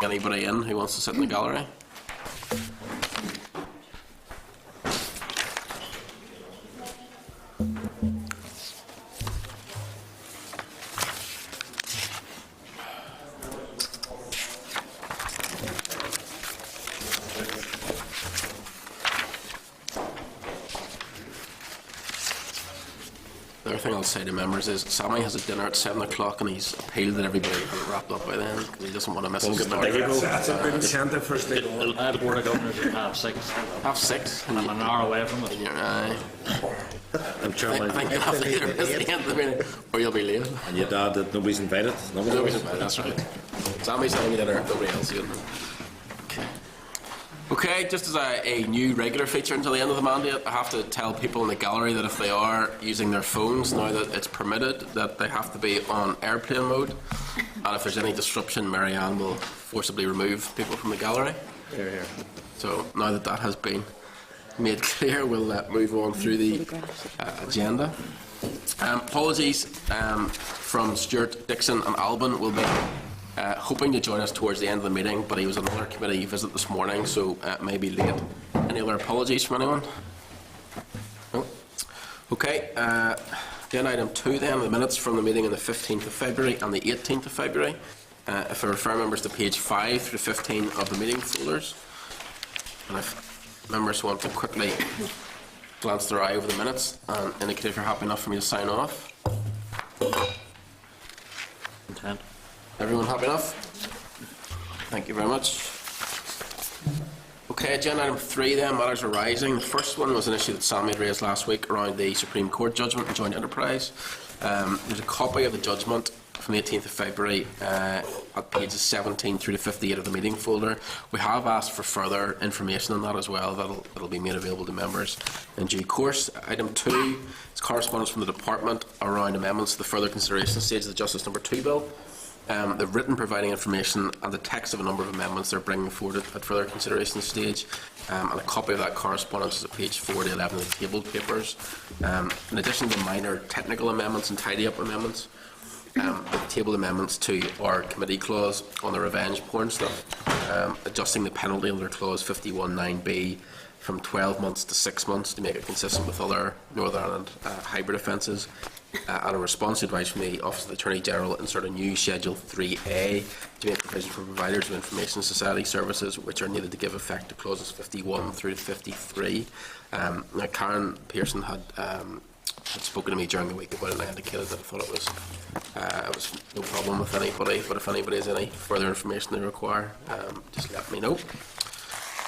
anybody in who wants to sit in the gallery. The other thing I'll say to members is Sammy has a dinner at 7 o'clock and he's appealed that everybody has it wrapped up by then because he doesn't want to miss his start. That's a good incentive for stay on. I had a board of governors at 6:30. 6:30? I'm an hour away from it. I'm sure I think you'll have to either miss the end of the meeting or you'll be late. And your dad that nobody's invited. Nobody's invited, that's right. Sammy's having dinner, nobody else is. Okay, just as a new regular feature until the end of the mandate, I have to tell people in the gallery that if they are using their phones, now that it's permitted, that they have to be on airplane mode. And if there's any disruption, Marianne will forcibly remove people from the gallery. Here. So now that that has been made clear, we'll move on through the agenda. Apologies from Stuart, Dixon and Alban will be hoping to join us towards the end of the meeting, but he was on another committee visit this morning, so may be late. Any other apologies from anyone? No? Okay, then item 2 then, the minutes from the meeting on the 15th of February and the 18th of February. If I refer members to page 5 through 15 of the meeting folders, and if members want to quickly glance their eye over the minutes and indicate if you're happy enough for me to sign off. Content. Everyone happy enough? Thank you very much. Okay, agenda item 3 then, matters arising. The first one was an issue that Sammy had raised last week around the Supreme Court judgment and joint enterprise. There's a copy of the judgment from the 18th of February at pages 17 through to 58 of the meeting folder. We have asked for further information on that as well. That'll be made available to members in due course. Item 2 is correspondence from the Department around amendments to the further consideration stage of the Justice No. 2 bill. They've written providing information and the text of a number of amendments they're bringing forward at further consideration stage, and a copy of that correspondence is at page 4 to 11 of the tabled papers. In addition to minor technical amendments and tidy-up amendments, the tabled amendments to our committee clause on the revenge porn stuff, adjusting the penalty under clause 51(9)(b) from 12 months to 6 months to make it consistent with other Northern Ireland hybrid offences. And a response to advice from the Office of the Attorney General, insert a new Schedule 3A to make provision for providers of information society services which are needed to give effect to clauses 51 through to 53. Now, Karen Pearson had spoken to me during the week about it, and I indicated that I thought it was no problem with anybody, but if anybody has any further information they require, just let me know.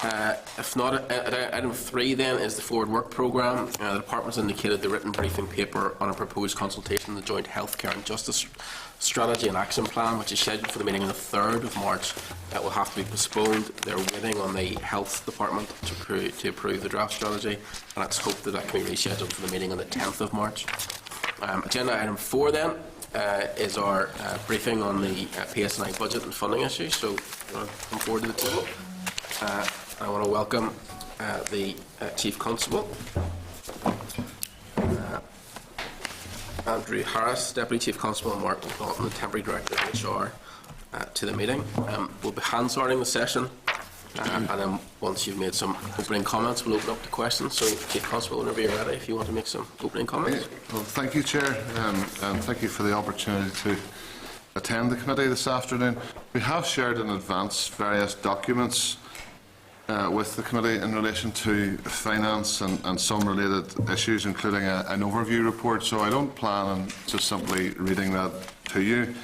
If not, item 3 then is the forward work programme. The Department has indicated the written briefing paper on a proposed consultation on the joint healthcare and justice strategy and action plan, which is scheduled for the meeting on the 3rd of March. That will have to be postponed. They're waiting on the Health Department to approve the draft strategy, and it's hoped that that can be rescheduled for the meeting on the 10th of March. Agenda item 4 then is our briefing on the PSNI budget and funding issues. So come forward to the table. I want to welcome the Chief Constable, Andrew Harris, Deputy Chief Constable, and Mark McNaughton, the Temporary Director of HR, to the meeting. We'll be hand-sorting the session, and then once you've made some opening comments, we'll open up to questions. So, Chief Constable, whenever you're ready, if you want to make some opening comments. Well, thank you, Chair, and thank you for the opportunity to attend the committee this afternoon. We have shared in advance various documents with the committee in relation to finance and some related issues, including an overview report, so I don't plan on just simply reading that to you.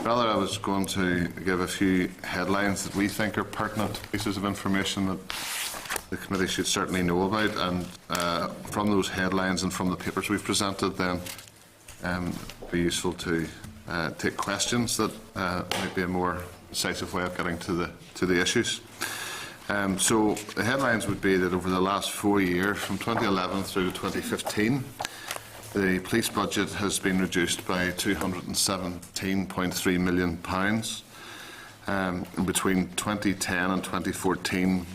Rather, I was going to give a few headlines that we think are pertinent pieces of information that the committee should certainly know about, and from those headlines and from the papers we've presented, then be useful to take questions that might be a more decisive way of getting to the issues. So the headlines would be that over the last 4 years, from 2011 through to 2015, the police budget has been reduced by £217.3 million. Between 2010 and 2014,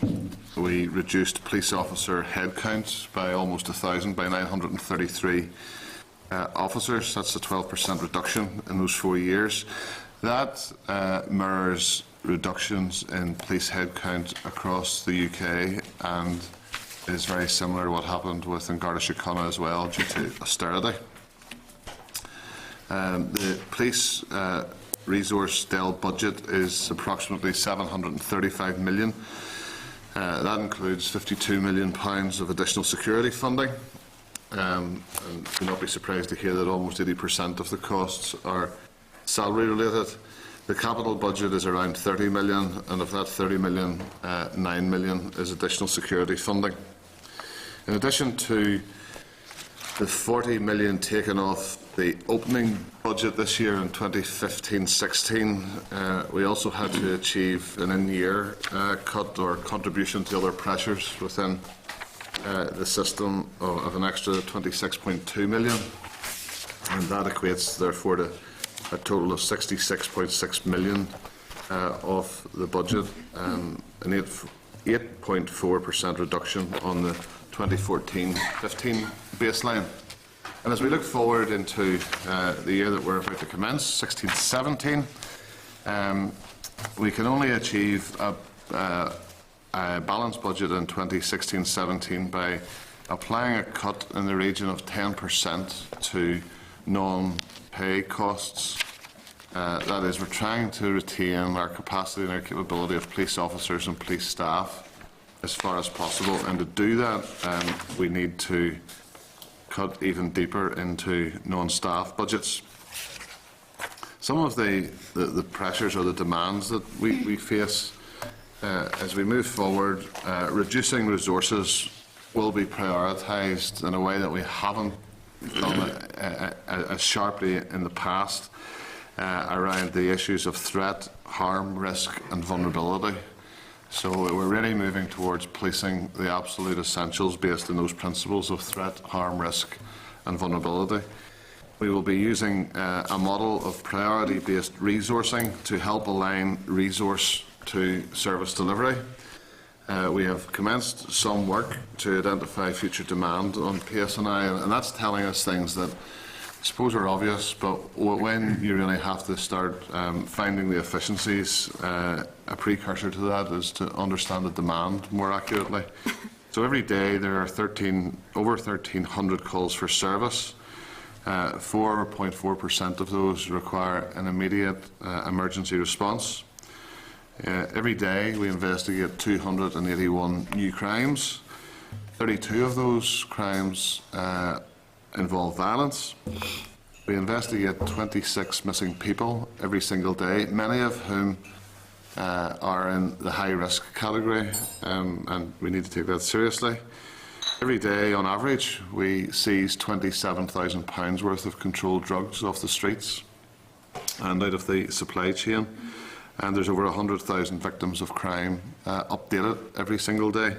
we reduced police officer headcount by almost 1,000, by 933 officers. That's a 12% reduction in those 4 years. That mirrors reductions in police headcount across the UK, and it is very similar to what happened with Garda Síochána as well due to austerity. The police resource DEL budget is approximately £735 million. That includes £52 million of additional security funding. And you'll not be surprised to hear that almost 80% of the costs are salary related. The capital budget is around 30 million, and of that 30 million, 9 million is additional security funding. In addition to the 40 million taken off the opening budget this year in 2015-16, we also had to achieve an in-year cut or contribution to other pressures within the system of an extra 26.2 million, and that equates therefore to a total of 66.6 million of the budget, an 8.4% reduction on the 2014-15 baseline. And as we look forward into the year that we're about to commence, 16-17, we can only achieve a balanced budget in 2016-17 by applying a cut in the region of 10% to non-pay costs. That is, we're trying to retain our capacity and our capability of police officers and police staff as far as possible, and to do that we need to cut even deeper into non-staff budgets. Some of the pressures or the demands that we face as we move forward, reducing resources will be prioritised in a way that we haven't done as sharply in the past around the issues of threat, harm, risk and vulnerability. So we're really moving towards policing the absolute essentials based on those principles of threat, harm, risk and vulnerability. We will be using a model of priority-based resourcing to help align resource to service delivery. We have commenced some work to identify future demand on PSNI, and that's telling us things that I suppose are obvious, but when you really have to start finding the efficiencies, a precursor to that is to understand the demand more accurately. So every day there are over 1,300 calls for service. 4.4% of those require an immediate emergency response. Every day we investigate 281 new crimes. 32 of those crimes involve violence. We investigate 26 missing people every single day, many of whom are in the high-risk category, and we need to take that seriously. Every day, on average, we seize £27,000 worth of controlled drugs off the streets and out of the supply chain, and there's over 100,000 victims of crime updated every single day.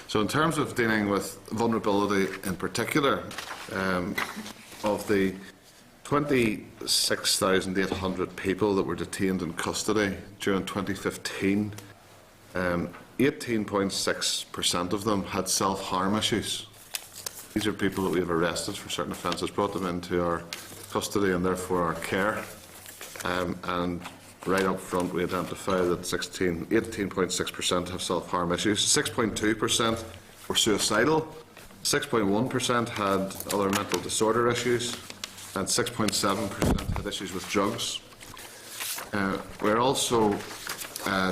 So in terms of dealing with vulnerability in particular, of the 26,800 people that were detained in custody during 2015, 18.6% of them had self-harm issues. These are people that we have arrested for certain offences, brought them into our custody and therefore our care, and right up front we identify that 18.6% have self-harm issues, 6.2% were suicidal, 6.1% had other mental disorder issues, and 6.7% had issues with drugs. We're also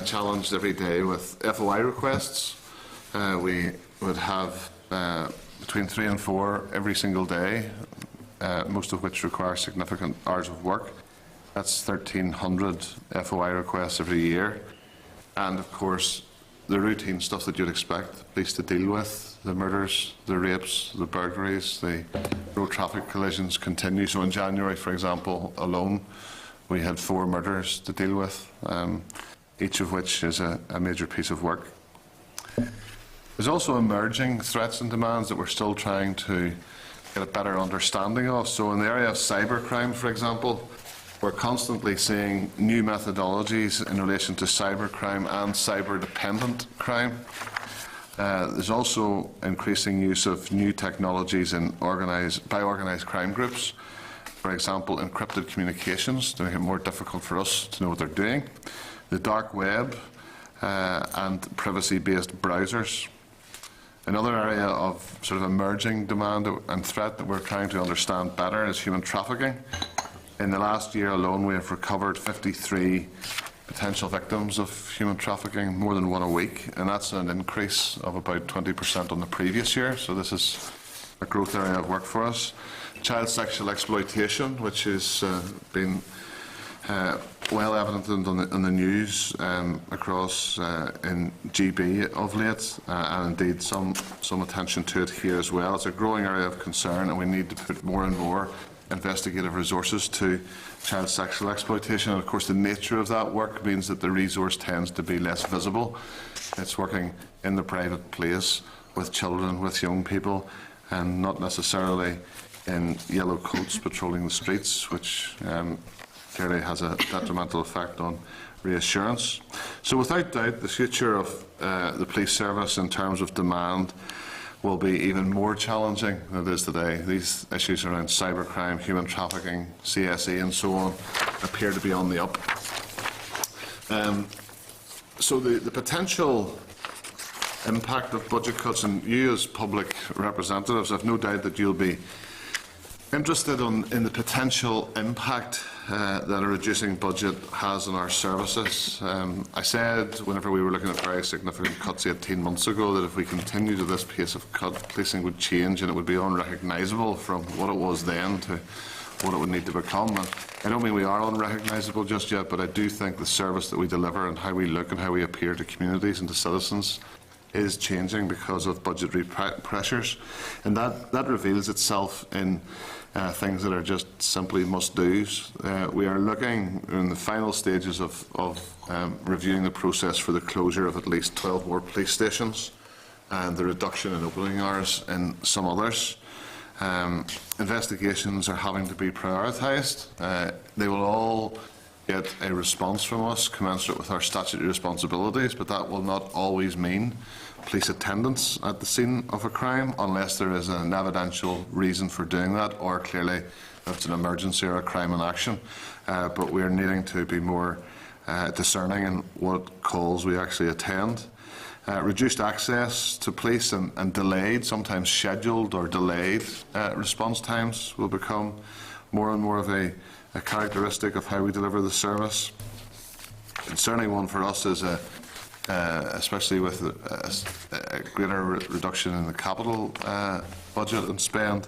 challenged every day with FOI requests. We would have between 3 and 4 every single day, most of which require significant hours of work. That's 1,300 FOI requests every year. And of course, the routine stuff that you'd expect police to deal with, the murders, the rapes, the burglaries, the road traffic collisions continue. So in January, for example, alone, we had 4 murders to deal with, each of which is a major piece of work. There's also emerging threats and demands that we're still trying to get a better understanding of. So in the area of cybercrime, for example, we're constantly seeing new methodologies in relation to cybercrime and cyber-dependent crime. There's also increasing use of new technologies by organised crime groups. For example, encrypted communications to make it more difficult for us to know what they're doing. the dark web, and privacy-based browsers. Another area of sort of emerging demand and threat that we're trying to understand better is human trafficking. In the last year alone, we have recovered 53 potential victims of human trafficking, more than one a week, and that's an increase of about 20% on the previous year, so this is a growth area of work for us. Child sexual exploitation, which has been well evident in the news across in GB of late, and indeed some attention to it here as well. It's a growing area of concern, and we need to put more and more investigative resources to child sexual exploitation. And of course, the nature of that work means that the resource tends to be less visible. It's working in the private place with children, with young people, and not necessarily in yellow coats patrolling the streets, which clearly has a detrimental effect on reassurance. So without doubt, the future of the police service in terms of demand will be even more challenging than it is today. These issues around cybercrime, human trafficking, CSE and so on appear to be on the up. So the potential impact of budget cuts, and you as public representatives, I've no doubt that you'll be interested in the potential impact that a reducing budget has on our services. I said whenever we were looking at very significant cuts 18 months ago that if we continued at this pace of cut, policing would change and it would be unrecognisable from what it was then to what it would need to become. And I don't mean we are unrecognisable just yet, but I do think the service that we deliver and how we look and how we appear to communities and to citizens is changing because of budgetary pressures, and that reveals itself in things that are just simply must-dos. We are looking in the final stages of reviewing the process for the closure of at least 12 more police stations and the reduction in opening hours in some others. Investigations are having to be prioritised. They will all get a response from us commensurate with our statutory responsibilities, but that will not always mean police attendance at the scene of a crime unless there is an evidential reason for doing that, or clearly it's an emergency or a crime in action. But we are needing to be more discerning in what calls we actually attend. Reduced access to police and delayed, sometimes scheduled or delayed response times will become more and more of a characteristic of how we deliver the service. A concerning one for us is especially with a greater reduction in the capital budget and spend,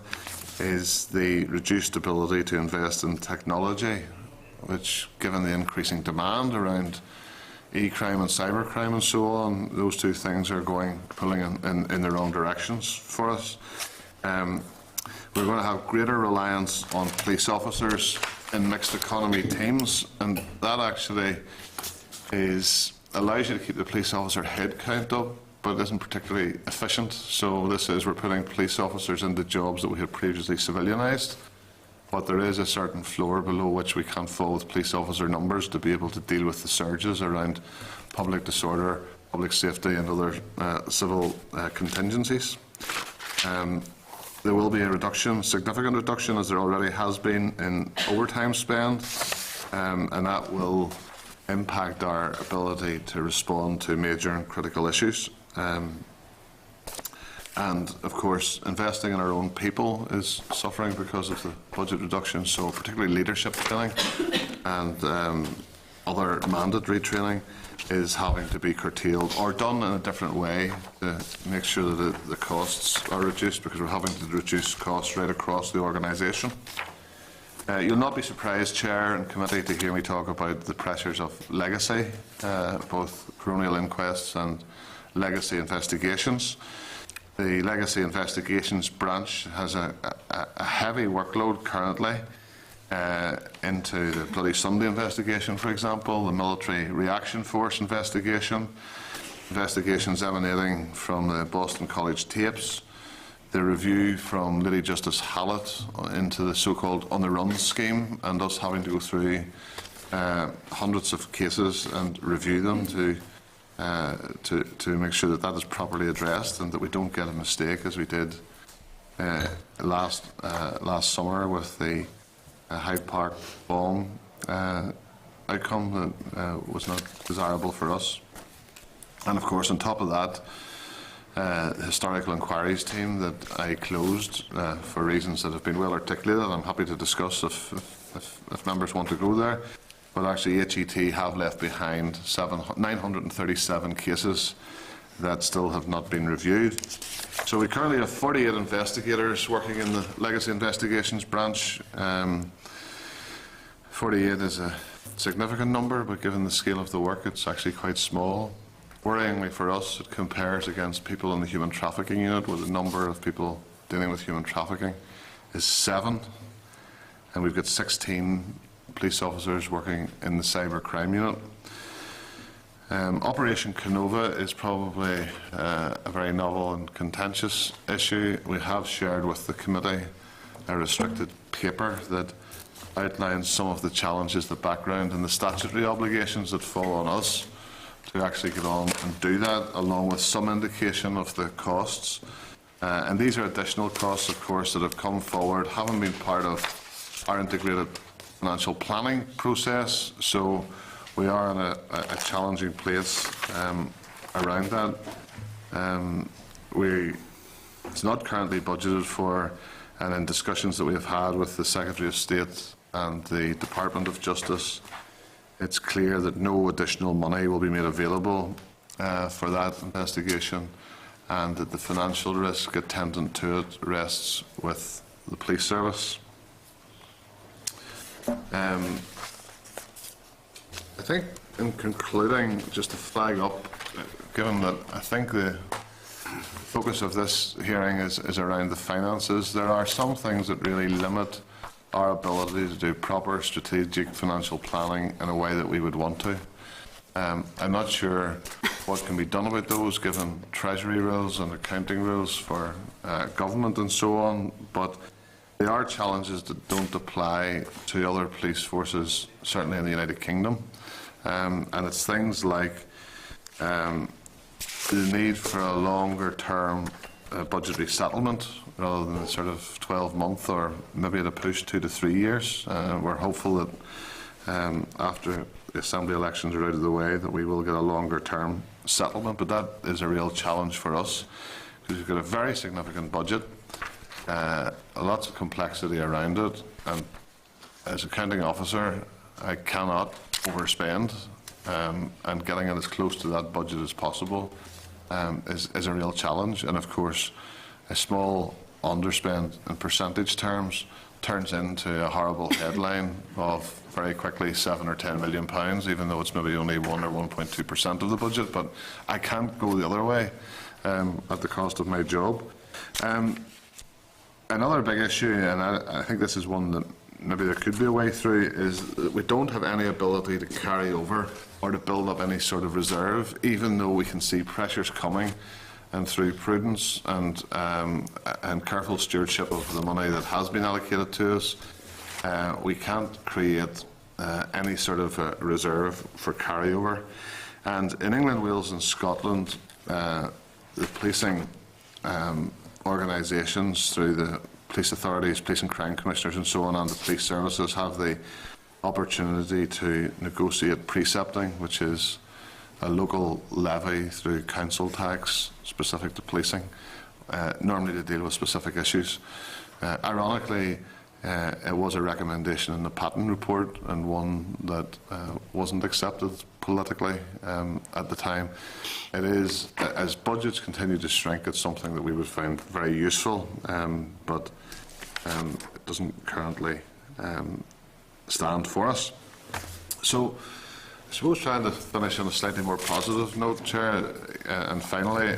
is the reduced ability to invest in technology, which, given the increasing demand around e-crime and cybercrime and so on, those two things are pulling in their own directions for us. We're going to have greater reliance on police officers in mixed economy teams, and that actually allows you to keep the police officer head count up, but isn't particularly efficient. So we're putting police officers into jobs that we had previously civilianised, but there is a certain floor below which we can't fall with police officer numbers to be able to deal with the surges around public disorder, public safety and other civil contingencies. There will be a reduction, significant reduction, as there already has been, in overtime spend, and that will impact our ability to respond to major and critical issues. And of course, investing in our own people is suffering because of the budget reduction, so particularly leadership training and other mandatory training is having to be curtailed or done in a different way to make sure that the costs are reduced, because we're having to reduce costs right across the organisation. You'll not be surprised, Chair and Committee, to hear me talk about the pressures of legacy, both coronial inquests and legacy investigations. The Legacy Investigations branch has a heavy workload currently into the Bloody Sunday investigation, for example, the Military Reaction Force investigation, investigations emanating from the Boston College tapes, the review from Lady Justice Hallett into the so-called On the Run scheme, and us having to go through hundreds of cases and review them to make sure that that is properly addressed and that we don't get a mistake, as we did last summer with the Hyde Park bomb outcome that was not desirable for us. And of course, on top of that, the historical inquiries team that I closed for reasons that have been well articulated. I'm happy to discuss if members want to go there. But actually, HET have left behind 937 cases that still have not been reviewed. So we currently have 48 investigators working in the Legacy Investigations branch. 48 is a significant number, but given the scale of the work, it's actually quite small. Worryingly for us, it compares against people in the Human Trafficking Unit, where the number of people dealing with human trafficking is 7, and we've got 16 police officers working in the Cyber Crime Unit. Operation Canova is probably a very novel and contentious issue. We have shared with the committee a restricted paper that outlines some of the challenges, the background and the statutory obligations that fall on us to actually get on and do that, along with some indication of the costs. And these are additional costs, of course, that have come forward, haven't been part of our integrated financial planning process, so we are in a challenging place around that. It's not currently budgeted for, and in discussions that we have had with the Secretary of State and the Department of Justice, it's clear that no additional money will be made available for that investigation, and that the financial risk attendant to it rests with the police service. I think in concluding, just to flag up, given that I think the focus of this hearing is around the finances, there are some things that really limit our ability to do proper strategic financial planning in a way that we would want to. I'm not sure what can be done about those, given Treasury rules and accounting rules for government and so on, but there are challenges that don't apply to other police forces, certainly in the United Kingdom. And it's things like the need for a longer term budgetary settlement rather than sort of 12-month or maybe at a push 2 to 3 years. We're hopeful that after the Assembly elections are out of the way that we will get a longer term settlement, but that is a real challenge for us because we've got a very significant budget, lots of complexity around it, and as a accounting officer I cannot overspend, and getting it as close to that budget as possible is a real challenge. And of course, a small underspend in percentage terms turns into a horrible headline of very quickly £7 or £10 million, even though it's maybe only 1 or 1.2% of the budget. But I can't go the other way at the cost of my job. Another big issue, and I think this is one that maybe there could be a way through, is that we don't have any ability to carry over or to build up any sort of reserve, even though we can see pressures coming, and through prudence and careful stewardship of the money that has been allocated to us, we can't create any sort of reserve for carryover. And in England, Wales and Scotland, the policing organisations through the police authorities, police and crime commissioners and so on, and the police services have the opportunity to negotiate precepting, which is a local levy through council tax specific to policing, normally to deal with specific issues. Ironically, it was a recommendation in the Patton report, and one that wasn't accepted politically at the time. It is, as budgets continue to shrink, it's something that we would find very useful, but it doesn't currently stand for us. So I suppose trying to finish on a slightly more positive note, Chair, and finally,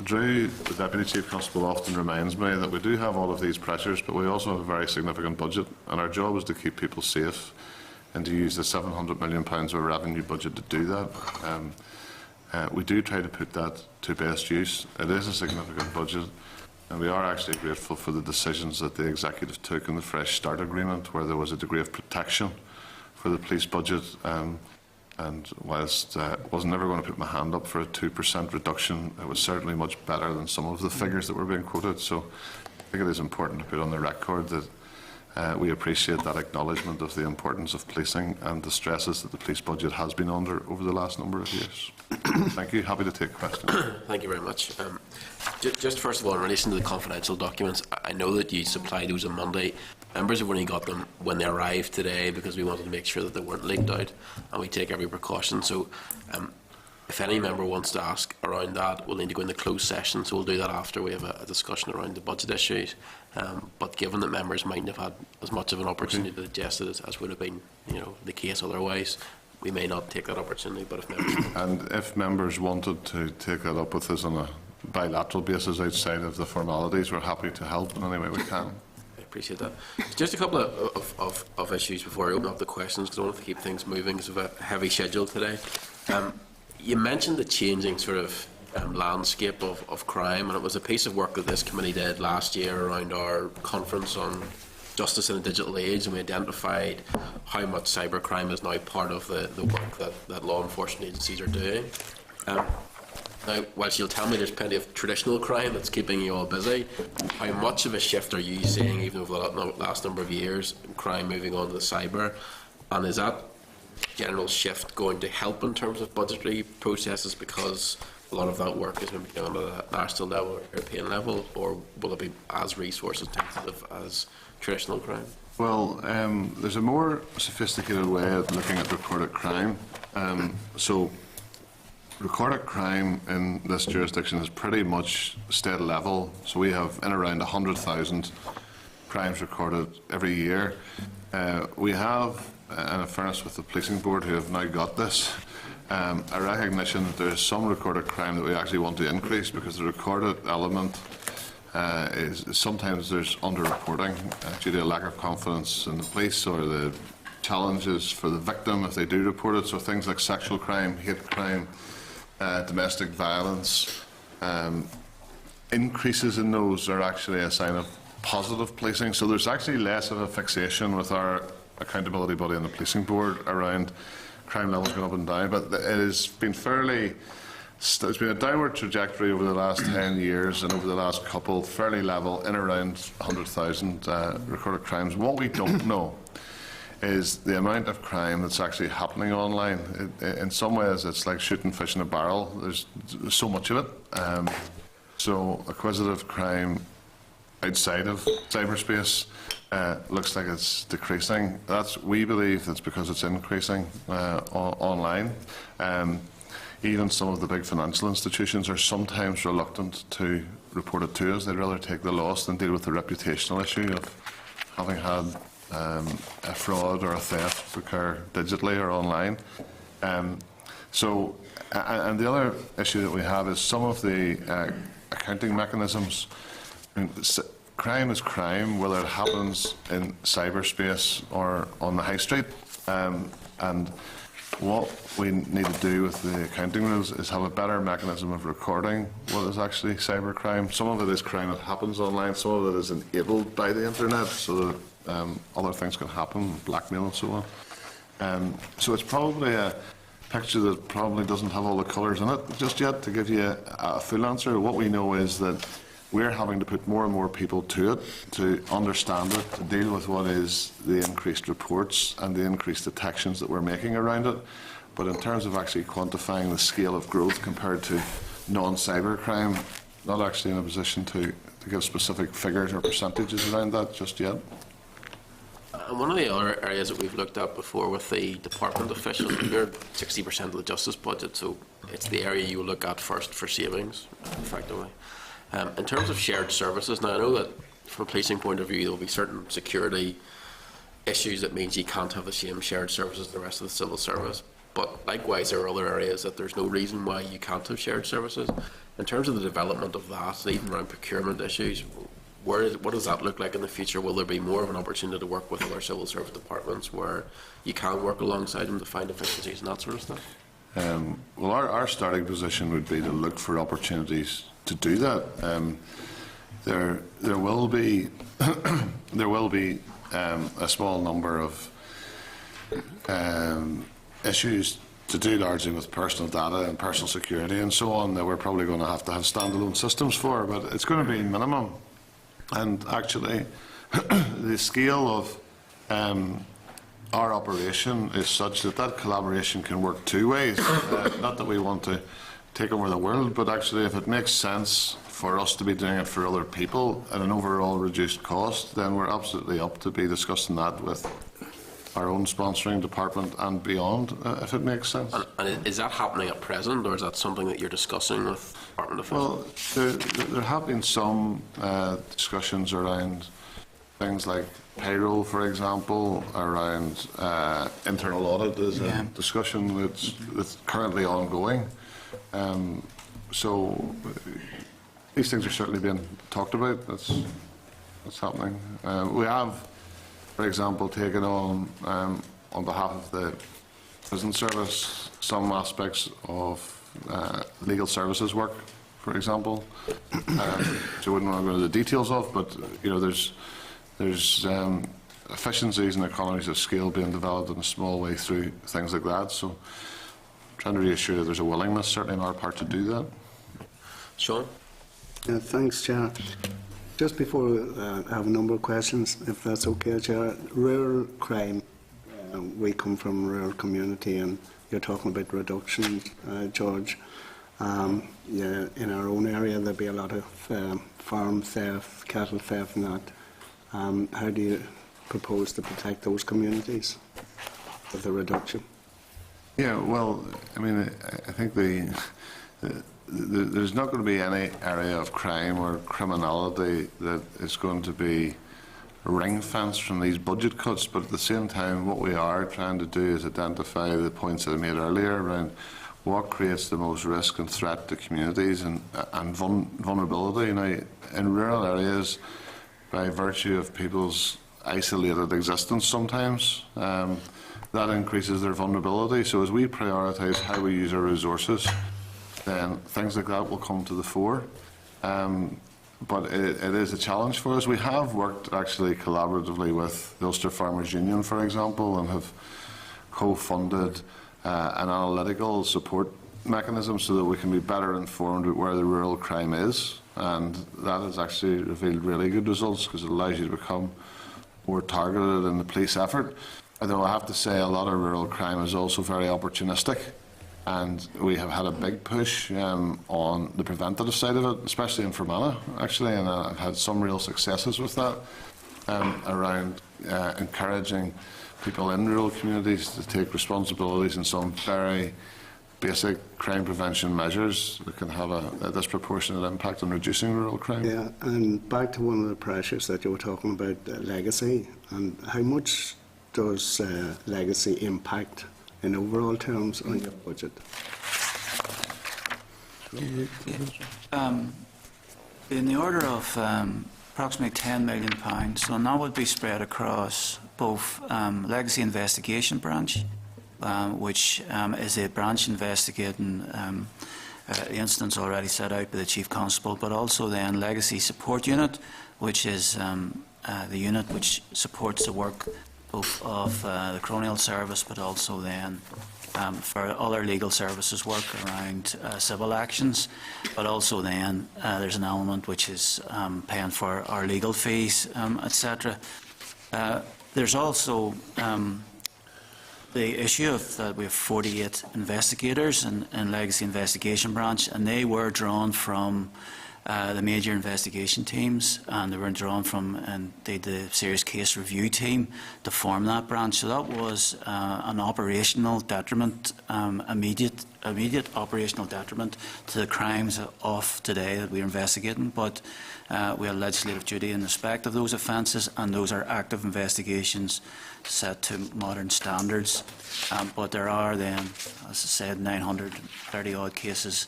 Drew, the Deputy Chief Constable, often reminds me that we do have all of these pressures, but we also have a very significant budget, and our job is to keep people safe and to use the £700 million of revenue budget to do that. We do try to put that to best use. It is a significant budget, and we are actually grateful for the decisions that the Executive took in the Fresh Start Agreement, where there was a degree of protection for the police budget. And whilst I was never going to put my hand up for a 2% reduction, it was certainly much better than some of the figures that were being quoted. So I think it is important to put on the record that We appreciate that acknowledgement of the importance of policing and the stresses that the police budget has been under over the last number of years. Thank you. Happy to take questions. Thank you very much. Just first of all, in relation to the confidential documents, I know that you supplied those on Monday. Members have only got them when they arrived today because we wanted to make sure that they weren't leaked out, and we take every precaution. So if any member wants to ask around that, we'll need to go into closed session, so we'll do that after we have a discussion around the budget issues. But given that members mightn't have had as much of an opportunity to digest it as would have been, the case otherwise, we may not take that opportunity. But if members And if members wanted to take that up with us on a bilateral basis outside of the formalities, we're happy to help in any way we can. I appreciate that. Just a couple of issues before I open up the questions, because I want to keep things moving because of a heavy schedule today. You mentioned the changing sort of landscape of crime, and it was a piece of work that this committee did last year around our conference on justice in a digital age, and we identified how much cybercrime is now part of the work that law enforcement agencies are doing. Now, whilst you'll tell me there's plenty of traditional crime that's keeping you all busy, how much of a shift are you seeing, even over the last number of years, in crime moving on to the cyber? And is that general shift going to help in terms of budgetary processes, because a lot of that work is maybe done at a national level or European level, or will it be as resource intensive as traditional crime? Well, there's a more sophisticated way of looking at recorded crime. So recorded crime in this jurisdiction is pretty much state level. So we have in around 100,000 crimes recorded every year. We have, and in fairness with the policing board who have now got this, a recognition that there is some recorded crime that we actually want to increase, because the recorded element is sometimes there's underreporting due to a lack of confidence in the police, or the challenges for the victim if they do report it. So things like sexual crime, hate crime, domestic violence, increases in those are actually a sign of positive policing. So there's actually less of a fixation with our accountability body and the policing board around crime levels going up and down, but it has been it's been a downward trajectory over the last 10 years, and over the last couple, fairly level in around 100,000 recorded crimes. What we don't know is the amount of crime that's actually happening online. In some ways, it's like shooting fish in a barrel. There's so much of it. So acquisitive crime outside of cyberspace looks like it's decreasing. We believe that's because it's increasing online. Even some of the big financial institutions are sometimes reluctant to report it to us. They'd rather take the loss than deal with the reputational issue of having had a fraud or a theft occur digitally or online. And the other issue that we have is some of the accounting mechanisms. Crime is crime, whether it happens in cyberspace or on the high street. And what we need to do with the accounting rules is have a better mechanism of recording what is actually cybercrime. Some of it is crime that happens online, some of it is enabled by the internet, so that other things can happen, blackmail and so on. So it's probably a picture that probably doesn't have all the colours in it just yet to give you a full answer. What we know is that we're having to put more and more people to it, to understand it, to deal with what is the increased reports and the increased detections that we're making around it. But in terms of actually quantifying the scale of growth compared to non-cyber crime, not actually in a position to give specific figures or percentages around that just yet. And one of the other areas that we've looked at before with the department officials, we're 60% of the justice budget, so it's the area you will look at first for savings, effectively. In terms of shared services, now I know that from a policing point of view there will be certain security issues that means you can't have the same shared services as the rest of the civil service, but likewise there are other areas that there's no reason why you can't have shared services. In terms of the development of that, even around procurement issues, what does that look like in the future? Will there be more of an opportunity to work with other civil service departments where you can work alongside them to find efficiencies and that sort of stuff? Well, our starting position would be to look for opportunities to do that. There will be a small number of issues to do largely with personal data and personal security and so on that we're probably going to have standalone systems for, but it's going to be minimum. And actually, the scale of our operation is such that that collaboration can work two ways. Not that we want to take over the world, but actually if it makes sense for us to be doing it for other people at an overall reduced cost, then we're absolutely up to be discussing that with our own sponsoring department and beyond, if it makes sense. And is that happening at present, or is that something that you're discussing with Department of Defence? Well, there have been some discussions around things like payroll, for example, around internal audit is a discussion that's currently ongoing. So these things are certainly being talked about. That's happening. We have, for example, taken on behalf of the prison service, some aspects of legal services work, for example, which I wouldn't want to go into the details of, but you know, there's efficiencies and economies of scale being developed in a small way through things like that. So I'm trying to reassure that there's a willingness, certainly on our part, to do that. Sean? Thanks, Chair. Just before I have a number of questions, if that's okay, Chair. Rural crime, we come from a rural community, and you're talking about reduction, George. Yeah, in our own area, there'll be a lot of farm theft, cattle theft and that. How do you propose to protect those communities with the reduction? Yeah, well, I mean, I think there's not going to be any area of crime or criminality that is going to be ring-fenced from these budget cuts, but at the same time what we are trying to do is identify the points that I made earlier around what creates the most risk and threat to communities and vulnerability. Now, in rural areas, by virtue of people's isolated existence sometimes, that increases their vulnerability. So as we prioritise how we use our resources, then things like that will come to the fore. But it is a challenge for us. We have worked actually collaboratively with the Ulster Farmers Union, for example, and have co-funded an analytical support mechanism so that we can be better informed about where the rural crime is. And that has actually revealed really good results because it allows you to become more targeted in the police effort. Although I have to say a lot of rural crime is also very opportunistic. And we have had a big push on the preventative side of it, especially in Fermanagh, actually, and I've had some real successes with that, around encouraging people in rural communities to take responsibilities in some very basic crime prevention measures that can have a disproportionate impact on reducing rural crime. Yeah, and back to one of the pressures that you were talking about, legacy, and how much does legacy impact in overall terms on your budget? In the order of approximately £10 million, and that would be spread across both Legacy Investigation Branch, which is a branch investigating the incidents already set out by the Chief Constable, but also then Legacy Support Unit, which is the unit which supports the work both of the Coronial Service, but also then for other legal services work around civil actions, but also then there's an element which is paying for our legal fees, etc. There's also the issue of that we have 48 investigators in Legacy Investigation Branch, and they were drawn from the major investigation teams, and they were drawn from the serious case review team to form that branch. So that was an operational detriment, immediate operational detriment to the crimes of today that we're investigating. But we have legislative duty in respect of those offences, and those are active investigations set to modern standards. But there are then, as I said, 930 odd cases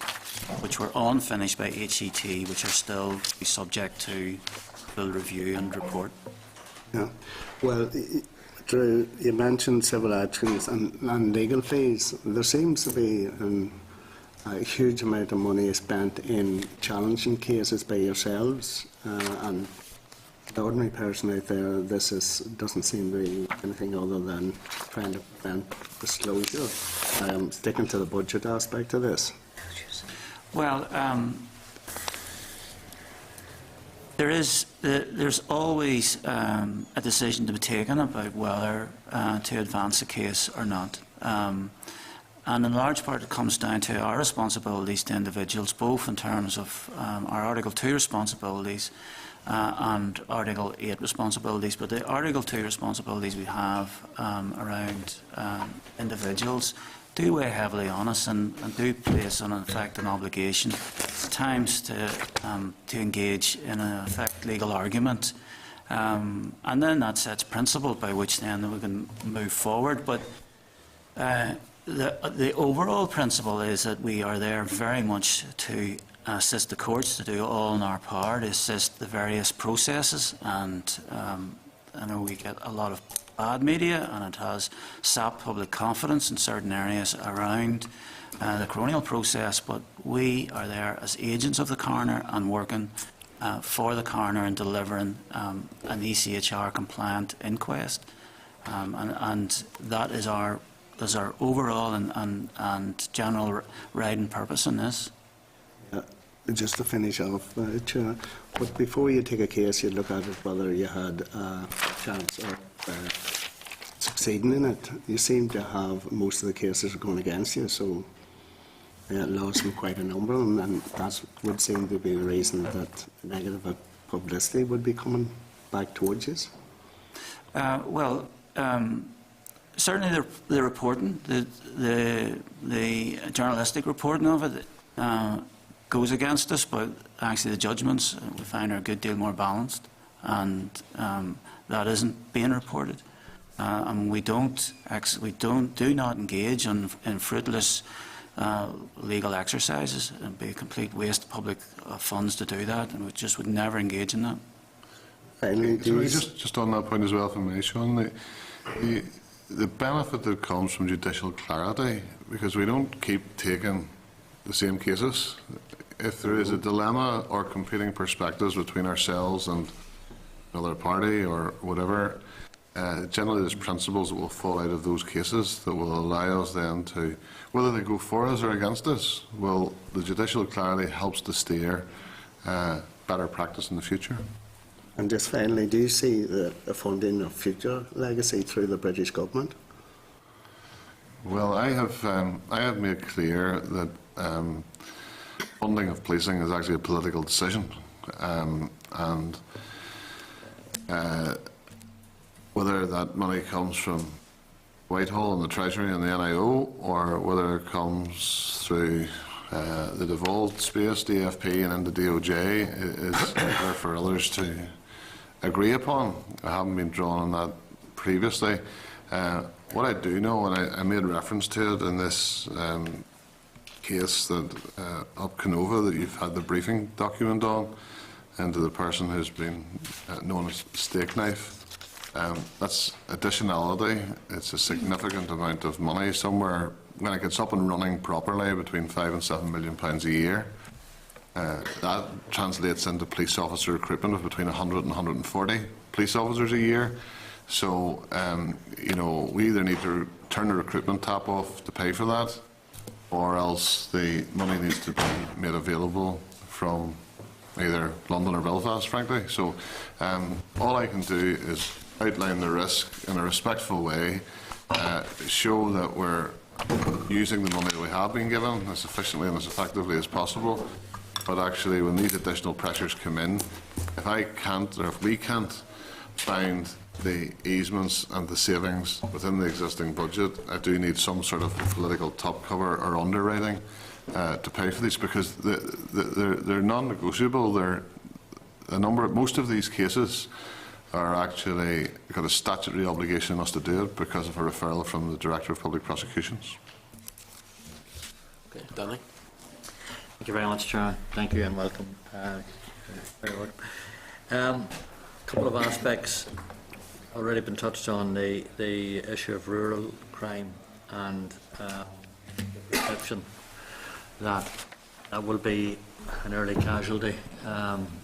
which were unfinished by HET, which are still be subject to full review and report. Yeah. Well, Drew, you mentioned civil actions and legal fees. There seems to be a huge amount of money spent in challenging cases by yourselves, and the ordinary person out there, doesn't seem to be anything other than trying to prevent disclosure. Sticking to the budget aspect of this. Well, There's always a decision to be taken about whether to advance a case or not. And in large part it comes down to our responsibilities to individuals, both in terms of our Article 2 responsibilities and Article 8 responsibilities. But the Article 2 responsibilities we have around individuals do weigh heavily on us and do place, in effect, an obligation at times to engage in, in effect, legal argument. And then that sets principle by which then we can move forward. But the overall principle is that we are there very much to assist the courts, to do all in our power to assist the various processes. And I know we get a lot of bad media, and it has sapped public confidence in certain areas around the coronial process, but we are there as agents of the coroner and working for the coroner and delivering an ECHR compliant inquest, and that is our overall and general right and purpose in this. Just to finish off, Chair, but before you take a case, you look at it whether you had a chance of succeeding in it. You seem to have most of the cases going against you, so lost in quite a number, and that would seem to be the reason that negative publicity would be coming back towards you. Certainly the reporting, the journalistic reporting of it goes against us, but actually the judgments we find are a good deal more balanced, and that isn't being reported. And we do not engage in fruitless legal exercises. It would be a complete waste of public funds to do that, and we just would never engage in that. Finally, Just on that point as well from me, Sean, the benefit that comes from judicial clarity, because we don't keep taking the same cases. If there is a dilemma or competing perspectives between ourselves and another party or whatever, generally there's principles that will fall out of those cases that will allow us then to, whether they go for us or against us, well, the judicial clarity helps to steer better practice in the future. and just finally, do you see the funding of future legacy through the British government? Well, I have made clear that funding of policing is actually a political decision, and whether that money comes from Whitehall and the Treasury and the NIO, or whether it comes through the devolved space, DFP, and into DOJ, is there for others to agree upon. I haven't been drawn on that previously. What I do know, and I made reference to it in this case that up Canova that you've had the briefing document on, and to the person who's been known as Steak Knife. That's additionality. It's a significant amount of money, somewhere when it gets up and running properly between £5 and £7 million a year. That translates into police officer recruitment of between 100 and 140 police officers a year. So, you know, we either need to turn the recruitment tap off to pay for that, or else the money needs to be made available from either London or Belfast, frankly. So, all I can do is outline the risk in a respectful way, show that we're using the money that we have been given as efficiently and as effectively as possible. But actually, when these additional pressures come in, if I can't, or if we can't find the easements and the savings within the existing budget, I do need some sort of political top cover or underwriting to pay for these, because they're non-negotiable. Most of these cases are actually got a statutory obligation on us to do it because of a referral from the Director of Public Prosecutions. Okay, Danny. Thank you very much, Chair. Thank you and welcome. A couple of aspects already been touched on, the issue of rural crime and the perception that will be an early casualty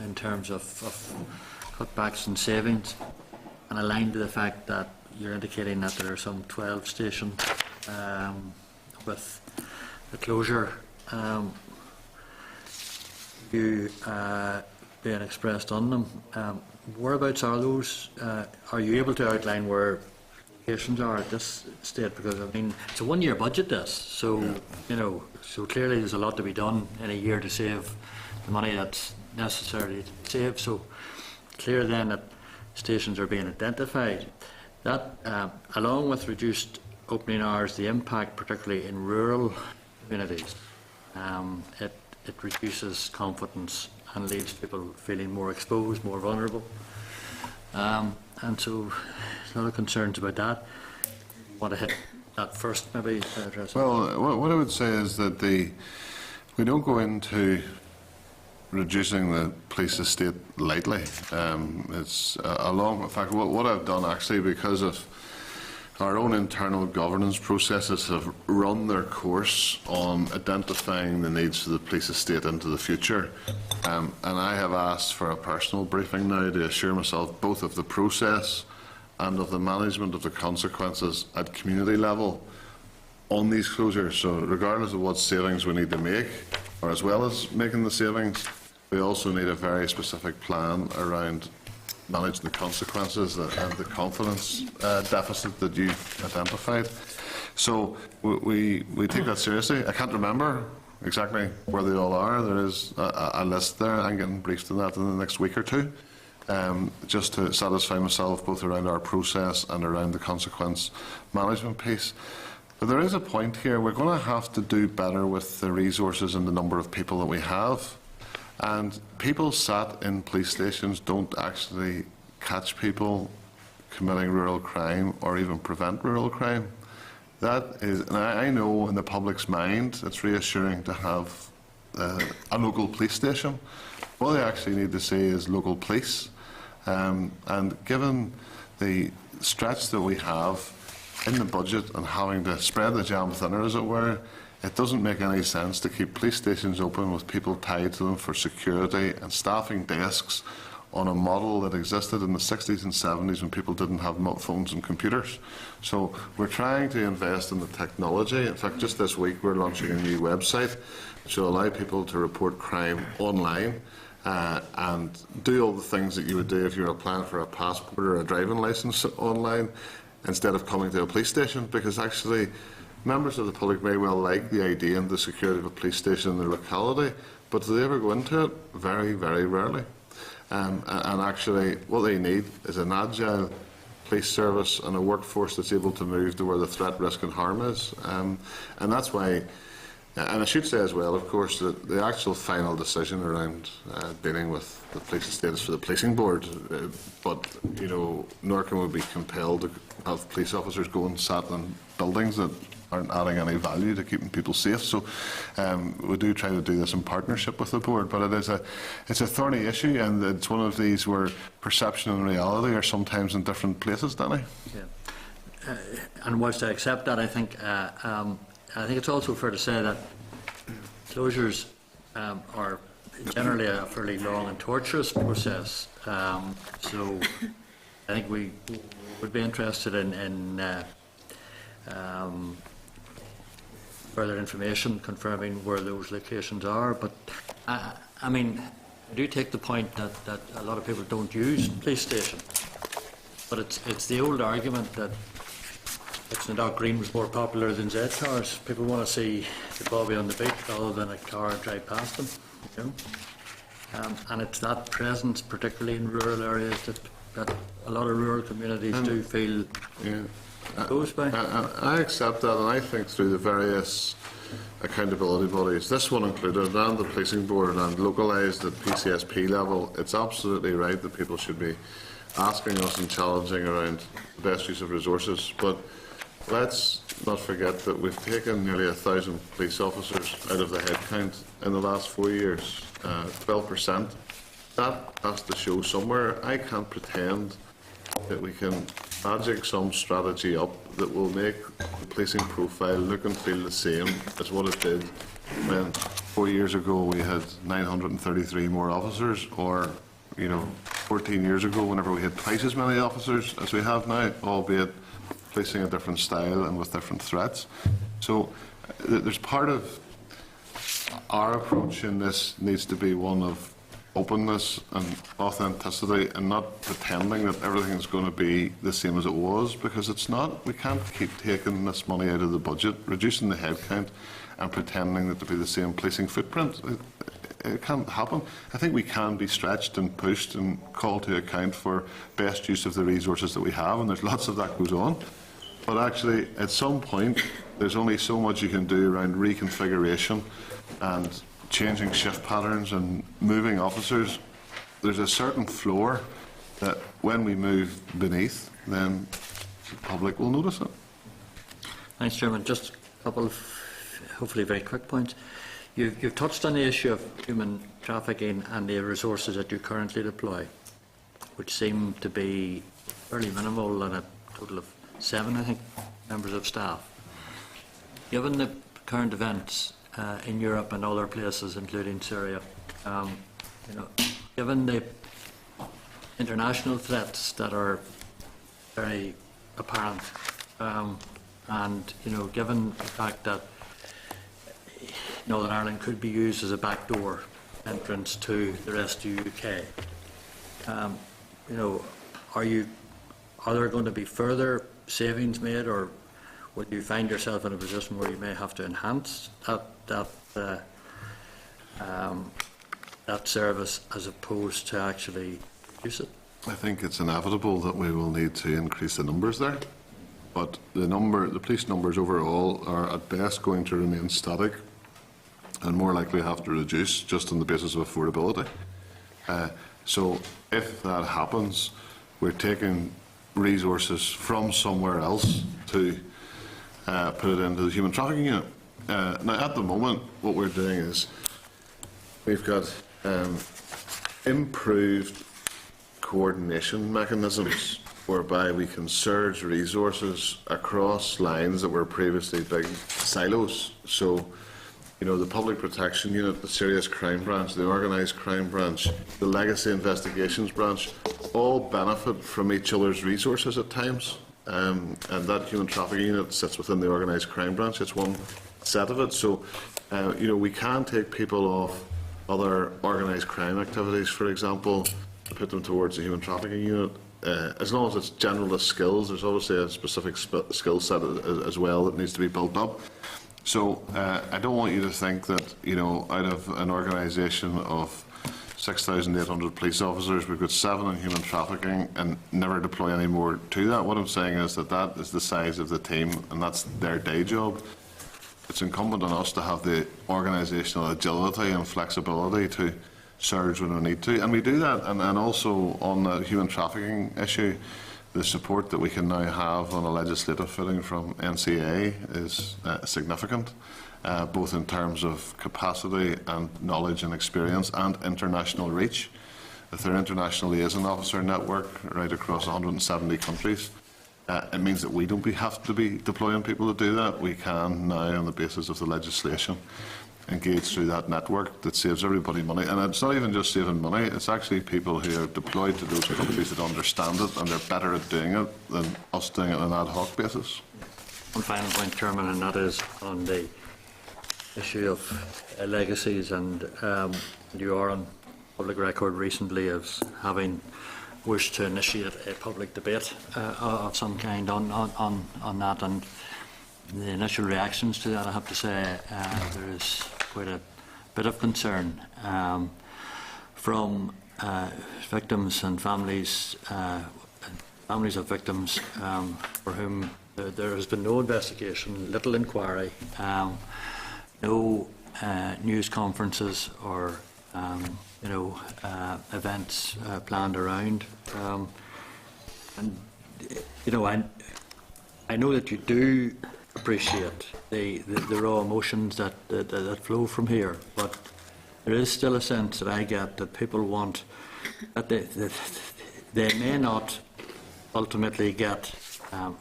in terms of cutbacks and savings, and aligned to the fact that you're indicating that there are some 12 stations with the closure. You being expressed on them. Whereabouts are those? Are you able to outline where locations are at this state? Because I mean, it's a one-year budget, this, so you know, so clearly there's a lot to be done in a year to save the money that's necessary to save. So clear then that stations are being identified. That, along with reduced opening hours, the impact, particularly in rural communities, it reduces confidence and leaves people feeling more exposed, more vulnerable. And so there's a lot of concerns about that. Want to hit that first, maybe? Well, what I would say is that we don't go into reducing the police estate lightly. It's in fact, what I've done actually, because of our own internal governance processes have run their course on identifying the needs for the police estate into the future. And I have asked for a personal briefing now to assure myself both of the process and of the management of the consequences at community level on these closures. So regardless of what savings we need to make, or as well as making the savings, we also need a very specific plan around managing the consequences and the confidence deficit that you've identified. So we take that seriously. I can't remember exactly where they all are. There is a list there. I'm getting briefed on that in the next week or two, just to satisfy myself both around our process and around the consequence management piece. But there is a point here. We're going to have to do better with the resources and the number of people that we have. And people sat in police stations don't actually catch people committing rural crime or even prevent rural crime. That is, and I know in the public's mind it's reassuring to have a local police station. What they actually need to see is local police. And given the stretch that we have in the budget and having to spread the jam thinner, as it were, it doesn't make any sense to keep police stations open with people tied to them for security and staffing desks on a model that existed in the 60s and 70s when people didn't have phones and computers. So we're trying to invest in the technology. In fact, just this week we're launching a new website which will allow people to report crime online and do all the things that you would do if you were applying for a passport or a driving licence online instead of coming to a police station, because actually members of the public may well like the idea and the security of a police station in their locality, but do they ever go into it? Very, very rarely. And actually, what they need is an agile police service and a workforce that's able to move to where the threat, risk and harm is. And that's why, and I should say as well, of course, that the actual final decision around dealing with the police estate is for the policing board, but, you know, nor can we be compelled to have police officers go and sat in buildings that aren't adding any value to keeping people safe. So we do try to do this in partnership with the board, but it's a thorny issue, and it's one of these where perception and reality are sometimes in different places, Danny. Yeah. And whilst I accept that, I think it's also fair to say that closures are generally a fairly long and torturous process. So I think we would be interested in further information confirming where those locations are. But I mean, I do take the point that a lot of people don't use police stations, but it's the old argument that Dock Green was more popular than Z cars. People want to see the bobby on the beat rather than a car drive past them, you know? And it's that presence, particularly in rural areas, that a lot of rural communities do feel goes by. I accept that, and I think through the various accountability bodies, this one included, and the policing board, and localised at PCSP level, it's absolutely right that people should be asking us and challenging around the best use of resources. But let's not forget that we've taken nearly 1,000 police officers out of the headcount in the last 4 years, 12%. That has to show somewhere. I can't pretend that we can magic some strategy up that will make the policing profile look and feel the same as what it did when 4 years ago we had 933 more officers, or 14 years ago whenever we had twice as many officers as we have now, albeit policing a different style and with different threats. So there's part of our approach in this needs to be one of openness and authenticity, and not pretending that everything's going to be the same as it was, because it's not. We can't keep taking this money out of the budget, reducing the headcount, and pretending that to be the same policing footprint. It can't happen. I think we can be stretched and pushed and called to account for best use of the resources that we have, and there's lots of that goes on. But actually, at some point, there's only so much you can do around reconfiguration and changing shift patterns and moving officers. There's a certain floor that when we move beneath, then the public will notice it. Thanks, Chairman. Just a couple of hopefully very quick points. You've touched on the issue of human trafficking and the resources that you currently deploy, which seem to be fairly minimal, and a total of 7, I think, members of staff. Given the current events in Europe and other places, including Syria, given the international threats that are very apparent, and given the fact that Northern Ireland could be used as a backdoor entrance to the rest of the UK, are there going to be further savings made, or would you find yourself in a position where you may have to enhance that service as opposed to actually reduce it? I think it's inevitable that we will need to increase the numbers there, but the police numbers overall are at best going to remain static, and more likely have to reduce just on the basis of affordability. So if that happens, we're taking resources from somewhere else to put it into the human trafficking unit. Now, at the moment, what we're doing is we've got improved coordination mechanisms whereby we can surge resources across lines that were previously big silos. So, the Public Protection Unit, the Serious Crime Branch, the Organised Crime Branch, the Legacy Investigations Branch, all benefit from each other's resources at times. And that Human Trafficking Unit sits within the Organised Crime Branch. It's one set of it. So, we can take people off other organised crime activities, for example, and put them towards the Human Trafficking Unit. As long as it's generalist skills, there's obviously a specific skill set as well that needs to be built up. So I don't want you to think that, out of an organisation of 6,800 police officers, we've got 7 in human trafficking and never deploy any more to that. What I'm saying is that is the size of the team, and that's their day job. It's incumbent on us to have the organisational agility and flexibility to surge when we need to, and we do that. And also on the human trafficking issue, the support that we can now have on a legislative footing from NCA is significant, both in terms of capacity and knowledge and experience and international reach. With their international liaison officer network right across 170 countries, it means that we don't have to be deploying people to do that. We can now, on the basis of the legislation, engage through that network that saves everybody money. And it's not even just saving money, it's actually people who are deployed to those countries that understand it, and they're better at doing it than us doing it on an ad hoc basis. One final point, Chairman, and that is on the issue of legacies, and you are on public record recently as having wished to initiate a public debate of some kind on that, and the initial reactions to that, I have to say, there is quite a bit of concern from victims and families of victims for whom there has been no investigation, little inquiry, no news conferences or events planned around, and I know that you do appreciate the raw emotions that flow from here, but there is still a sense that I get that people want that they may not ultimately get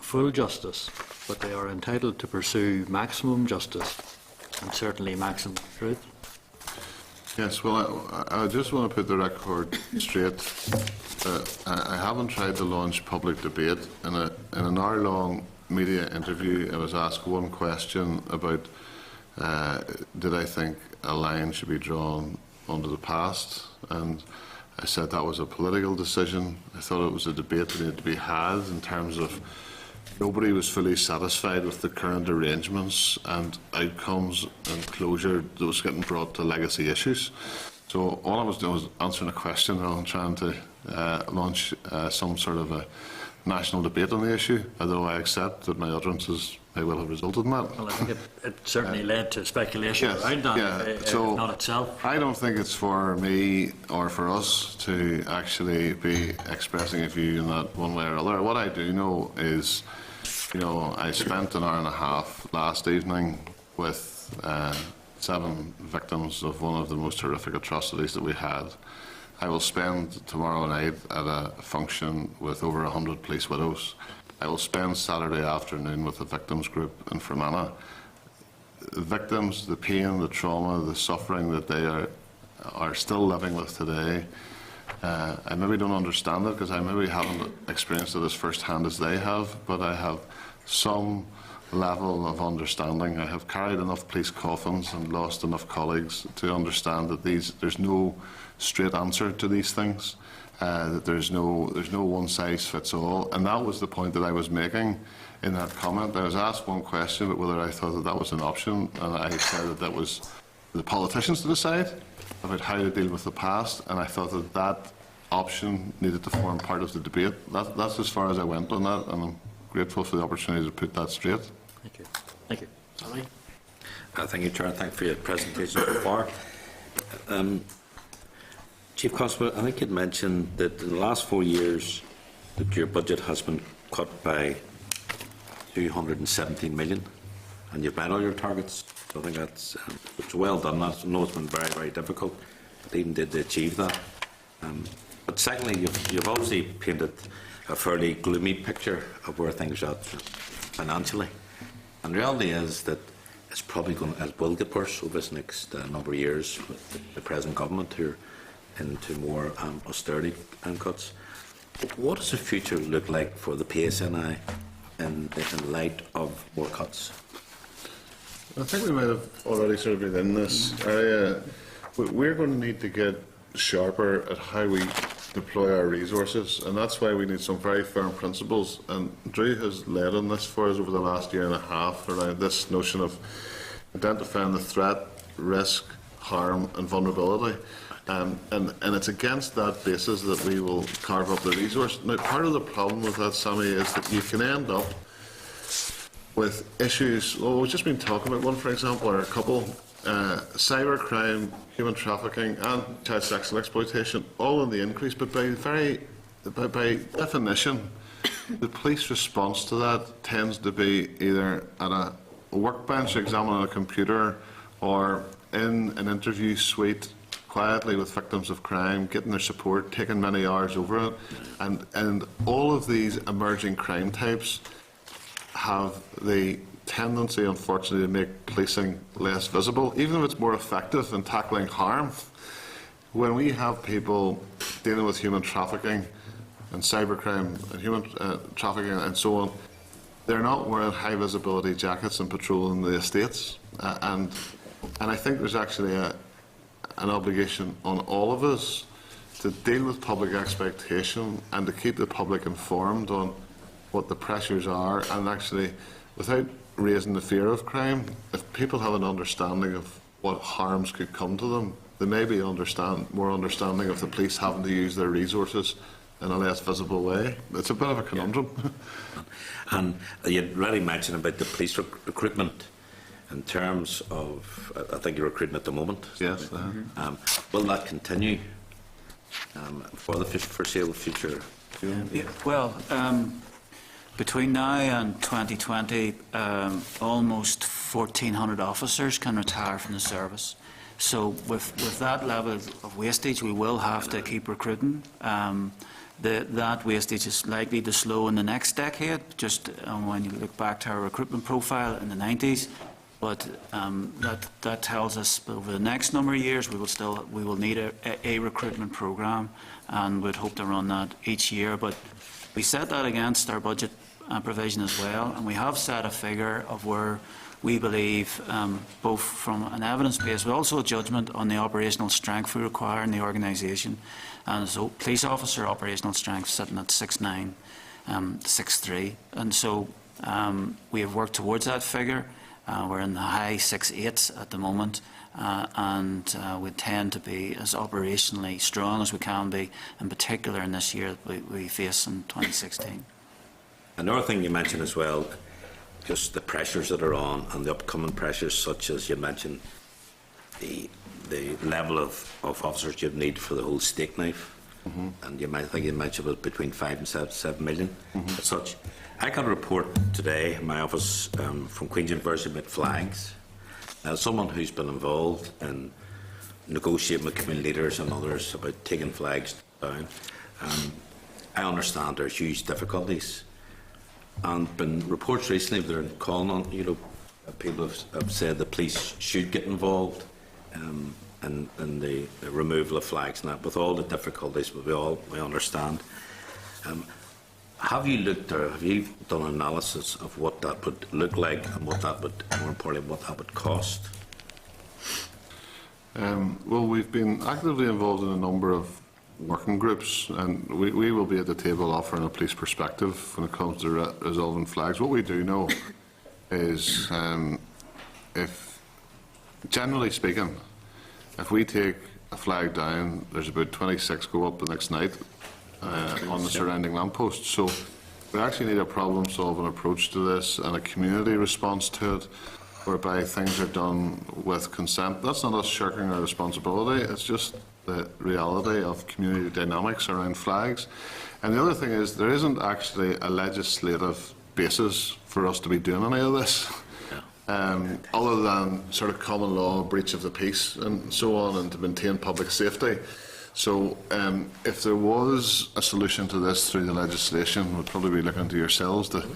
full justice, but they are entitled to pursue maximum justice and certainly maximum truth. Yes, well, I just want to put the record straight. I haven't tried to launch public debate. In an hour-long media interview, I was asked one question about did I think a line should be drawn under the past, and I said that was a political decision. I thought it was a debate that needed to be had in terms of nobody was fully satisfied with the current arrangements and outcomes and closure that was getting brought to legacy issues. So all I was doing was answering a question rather than trying to launch some sort of a national debate on the issue, although I accept that my utterances may well have resulted in that. Well, I think it certainly led to speculation Yes, around that, yeah. if So not itself. I don't think it's for me or for us to actually be expressing a view in that one way or other. What I do know is, I spent an hour and a half last evening with 7 victims of one of the most horrific atrocities that we had. I will spend tomorrow night at a function with over 100 police widows. I will spend Saturday afternoon with a victims group in Fermanagh. The victims, the pain, the trauma, the suffering that they are still living with today, I maybe don't understand it because I maybe haven't experienced it as first-hand as they have, but I have some level of understanding. I have carried enough police coffins and lost enough colleagues to understand that there's no straight answer to these things, that there's no one-size-fits-all, and that was the point that I was making in that comment. I was asked one question about whether I thought that was an option, and I said that was the politicians to decide about how to deal with the past, and I thought that option needed to form part of the debate. That's as far as I went on that, and I'm grateful for the opportunity to put that straight. Thank you. Thank you. Sammy? Thank you, Chair. Thank you for your presentation so far. Chief Constable, I think you'd mentioned that in the last 4 years that your budget has been cut by 217 million, and you've met all your targets. So I think that's it's well done. I know it's been very, very difficult, but even did they achieve that. But secondly, you've obviously painted a fairly gloomy picture of where things are at financially. And the reality is that it's probably going to, it will get worse over this next number of years with the present government who are into more austerity cuts. What does the future look like for the PSNI in light of more cuts? I think we might have already sort of been in this area. We're going to need to get sharper at how we deploy our resources, and that's why we need some very firm principles. And Drew has led on this for us over the last year and a half around this notion of identifying the threat, risk, harm and vulnerability. And it's against that basis that we will carve up the resource. Now, part of the problem with that, Sammy, is that you can end up with issues. Well, we've just been talking about one, for example, or a couple. Cybercrime, human trafficking and child sexual exploitation, all in the increase, but by definition, the police response to that tends to be either at a workbench examining a computer or in an interview suite quietly with victims of crime, getting their support, taking many hours over it, and all of these emerging crime types have the tendency, unfortunately, to make policing less visible, even if it's more effective in tackling harm. When we have people dealing with human trafficking and cybercrime and human trafficking and so on, they're not wearing high visibility jackets and patrolling the estates. And I think there's actually an obligation on all of us to deal with public expectation and to keep the public informed on what the pressures are, and actually, without raising the fear of crime, if people have an understanding of what harms could come to them, they may be more understanding of the police having to use their resources in a less visible way. It's a bit of a conundrum. Yeah. And you'd already mentioned about the police recruitment in terms of, I think you're recruiting at the moment. Yes. Will that continue for the foreseeable future? Yeah, well, between now and 2020, almost 1,400 officers can retire from the service. So with that level of wastage, we will have to keep recruiting. That wastage is likely to slow in the next decade, just when you look back to our recruitment profile in the 90s. But that tells us over the next number of years we will need a recruitment programme, and we'd hope to run that each year. But we set that against our budget provision as well, and we have set a figure of where we believe, both from an evidence base but also a judgment on the operational strength we require in the organisation. And so police officer operational strength sitting at 6'9", 6'3", and so we have worked towards that figure. We're in the high 6'8s at the moment, and we tend to be as operationally strong as we can be, in particular in this year that we face in 2016. Another thing you mentioned as well, just the pressures that are on and the upcoming pressures, such as you mentioned the level of officers you need for the whole steak knife. And I think you mentioned it between 5 and 7 million as such. I got a report today in my office from Queen's University about flags. Someone who's been involved in negotiating with community leaders and others about taking flags down. I understand there's huge difficulties, and been reports recently they're calling on, people have said the police should get involved in the removal of flags and that, with all the difficulties, but we understand. Have you looked, or have you done an analysis of what that would look like and what that would, more importantly, what that would cost? Well, we've been actively involved in a number of working groups, and we will be at the table offering a police perspective when it comes to resolving flags. What we do know is, if, generally speaking, if we take a flag down, there's about 26 go up the next night on the surrounding lampposts. So we actually need a problem-solving approach to this and a community response to it, whereby things are done with consent. That's not us shirking our responsibility, it's just the reality of community dynamics around flags. And the other thing is, there isn't actually a legislative basis for us to be doing any of this, other than sort of common law, breach of the peace and so on, and to maintain public safety. So if there was a solution to this through the legislation, we'd probably be looking to yourselves to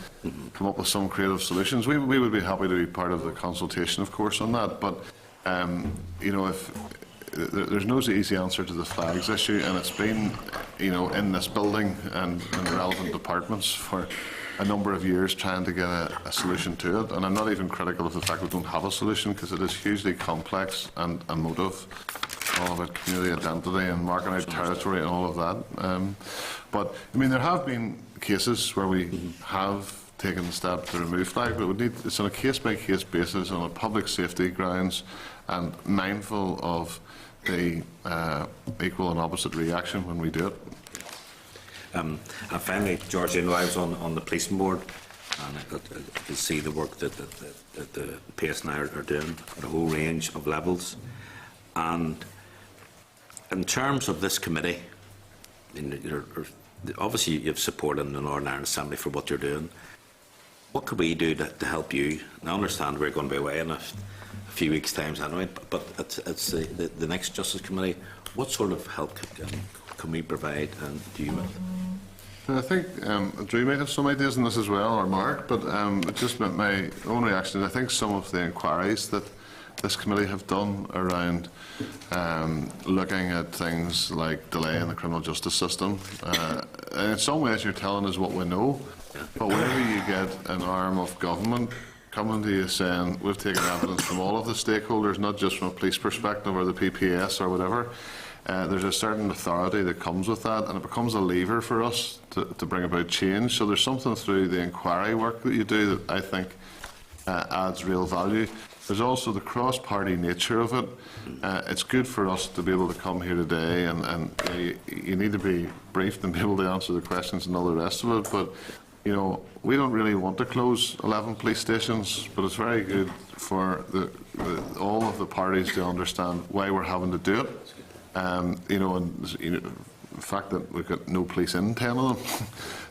come up with some creative solutions. We would be happy to be part of the consultation, of course, on that. But if there's no easy answer to the flags issue, and it's been, in this building and in the relevant departments for a number of years trying to get a solution to it. And I'm not even critical of the fact we don't have a solution, because it is hugely complex and emotive, all about community identity and marking out territory and all of that. But I mean, there have been cases where we have taken the step to remove flag, but it's on a case-by-case basis on a public safety grounds, and mindful of the equal and opposite reaction when we do it. And finally, George, I was on the policing board, and I could see the work that the PSNI are doing at a whole range of levels. And in terms of this committee, I mean, obviously you have support in the Northern Ireland Assembly for what you're doing. What could we do to help you? And I understand we're going to be away in a few weeks' time anyway, but it's the next Justice Committee. What sort of help can we provide, and do you? I think Drew might have some ideas on this as well, or Mark, but just my own reaction is I think some of the inquiries that this committee have done around looking at things like delay in the criminal justice system, and in some ways you're telling us what we know, but whenever you get an arm of government coming to you saying we've taken evidence from all of the stakeholders, not just from a police perspective or the PPS or whatever, there's a certain authority that comes with that, and it becomes a lever for us to bring about change. So there's something through the inquiry work that you do that I think adds real value. There's also the cross-party nature of it. It's good for us to be able to come here today, and you need to be briefed and be able to answer the questions and all the rest of it. But we don't really want to close 11 police stations, but it's very good for all of the parties to understand why we're having to do it. The fact that we've got no police in 10 of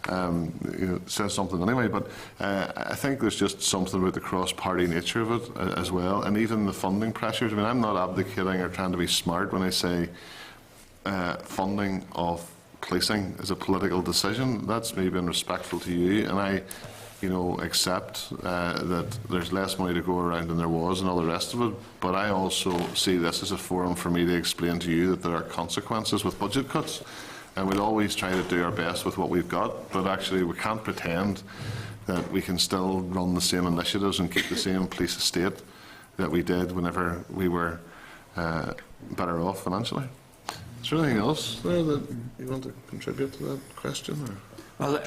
them says something anyway. But I think there's just something about the cross-party nature of it as well, and even the funding pressures. I mean, I'm not abdicating or trying to be smart when I say funding of policing is a political decision. That's me being respectful to you, and I accept that there's less money to go around than there was and all the rest of it, but I also see this as a forum for me to explain to you that there are consequences with budget cuts, and we'll always try to do our best with what we've got, but actually we can't pretend that we can still run the same initiatives and keep the same police estate that we did whenever we were better off financially. Is there anything else there that you want to contribute to that question? Or? Well,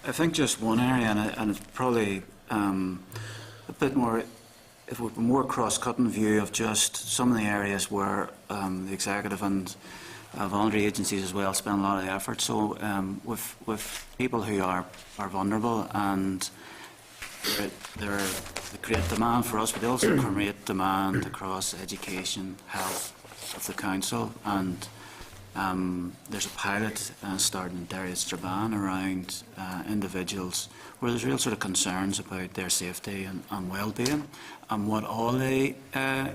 I think just one area, and it's probably a bit more, if it were a more cross-cutting view of just some of the areas where the executive and voluntary agencies as well spend a lot of effort. So with people who are vulnerable, and they create demand for us, but they also create demand across education, health of the council, and there's a pilot starting in Derry Strabane around individuals where there's real sort of concerns about their safety and well-being, and what all the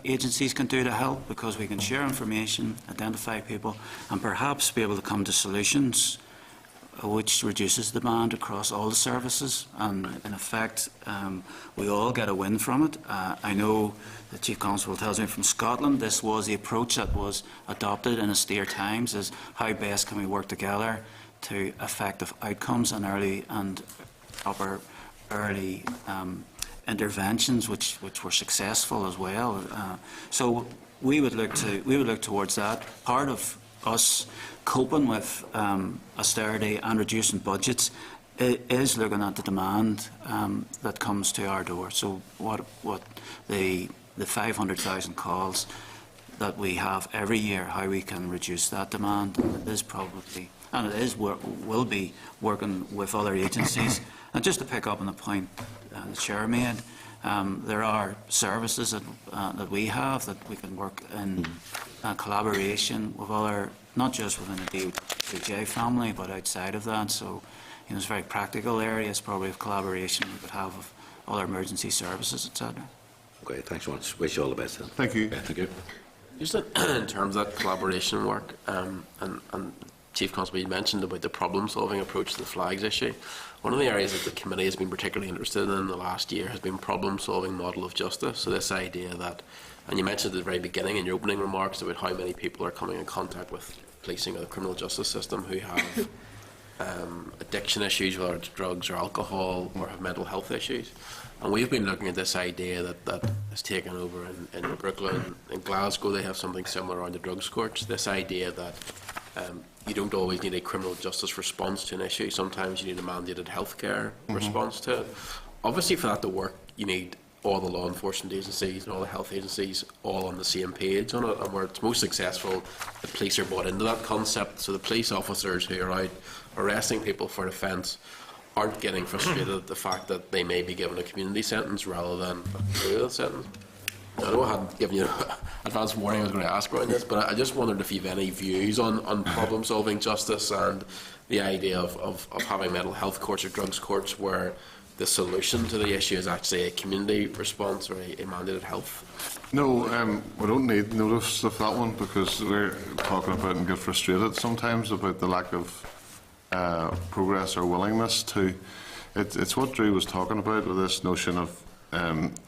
agencies can do to help, because we can share information, identify people, and perhaps be able to come to solutions which reduces demand across all the services, and in effect we all get a win from it. I know the Chief Constable tells me from Scotland this was the approach that was adopted in austere times, is how best can we work together to effective outcomes and proper early interventions which were successful as well. So we would look towards that. Part of us coping with austerity and reducing budgets is looking at the demand that comes to our door. So what the 500,000 calls that we have every year, how we can reduce that demand. It is probably, and it is will be working with other agencies. And just to pick up on the point the Chair made, there are services that we have that we can work in collaboration with other, not just within the DOJ family, but outside of that. So, there's very practical areas probably of collaboration we could have with other emergency services, etc. Okay, thanks so much. Wish you all the best then. Thank you. Okay, thank you. Just in terms of that collaboration work, and Chief Constable, you mentioned about the problem-solving approach to the flags issue. One of the areas that the committee has been particularly interested in the last year has been problem-solving model of justice. So this idea that, and you mentioned at the very beginning in your opening remarks about how many people are coming in contact with policing or the criminal justice system who have addiction issues, whether it's drugs or alcohol, or have mental health issues. And we've been looking at this idea that has taken over in Brooklyn. In Glasgow they have something similar around the drugs courts. This idea that you don't always need a criminal justice response to an issue. Sometimes you need a mandated healthcare response to it. Obviously for that to work you need all the law enforcement agencies and all the health agencies all on the same page on it, and where it's most successful the police are bought into that concept. So the police officers who are out arresting people for an offence aren't getting frustrated at the fact that they may be given a community sentence rather than a prison sentence. I know I hadn't given you advance warning I was going to ask around this, but I just wondered if you have any views on problem-solving justice and the idea of having mental health courts or drugs courts where the solution to the issue is actually a community response or a mandated health. No, we don't need notice of that one, because we're talking about and get frustrated sometimes about the lack of progress or willingness to. It's what Drew was talking about with this notion of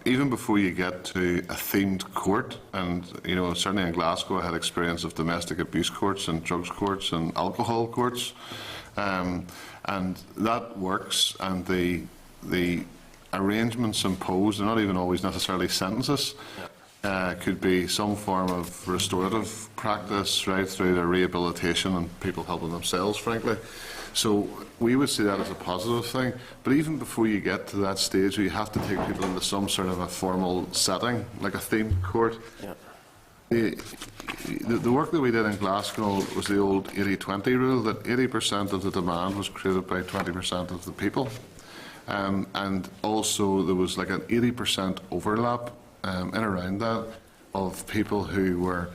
even before you get to a themed court, and certainly in Glasgow I had experience of domestic abuse courts and drugs courts and alcohol courts, and that works, and the arrangements imposed are not even always necessarily sentences. Could be some form of restorative practice right through their rehabilitation and people helping themselves, frankly. So we would see that as a positive thing. But even before you get to that stage where you have to take people into some sort of a formal setting, like a themed court, the work that we did in Glasgow was the old 80-20 rule, that 80% of the demand was created by 20% of the people. And also there was like an 80% overlap in around that of people who were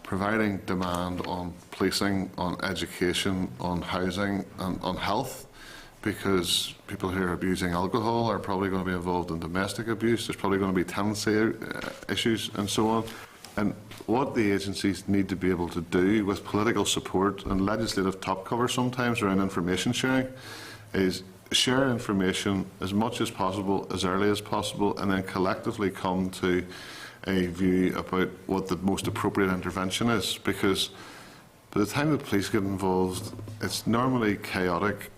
providing demand on policing, on education, on housing and on health, because people who are abusing alcohol are probably going to be involved in domestic abuse. There's probably going to be tenancy issues and so on. And what the agencies need to be able to do with political support and legislative top cover sometimes around information sharing is share information as much as possible, as early as possible, and then collectively come to a view about what the most appropriate intervention is. Because by the time the police get involved, it's normally chaotic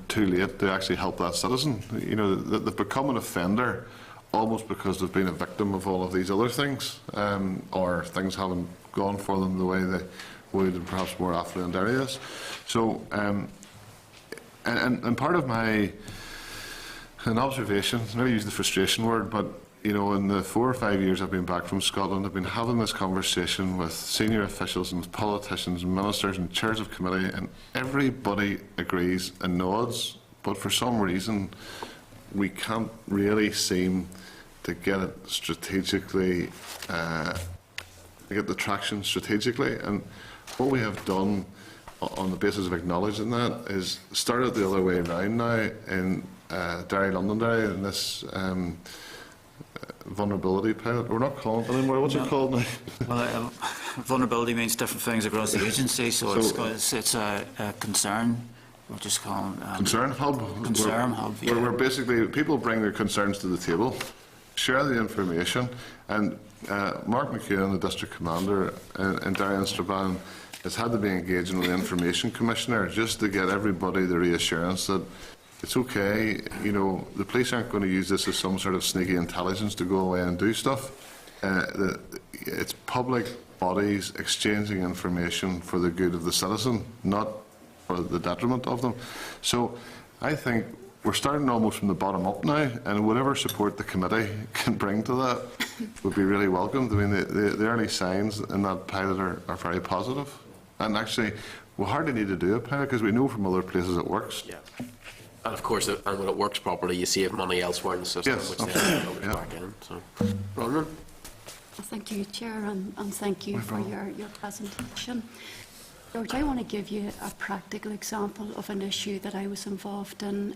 too late to actually help that citizen. You know, they've become an offender almost because they've been a victim of all of these other things, or things haven't gone for them the way they would in perhaps more affluent areas. So, and part of my an observation, I never use the frustration word, but you know, in the 4 or 5 years I've been back from Scotland, I've been having this conversation with senior officials and politicians and ministers and chairs of committee, and everybody agrees and nods, but for some reason we can't really seem to get it strategically, get the traction strategically. And what we have done on the basis of acknowledging that is started the other way around now in Derry, Londonderry, in this vulnerability pilot. We're not calling it anymore. What's it called now? Well, vulnerability means different things across the agency, so it's a concern. We'll just call it Concern hub. Concern hub. Yeah. Where basically people bring their concerns to the table, share the information, and Mark McEwen, the district commander in Derry and Strabane, has had to be engaging with the information commissioner just to get everybody the reassurance that it's okay. You know, the police aren't going to use this as some sort of sneaky intelligence to go away and do stuff. It's public bodies exchanging information for the good of the citizen, not for the detriment of them. So I think we're starting almost from the bottom up now, and whatever support the committee can bring to that would be really welcomed. I mean, the early signs in that pilot are very positive. And actually, we hardly need to do a pilot because we know from other places it works. Yeah. And of course, and when it works properly, you save money elsewhere in the system, Yes, which then goes back in. So, Bronwyn? Thank you, Chair, and thank you for your presentation. George, I want to give you a practical example of an issue that I was involved in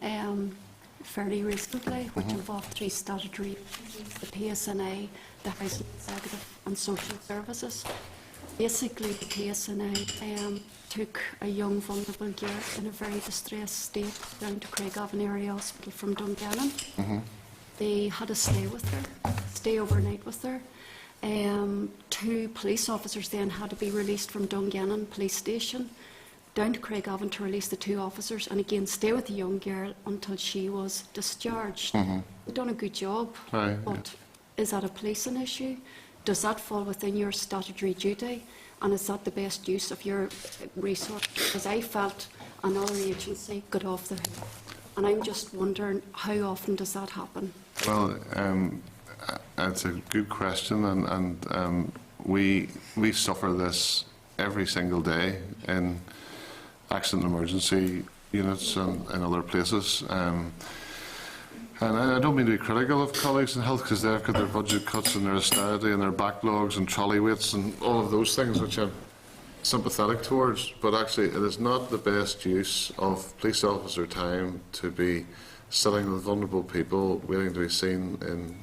fairly recently, which involved 3 statutory agencies, the PSNA, the Housing Executive and Social Services. Basically, the PSNA took a young vulnerable girl in a very distressed state down to Craigavon Area Hospital from Dungannon. They had to stay overnight with her. 2 police officers then had to be released from Dungannon Police Station down to Craigavon to release the 2 officers and again stay with the young girl until she was discharged. They've done a good job, but is that a policing issue? Does that fall within your statutory duty? And is that the best use of your resource? Because I felt another agency got off the hook. And I'm just wondering, how often does that happen? Well, it's a good question, and we suffer this every single day in accident and emergency units and other places. And I don't mean to be critical of colleagues in health because they've got their budget cuts and their austerity and their backlogs and trolley waits and all of those things which I'm sympathetic towards, but actually it is not the best use of police officer time to be sitting with vulnerable people waiting to be seen in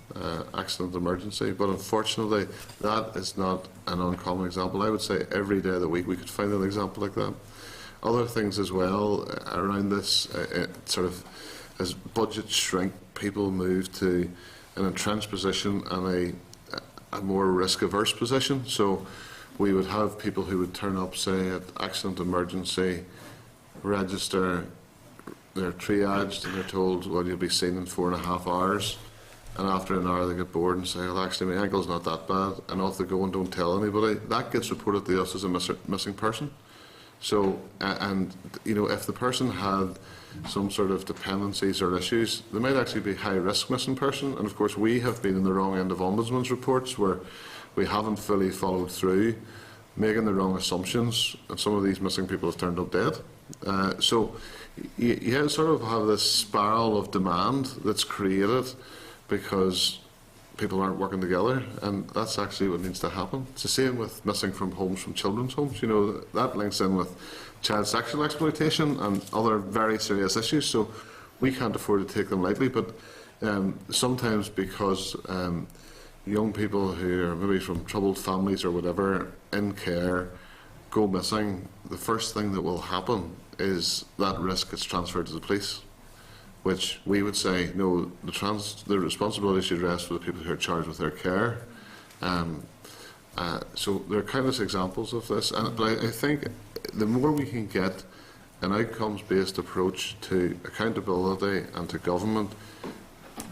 accident emergency. But unfortunately that is not an uncommon example. I would say every day of the week we could find an example like that. Other things as well around this, sort of as budgets shrink, people move to an entrenched position and a more risk-averse position. So we would have people who would turn up, say, at accident emergency, register, they're triaged and they're told, well, you'll be seen in 4.5 hours. And after an hour they get bored and say, well, actually my ankle's not that bad, and off they go and don't tell anybody. That gets reported to us as a missing person. So, and you know, if the person had some sort of dependencies or issues, they might actually be high-risk missing person. And of course we have been in the wrong end of Ombudsman's reports where we haven't fully followed through, making the wrong assumptions, and some of these missing people have turned up dead. So you sort of have this spiral of demand that's created because people aren't working together, and that's actually what needs to happen. It's the same with missing from homes, from children's homes. You know, that links in with child sexual exploitation and other very serious issues, so we can't afford to take them lightly. But sometimes because young people who are maybe from troubled families or whatever in care go missing, the first thing that will happen is that risk gets transferred to the police, which we would say, no, the responsibility should rest with the people who are charged with their care. So there are countless examples of this, but I think the more we can get an outcomes-based approach to accountability and to government,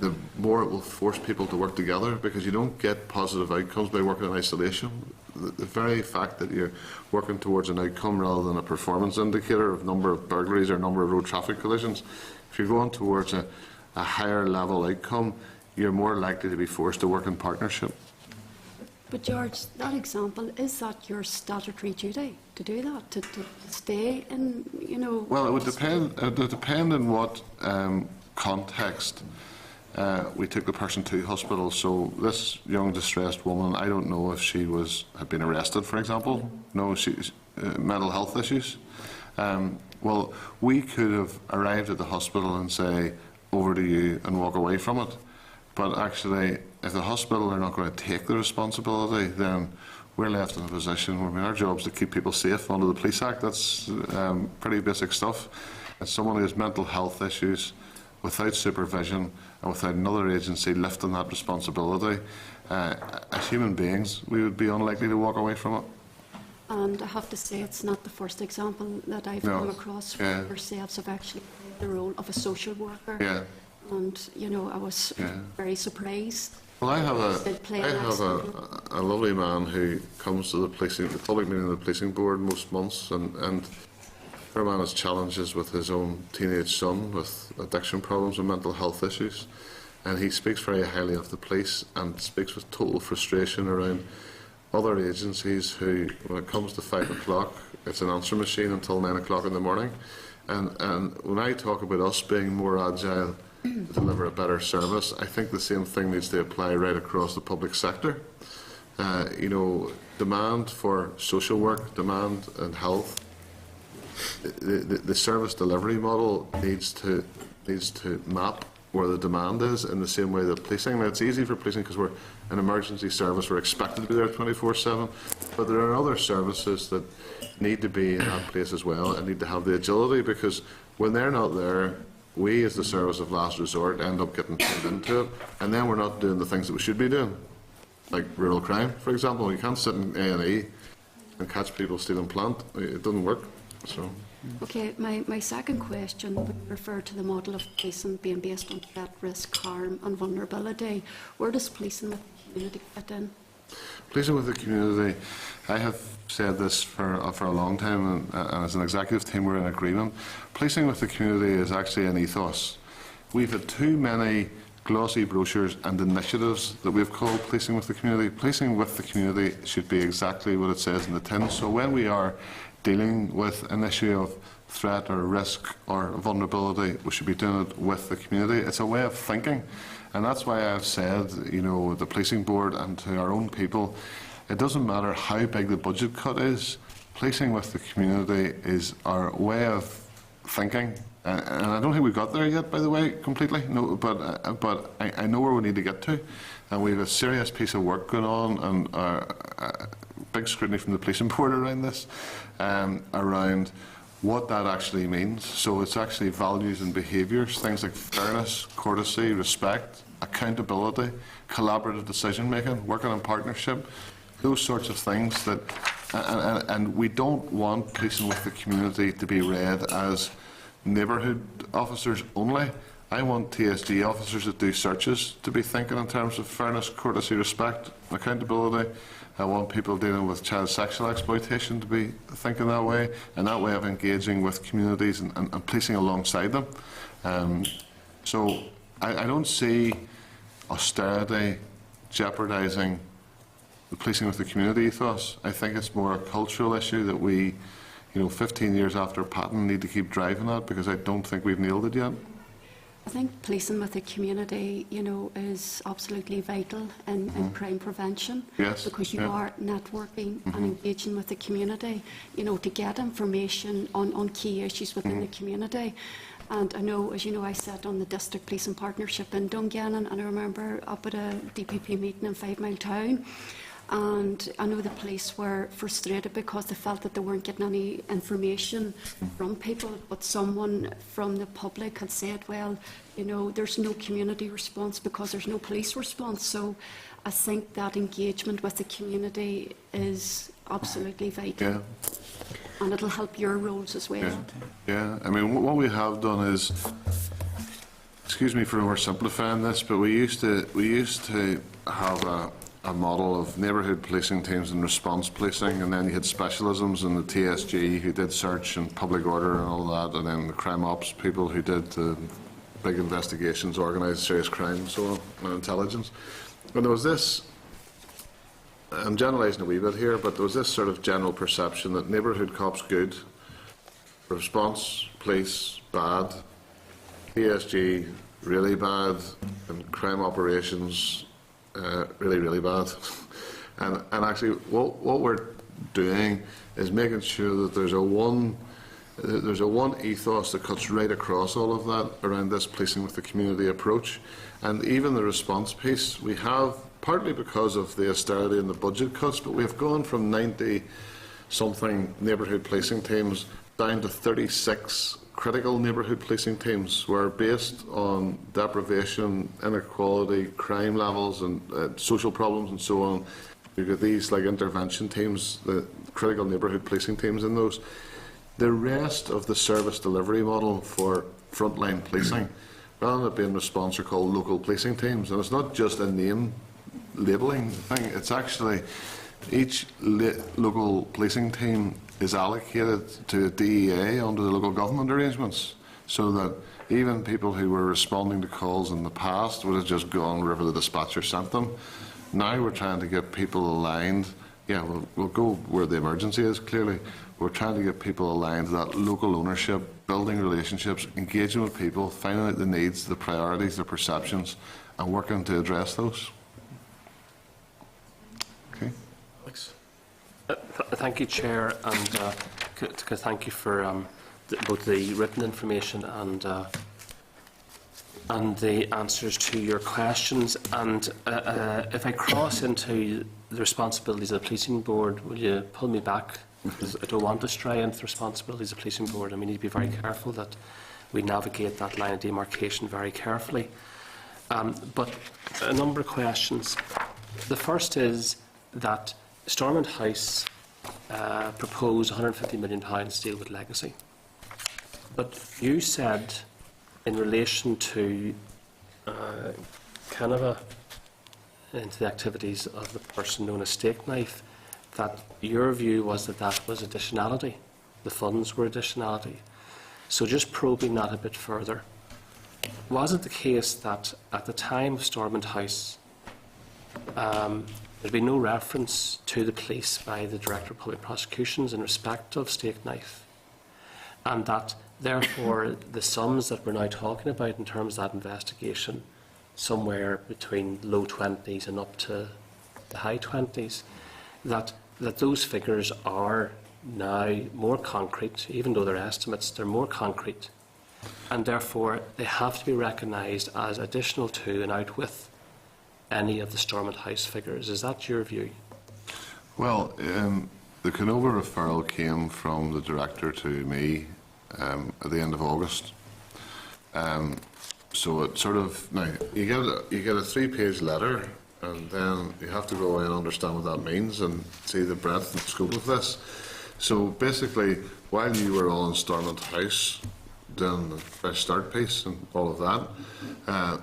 the more it will force people to work together, because you don't get positive outcomes by working in isolation. The very fact that you're working towards an outcome rather than a performance indicator of number of burglaries or number of road traffic collisions, if you're going towards a higher level outcome, you're more likely to be forced to work in partnership. But George, that example, is that your statutory duty to do that, to stay in, you know? Well, it would depend on what context we took the person to hospital. So this young distressed woman, I don't know if she had been arrested, for example. No, she's mental health issues. Well, we could have arrived at the hospital and say, over to you, and walk away from it. But actually, if the hospital are not going to take the responsibility, then we're left in a position where our job is to keep people safe under the Police Act. That's pretty basic stuff. As someone who has mental health issues, without supervision and without another agency lifting that responsibility, as human beings, we would be unlikely to walk away from it. And I have to say, it's not the first example that I've come across where yourselves have actually played the role of a social worker. Yeah. And, you know, I was very surprised. Well, I have a lovely man who comes to the public meeting of the policing board most months, and our man has challenges with his own teenage son with addiction problems and mental health issues, and he speaks very highly of the police and speaks with total frustration around other agencies who, when it comes to 5 o'clock, it's an answer machine until 9 o'clock in the morning. And when I talk about us being more agile to deliver a better service, I think the same thing needs to apply right across the public sector. You know, demand for social work, demand in health, the service delivery model needs to map where the demand is in the same way that policing. Now, it's easy for policing because we're an emergency service, we're expected to be there 24/7, but there are other services that need to be in that place as well and need to have the agility, because when they're not there, we as the service of last resort end up getting pulled into it, and then we're not doing the things that we should be doing, like rural crime, for example. You can't sit in A&E and catch people stealing plant. It doesn't work. So. Okay, my second question would refer to the model of policing being based on threat, risk, harm and vulnerability. Where does policing with the community fit in? Policing with the community, I have said this for a long time, and as an executive team we're in agreement. Policing with the community is actually an ethos. We've had too many glossy brochures and initiatives that we've called policing with the community. Policing with the community should be exactly what it says in the tin. So when we are dealing with an issue of threat or risk or vulnerability, we should be doing it with the community. It's a way of thinking, and that's why I've said, you know, the policing board and to our own people, it doesn't matter how big the budget cut is, policing with the community is our way of thinking. And I don't think we've got there yet, by the way, completely. No, but I know where we need to get to, and we have a serious piece of work going on, and big scrutiny from the policing board around this, around what that actually means. So it's actually values and behaviours, things like fairness, courtesy, respect, accountability, collaborative decision making, working in partnership, those sorts of things that, and we don't want policing with the community to be read as neighbourhood officers only. I want TSG officers that do searches to be thinking in terms of fairness, courtesy, respect, accountability. I want people dealing with child sexual exploitation to be thinking that way, and that way of engaging with communities and policing alongside them. So I don't see austerity jeopardising the policing with the community ethos. I think it's more a cultural issue that we, 15 years after Patton, need to keep driving at, because I don't think we've nailed it yet. I think policing with the community, is absolutely vital in crime prevention. Yes, because you are networking and engaging with the community, to get information on key issues within the community. And I know, as you know, I sat on the District Policing Partnership in Dungannon, and I remember up at a DPP meeting in 5 Mile Town. And I know the police were frustrated because they felt that they weren't getting any information from people, but someone from the public had said, well, there's no community response because there's no police response. So I think that engagement with the community is absolutely vital. Yeah. And it'll help your roles as well. Yeah, I mean, what we have done is, excuse me for oversimplifying this, but we used to have a model of neighbourhood policing teams and response policing, and then you had specialisms in the TSG who did search and public order and all that, and then the crime ops people who did big investigations, organised serious crime and so on, and intelligence. And there was this, I'm generalising a wee bit here, but there was this sort of general perception that neighbourhood cops good, response police bad, TSG really bad, and crime operations really, really bad. And actually, what we're doing is making sure that there's a one ethos that cuts right across all of that around this policing with the community approach. And even the response piece, we have, partly because of the austerity and the budget cuts, but we've gone from 90-something neighbourhood policing teams down to 36 critical neighbourhood policing teams, where based on deprivation, inequality, crime levels and social problems and so on, you've got these like intervention teams, the critical neighbourhood policing teams in those. The rest of the service delivery model for frontline policing, rather than it being response, are called local policing teams. And it's not just a name labelling thing, it's actually each local policing team is allocated to a DEA under the local government arrangements, so that even people who were responding to calls in the past would have just gone wherever the dispatcher sent them. Now we're trying to get people aligned. Yeah, we'll go where the emergency is, clearly. We're trying to get people aligned to that local ownership, building relationships, engaging with people, finding out the needs, the priorities, the perceptions, and working to address those. Okay. Alex? Thank you, Chair, and thank you for both the written information and the answers to your questions. And if I cross into the responsibilities of the Policing Board, will you pull me back? Because I don't want to stray into the responsibilities of the Policing Board, and we need to be very careful that we navigate that line of demarcation very carefully. But a number of questions. The first is that Stormont House proposed £150 million to deal with legacy. But you said, in relation to Canada, into the activities of the person known as Steak Knife, that your view was that that was additionality. The funds were additionality. So just probing that a bit further, was it the case that at the time of Stormont House, there'd been no reference to the police by the Director of Public Prosecutions in respect of Steak Knife, and that therefore the sums that we're now talking about in terms of that investigation, somewhere between low 20s and up to the high 20s, that those figures are now more concrete, even though they're estimates, they're more concrete, and therefore they have to be recognised as additional to and out with any of the Stormont House figures. Is that your view? Well, the Canova referral came from the Director to me at the end of August. So it sort of, now you get a 3-page letter, and then you have to go away and understand what that means and see the breadth and scope of this. So basically, while you were all in Stormont House doing the Fresh Start piece and all of that,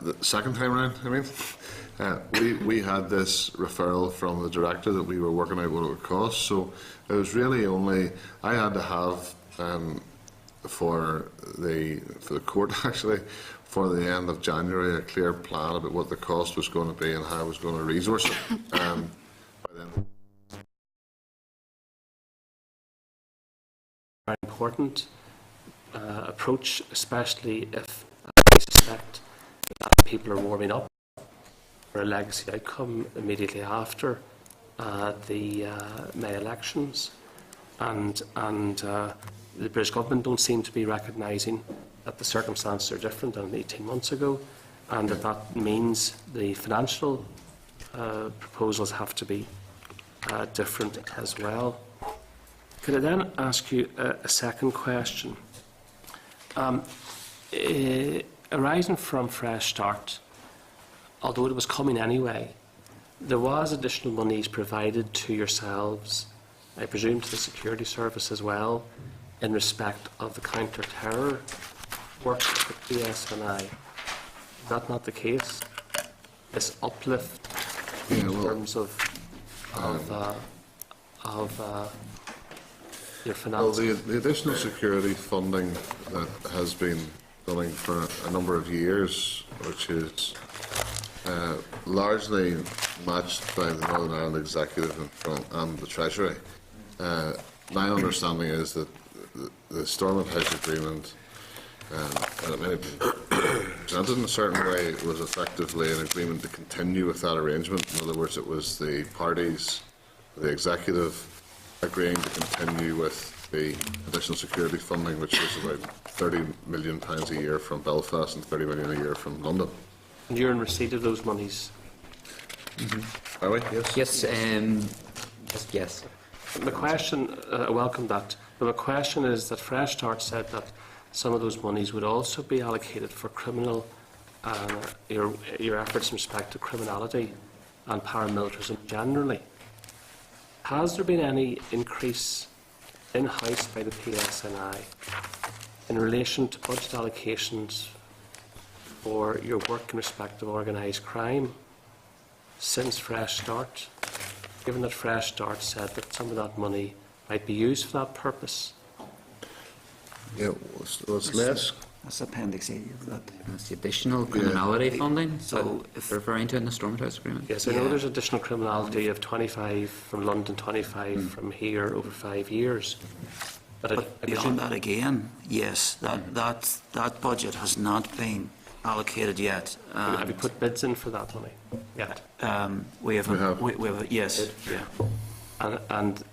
the second time round, I mean, we had this referral from the Director that we were working out what it would cost. So it was really only, I had to have for the court actually, for the end of January, a clear plan about what the cost was going to be and how I was going to resource it. By then. Very important approach, especially if I suspect that people are warming up for a legacy outcome immediately after the May elections, and the British government don't seem to be recognising that the circumstances are different than 18 months ago, and that means the financial proposals have to be different as well. Could I then ask you a second question? Arising from Fresh Start, although it was coming anyway, there was additional monies provided to yourselves I presume to the security service as well, in respect of the counter-terror work of the PSNI. Is that not the case? This uplift in terms of your Well, finances? the additional security funding that has been running for a number of years, which is largely matched by the Northern Ireland Executive and the Treasury. My understanding is that the Stormont House Agreement, and it may have been presented in a certain way, was effectively an agreement to continue with that arrangement. In other words, it was the parties, the Executive, agreeing to continue with the additional security funding, which is about £30 million a year from Belfast and £30 million a year from London. And you're in receipt of those monies? Are we? Yes, yes. My question, I welcome that, but my question is that Fresh Start said that some of those monies would also be allocated for criminal, your efforts in respect to criminality and paramilitarism generally. Has there been any increase in-house by the PSNI in relation to budget allocations for your work in respect of organised crime since Fresh Start, given that Fresh Start said that some of that money might be used for that purpose? Yeah, it's less. That's Appendix A of that. That's the additional criminality funding, so if referring to in the Stormont House Agreement. Yes, I know there's additional criminality of 25 from London, 25 from here over 5 years. But But beyond that again, yes, that budget has not been allocated yet. have you put bids in for that money yet? We have, We have. we have, yes, yeah. And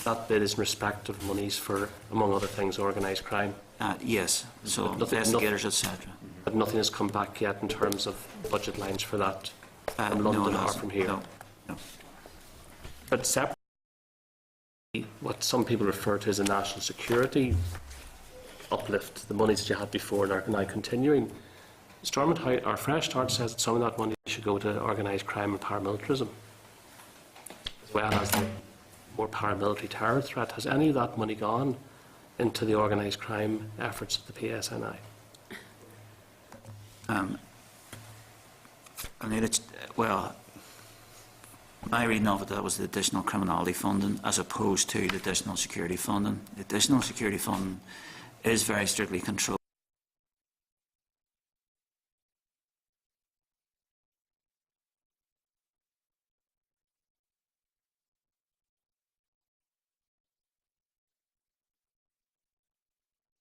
that bid is in respect of monies for, among other things, organised crime. Yes, so Nothing- investigators, etc. But nothing has come back yet in terms of budget lines for that from London or from here. No. But separately, what some people refer to as a national security uplift, the monies that you had before and are now continuing, Stormont House, or Fresh Start says that some of that money should go to organised crime and paramilitarism, as well as the more paramilitary terror threat. Has any of that money gone into the organised crime efforts of the PSNI? I mean, well, my reading of it, that was the additional criminality funding as opposed to the additional security funding. The additional security funding is very strictly controlled.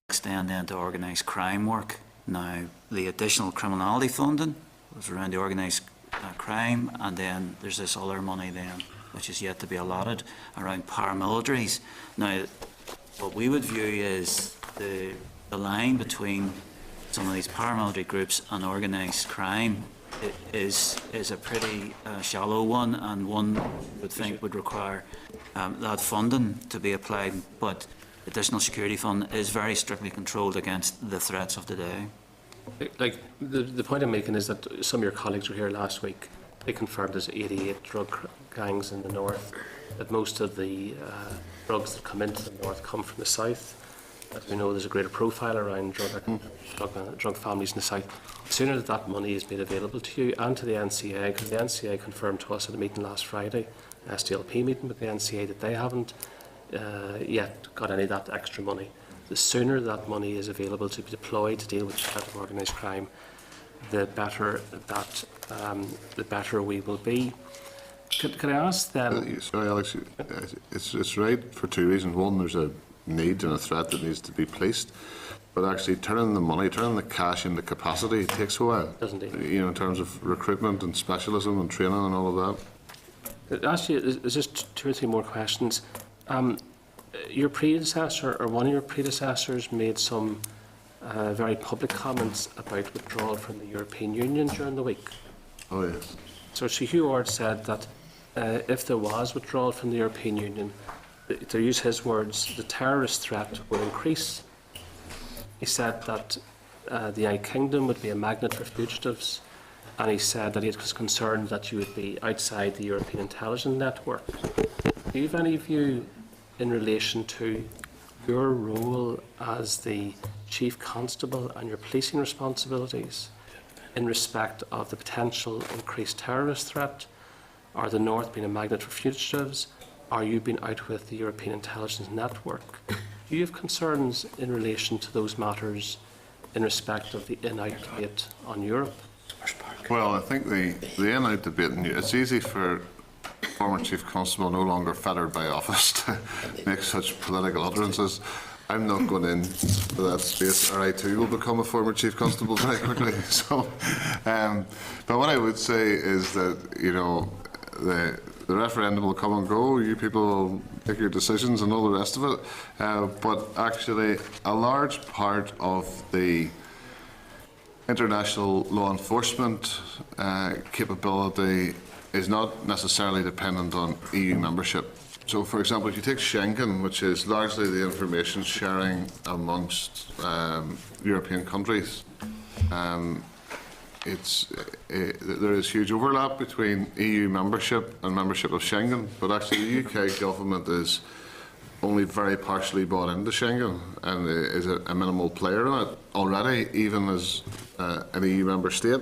Extend then to organised crime work. Now, the additional criminality funding was around the organised crime, and then there's this other money then, which is yet to be allotted, around paramilitaries. Now, what we would view is the line between some of these paramilitary groups and organised crime is a pretty shallow one, and one would think would require that funding to be applied, but additional security fund is very strictly controlled against the threats of the day. Like, the point I'm making is that some of your colleagues were here last week. They confirmed there's 88 drug gangs in the north, that most of the drugs that come into the north come from the south. As we know, there's a greater profile around drug families in the south. The sooner that money is made available to you and to the NCA, because the NCA confirmed to us at a meeting last Friday, an SDLP meeting with the NCA, that they haven't yet got any of that extra money. The sooner that money is available to be deployed to deal with the threat of organised crime, the better we will be. Could I ask them? Sorry, Alex. It's right for two reasons. One, there's a need and a threat that needs to be placed, but actually turning the cash into capacity takes a while. Doesn't it? You know, in terms of recruitment and specialism and training and all of that. Actually, there's just 2 or 3 more questions. Your predecessor, or one of your predecessors, made some very public comments about withdrawal from the European Union during the week. Oh, yes. So Sir Hugh Ord said that if there was withdrawal from the European Union, to use his words, the terrorist threat would increase. He said that the United Kingdom would be a magnet for fugitives, and he said that he was concerned that you would be outside the European intelligence network. Do you have any view in relation to your role as the Chief Constable and your policing responsibilities in respect of the potential increased terrorist threat? Are the North being a magnet for fugitives? Are you being out with the European Intelligence Network? Do you have concerns in relation to those matters in respect of the in-out debate on Europe? Well, I think the in-out debate, it's easy for former Chief Constable no longer fettered by office to make such political utterances. I'm not going into that space, or I too will become a former Chief Constable very quickly. So, but what I would say is that, you know, the referendum will come and go. You people will make your decisions and all the rest of it. But actually, a large part of the international law enforcement capability is not necessarily dependent on EU membership. So, for example, if you take Schengen, which is largely the information sharing amongst European countries, there is huge overlap between EU membership and membership of Schengen, but actually the UK government is only very partially bought into Schengen and is a minimal player in it already, even as an EU member state.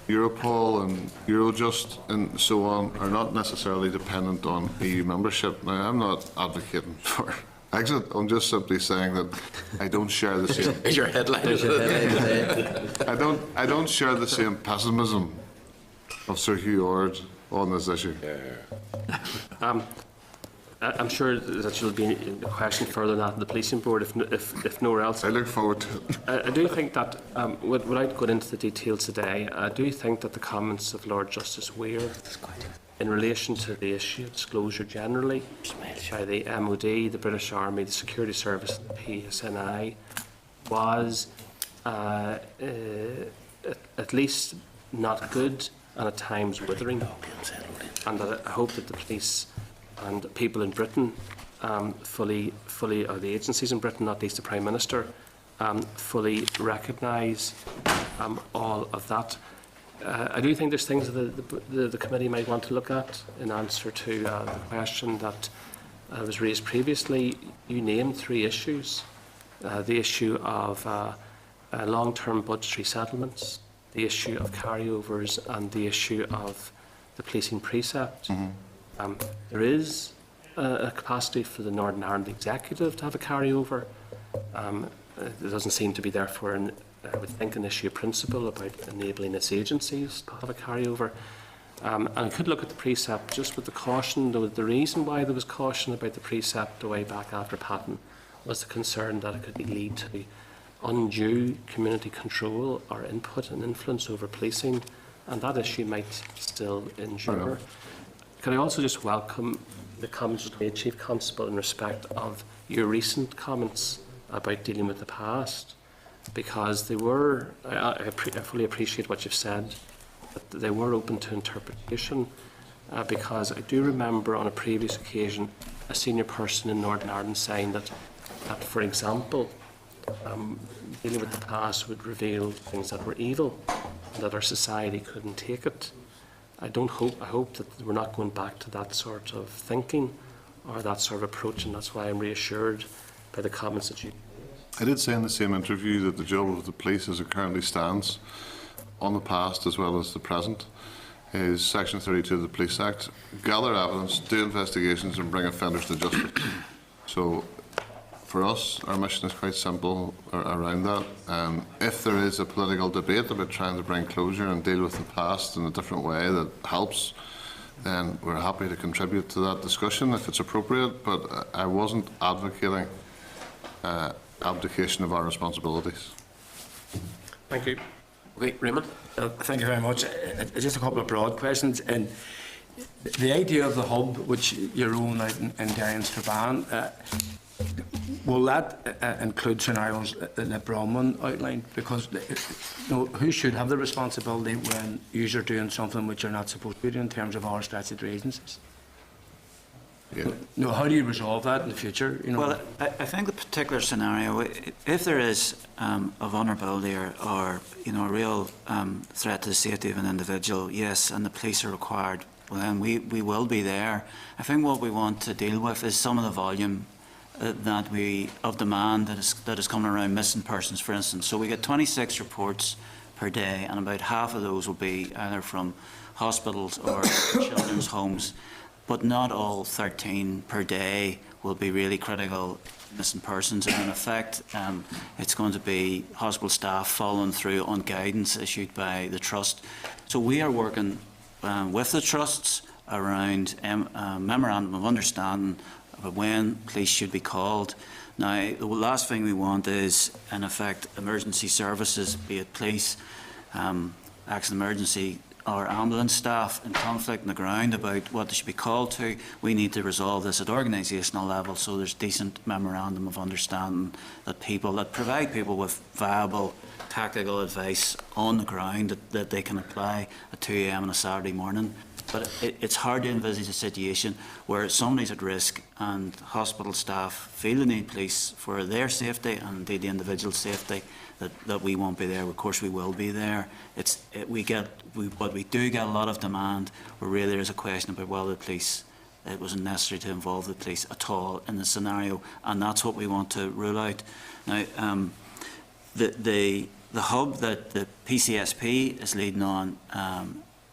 Europol and Eurojust and so on are not necessarily dependent on EU membership. Now, I'm not advocating for exit. I'm just simply saying that I don't share the same. Is your headline? I don't share the same pessimism of Sir Hugh Ord on this issue. I'm sure that you'll be a question further than that in the policing board, if nowhere else. I look forward to it. I do think that, without going into the details today, I do think that the comments of Lord Justice Weir in relation to the issue of disclosure generally by the MOD, the British Army, the Security Service and the PSNI was at least not good and at times withering. And that I hope that the police and people in Britain fully, or the agencies in Britain, not least the Prime Minister, fully recognise all of that. I do think there's things that the committee might want to look at in answer to the question that was raised previously. You named 3 issues. The issue of long-term budgetary settlements, the issue of carryovers and the issue of the policing precept. There is a capacity for the Northern Ireland Executive to have a carryover. There doesn't seem to be therefore, I would think, an issue of principle about enabling its agencies to have a carryover. And I could look at the precept just with the caution, though the reason why there was caution about the precept the way back after Patton was the concern that it could lead to undue community control or input and influence over policing, and that issue might still endure. Can I also just welcome the comments made, Chief Constable, in respect of your recent comments about dealing with the past, because they were, I fully appreciate what you've said, but they were open to interpretation, because I do remember on a previous occasion a senior person in Northern Ireland saying that for example, dealing with the past would reveal things that were evil, and that our society couldn't take it. I hope that we're not going back to that sort of thinking or that sort of approach, and that's why I'm reassured by the comments that you. I did say in the same interview that the job of the police as it currently stands, on the past as well as the present, is Section 32 of the Police Act: gather evidence, do investigations and bring offenders to justice. So for us, our mission is quite simple around that. If there is a political debate about trying to bring closure and deal with the past in a different way that helps, then we're happy to contribute to that discussion if it's appropriate, but I wasn't advocating abdication of our responsibilities. Thank you. Okay, Raymond. Thank you very much. Just a couple of broad questions. And the idea of the hub, which you're rolling out in Derry and Strabane, will that include scenarios that Bronwyn outlined? Because who should have the responsibility when you're doing something which you're not supposed to be doing in terms of our statutory agencies? Yeah. How do you resolve that in the future? Well, I think the particular scenario, if there is a vulnerability or a real threat to the safety of an individual, yes, and the police are required well, then we will be there. I think what we want to deal with is some of the volume of demand that is coming around missing persons, for instance. So we get 26 reports per day, and about half of those will be either from hospitals or children's homes, but not all 13 per day will be really critical missing persons. And in effect, it's going to be hospital staff following through on guidance issued by the Trust. So we are working with the trusts around memorandum of understanding about when police should be called. Now, the last thing we want is, in effect, emergency services, be it police, accident emergency or ambulance staff, in conflict on the ground about what they should be called to. We need to resolve this at organisational level so there's decent memorandum of understanding that provide people with viable tactical advice on the ground that they can apply at 2 AM on a Saturday morning. But it's hard to envisage a situation where somebody's at risk and hospital staff feel the need police for their safety and indeed the individual's safety, that we won't be there. Of course we will be there. But we do get a lot of demand where really there is a question about whether the police, it wasn't necessary to involve the police at all in the scenario, and that's what we want to rule out. Now, the hub that the PCSP is leading on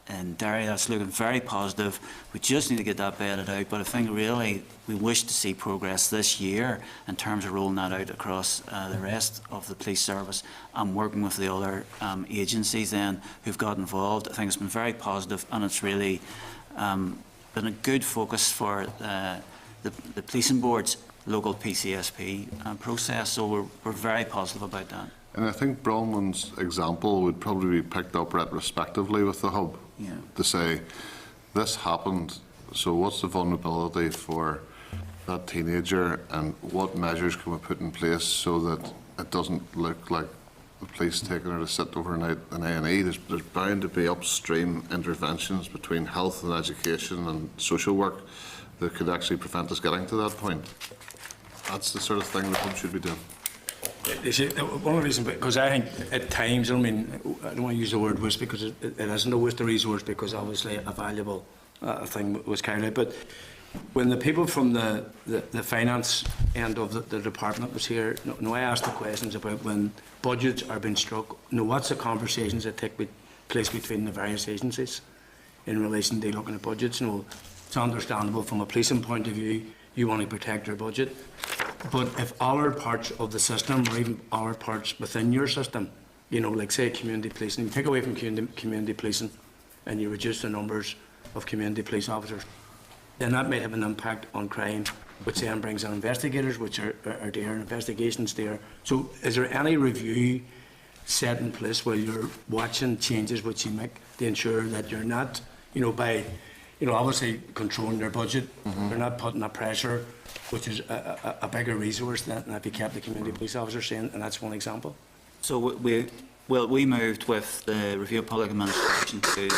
in Derry, that's looking very positive. We just need to get that bedded out, but I think really we wish to see progress this year in terms of rolling that out across the rest of the police service and working with the other agencies then who've got involved. I think it's been very positive, and it's really been a good focus for the policing board's local PCSP process, so we're very positive about that. And I think Bronwyn's example would probably be picked up retrospectively with the hub, to say, this happened, so what's the vulnerability for that teenager, and what measures can we put in place so that it doesn't look like the police taking her to sit overnight in A&E. There's bound to be upstream interventions between health and education and social work that could actually prevent us getting to that point. That's the sort of thing the hub should be doing. You see, one of the reasons, because I think at times, I don't want to use the word waste because it isn't a waste of resource, because obviously a valuable thing was carried out. But when the people from the finance end of the department was here, I asked the questions about when budgets are being struck, what's the conversations that take place between the various agencies in relation to looking at budgets. It's understandable from a policing point of view, you want to protect your budget. But if other parts of the system, or even other parts within your system, like say community policing, you take away from community policing and you reduce the numbers of community police officers, then that might have an impact on crime, which then brings in investigators, which are there, investigations there. So is there any review set in place where you're watching changes which you make to ensure that you're not, by obviously controlling your budget, you're not putting that pressure, which is a bigger resource than if you kept the community police officers in, and that's one example. So we moved with the Review of Public Administration to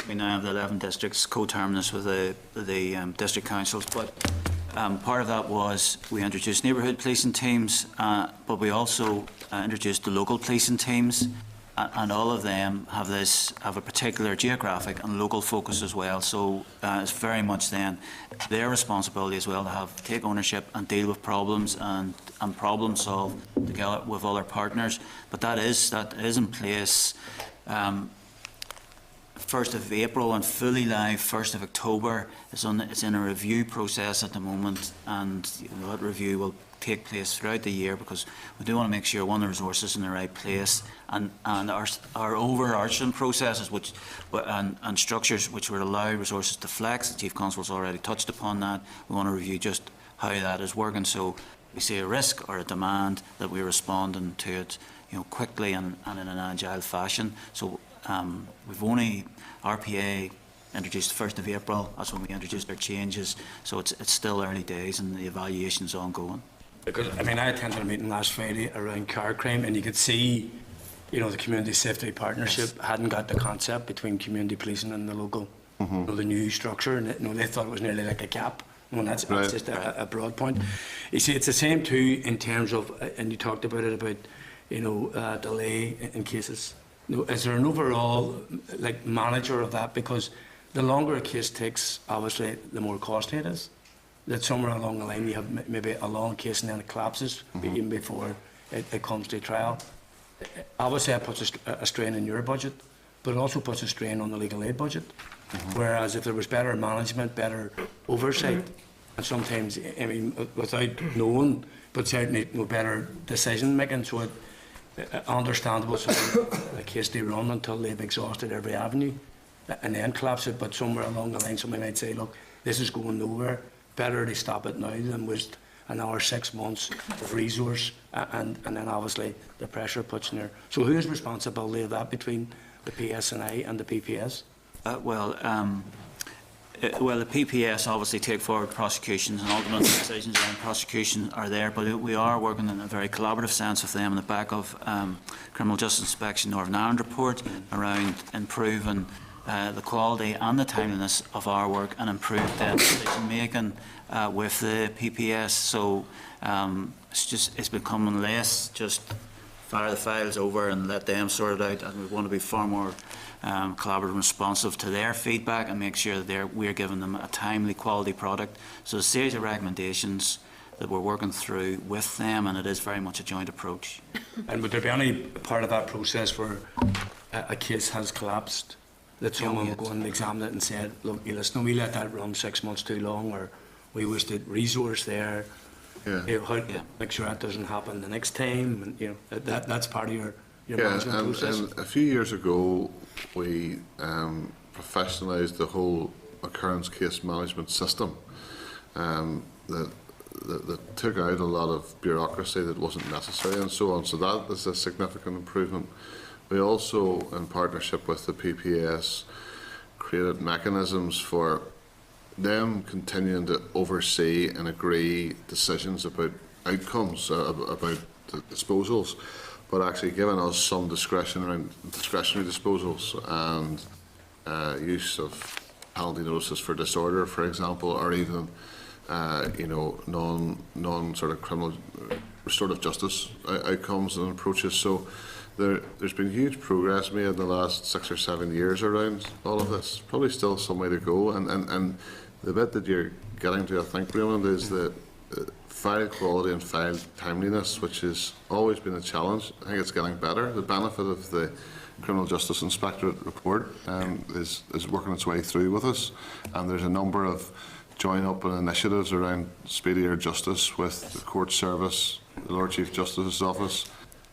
we now have the 11 districts co-terminus with the district councils, but part of that was we introduced neighbourhood policing teams, but we also introduced the local policing teams, and all of them have a particular geographic and local focus as well. So it's very much then their responsibility as well to take ownership and deal with problems and problem solve together with other partners. But that is in place. 1st of April and fully live 1st of October. It's in a review process at the moment, and that review will take place throughout the year, because we do want to make sure the resources is in the right place, and our overarching processes and structures which would allow resources to flex. The Chief Constable's already touched upon that. We want to review just how that is working, so we see a risk or a demand that we're responding to it quickly and in an agile fashion. So we've only RPA introduced 1st of April. That's when we introduced our changes. So it's still early days and the evaluation's ongoing. Because I attended a meeting last Friday around car crime, and you could see, the community safety partnership hadn't got the concept between community policing and the local, the new structure, and they thought it was nearly like a gap. That's just a broad point. You see, it's the same too in terms of, and you talked about it about, delay in cases. Is there an overall manager of that? Because the longer a case takes, obviously, the more costly it is. That somewhere along the line you have maybe a long case and then it collapses even before it comes to trial. Obviously, that puts a strain on your budget, but it also puts a strain on the legal aid budget. Whereas if there was better management, better oversight, and sometimes, I mean, without knowing, but certainly better decision making, so understandable, so a case they run until they've exhausted every avenue and then collapse it. But somewhere along the line, somebody might say, look, this is going nowhere. Better to stop it now than waste another 6 months of resource, and then obviously the pressure puts in there. So whose responsibility of that between the PSNI and the PPS? Well, the PPS obviously take forward prosecutions, and ultimate decisions around prosecution are there, but we are working in a very collaborative sense with them on the back of Criminal Justice Inspection Northern Ireland report around improving the quality and the timeliness of our work and improve the decision making with the PPS. So it's becoming less just fire the files over and let them sort it out, and we want to be far more collaborative and responsive to their feedback and make sure that we're giving them a timely quality product. So a series of recommendations that we're working through with them, and it is very much a joint approach. And would there be any part of that process where a case has collapsed, that someone will go and examine it and say, look, you listen, we let that run 6 months too long, or we wasted resource there. Yeah. You know, how to make sure that doesn't happen the next time, and you know that's part of your management process. And a few years ago, we professionalised the whole occurrence case management system. That took out a lot of bureaucracy that wasn't necessary and so on. So that is a significant improvement. We also, in partnership with the PPS, created mechanisms for them continuing to oversee and agree decisions about outcomes, about the disposals, but actually giving us some discretion around discretionary disposals and use of penalty notices for disorder, for example, or even non sort of criminal restorative justice outcomes and approaches. So there's been huge progress made in the last 6 or 7 years around all of this. Probably still some way to go, and the bit that you're getting to, I think, Raymond, is the file quality and file timeliness, which has always been a challenge. I think it's getting better. The benefit of the Criminal Justice Inspectorate report is working its way through with us, and there's a number of join-up initiatives around speedier justice with the Court Service, the Lord Chief Justice's Office,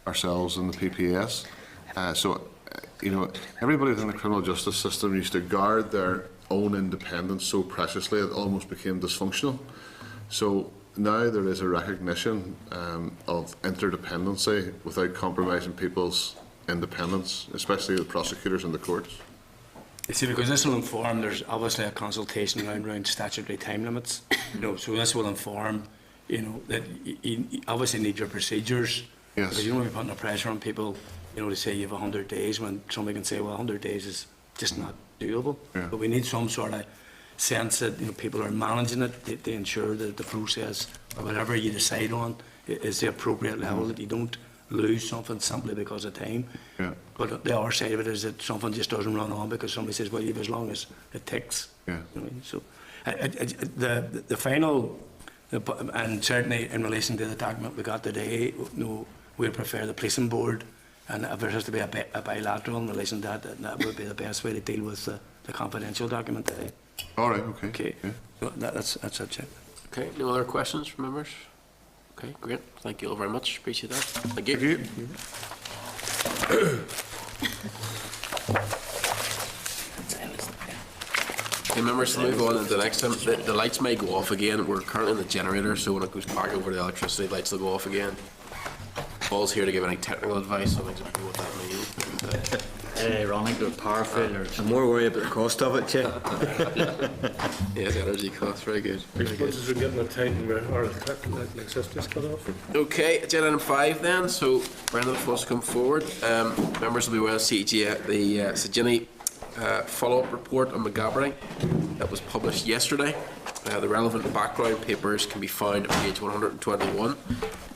ourselves and the PPS. Everybody within the criminal justice system used to guard their own independence so preciously it almost became dysfunctional. So now there is a recognition of interdependency without compromising people's independence, especially the prosecutors and the courts. You see, because this will inform, there's obviously a consultation around statutory time limits. So this will inform, that you obviously need your procedures. Yes. Because you don't want to be putting the pressure on people, to say you have 100 days when somebody can say, well, 100 days is just not doable. Yeah. But we need some sort of sense that people are managing it to ensure that the process or whatever you decide on is the appropriate level, that you don't lose something simply because of time. Yeah. But the other side of it is that something just doesn't run on because somebody says, well, you have as long as it ticks. Yeah. So the final, and certainly in relation to the document we got today, we prefer the policing board, and if there has to be a bilateral in relation to that would be the best way to deal with the confidential document today. All right, okay. Okay, Yeah. so that's a check. Okay, no other questions from members? Okay, great. Thank you all very much. Appreciate that. Thank you. Thank you. Okay, members, to move on to the next time. The lights may go off again. We're currently in the generator, so when it goes back over the electricity, lights will go off again. Paul's here to give any technical advice on exactly what that means. Ironic, the power failures. I'm more worried about the cost of it, Yes, energy costs. Very good. Very good. We're getting a time where our electricity's cut off. Okay, agenda item 5 then. So Brendan, if you want to come forward. Members will be well CG the Sagini follow-up report on McGabbery that was published yesterday. The relevant background papers can be found on page 121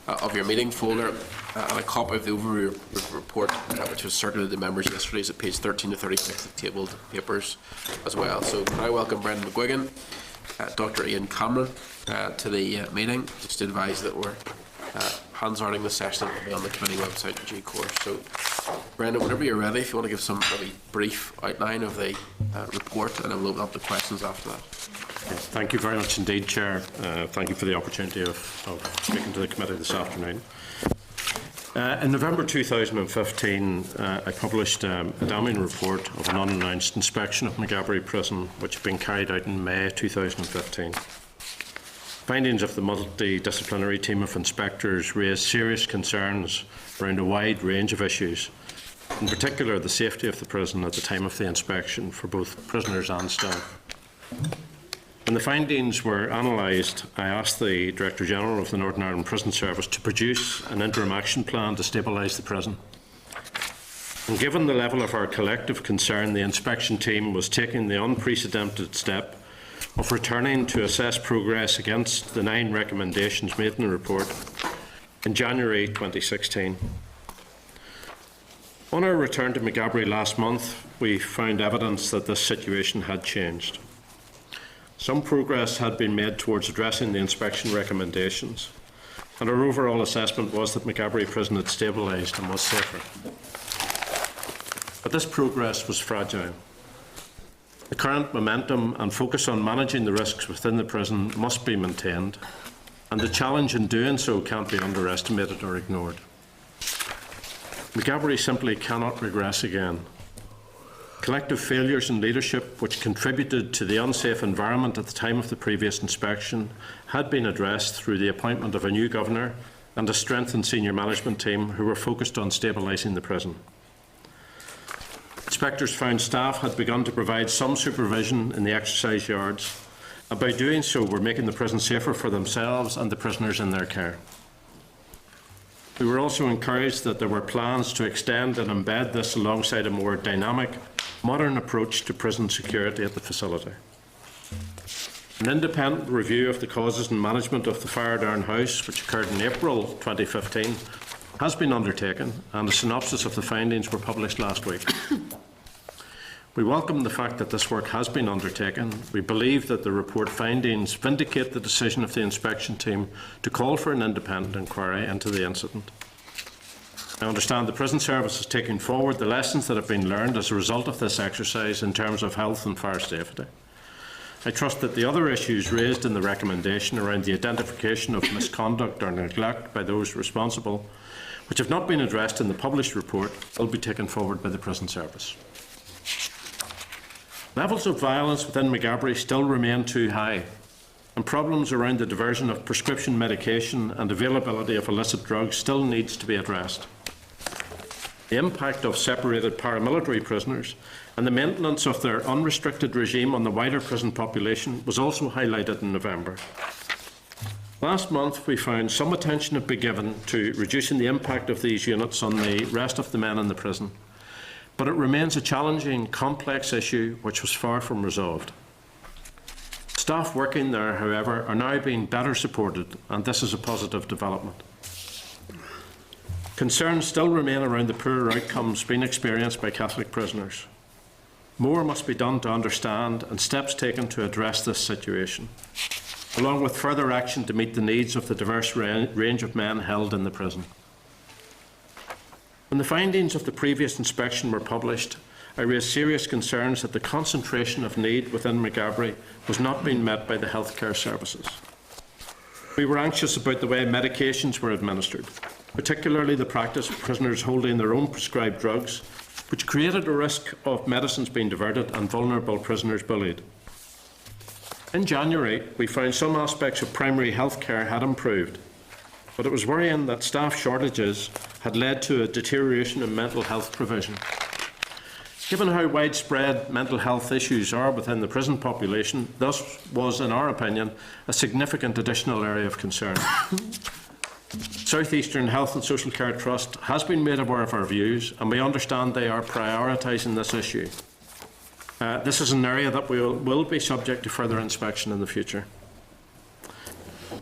of your meeting folder, and a copy of the overview report, which was circulated to members yesterday, is at page 13 to 36 of tabled papers as well. So I welcome Brendan McGuigan, Dr. Ian Cameron to the meeting, just to advise that we're Hansarding the session will be on the committee website in due course. So, Brendan, whenever you're ready, if you want to give some maybe brief outline of the report, and then we'll open up the questions after that. Yes, thank you very much indeed, Chair. Thank you for the opportunity of speaking to the committee this afternoon. In November 2015, I published a damning report of an unannounced inspection of McGabbery Prison, which had been carried out in May 2015. Findings of the multidisciplinary team of inspectors raised serious concerns around a wide range of issues, in particular the safety of the prison at the time of the inspection for both prisoners and staff. When the findings were analysed, I asked the Director General of the Northern Ireland Prison Service to produce an interim action plan to stabilise the prison. And given the level of our collective concern, the inspection team was taking the unprecedented step of returning to assess progress against the 9 recommendations made in the report in January 2016. On our return to McGabbery last month, we found evidence that this situation had changed. Some progress had been made towards addressing the inspection recommendations, and our overall assessment was that McGabbery Prison had stabilised and was safer. But this progress was fragile. The current momentum and focus on managing the risks within the prison must be maintained, and the challenge in doing so can't be underestimated or ignored. McGabbery simply cannot regress again. Collective failures in leadership, which contributed to the unsafe environment at the time of the previous inspection, had been addressed through the appointment of a new governor and a strengthened senior management team who were focused on stabilising the prison. Inspectors found staff had begun to provide some supervision in the exercise yards, and by doing so were making the prison safer for themselves and the prisoners in their care. We were also encouraged that there were plans to extend and embed this alongside a more dynamic, modern approach to prison security at the facility. An independent review of the causes and management of the fire down house, which occurred in April 2015, has been undertaken, and a synopsis of the findings were published last week. We welcome the fact that this work has been undertaken. We believe that the report findings vindicate the decision of the inspection team to call for an independent inquiry into the incident. I understand the Prison Service is taking forward the lessons that have been learned as a result of this exercise in terms of health and fire safety. I trust that the other issues raised in the recommendation around the identification of misconduct or neglect by those responsible, which have not been addressed in the published report, will be taken forward by the Prison Service. Levels of violence within McGabbery still remain too high, and problems around the diversion of prescription medication and availability of illicit drugs still needs to be addressed. The impact of separated paramilitary prisoners and the maintenance of their unrestricted regime on the wider prison population was also highlighted in November. Last month, we found some attention had been given to reducing the impact of these units on the rest of the men in the prison, but it remains a challenging, complex issue which was far from resolved. Staff working there, however, are now being better supported, and this is a positive development. Concerns still remain around the poorer outcomes being experienced by Catholic prisoners. More must be done to understand and steps taken to address this situation, along with further action to meet the needs of the diverse range of men held in the prison. When the findings of the previous inspection were published, I raised serious concerns that the concentration of need within McGabbery was not being met by the healthcare services. We were anxious about the way medications were administered, particularly the practice of prisoners holding their own prescribed drugs, which created a risk of medicines being diverted and vulnerable prisoners bullied. In January, we found some aspects of primary health care had improved, but it was worrying that staff shortages had led to a deterioration in mental health provision. Given how widespread mental health issues are within the prison population, this was, in our opinion, a significant additional area of concern. South Eastern Health and Social Care Trust has been made aware of our views, and we understand they are prioritising this issue. This is an area that will be subject to further inspection in the future.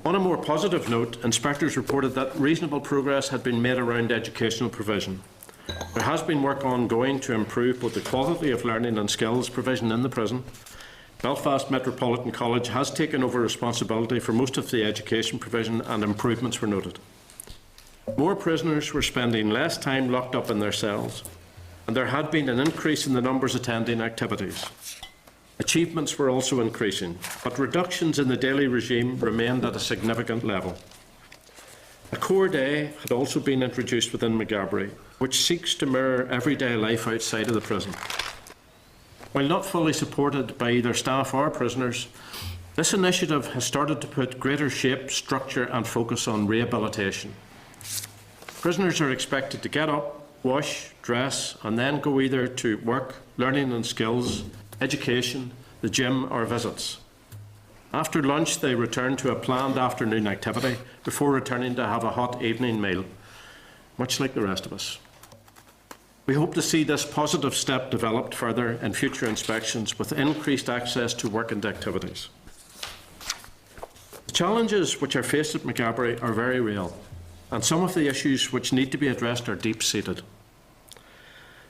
On a more positive note, inspectors reported that reasonable progress had been made around educational provision. There has been work ongoing to improve both the quality of learning and skills provision in the prison. Belfast Metropolitan College has taken over responsibility for most of the education provision, and improvements were noted. More prisoners were spending less time locked up in their cells, and there had been an increase in the numbers attending activities. Achievements were also increasing, but reductions in the daily regime remained at a significant level. A core day had also been introduced within Maghaberry, which seeks to mirror everyday life outside of the prison. While not fully supported by either staff or prisoners, this initiative has started to put greater shape, structure and focus on rehabilitation. Prisoners are expected to get up, wash, dress and then go either to work, learning and skills, education, the gym or visits. After lunch they return to a planned afternoon activity before returning to have a hot evening meal, much like the rest of us. We hope to see this positive step developed further in future inspections with increased access to work and activities. The challenges which are faced at Maghaberry are very real, and some of the issues which need to be addressed are deep-seated.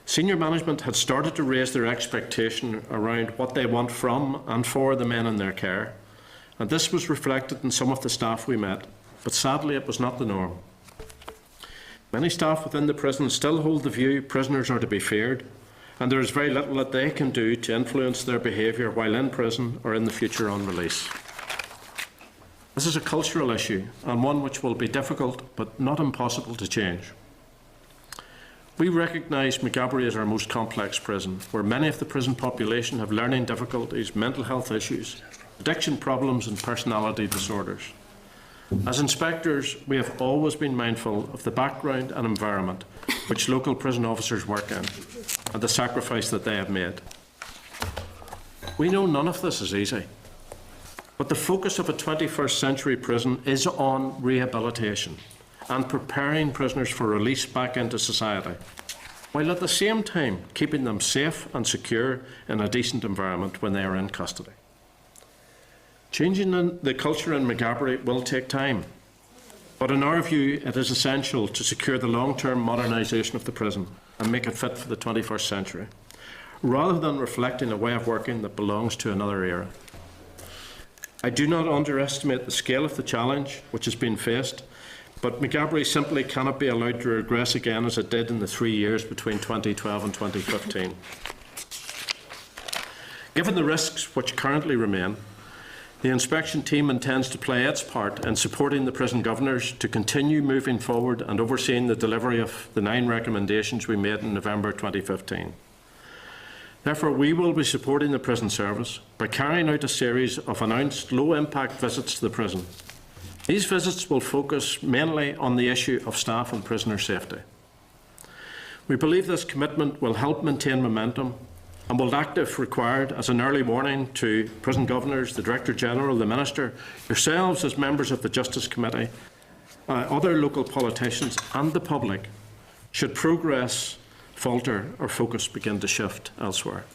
Senior management had started to raise their expectation around what they want from and for the men in their care, and this was reflected in some of the staff we met, but sadly it was not the norm. Many staff within the prison still hold the view prisoners are to be feared, and there is very little that they can do to influence their behaviour while in prison or in the future on release. This is a cultural issue, and one which will be difficult but not impossible to change. We recognise Maghaberry as our most complex prison, where many of the prison population have learning difficulties, mental health issues, addiction problems and personality disorders. As inspectors, we have always been mindful of the background and environment which local prison officers work in and the sacrifice that they have made. We know none of this is easy, but the focus of a 21st century prison is on rehabilitation and preparing prisoners for release back into society, while at the same time keeping them safe and secure in a decent environment when they are in custody. Changing the culture in Maghaberry will take time, but in our view it is essential to secure the long-term modernisation of the prison and make it fit for the 21st century, rather than reflecting a way of working that belongs to another era. I do not underestimate the scale of the challenge which has been faced, but Maghaberry simply cannot be allowed to regress again as it did in the 3 years between 2012 and 2015. Given the risks which currently remain, the inspection team intends to play its part in supporting the prison governors to continue moving forward and overseeing the delivery of the 9 recommendations we made in November 2015. Therefore, we will be supporting the prison service by carrying out a series of announced low-impact visits to the prison. These visits will focus mainly on the issue of staff and prisoner safety. We believe this commitment will help maintain momentum and will act if required as an early warning to prison governors, the Director General, the Minister, yourselves as members of the Justice Committee, other local politicians and the public should progress falter or focus begin to shift elsewhere.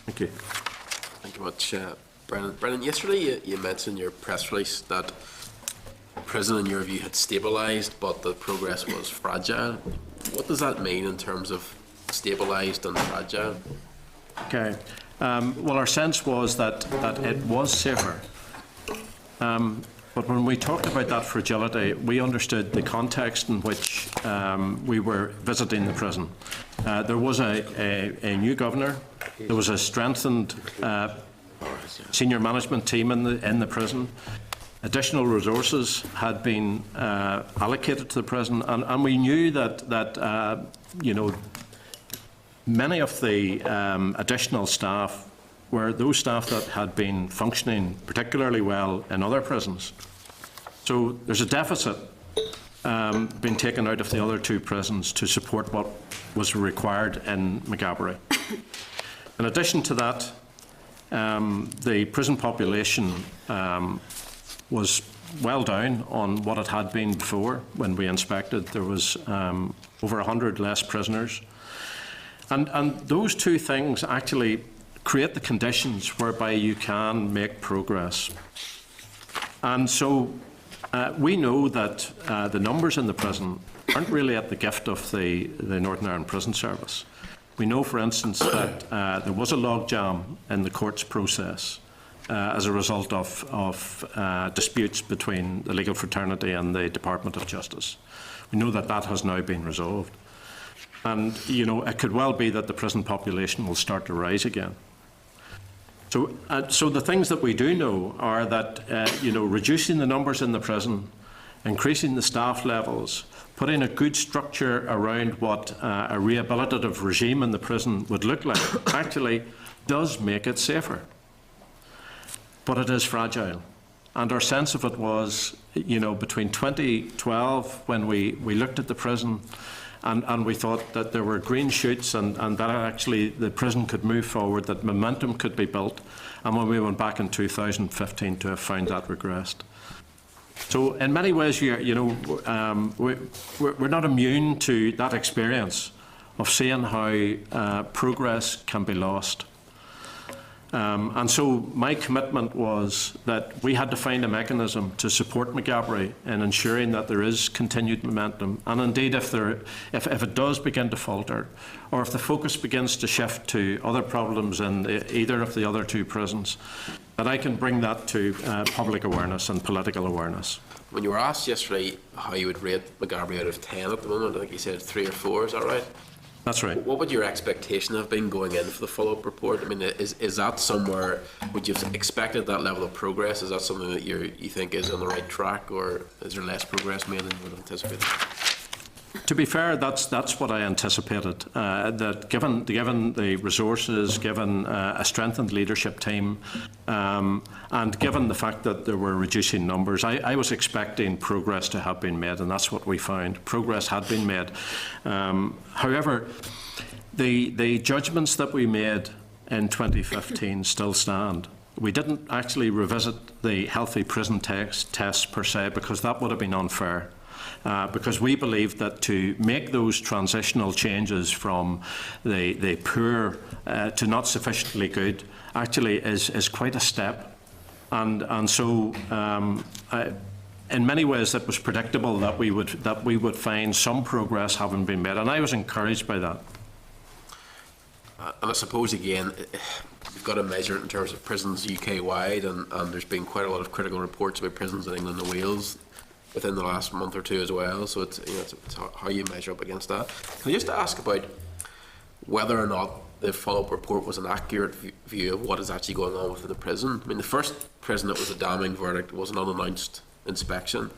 Thank you. Thank you much, Brennan. Brennan, yesterday you mentioned in your press release that prison, in your view, had stabilised, but the progress was fragile. What does that mean in terms of stabilised and fragile? Okay. Well, our sense was that it was safer. But when we talked about that fragility, we understood the context in which we were visiting the prison. There was a new governor. There was a strengthened senior management team in the prison. Additional resources had been allocated to the prison, and we knew that you know, many of the additional staff were those staff that had been functioning particularly well in other prisons. So there's a deficit being taken out of the other 2 prisons to support what was required in Maghaberry. In addition to that, the prison population was well down on what it had been before when we inspected. There was over 100 less prisoners. And those two things actually create the conditions whereby you can make progress. And so we know that the numbers in the prison aren't really at the gift of the Northern Ireland Prison Service. We know, for instance, that there was a logjam in the courts process as a result of disputes between the legal fraternity and the Department of Justice. We know that that has now been resolved. And, you know, it could well be that the prison population will start to rise again. So the things that we do know are that, you know, reducing the numbers in the prison, increasing the staff levels, putting a good structure around what a rehabilitative regime in the prison would look like actually does make it safer. But it is fragile. And our sense of it was, you know, between 2012, when we looked at the prison, and we thought that there were green shoots and that actually the prison could move forward, that momentum could be built, and when we went back in 2015 to have found that regressed. So in many ways, you know, we're not immune to that experience of seeing how progress can be lost. And so my commitment was that we had to find a mechanism to support Maghaberry in ensuring that there is continued momentum. And indeed, if it does begin to falter, or if the focus begins to shift to other problems in either of the other two prisons, that I can bring that to public awareness and political awareness. When you were asked yesterday how you would rate Maghaberry out of 10 at the moment, I think you said 3 or 4, is that right? That's right. What would your expectation have been going in for the follow-up report? I mean, is that somewhere, would you have expected that level of progress? Is that something that you think is on the right track, or is there less progress made than you would have anticipated? To be fair, that's what I anticipated. That given the resources, given a strengthened leadership team, and given the fact that there were reducing numbers, I was expecting progress to have been made, and that's what we found. Progress had been made. However, the judgments that we made in 2015 still stand. We didn't actually revisit the healthy prison tests per se, because that would have been unfair. Because we believe that to make those transitional changes from the poor to not sufficiently good actually is quite a step. And so in many ways it was predictable that we would find some progress having been made, and I was encouraged by that. And I suppose again, we've got to measure it in terms of prisons UK-wide, and there's been quite a lot of critical reports about prisons in England and Wales within the last month or two as well, so it's, you know, it's how you measure up against that. Can I just ask about whether or not the follow-up report was an accurate view of what is actually going on within the prison? I mean, the first prison that was a damning verdict was an unannounced inspection.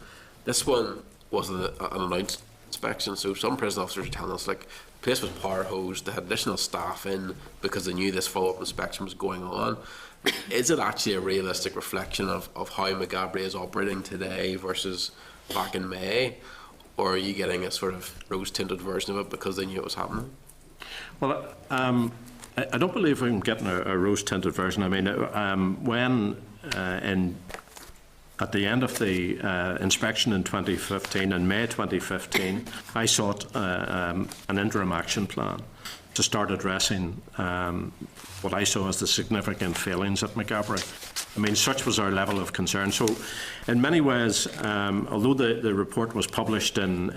This one was an announced inspection, so some prison officers are telling us, like, the place was power hosed, they had additional staff in because they knew this follow-up inspection was going on. Is it actually a realistic reflection of how Maghaberry is operating today versus back in May, or are you getting a sort of rose-tinted version of it because they knew it was happening? Well, I don't believe I'm getting a rose-tinted version. I mean, when at the end of the inspection in 2015, in May 2015, I sought an interim action plan to start addressing what I saw as the significant failings at Maghaberry. I mean, such was our level of concern. So, in many ways, although the report was published in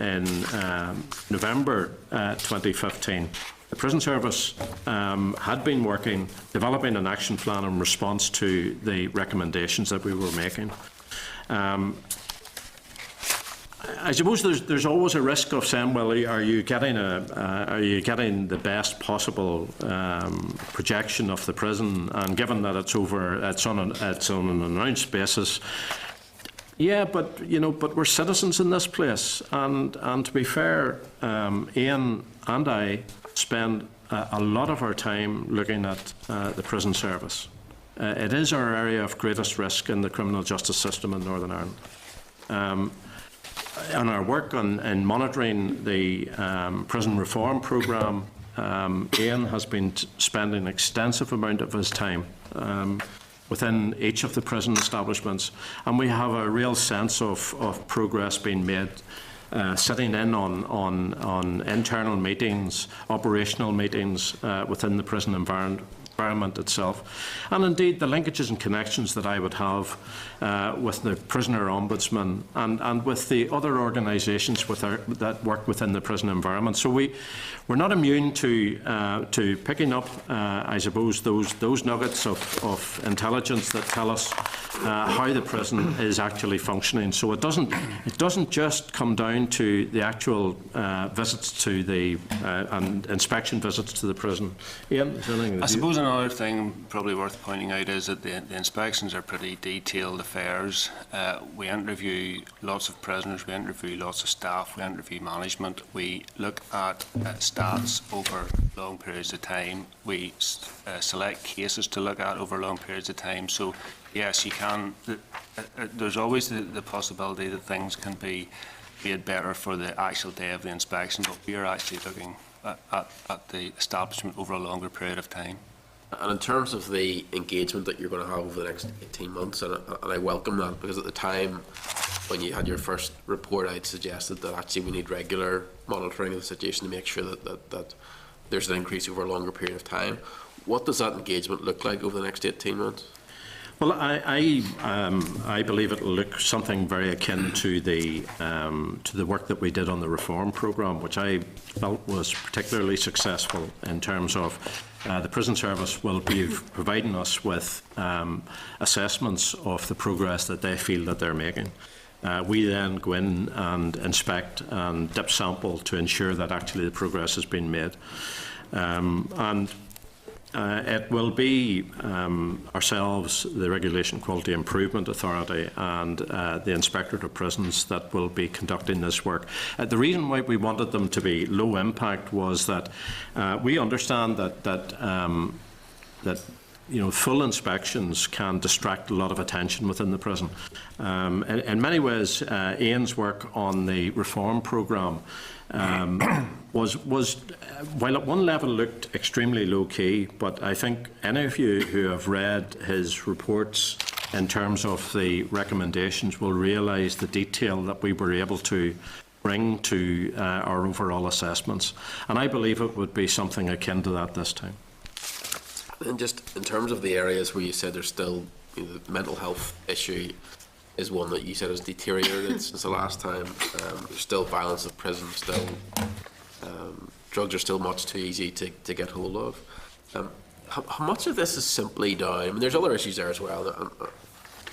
November 2015, the Prison Service had been working, developing an action plan in response to the recommendations that we were making. I suppose there's always a risk of saying, well, are you getting the best possible projection of the prison? And given that it's on an announced basis, yeah, but you know, but we're citizens in this place, and to be fair, Ian and I spend a lot of our time looking at the prison service. It is our area of greatest risk in the criminal justice system in Northern Ireland. And our work in monitoring the prison reform programme, Ian has been spending an extensive amount of his time within each of the prison establishments, and we have a real sense of progress being made. sitting in on internal meetings, operational meetings within the prison environment itself, and indeed the linkages and connections that I would have with the prisoner ombudsman and with the other organisations that work within the prison environment. So we're not immune to picking up, I suppose, those nuggets of intelligence that tell us how the prison is actually functioning. So it doesn't just come down to the actual visits to the and inspection visits to the prison. Ian, is there anything I that you- suppose another thing probably worth pointing out is that the inspections are pretty detailed affairs. We interview lots of prisoners, we interview lots of staff, we interview management, we look at stats over long periods of time, we select cases to look at over long periods of time. So yes, you can, there's always the possibility that things can be made better for the actual day of the inspection, but we are actually looking at the establishment over a longer period of time. And in terms of the engagement that you're going to have over the next 18 months, and I welcome that, because at the time when you had your first report, I'd suggested that actually we need regular monitoring of the situation to make sure that there's an increase over a longer period of time. What does that engagement look like over the next 18 months? Well, I believe it will look something very akin to the work that we did on the reform programme, which I felt was particularly successful in terms of the prison service will be providing us with assessments of the progress that they feel that they're making. We then go in and inspect and dip sample to ensure that actually the progress has been made. It will be ourselves, the Regulation Quality Improvement Authority and the Inspectorate of Prisons that will be conducting this work. The reason why we wanted them to be low impact was that we understand that full inspections can distract a lot of attention within the prison. In many ways, Ian's work on the reform programme was while at one level looked extremely low-key, but I think any of you who have read his reports in terms of the recommendations will realise the detail that we were able to bring to our overall assessments. And I believe it would be something akin to that this time. And just in terms of the areas where you said there's still, the mental health issue is one that you said has deteriorated since the last time. There's still violence in prison, still drugs are still much too easy to get hold of. How much of this is simply down, I mean, there's other issues there as well,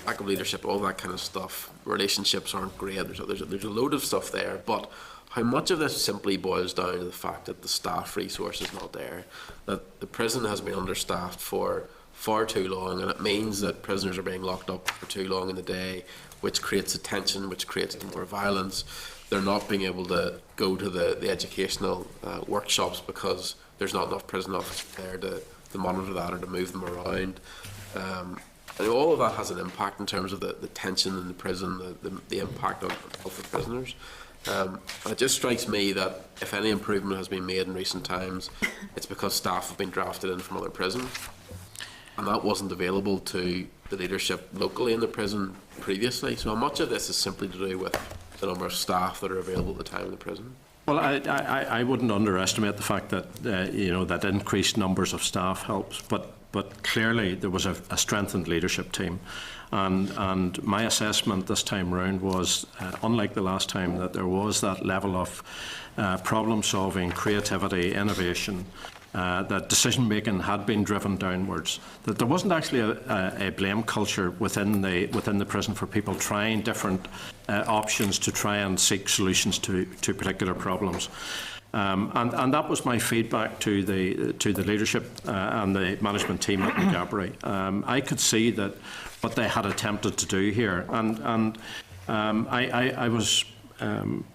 lack of leadership, all that kind of stuff, relationships aren't great, there's a load of stuff there, but how much of this simply boils down to the fact that the staff resource is not there, that the prison has been understaffed for far too long, and it means that prisoners are being locked up for too long in the day, which creates a tension, which creates more violence. They're not being able to go to the educational workshops because there's not enough prison officers there to monitor that or to move them around. And all of that has an impact in terms of the tension in the prison, the impact on the prisoners. It just strikes me that if any improvement has been made in recent times, it's because staff have been drafted in from other prisons, and that wasn't available to the leadership locally in the prison previously. So much of this is simply to do with the number of staff that are available at the time in the prison. Well, I wouldn't underestimate the fact that that increased numbers of staff helps, but clearly there was a strengthened leadership team, and my assessment this time round was, unlike the last time, that there was that level of problem solving, creativity, innovation. That decision-making had been driven downwards. That there wasn't actually a blame culture within the prison for people trying different options to try and seek solutions to particular problems. And that was my feedback to the leadership and the management team at Maghaberry. I could see that what they had attempted to do here, and I was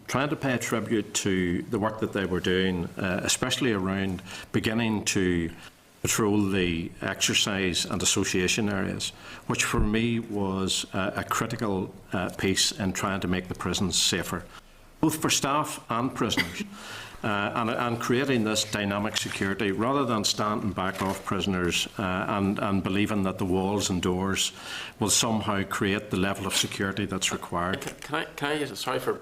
trying to pay tribute to the work that they were doing, especially around beginning to patrol the exercise and association areas, which for me was a critical piece in trying to make the prisons safer, both for staff and prisoners. and creating this dynamic security rather than standing back off prisoners and believing that the walls and doors will somehow create the level of security that's required. Can I just, sorry for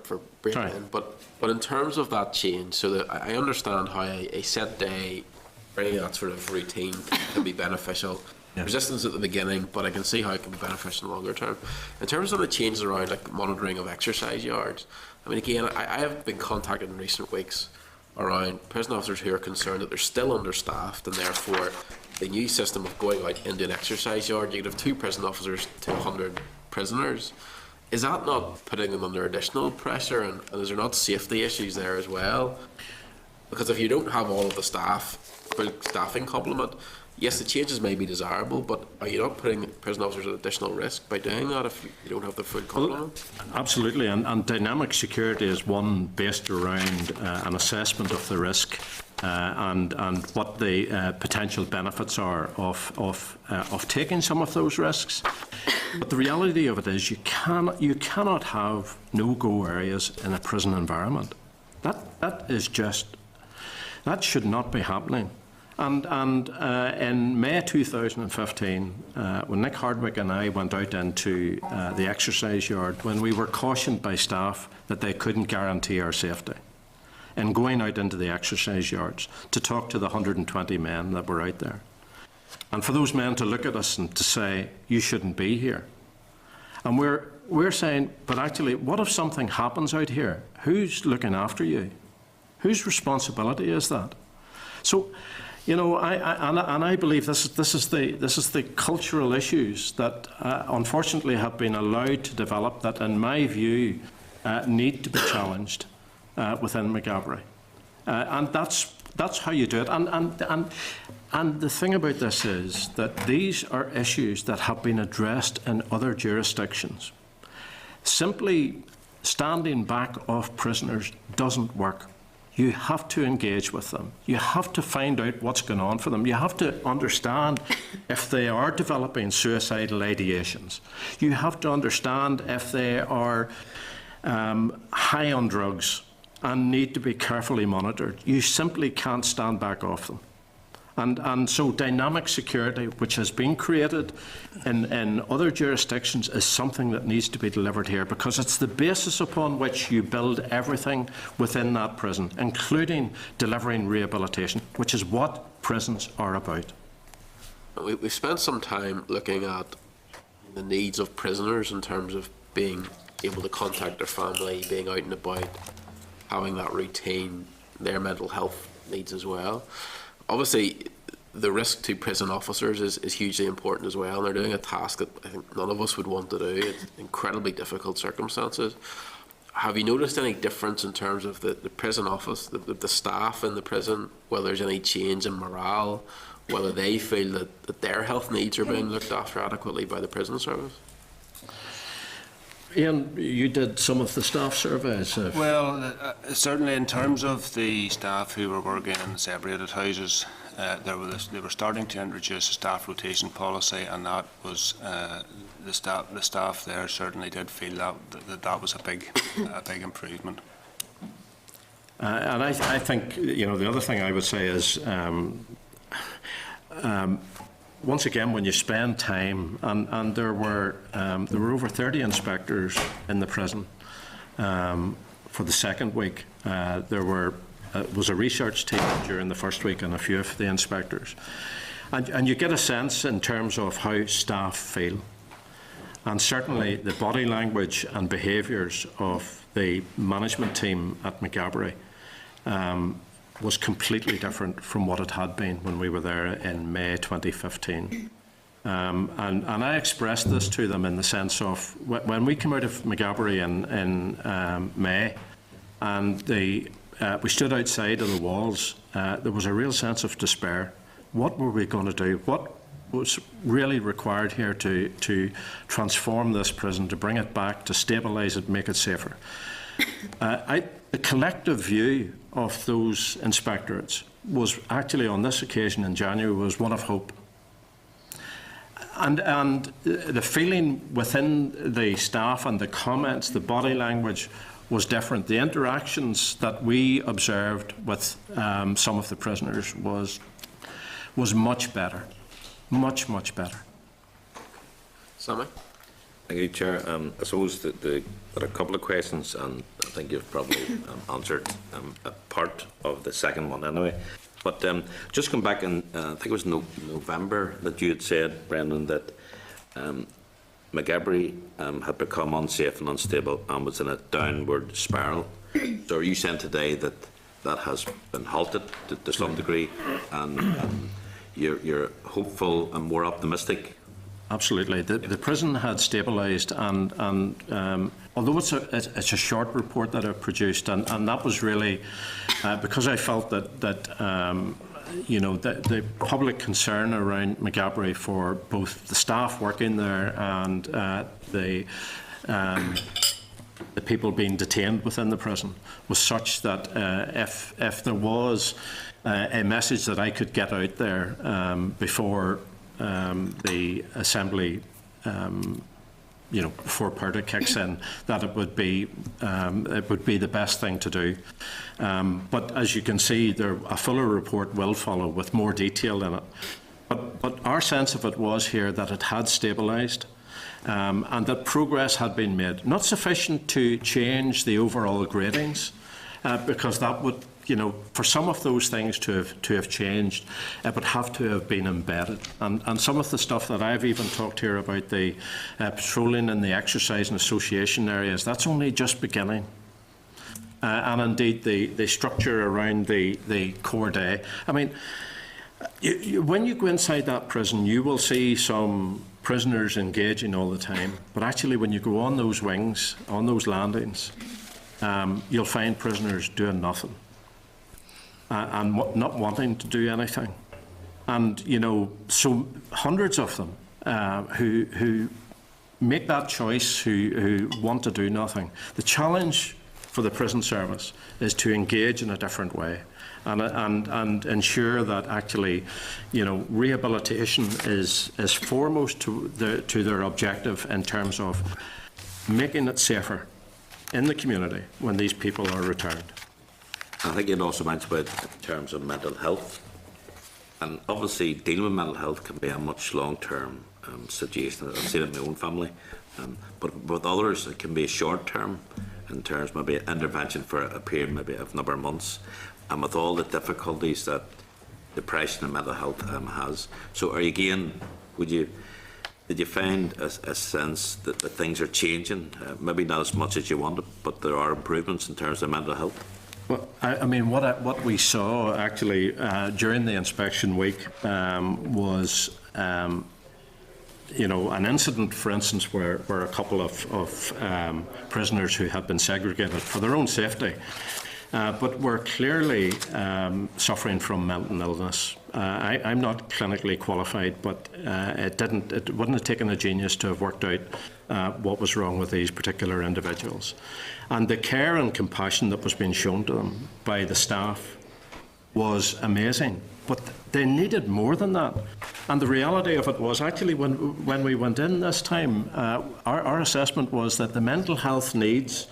breaking in, but in terms of that change, so that I understand how a set day, bringing that sort of routine can be beneficial. Yeah. Resistance at the beginning, but I can see how it can be beneficial in the longer term. In terms of the changes around like monitoring of exercise yards, I mean, again, I have been contacted in recent weeks around prison officers who are concerned that they're still understaffed, and therefore the new system of going out into an exercise yard, you could have 2 prison officers to 100 prisoners. Is that not putting them under additional pressure, and is there not safety issues there as well? Because if you don't have all of the staff, full staffing complement, yes, the changes may be desirable, but are you not putting prison officers at additional risk by doing that if you don't have the full complement? Absolutely, and dynamic security is one based around an assessment of the risk and what the potential benefits are of taking some of those risks. But the reality of it is you cannot have no-go areas in a prison environment. That should not be happening. And in May 2015, when Nick Hardwick and I went out into the exercise yard, when we were cautioned by staff that they couldn't guarantee our safety, and going out into the exercise yards to talk to the 120 men that were out there, and for those men to look at us and to say, you shouldn't be here. And we're saying, but actually, what if something happens out here? Who's looking after you? Whose responsibility is that? So, you know, I believe this is the cultural issues that unfortunately have been allowed to develop that, in my view, need to be challenged within Maghaberry, and that's how you do it. And the thing about this is that these are issues that have been addressed in other jurisdictions. Simply standing back off prisoners doesn't work. You have to engage with them. You have to find out what's going on for them. You have to understand if they are developing suicidal ideations. You have to understand if they are high on drugs and need to be carefully monitored. You simply can't stand back off them. And so dynamic security, which has been created in other jurisdictions, is something that needs to be delivered here, because it's the basis upon which you build everything within that prison, including delivering rehabilitation, which is what prisons are about. We've spent some time looking at the needs of prisoners in terms of being able to contact their family, being out and about, having that routine, their mental health needs as well. Obviously, the risk to prison officers is hugely important as well, and they're doing a task that I think none of us would want to do. It's incredibly difficult circumstances. Have you noticed any difference in terms of the prison office, the staff in the prison, whether there's any change in morale, whether they feel that their health needs are being looked after adequately by the prison service? Ian, you did some of the staff surveys. Well, certainly in terms of the staff who were working in the separated houses, they were starting to introduce a staff rotation policy, and that was the staff there certainly did feel that was a big improvement. And I think, you know, the other thing I would say is, once again, when you spend time, and there were over 30 inspectors in the prison for the second week. There was a research team during the first week and a few of the inspectors. And you get a sense in terms of how staff feel. And certainly the body language and behaviours of the management team at Maghaberry was completely different from what it had been when we were there in May 2015. And I expressed this to them in the sense of, when we came out of Maghaberry in May, and we stood outside of the walls, there was a real sense of despair. What were we going to do? What was really required here to transform this prison, to bring it back, to stabilise it, make it safer? The collective view of those inspectorates was actually, on this occasion in January, was one of hope. And the feeling within the staff and the comments, the body language was different. The interactions that we observed with some of the prisoners was much better, much better. Sammy? Thank you, Chair. I suppose that there are a couple of questions, and I think you've probably answered a part of the second one anyway. But just come back, and I think it was November that you had said, Brendan, that McGabry had become unsafe and unstable and was in a downward spiral. So are you saying today that that has been halted to some degree, and you're hopeful and more optimistic? Absolutely. The prison had stabilised, and although it's a short report that I've produced, and that was really because I felt that you know, the public concern around McGabry for both the staff working there and the people being detained within the prison was such that if there was a message that I could get out there before the Assembly, you know, before Purdah kicks in, that it would be the best thing to do. But as you can see, a fuller report will follow with more detail in it. But our sense of it was here that it had stabilised and that progress had been made. Not sufficient to change the overall gradings, because that would, you know, for some of those things to have changed, it would have to have been embedded. And some of the stuff that I've even talked here about, the patrolling in the exercise and association areas, that's only just beginning. And indeed, the structure around the core day. I mean, when you go inside that prison, you will see some prisoners engaging all the time. But actually, when you go on those wings, on those landings, you'll find prisoners doing nothing. And not wanting to do anything. And, you know, so hundreds of them who make that choice, who want to do nothing. The challenge for the prison service is to engage in a different way and ensure that actually, you know, rehabilitation is foremost to their objective in terms of making it safer in the community when these people are returned. I think you'd also mentioned about in terms of mental health, and obviously dealing with mental health can be a much long-term situation. I've seen it in my own family, but with others it can be short-term in terms maybe intervention for a period maybe of a number of months, and with all the difficulties that depression and mental health has. So are you, again, did you find a sense that things are changing? Maybe not as much as you wanted, but there are improvements in terms of mental health? Well, I mean, what we saw actually during the inspection week was, you know, an incident, for instance, where a couple of prisoners who had been segregated for their own safety, but were clearly suffering from mental illness. I'm not clinically qualified, but it wouldn't have taken a genius to have worked out what was wrong with these particular individuals. And the care and compassion that was being shown to them by the staff was amazing. But they needed more than that. And the reality of it was actually when we went in this time, our assessment was that the mental health needs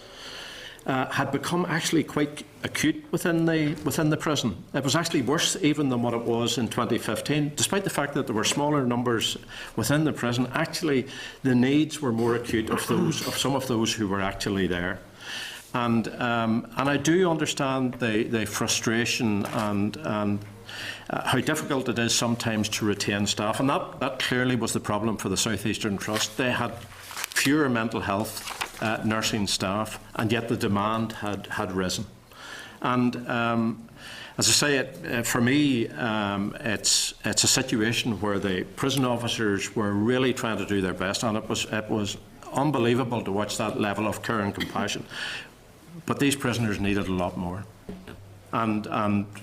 had become actually quite acute within the prison. It was actually worse even than what it was in 2015. Despite the fact that there were smaller numbers within the prison, actually the needs were more acute of some of those who were actually there. And I do understand the frustration and how difficult it is sometimes to retain staff, and that clearly was the problem for the South Eastern Trust. They had fewer mental health nursing staff, and yet the demand had risen. And as I say, for me, it's a situation where the prison officers were really trying to do their best, and it was unbelievable to watch that level of care and compassion. But these prisoners needed a lot more, and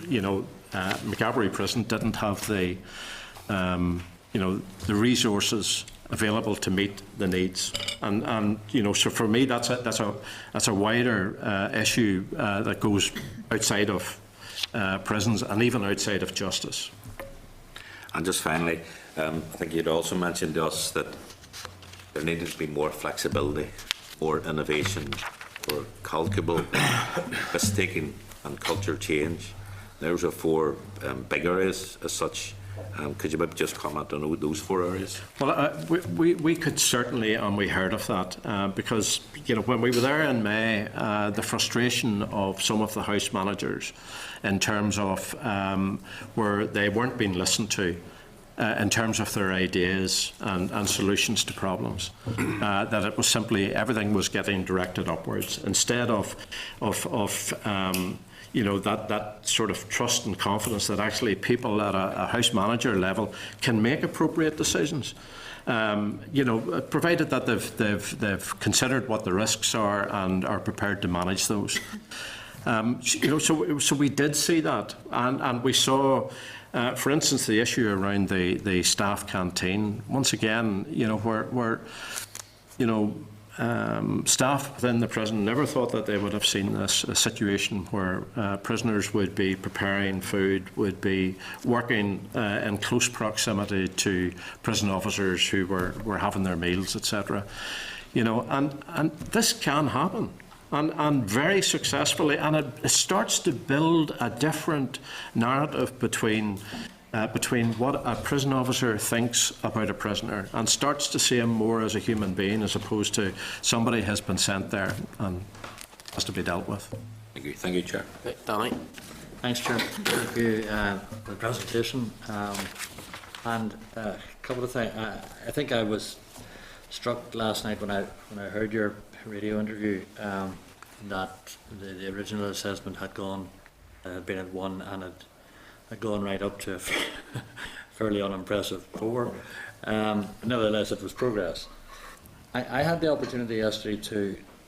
you know, McGabry Prison didn't have the you know, the resources available to meet the needs, and you know, so for me that's a wider issue that goes outside of prisons and even outside of justice. And just finally, I think you'd also mentioned to us that there needed to be more flexibility, more innovation, more calculable risk-taking and culture change. Those are four big areas as such. Could you maybe just comment on those four areas? Well, we could certainly, and we heard of that, because when we were there in May, the frustration of some of the house managers in terms of where they weren't being listened to in terms of their ideas and solutions to problems, that it was simply everything was getting directed upwards instead of that sort of trust and confidence that actually people at a house manager level can make appropriate decisions. Provided that they've considered what the risks are and are prepared to manage those. So we did see that, and we saw, for instance, the issue around the staff canteen. Once again, where staff within the prison never thought that they would have seen this, a situation where prisoners would be preparing food, would be working in close proximity to prison officers who were having their meals, etc. And this can happen. And very successfully, and it starts to build a different narrative between what a prison officer thinks about a prisoner and starts to see him more as a human being as opposed to somebody has been sent there and has to be dealt with. Thank you, Chair. Danny. Thanks, Chair. Thank you for the presentation. And a couple of things. I think I was struck last night when I heard your radio interview that the original assessment had been at 1 and had gone right up to a fairly unimpressive 4. Nevertheless, it was progress. I had the opportunity yesterday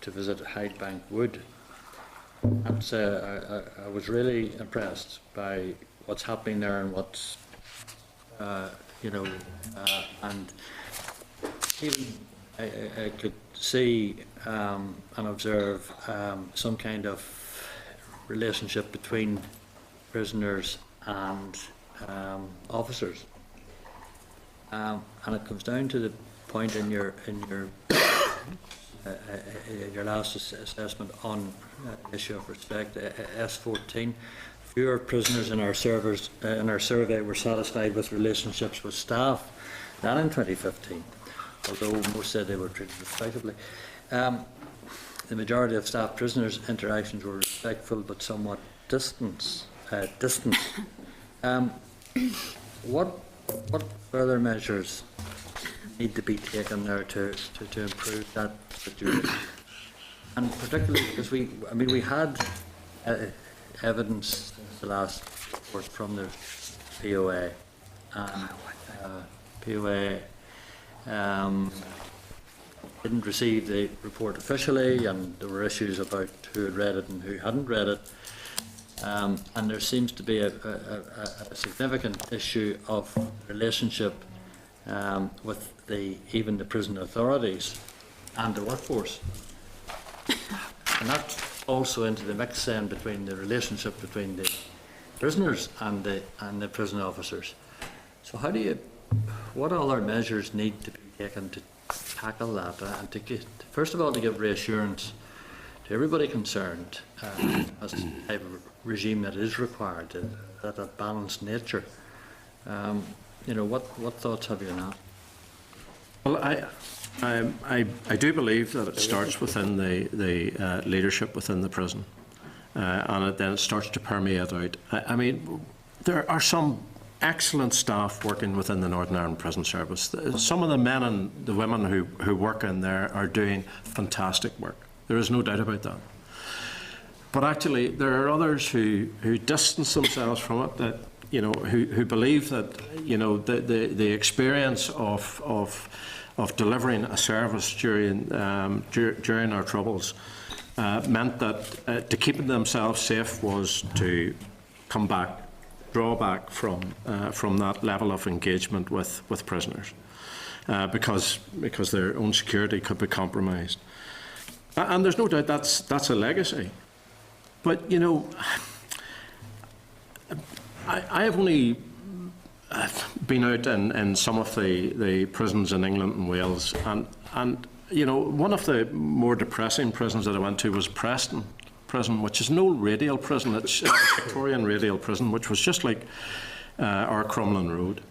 to visit Hyde Bank Wood. And I was really impressed by what's happening there and what's, and even I could see and observe some kind of relationship between prisoners and officers, and it comes down to the point in your last assessment on issue of respect, S14. Fewer prisoners in our survey were satisfied with relationships with staff than in 2015, although most said they were treated respectfully. The majority of staff prisoners' interactions were respectful but somewhat distant. What further measures need to be taken there to improve that situation? And particularly because we had evidence since the last report from the POA, and POA didn't receive the report officially, and there were issues about who had read it and who hadn't read it. And there seems to be a significant issue of relationship with even the prison authorities and the workforce. And that's also into the mix then between the relationship between the prisoners and the prison officers. So what other measures need to be taken to tackle that, and first of all to give reassurance to everybody concerned as to the type of regime that is required, that a balanced nature. What thoughts have you on that? Well, I do believe that it starts within the leadership within the prison, and then it starts to permeate out. There are some excellent staff working within the Northern Ireland Prison Service. Some of the men and the women who work in there are doing fantastic work. There is no doubt about that. But actually, there are others who distance themselves from it, that who believe that the experience of delivering a service during our troubles meant that to keeping themselves safe was to draw back from that level of engagement with prisoners, because their own security could be compromised. And there's no doubt that's a legacy. But I have only I've been out in some of the prisons in England and Wales, and you know, one of the more depressing prisons that I went to was Preston Prison, which is an old radial prison. It's a Victorian radial prison, which was just like our Crumlin Road.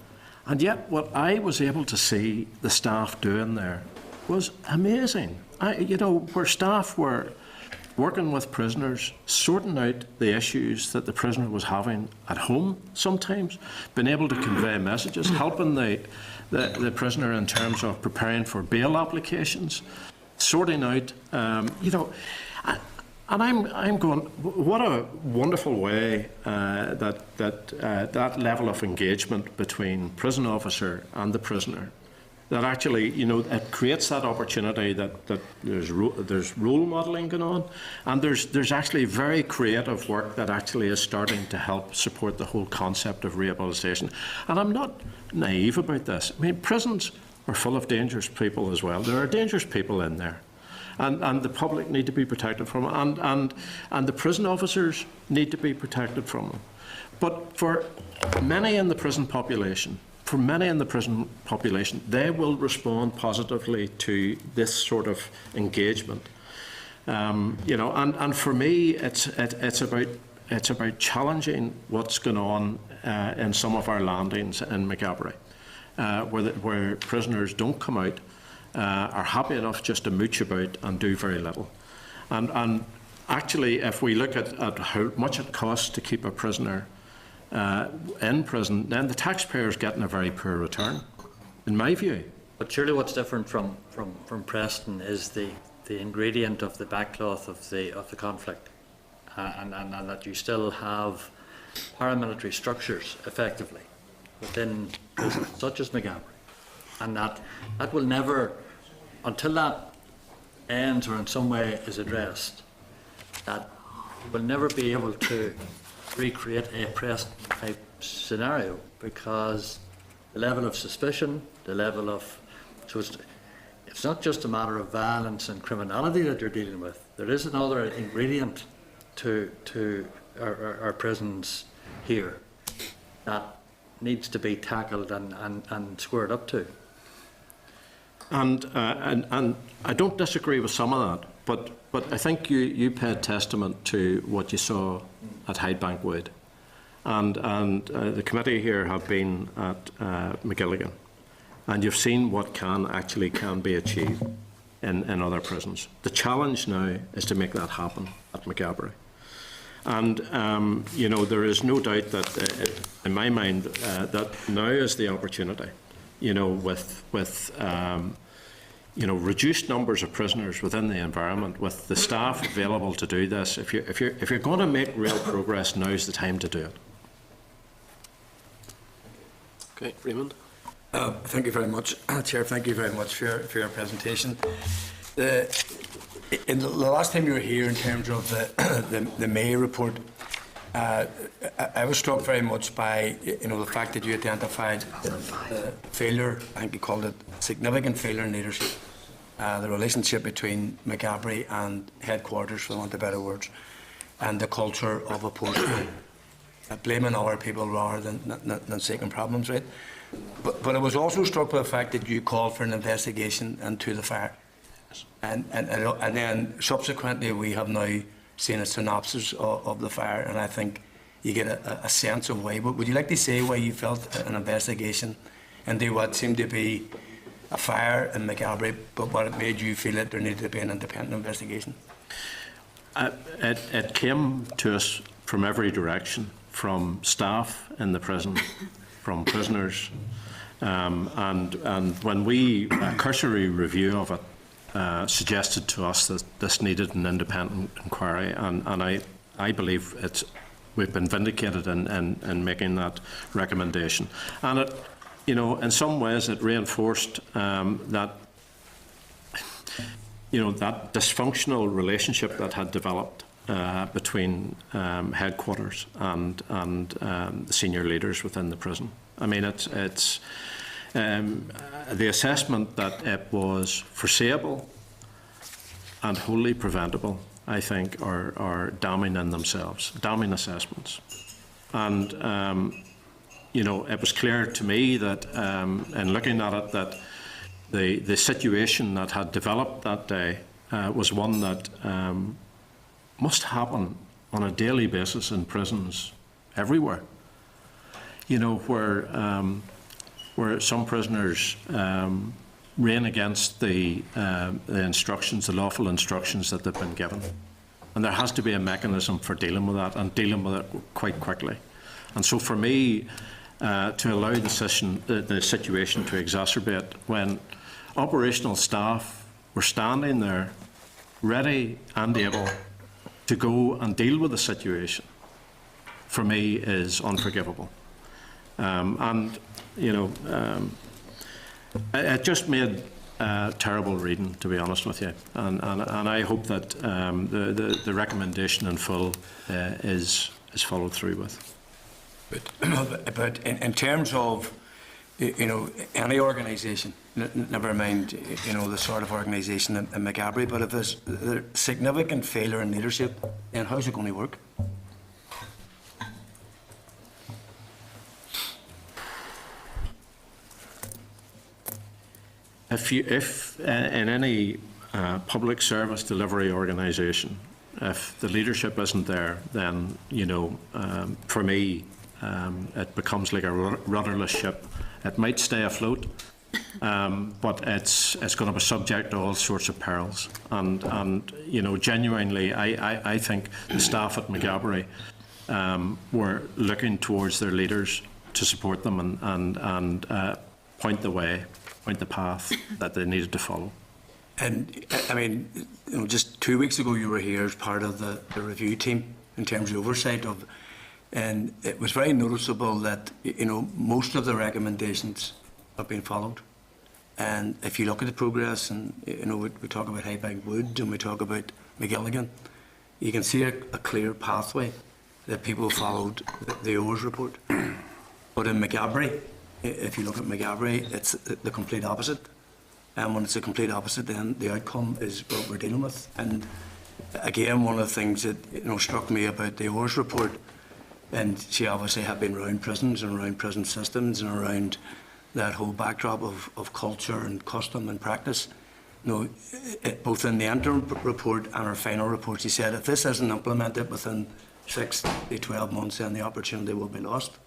And yet, what I was able to see the staff doing there was amazing. You know, where staff were working with prisoners, sorting out the issues that the prisoner was having at home sometimes, being able to convey messages, helping the prisoner in terms of preparing for bail applications, sorting out, you know, and I'm going, what a wonderful way that level of engagement between prison officer and the prisoner, that actually, you know, it creates that opportunity that there's role modelling going on, and there's actually very creative work that actually is starting to help support the whole concept of rehabilitation. And I'm not naive about this. I mean, prisons are full of dangerous people as well. There are dangerous people in there. And the public need to be protected from them, and the prison officers need to be protected from them. But for many in the prison population, they will respond positively to this sort of engagement. You know, and for me, it's about challenging what's going on in some of our landings in Maghaberry, where prisoners don't come out. Are happy enough just to mooch about and do very little. And actually, if we look at how much it costs to keep a prisoner in prison, then the taxpayer is getting a very poor return, in my view. But surely what's different from Preston is the ingredient of the backcloth of the conflict, and that you still have paramilitary structures, effectively, within prisons, such as Maghaberry. And that will never, until that ends or in some way is addressed, that will never be able to recreate a Preston-type scenario, because the level of suspicion, the level of... So it's not just a matter of violence and criminality that you're dealing with. There is another ingredient to our prisons here that needs to be tackled and squared up to. And I don't disagree with some of that, but I think you paid testament to what you saw at Hydebank Wood, and the committee here have been at McGilligan, and you've seen what can be achieved in other prisons. The challenge now is to make that happen at Maghaberry. And you know, there is no doubt that, in my mind, that now is the opportunity. You know, with you know, reduced numbers of prisoners within the environment, with the staff available to do this, if you're going to make real progress, now's the time to do it. Okay, Raymond. Thank you very much, Chair. Thank you very much for your presentation. In the last time you were here, in terms of the May report, I was struck very much by, you know, the fact that you identified the failure, I think you called it significant failure in leadership, the relationship between Maghaberry and headquarters, for want of better words, and the culture of opposing, blaming other people rather than seeking problems, right? But I was also struck by the fact that you called for an investigation into the fire, and then subsequently we have now seen a synopsis of the fire, and I think you get a sense of why. Would you like to say why you felt an investigation into what seemed to be a fire in Maghaberry, but what it made you feel that there needed to be an independent investigation? It came to us from every direction, from staff in the prison, from prisoners, and when a cursory review of it suggested to us that this needed an independent inquiry, and I believe we've been vindicated in making that recommendation. And it, you know, in some ways it reinforced that, you know, that dysfunctional relationship that had developed between headquarters and the senior leaders within the prison. I mean, it's the assessment that it was foreseeable and wholly preventable, I think, are damning in themselves, damning assessments. And, you know, it was clear to me that, in looking at it, that the situation that had developed that day was one that must happen on a daily basis in prisons everywhere. You know, where some prisoners rein against the instructions, the lawful instructions that they've been given. And there has to be a mechanism for dealing with that, and dealing with it quite quickly. And so for me, to allow the situation to exacerbate when operational staff were standing there ready and able to go and deal with the situation, for me is unforgivable. And, you know, it just made terrible reading, to be honest with you. And I hope that the recommendation in full is followed through with. But in terms of, you know, any organisation, never mind, you know, the sort of organisation in Maghaberry, but if there's significant failure in leadership, then how's it going to work? If in any public service delivery organisation, if the leadership isn't there, then, you know, for me, it becomes like a rudderless ship. It might stay afloat, but it's going to be subject to all sorts of perils. And you know, genuinely, I think the staff at Maghaberry were looking towards their leaders to support them and point the way, point the path that they needed to follow. And I mean, you know, just 2 weeks ago you were here as part of the review team in terms of oversight of, and it was very noticeable that, you know, most of the recommendations have been followed. And if you look at the progress, and, you know, we talk about Highbank Wood and we talk about McGilligan, you can see a clear pathway that people followed the OARS report. But in Maghaberry, if you look at Maghaberry, it's the complete opposite. And when it's the complete opposite, then the outcome is what we're dealing with. And again, one of the things that, you know, struck me about the OARS report, and she obviously had been around prisons and around prison systems and around that whole backdrop of culture and custom and practice. You know, both in the interim report and her final report, she said if this isn't implemented within 6 to 12 months, then the opportunity will be lost.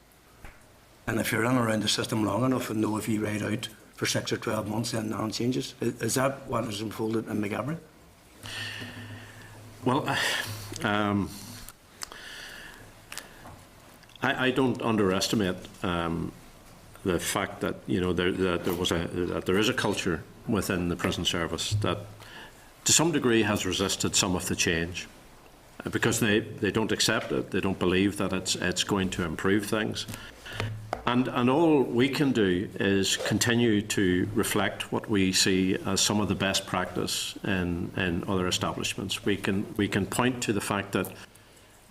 And if you're in around the system long enough and know if you ride out for 6 or 12 months, then nothing changes. Is that what is unfolded in Maghaberry? Well, I don't underestimate the fact that, you know, there is a culture within the prison service that, to some degree, has resisted some of the change because they don't accept it. They don't believe that it's going to improve things. And all we can do is continue to reflect what we see as some of the best practice in other establishments. We can point to the fact that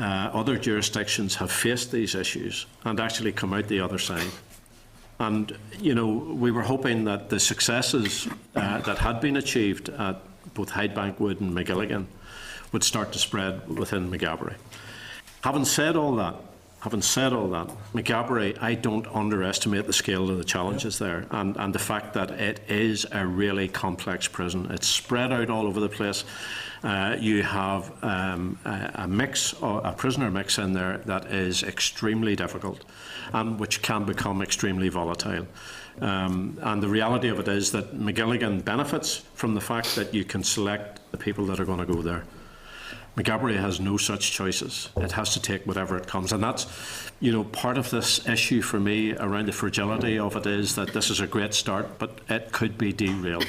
other jurisdictions have faced these issues and actually come out the other side. And, you know, we were hoping that the successes that had been achieved at both Highbank Wood and McGilligan would start to spread within Maghaberry. Having said all that, Maghaberry, I don't underestimate the scale of the challenges there and the fact that it is a really complex prison. It's spread out all over the place. You have a prisoner mix in there that is extremely difficult and which can become extremely volatile. And the reality of it is that McGilligan benefits from the fact that you can select the people that are going to go there. Maghaberry has no such choices. It has to take whatever it comes. And that's, you know, part of this issue for me around the fragility of it is that this is a great start, but it could be derailed.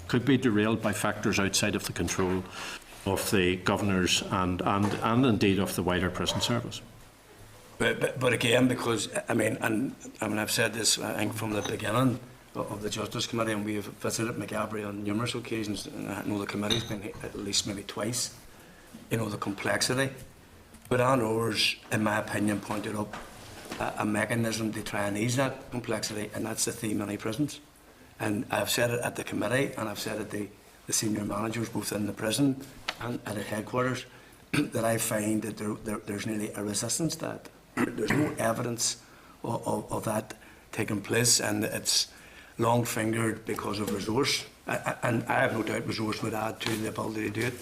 Could be derailed by factors outside of the control of the governors and indeed of the wider prison service. But again, because, I mean, I've said this, I think, from the beginning of the Justice Committee, and we have visited Maghaberry on numerous occasions, and I know the committee's been at least maybe twice. You know, the complexity. But Ann Orrs, in my opinion, pointed up a mechanism to try and ease that complexity, and that's the theme in prisons. And I've said it at the committee, and I've said it to the senior managers, both in the prison and at headquarters, that I find that there's nearly a resistance to that. There's no evidence of that taking place, and it's long-fingered because of resource. And I have no doubt resource would add to the ability to do it.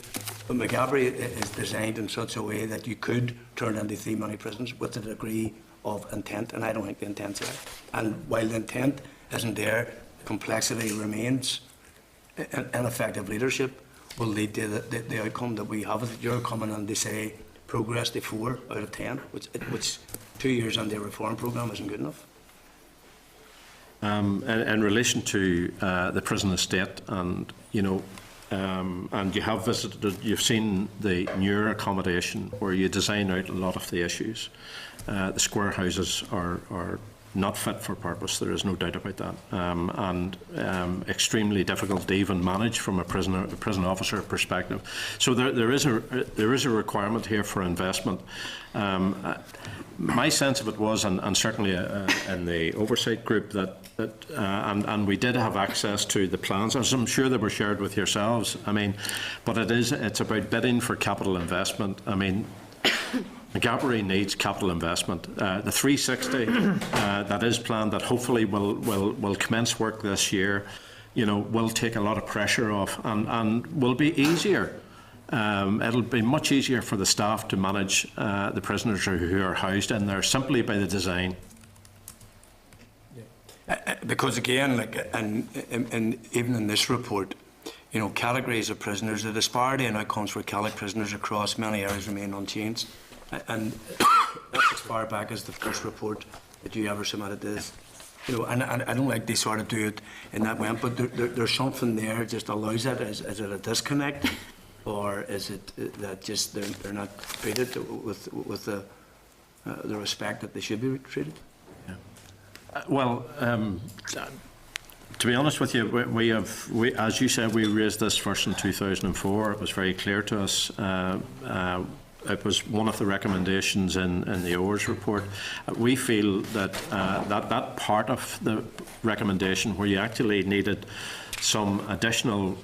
But McGabry is designed in such a way that you could turn into 3 money prisons with a degree of intent, and I don't think the intent's there. And while the intent isn't there, complexity remains. Ineffective leadership will lead to the outcome that we have. That you're coming in to say progress to 4 out of 10, which 2 years on the reform programme isn't good enough. In relation to the prison estate, and and you have visited, you've seen the newer accommodation where you design out a lot of the issues. The square houses are not fit for purpose. There is no doubt about that, and extremely difficult to even manage from a prison officer perspective. So there is a requirement here for investment. My sense of it was, and certainly in the oversight group, and we did have access to the plans, as I'm sure they were shared with yourselves. I mean, but it's about bidding for capital investment. I mean, McGabry needs capital investment. The 360 that is planned, that hopefully will commence work this year, will take a lot of pressure off and will be easier. It'll be much easier for the staff to manage the prisoners who are housed in there simply by the design. Because again, and even in this report, categories of prisoners, the disparity in outcomes for Catholic prisoners across many areas remain unchanged. And that's as far back as the first report that you ever submitted this. And I don't like to sort of do it in that way, but there's something there that just allows it. Is it a disconnect, or is it that just they're not treated with the respect that they should be treated? Well, to be honest with you, we as you said, we raised this first in 2004. It was very clear to us. It was one of the recommendations in the ORS report. We feel that that part of the recommendation, where you actually needed some additional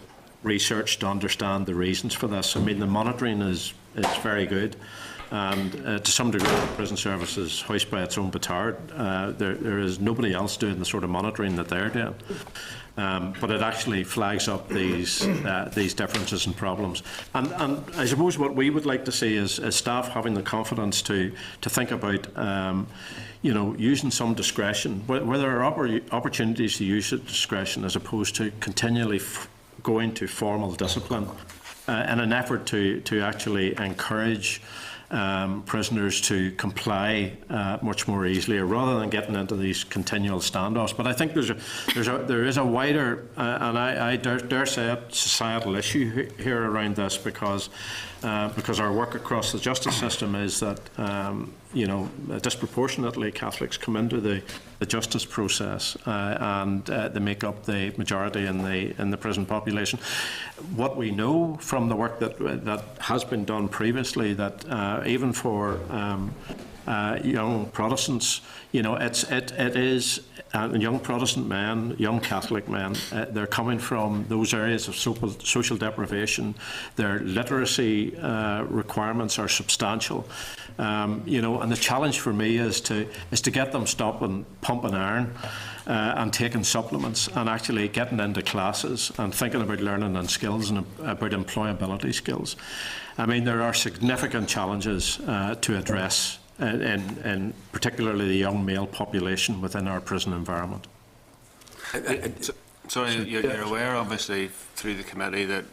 research to understand the reasons for this. I mean, the monitoring is very good. And to some degree, the prison service is hoised by its own petard. There is nobody else doing the sort of monitoring that they're doing. But it actually flags up these differences and problems. And I suppose what we would like to see is staff having the confidence to think about, using some discretion, where there are opportunities to use discretion as opposed to continually going to formal discipline in an effort to actually encourage prisoners to comply much more easily, rather than getting into these continual standoffs. But I think there is a wider, and I dare say it, societal issue here around this, because our work across the justice system is that disproportionately Catholics come into the justice process, and they make up the majority in the prison population. What we know from the work that has been done previously, that even for young Protestants, it is young Protestant men, young Catholic men. They're coming from those areas of social deprivation. Their literacy requirements are substantial. And the challenge for me is to get them stopping pumping iron and taking supplements, and actually getting into classes and thinking about learning and skills and about employability skills. I mean, there are significant challenges to address in particularly the young male population within our prison environment. Sorry, you're aware, obviously, through the committee, that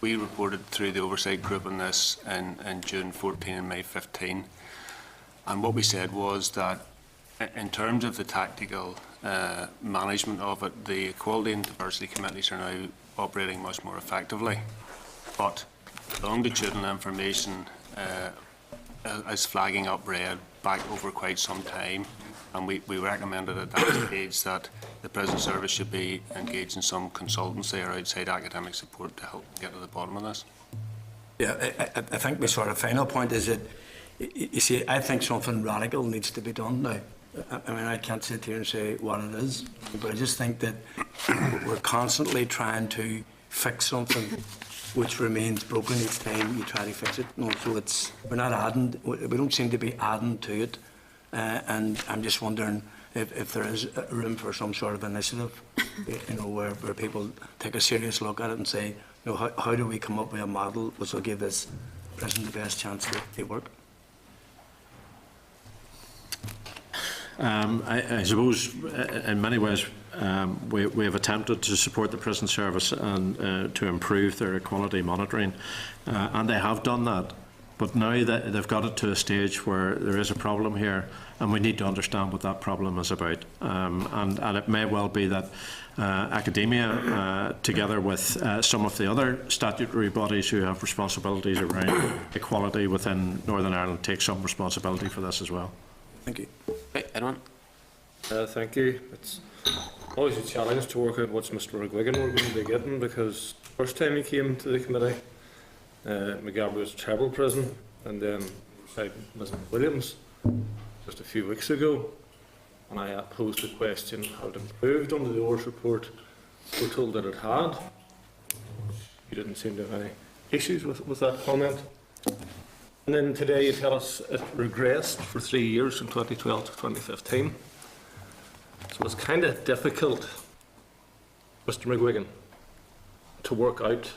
we reported through the oversight group on this in June 14 and May 15. And what we said was that in terms of the tactical management of it, the Equality and Diversity Committees are now operating much more effectively. But longitudinal information is flagging up red back over quite some time, and we recommended at that stage that the prison service should be engaged in some consultancy or outside academic support to help get to the bottom of this. Yeah, I think my sort of final point is that, you see, I think something radical needs to be done now. I mean, I can't sit here and say what it is, but I just think that we're constantly trying to fix something which remains broken each time you try to fix it. No, so we're not adding, we don't seem to be adding to it. and I'm just wondering if there is room for some sort of initiative, where people take a serious look at it and say, how do we come up with a model which will give this prison the best chance to work? I suppose in many ways we have attempted to support the prison service and to improve their quality monitoring, and they have done that. But now that they've got it to a stage where there is a problem here, and we need to understand what that problem is about. And it may well be that academia, together with some of the other statutory bodies who have responsibilities around equality within Northern Ireland, take some responsibility for this as well. Thank you. Right, anyone? Thank you. It's always a challenge to work out what's Mr McGuigan we're going to be getting, because the first time he came to the committee, McGarry was treble prison, and then beside Ms Williams just a few weeks ago, and I posed the question, had it improved under the ORS report? We're told that it had. You didn't seem to have any issues with that comment. And then today you tell us it regressed for 3 years from 2012 to 2015. So it's kind of difficult, Mr McGuigan, to work out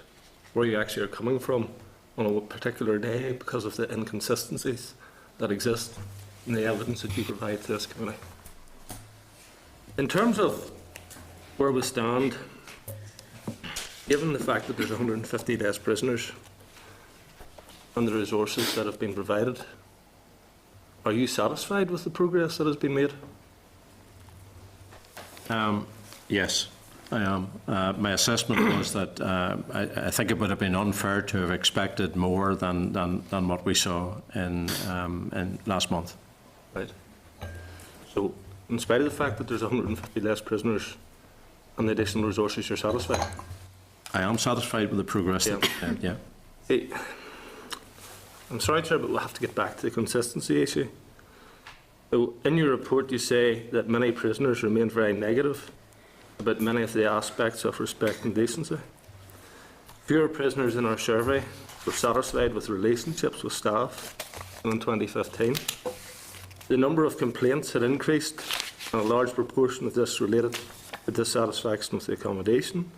where you actually are coming from on a particular day because of the inconsistencies that exist in the evidence that you provide to this committee. In terms of where we stand, given the fact that there's 150 less prisoners and the resources that have been provided, are you satisfied with the progress that has been made? Yes, I am. My assessment was that I think it would have been unfair to have expected more than what we saw in last month. Right. So, in spite of the fact that there's 150 less prisoners and the additional resources, you're satisfied? I am satisfied with the progress. Yeah. Yeah. Hey, I'm sorry, Chair, but we'll have to get back to the consistency issue. So, in your report, you say that many prisoners remain very negative about many of the aspects of respect and decency. Fewer prisoners in our survey were satisfied with relationships with staff than in 2015. The number of complaints had increased, and a large proportion of this related to dissatisfaction with the accommodation.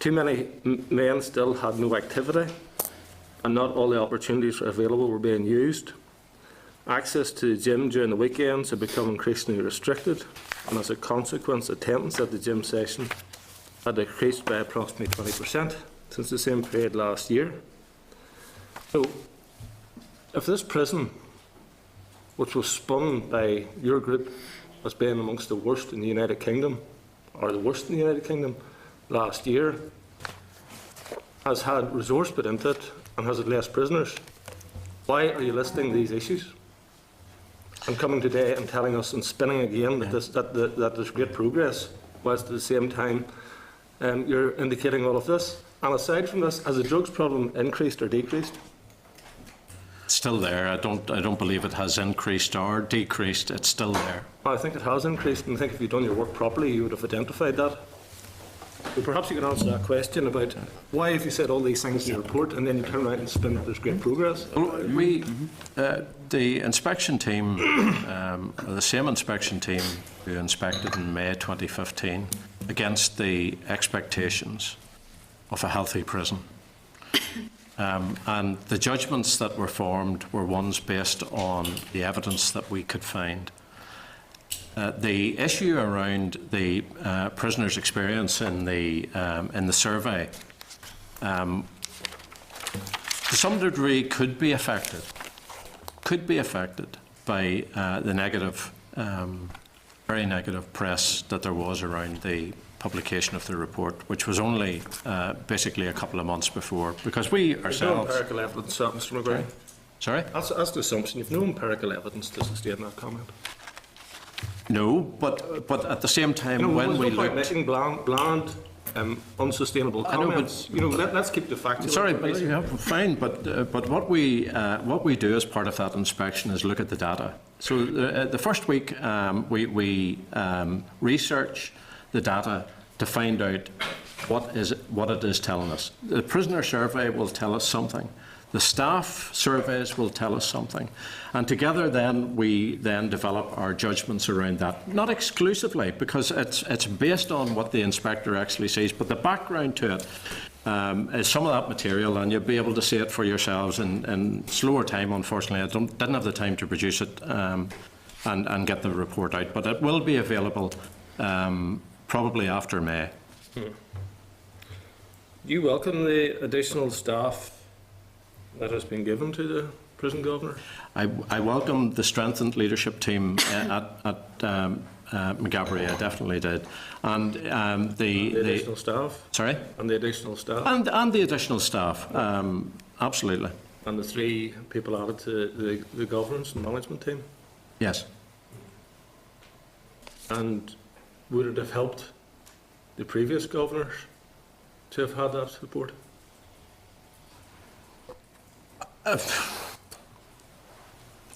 Too many men still had no activity, and not all the opportunities available were being used. Access to the gym during the weekends had become increasingly restricted, and as a consequence, attendance at the gym session had decreased by approximately 20% since the same period last year. So, if this prison, which was spun by your group as being amongst the worst in the United Kingdom, or the worst in the United Kingdom last year, has had resource put into it and has had less prisoners, why are you listing these issues and coming today and telling us and spinning again that there's great progress, whilst at the same time you're indicating all of this? And aside from this, has the drugs problem increased or decreased? It's still there. I don't believe it has increased or decreased. It's still there. I think it has increased, and I think if you'd done your work properly, you would have identified that. So perhaps you can answer that question about why have you said all these things in the report and then you turn around and spin that there's great progress? Well, the inspection team, the same inspection team who inspected in May 2015 against the expectations of a healthy prison. And the judgments that were formed were ones based on the evidence that we could find. The issue around the prisoners' experience in the survey, to some degree, could be affected by the negative, very negative press that there was around the publication of the report, which was only basically a couple of months before, because we ourselves. There's no empirical evidence, Mr. McGuire. Sorry? That's the assumption. You've no empirical evidence to sustain that comment. No, but at the same time, when we looked, making bland, unsustainable comments. Let's keep the facts. Sorry, but, yeah, fine. But what we do as part of that inspection is look at the data. So the first week we research the data to find out what it is telling us. The prisoner survey will tell us something. The staff surveys will tell us something. And together then we then develop our judgments around that. Not exclusively, because it's based on what the inspector actually sees, but the background to it is some of that material, and you'll be able to see it for yourselves in slower time. Unfortunately, I didn't have the time to produce it and get the report out, but it will be available probably after May. Do you welcome the additional staff that has been given to the prison governor? I welcome the strengthened leadership team at Maghaberry. I definitely did, and the additional staff. Sorry, and the additional staff, and the additional staff, absolutely. And the 3 people added to the governance and management team. Yes. And would it have helped the previous governors to have had that support?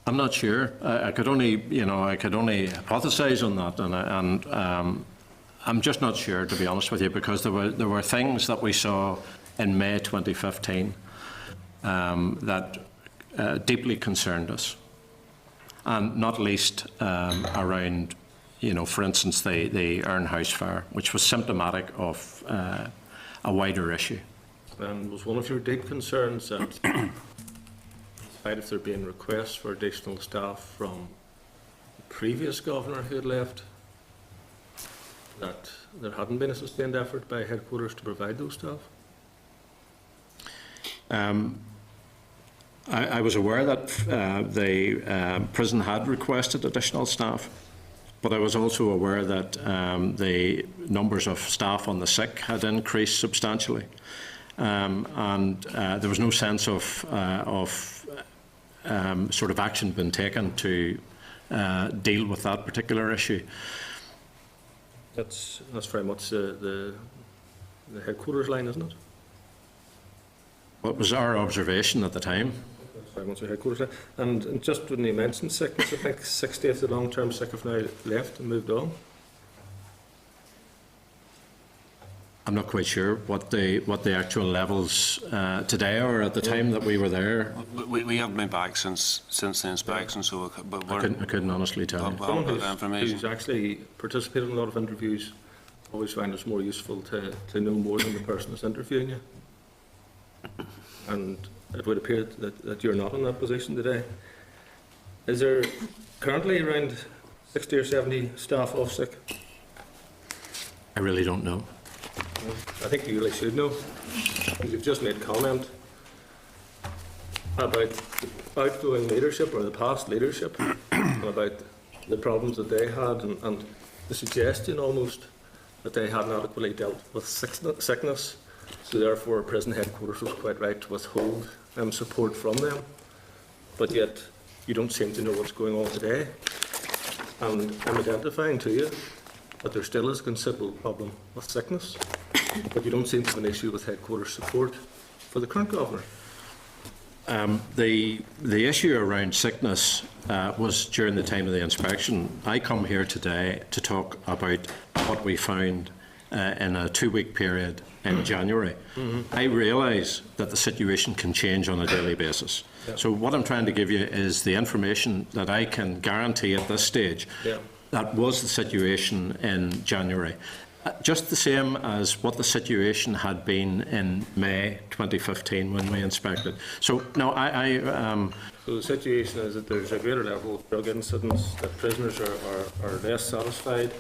I'm not sure. I could only hypothesise on that, and I'm just not sure, to be honest with you, because there were things that we saw in May 2015 that deeply concerned us, and not least around, for instance, the Erne House fire, which was symptomatic of a wider issue. And was one of your deep concerns that, despite if there being requests for additional staff from the previous governor who had left, that there hadn't been a sustained effort by headquarters to provide those staff? I was aware that the prison had requested additional staff, but I was also aware that the numbers of staff on the sick had increased substantially, and there was no sense of sort of action being taken to deal with that particular issue. That's very much the headquarters line, isn't it? What was our observation at the time? That's very much the headquarters line. And just when you mentioned sickness, I think 60 of the long-term sick have now left and moved on. I'm not quite sure what the actual levels today are. At the time that we were there, We haven't been back since the inspection, so but I couldn't honestly tell you. Someone who's actually participated in a lot of interviews always find it's more useful to know more than the person that's interviewing you. And it would appear that you're not in that position today. Is there currently around 60 or 70 staff off sick? I really don't know. I think you really should know. You've just made comment about the outgoing leadership or the past leadership and about the problems that they had and the suggestion almost that they hadn't adequately dealt with sickness, so therefore prison headquarters was quite right to withhold support from them. But yet you don't seem to know what's going on today, and I'm identifying to you that there still is a considerable problem with sickness, but you don't seem to have an issue with headquarters support for the current governor. The issue around sickness was during the time of the inspection. I come here today to talk about what we found in a 2-week period in January. I realise that the situation can change on a daily basis. Yeah. So what I'm trying to give you is the information that I can guarantee at this stage. Yeah. That was the situation in January. Just the same as what the situation had been in May 2015 when we inspected. So, no, So the situation is that there's a greater level of drug incidents, that prisoners are less satisfied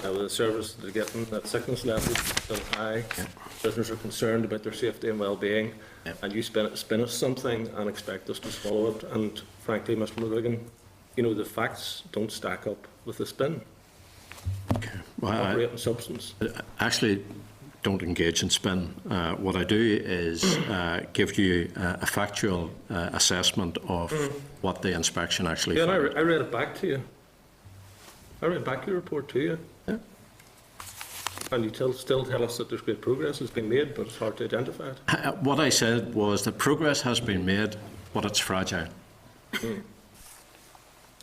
with the service they're getting, that sickness levels are still high, prisoners are concerned about their safety and well-being, and you spin us something and expect us to swallow it. And frankly, Mr. McGuigan, the facts don't stack up with the spin. Okay. Well, Operating substance. Actually, don't engage in spin. What I do is give you a factual assessment of what the inspection actually Yeah, found. and I read it back to you. I read back your report to you. Yeah. And you still tell us that there's great progress has been made, but it's hard to identify it. What I said was that progress has been made, but it's fragile.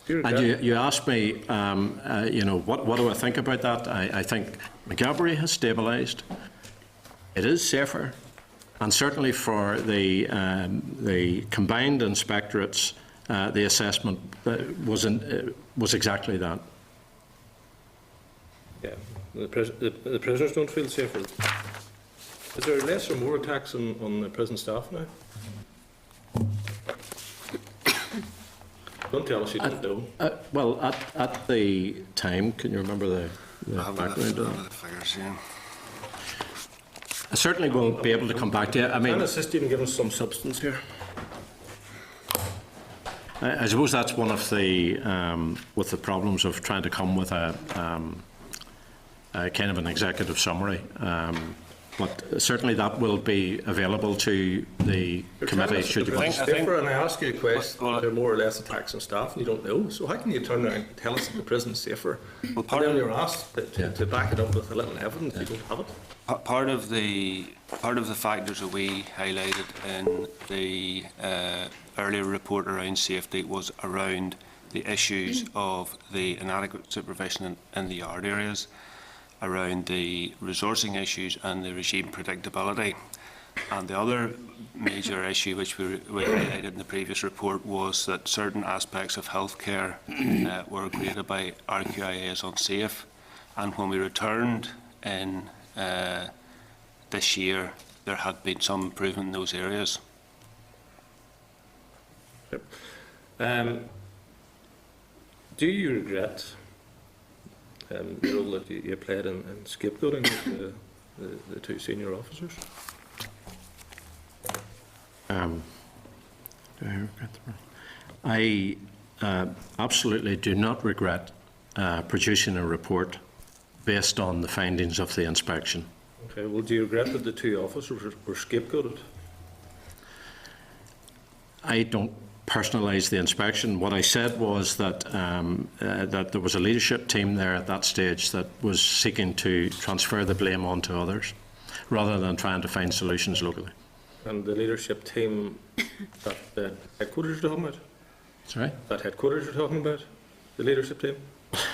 And you asked me, what do I think about that? I think Maghaberry has stabilised. It is safer. And certainly for the combined inspectorates, the assessment was exactly that. Yeah, the prisoners don't feel safer. Is there less or more attacks on the prison staff now? Don't tell us you don't know. Well, at the time, can you remember the background of that? The figures, yeah. I certainly won't be able to come back to it. I mean, Can assist you in giving us some substance here? I suppose that's one of the with the problems of trying to come with a kind of an executive summary. But certainly that will be available to the committee should you want. And I ask you a question, there are more or less attacks on staff and you don't know. So how can you turn around and tell us that the prison's safer? Well, and then you're asked to back it up with a little evidence, you don't have it. Part of the factors that we highlighted in the earlier report around safety was around the issues of the inadequate supervision in the yard areas, around the resourcing issues and the regime predictability. And the other major issue which we highlighted in the previous report was that certain aspects of healthcare were graded by RQIA as unsafe. And when we returned in this year, there had been some improvement in those areas. Do you regret the role that you played in scapegoating the two senior officers? Do I regret the I absolutely do not regret producing a report based on the findings of the inspection. Okay, well, do you regret that the two officers were scapegoated? I don't personalise the inspection. What I said was that that there was a leadership team there at that stage that was seeking to transfer the blame onto others, rather than trying to find solutions locally. And the leadership team that the headquarters you're talking about? Sorry? That headquarters you're talking about? The leadership team?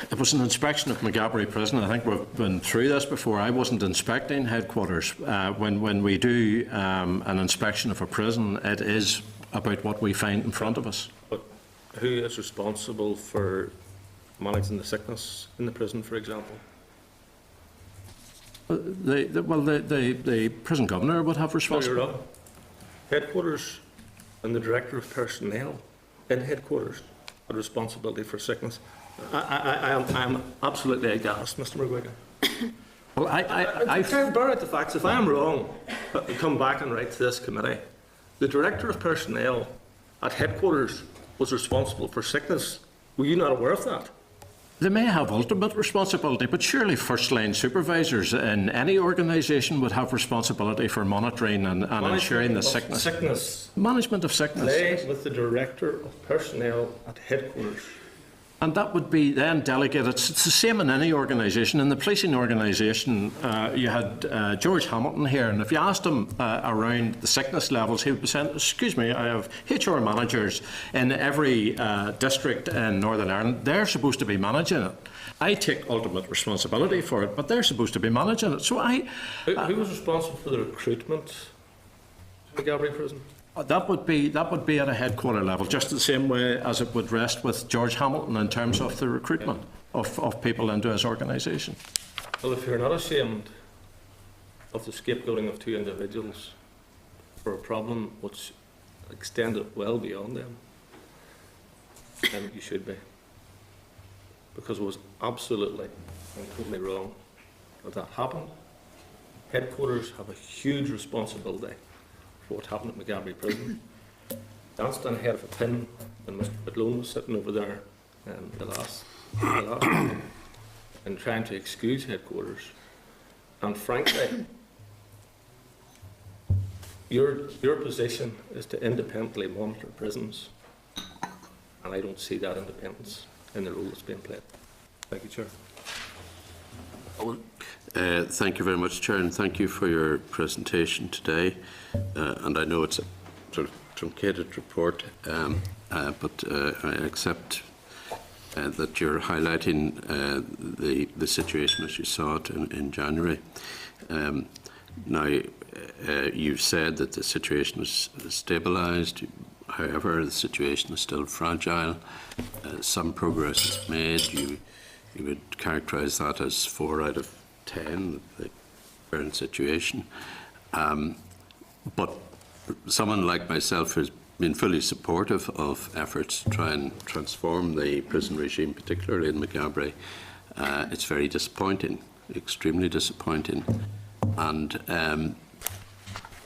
It was an inspection of Maghaberry Prison. I think we've been through this before. I wasn't inspecting headquarters. When we do an inspection of a prison, it is about what we find in front of us. But who is responsible for managing the sickness in the prison, for example? The prison governor would have responsibility. No, you're wrong. Headquarters and the director of personnel in headquarters had responsibility for sickness. I am absolutely aghast, Mr. McGuigan. Well, I bear out the facts. If I am wrong, come back and write to this committee. The director of personnel at headquarters was responsible for sickness. Were you not aware of that? They may have ultimate responsibility, but surely first-line supervisors in any organisation would have responsibility for monitoring and ensuring the sickness. Management of sickness. Lay with the director of personnel at headquarters. And that would be then delegated. It's the same in any organisation. In the policing organisation, you had George Hamilton here, and if you asked him around the sickness levels, he would be saying, excuse me, I have HR managers in every district in Northern Ireland. They're supposed to be managing it. I take ultimate responsibility for it, but they're supposed to be managing it. So Who was responsible for the recruitment to Maghaberry Prison? That would be at a headquarter level, just the same way as it would rest with George Hamilton in terms of the recruitment of people into his organisation. Well, if you're not ashamed of the scapegoating of two individuals for a problem which extended well beyond them, then you should be. Because it was absolutely and totally wrong that happened. Headquarters have a huge responsibility for what happened at Maghaberry Prison. Danced on the head of a pin when Mr. Padlone was sitting over there the last meeting and trying to excuse headquarters. And frankly, your position is to independently monitor prisons, and I don't see that independence in the role that's being played. Thank you, Chair. Thank you very much, Chair, and thank you for your presentation today. And I know it's a sort of truncated report, but I accept that you're highlighting the situation as you saw it in January. Now, you've said that the situation is stabilised. However, the situation is still fragile. Some progress is made. You would characterise that as 4 out of 10, the current situation. But someone like myself has been fully supportive of efforts to try and transform the prison regime, particularly in Maghaberry. It's very disappointing, extremely disappointing. And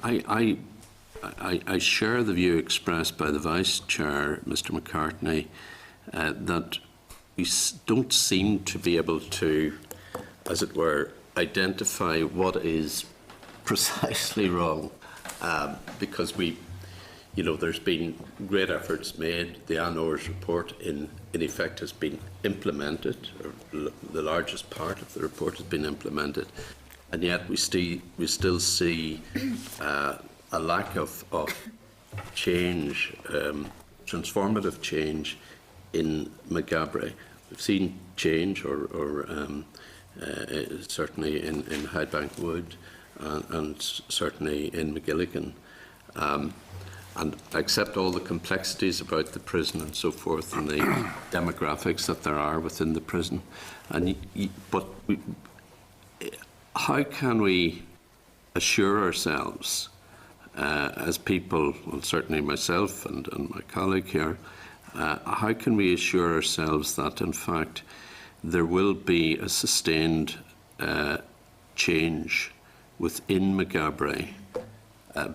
I share the view expressed by the Vice Chair, Mr McCartney, that we don't seem to be able to, as it were, identify what is precisely wrong, because there's been great efforts made. The ANOR's report, in effect, has been implemented, or the largest part of the report has been implemented, and yet we still see a lack of change, transformative change in Maghaberry. We've seen change, or certainly in Highbank Wood, and certainly in Magilligan. And I accept all the complexities about the prison and so forth, and the demographics that there are within the prison. But how can we assure ourselves, as people, well, certainly myself and my colleague here, how can we assure ourselves that, in fact, there will be a sustained change within Maghaberry,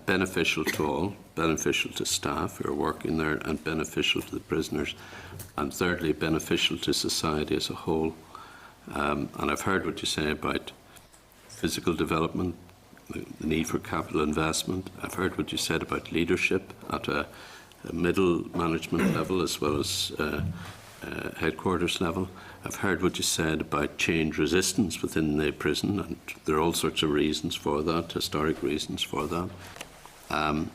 beneficial to all, beneficial to staff who are working there, and beneficial to the prisoners, and thirdly, beneficial to society as a whole? And I've heard what you say about physical development, the need for capital investment. I've heard what you said about leadership at a middle management level as well as headquarters level. I've heard what you said about change resistance within the prison, and there are all sorts of reasons for that, historic reasons for that. And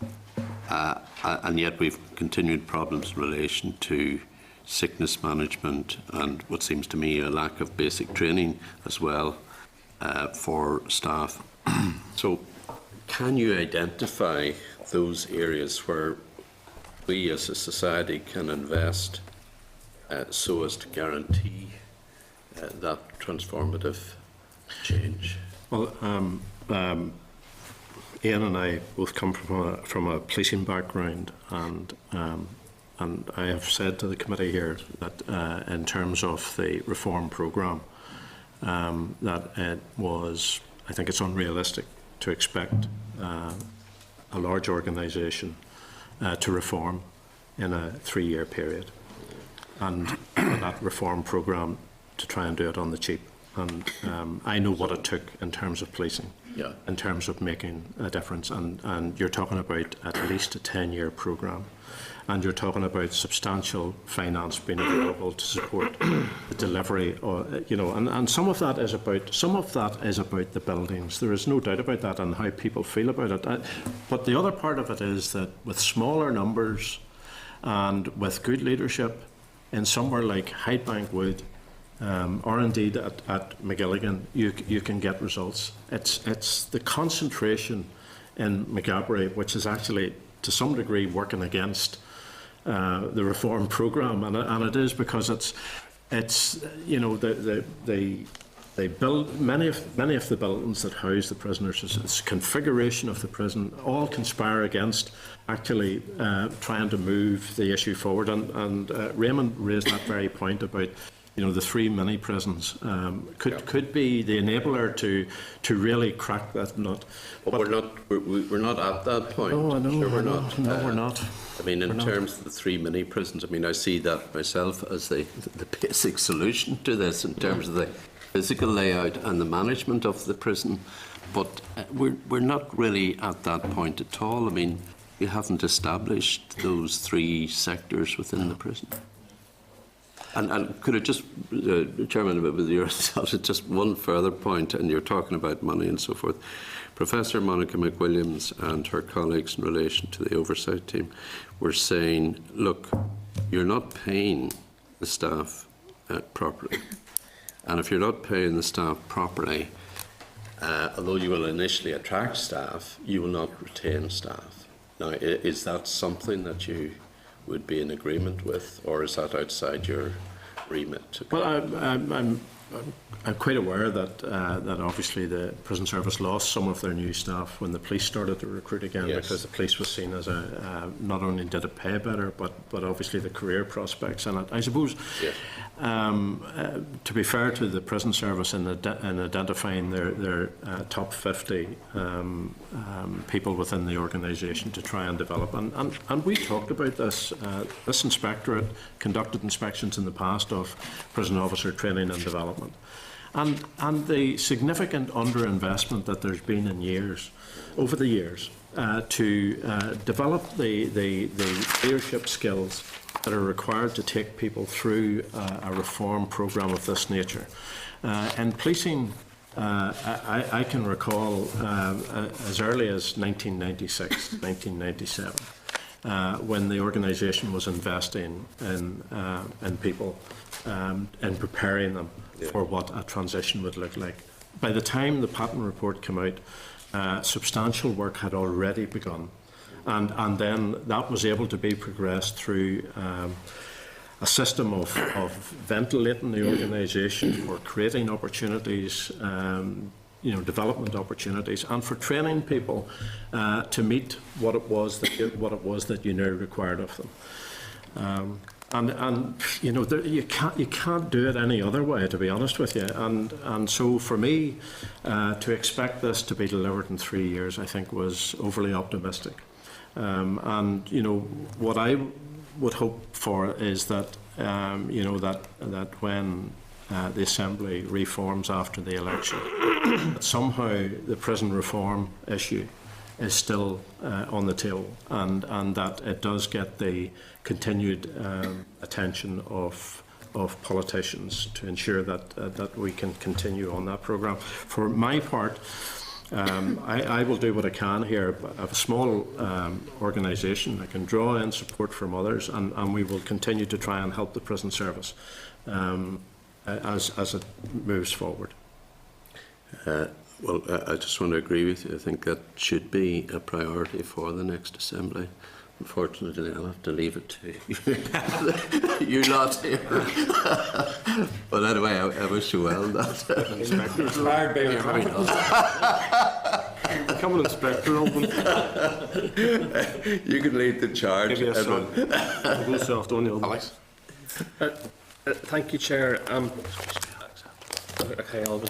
yet we've continued problems in relation to sickness management and what seems to me a lack of basic training as well for staff. So can you identify those areas where we as a society can invest so as to guarantee that transformative change? Well, Ian and I both come from a policing background, and I have said to the committee here that in terms of the reform programme, that it was, I think it's unrealistic to expect a large organisation to reform in a 3-year period, and that reform programme to try and do it on the cheap. And I know what it took in terms of policing, in terms of making a difference, and you're talking about at least a 10-year programme, and you're talking about substantial finance being available to support the delivery, and some of that is about the buildings. There is no doubt about that and how people feel about it. But the other part of it is that with smaller numbers and with good leadership in somewhere like Highbank Wood, or indeed at Magilligan, you can get results. It's the concentration in Maghaberry which is actually to some degree working against the reform programme, and it is because it's they build many of the buildings that house the prisoners. It's configuration of the prison all conspire against actually trying to move the issue forward, and Raymond raised that very point about the 3 mini prisons could be the enabler to really crack that nut. But we're not at that point. No, I know. Sure, we're not. No, we're not. I mean, in terms of the 3 mini prisons, I mean, I see that myself as the basic solution to this in terms of the physical layout and the management of the prison. But we're not really at that point at all. I mean, you haven't established those 3 sectors within the prison. And could I just, Chairman, with yourself, just one further point, and you're talking about money and so forth. Professor Monica McWilliams and her colleagues in relation to the oversight team were saying, look, you're not paying the staff properly. And if you're not paying the staff properly, although you will initially attract staff, you will not retain staff. Now, is that something that you would be in agreement with, or is that outside your remit? Well, I'm quite aware that that obviously the prison service lost some of their new staff when the police started to recruit again, Yes. because the police was seen as not only did it pay better, but obviously the career prospects in it. I suppose, Yes. to be fair to the prison service in identifying their top 50 people within the organisation to try and develop, and we talked about this. This inspectorate conducted inspections in the past of prison officer training and development. And the significant underinvestment that there's been in over the years, to develop the leadership skills that are required to take people through a reform programme of this nature. And policing, I can recall as early as 1996, 1997, when the organisation was investing in people and preparing them for what a transition would look like. By the time the Patton report came out, substantial work had already begun, and then that was able to be progressed through a system of ventilating the organisation, for creating opportunities, development opportunities, and for training people to meet what it was that you knew required of them. You can't do it any other way, to be honest with you. And so for me, to expect this to be delivered in 3 years, I think was overly optimistic. What I would hope for is that that when the Assembly reforms after the election, that somehow the prison reform issue is still on the table, and that it does get the continued attention of politicians to ensure that we can continue on that programme. For my part, I will do what I can here. I have a small organisation. I can draw in support from others, and we will continue to try and help the prison service as it moves forward. Well, I just want to agree with you. I think that should be a priority for the next Assembly. Unfortunately, I'll have to leave it to you. You're not here. But anyway, I wish you well. Inspired by your Become an inspector, Alban. You can lead the charge. Give you a son. Go soft on you, Alban. Alex? Thank you, Chair. Okay, Alban.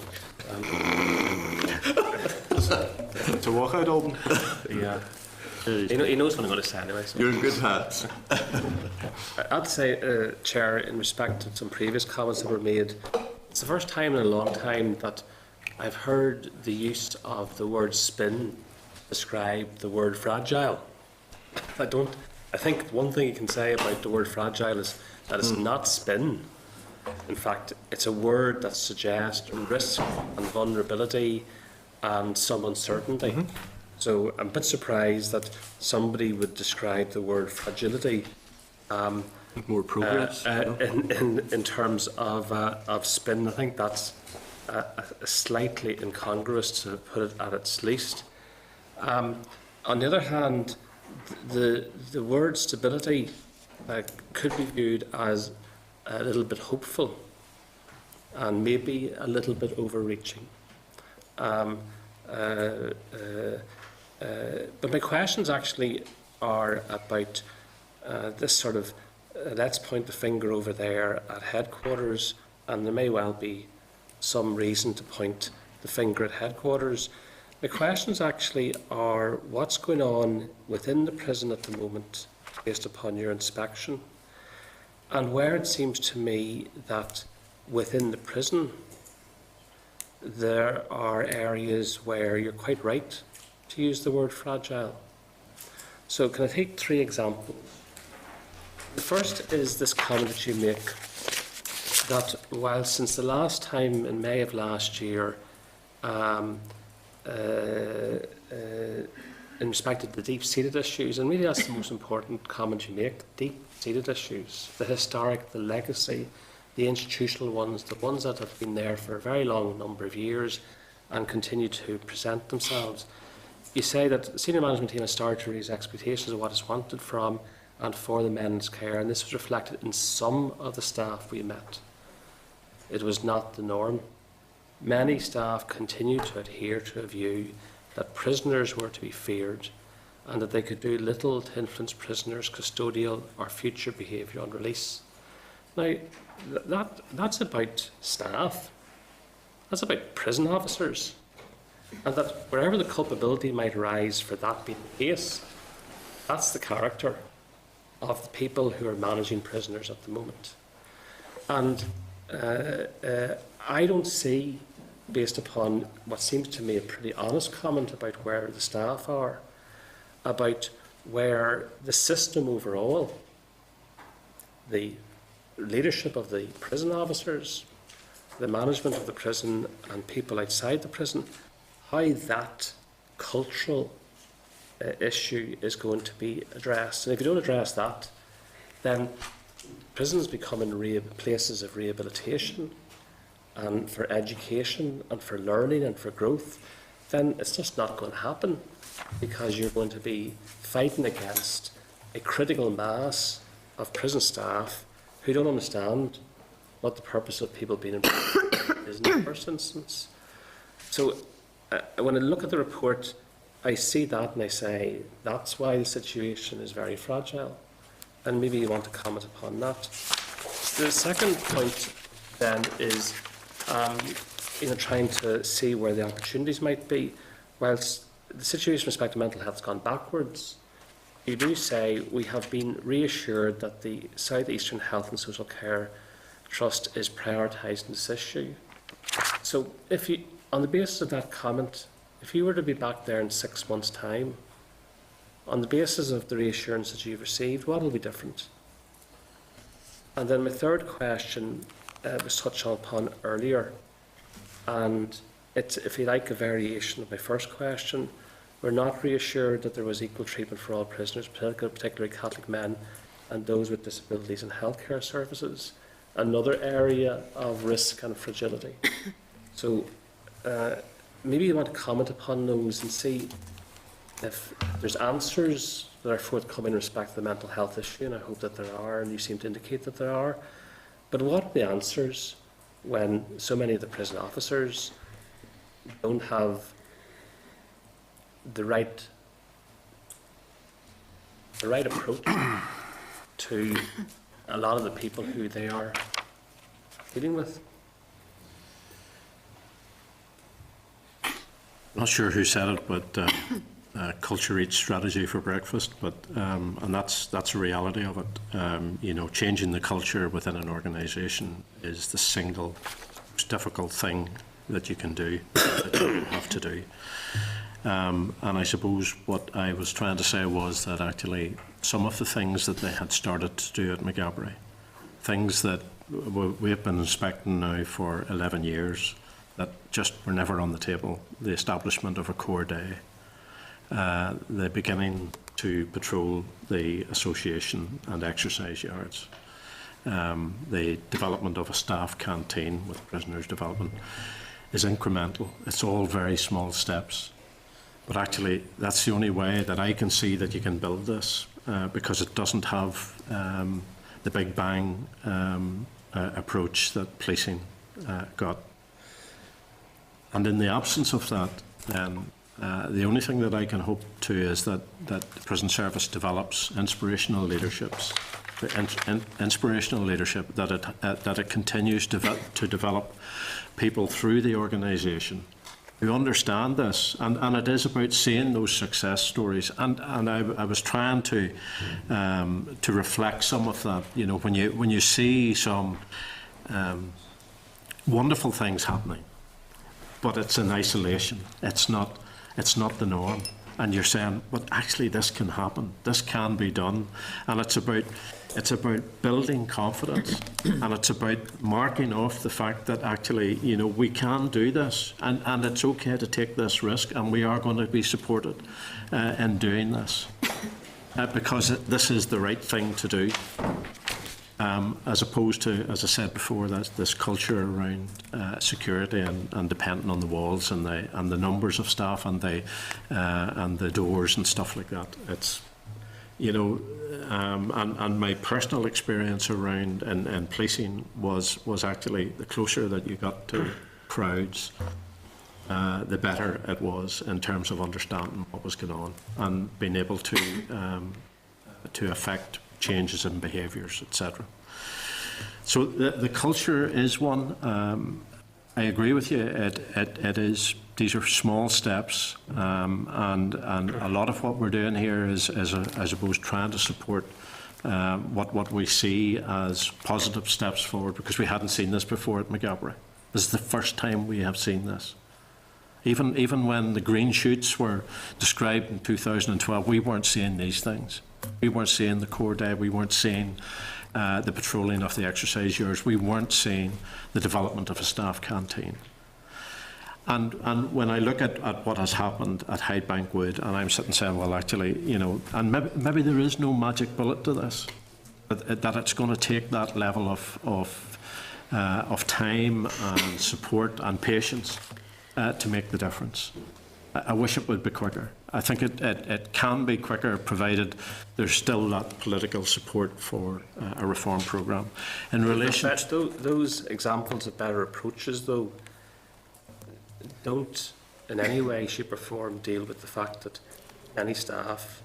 To walk out, Alban. Yeah. He knows what I'm going to say anyway. So. You're in good hands. I'd say, Chair, in respect to some previous comments that were made, it's the first time in a long time that I've heard the use of the word spin describe the word fragile. I think one thing you can say about the word fragile is that it's not spin. In fact, it's a word that suggests risk and vulnerability and some uncertainty. So I'm a bit surprised that somebody would describe the word fragility more progress in terms of spin. I think that's slightly incongruous, to put it at its least. On the other hand, the word stability could be viewed as a little bit hopeful and maybe a little bit overreaching. But my questions actually are about this sort of, let's point the finger over there at headquarters, and there may well be some reason to point the finger at headquarters. My questions actually are what's going on within the prison at the moment based upon your inspection, and where it seems to me that within the prison there are areas where you're quite right to use the word fragile. So can I take 3 examples? The first is this comment that you make that while since the last time in May of last year, in respect of the deep-seated issues, and really that's the most important comment you make, deep-seated issues, the historic, the legacy, the institutional ones, the ones that have been there for a very long number of years, and continue to present themselves. You say that the senior management team has started to raise expectations of what is wanted from and for the men's care, and this was reflected in some of the staff we met. It was not the norm. Many staff continued to adhere to a view that prisoners were to be feared and that they could do little to influence prisoners' custodial or future behaviour on release. Now, that's about staff. That's about prison officers. And that wherever the culpability might arise for that being the case, that's the character of the people who are managing prisoners at the moment. And I don't see, based upon what seems to me a pretty honest comment about where the staff are, about where the system overall, the leadership of the prison officers, the management of the prison and people outside the prison, how that cultural issue is going to be addressed. And if you don't address that, then prisons becoming places of rehabilitation and for education and for learning and for growth, then it's just not going to happen, because you're going to be fighting against a critical mass of prison staff who don't understand what the purpose of people being in prison is in the first instance. So when I look at the report, I see that and I say, that's why the situation is very fragile. And maybe you want to comment upon that. The second point then is trying to see where the opportunities might be. Whilst the situation with respect to mental health has gone backwards, you do say we have been reassured that the South Eastern Health and Social Care Trust is prioritising this issue. So if you, on the basis of that comment, if you were to be back there in 6 months' time, on the basis of the reassurance that you've received, what will be different? And then my third question was touched upon earlier, and it's, if you like, a variation of my first question. We're not reassured that there was equal treatment for all prisoners, particularly Catholic men and those with disabilities in healthcare services, another area of risk and fragility. So maybe you want to comment upon those and see if there's answers that are forthcoming in respect to the mental health issue, and I hope that there are, and you seem to indicate that there are. But what are the answers when so many of the prison officers don't have the right approach to a lot of the people who they are dealing with? Not sure who said it, but culture eats strategy for breakfast. But and that's a reality of it. Changing the culture within an organisation is the single most difficult thing that you can do, that you have to do. And I suppose what I was trying to say was that actually some of the things that they had started to do at Maghaberry, things that we have been inspecting now for 11 years, that just were never on the table. The establishment of a core day, the beginning to patrol the association and exercise yards, the development of a staff canteen with prisoners' development is incremental. It's all very small steps. But actually, that's the only way that I can see that you can build this, because it doesn't have the big bang approach that policing got. And in the absence of that, then the only thing that I can hope to is that the prison service develops inspirational leaderships, inspirational leadership, that it continues to develop people through the organisation who understand this, and it is about seeing those success stories. And I was trying to reflect some of that. When you see some wonderful things happening, but it's in isolation. It's not the norm. And you're saying, but actually this can happen. This can be done. And it's about building confidence, and it's about marking off the fact that actually, we can do this, and it's okay to take this risk, and we are going to be supported in doing this, because this is the right thing to do. as opposed to, as I said before, this culture around security and depending on the walls and the numbers of staff and the doors and stuff like that. It's, you know, and my personal experience around and policing was actually the closer that you got to crowds, the better it was in terms of understanding what was going on and being able to affect changes in behaviours, etc. So the culture is one. I agree with you. It is. These are small steps, and a lot of what we're doing here is I suppose trying to support what we see as positive steps forward, because we hadn't seen this before at Maghaberry. This is the first time we have seen this. Even when the green shoots were described in 2012, we weren't seeing these things. We weren't seeing the core day. We weren't seeing the patrolling of the exercise yards. We weren't seeing the development of a staff canteen. And when I look at what has happened at Hydebank Wood, and I'm sitting saying, well, actually, you know, and maybe there is no magic bullet to this, that it's going to take that level of time and support and patience to make the difference. I wish it would be quicker. I think it can be quicker, provided there's still that political support for a reform programme. In relation to those examples of better approaches, though, don't in any way, shape or form deal with the fact that many staff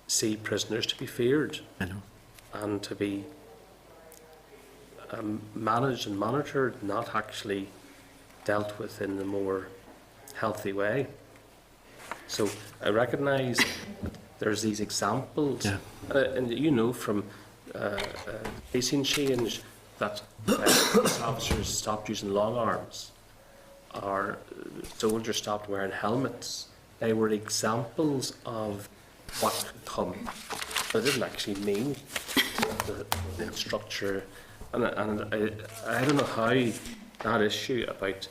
see prisoners to be feared. I know. And to be managed and monitored, not actually dealt with in the more healthy way. So I recognise that there's these examples, and you know from policing change that police officers stopped using long arms, or soldiers stopped wearing helmets. They were examples of what could come. But it didn't actually mean the structure. And I don't know how that issue about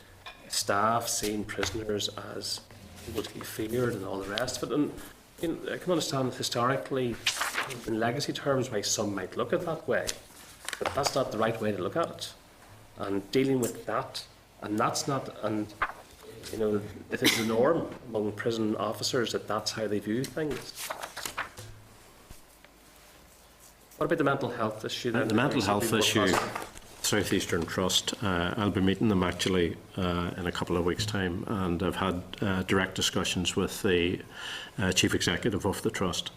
staff seeing prisoners as people to be feared and all the rest of it. And you know, I can understand historically, in legacy terms, why some might look at it that way. But that's not the right way to look at it. And dealing with that, and that's not, and you know, it is the norm among prison officers that that's how they view things. What about the mental health issue then? The mental health issue, South Eastern Trust, I'll be meeting them actually in a couple of weeks' time, and I've had direct discussions with the Chief Executive of the Trust.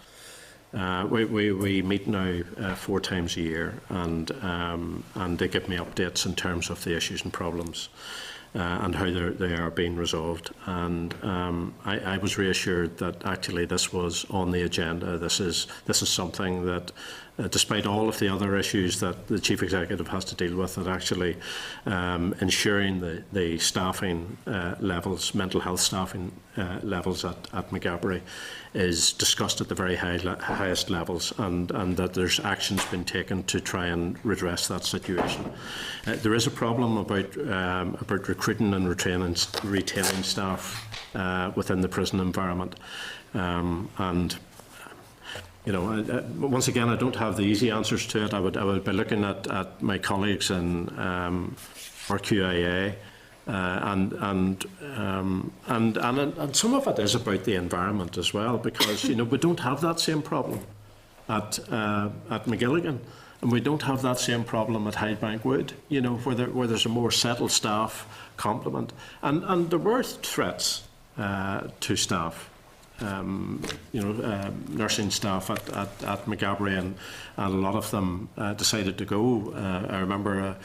We meet now 4 times a year, and they give me updates in terms of the issues and problems and how they are being resolved. And I was reassured that actually this was on the agenda. This is something that, despite all of the other issues that the Chief Executive has to deal with, that actually ensuring the staffing levels, mental health staffing levels at Maghaberry is discussed at the very highest levels, and that there's actions been taken to try and redress that situation. There is a problem about recruiting and retaining staff within the prison environment, and you know, once again, I don't have the easy answers to it. I would be looking at my colleagues in RQIA, and some of it is about the environment as well, because you know, we don't have that same problem at Magilligan, and we don't have that same problem at Hydebank Wood. You know, where there's a more settled staff complement, and there were threats to staff. You know, nursing staff at Maghaberry, and a lot of them decided to go. I remember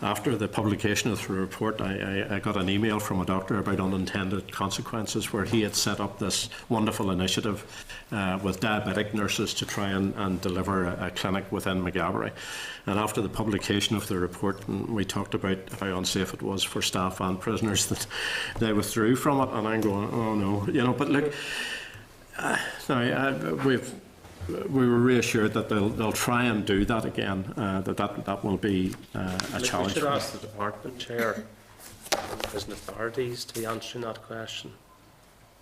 after the publication of the report, I got an email from a doctor about unintended consequences, where he had set up this wonderful initiative with diabetic nurses to try and deliver a clinic within Maghaberry. And after the publication of the report, and we talked about how unsafe it was for staff and prisoners, that they withdrew from it. And I'm going, oh no, you know. But look, we were reassured that they'll try and do that again. That will be a challenge. We should ask the department chair and prison authorities to be answering that question.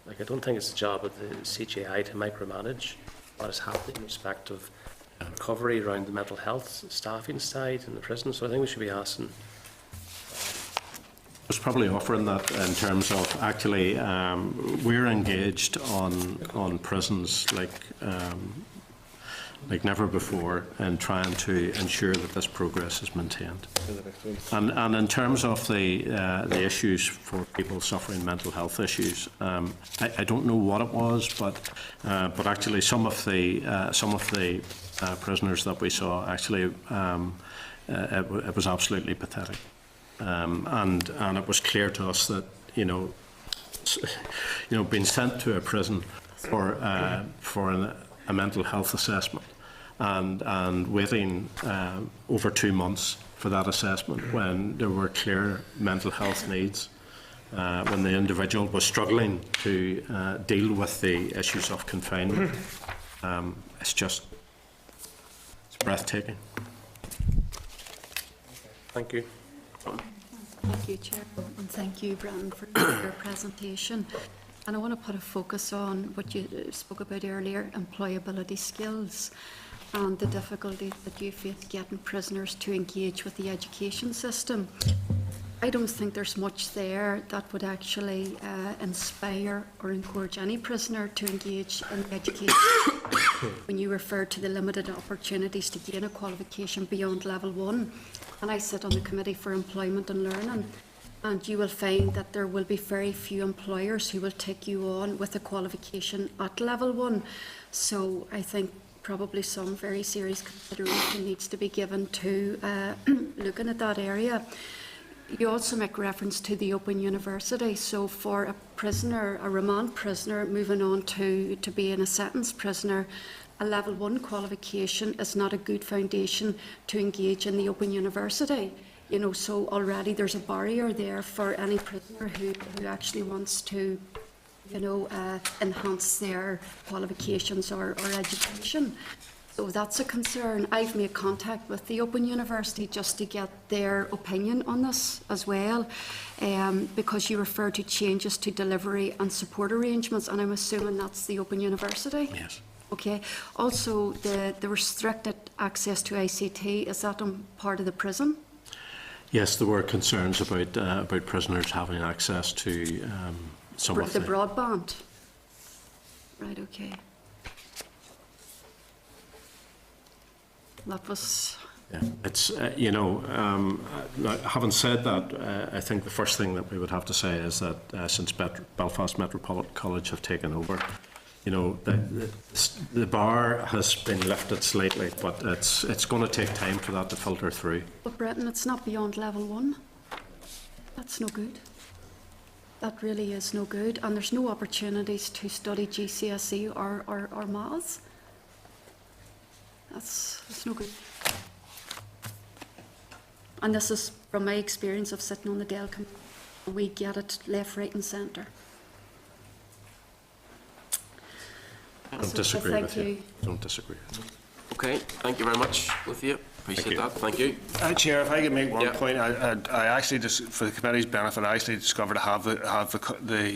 Like, I don't think it's the job of the CGI to micromanage what is happening in respect of recovery around the mental health staffing side in the prison. So I think we should be asking. I was probably offering that in terms of actually we're engaged on prisons like never before in trying to ensure that this progress is maintained. And in terms of the issues for people suffering mental health issues, I don't know what it was, but actually some of the prisoners that we saw actually it was absolutely pathetic, and it was clear to us that being sent to a prison for a mental health assessment and waiting over 2 months for that assessment when there were clear mental health needs, when the individual was struggling to deal with the issues of confinement. It's breathtaking. Thank you. Thank you, Chair, and thank you, Brandon, for your presentation. And I want to put a focus on what you spoke about earlier, employability skills, and the difficulties that you face getting prisoners to engage with the education system. I don't think there's much there that would actually inspire or encourage any prisoner to engage in education. When you refer to the limited opportunities to gain a qualification beyond level 1, and I sit on the Committee for Employment and Learning, and you will find that there will be very few employers who will take you on with a qualification at level 1. So I think probably some very serious consideration needs to be given to looking at that area. You also make reference to the Open University. So for a prisoner, a remand prisoner, moving on to being a sentence prisoner, a level 1 qualification is not a good foundation to engage in the Open University. So already there's a barrier there for any prisoner who actually wants to, enhance their qualifications or education. So that's a concern. I've made contact with the Open University just to get their opinion on this as well, because you refer to changes to delivery and support arrangements, and I'm assuming that's the Open University? Yes. Okay. Also, the restricted access to ICT, is that on part of the prison? Yes, there were concerns about prisoners having access to some of the broadband. Right. Okay. That was. Yeah, it's having said that, I think the first thing that we would have to say is that since Belfast Metropolitan College have taken over, the bar has been lifted slightly, but it's going to take time for that to filter through. But Brenton, it's not beyond level 1. That's no good. That really is no good, and there's no opportunities to study GCSE or maths. That's no good. And this is from my experience of sitting on the DEL committee. We get it left, right and centre. I don't disagree with you. Don't disagree. Okay, thank you very much with you. Appreciate that. Thank you. Chair, if I could make one point, I actually just, for the committee's benefit, I actually discovered I have the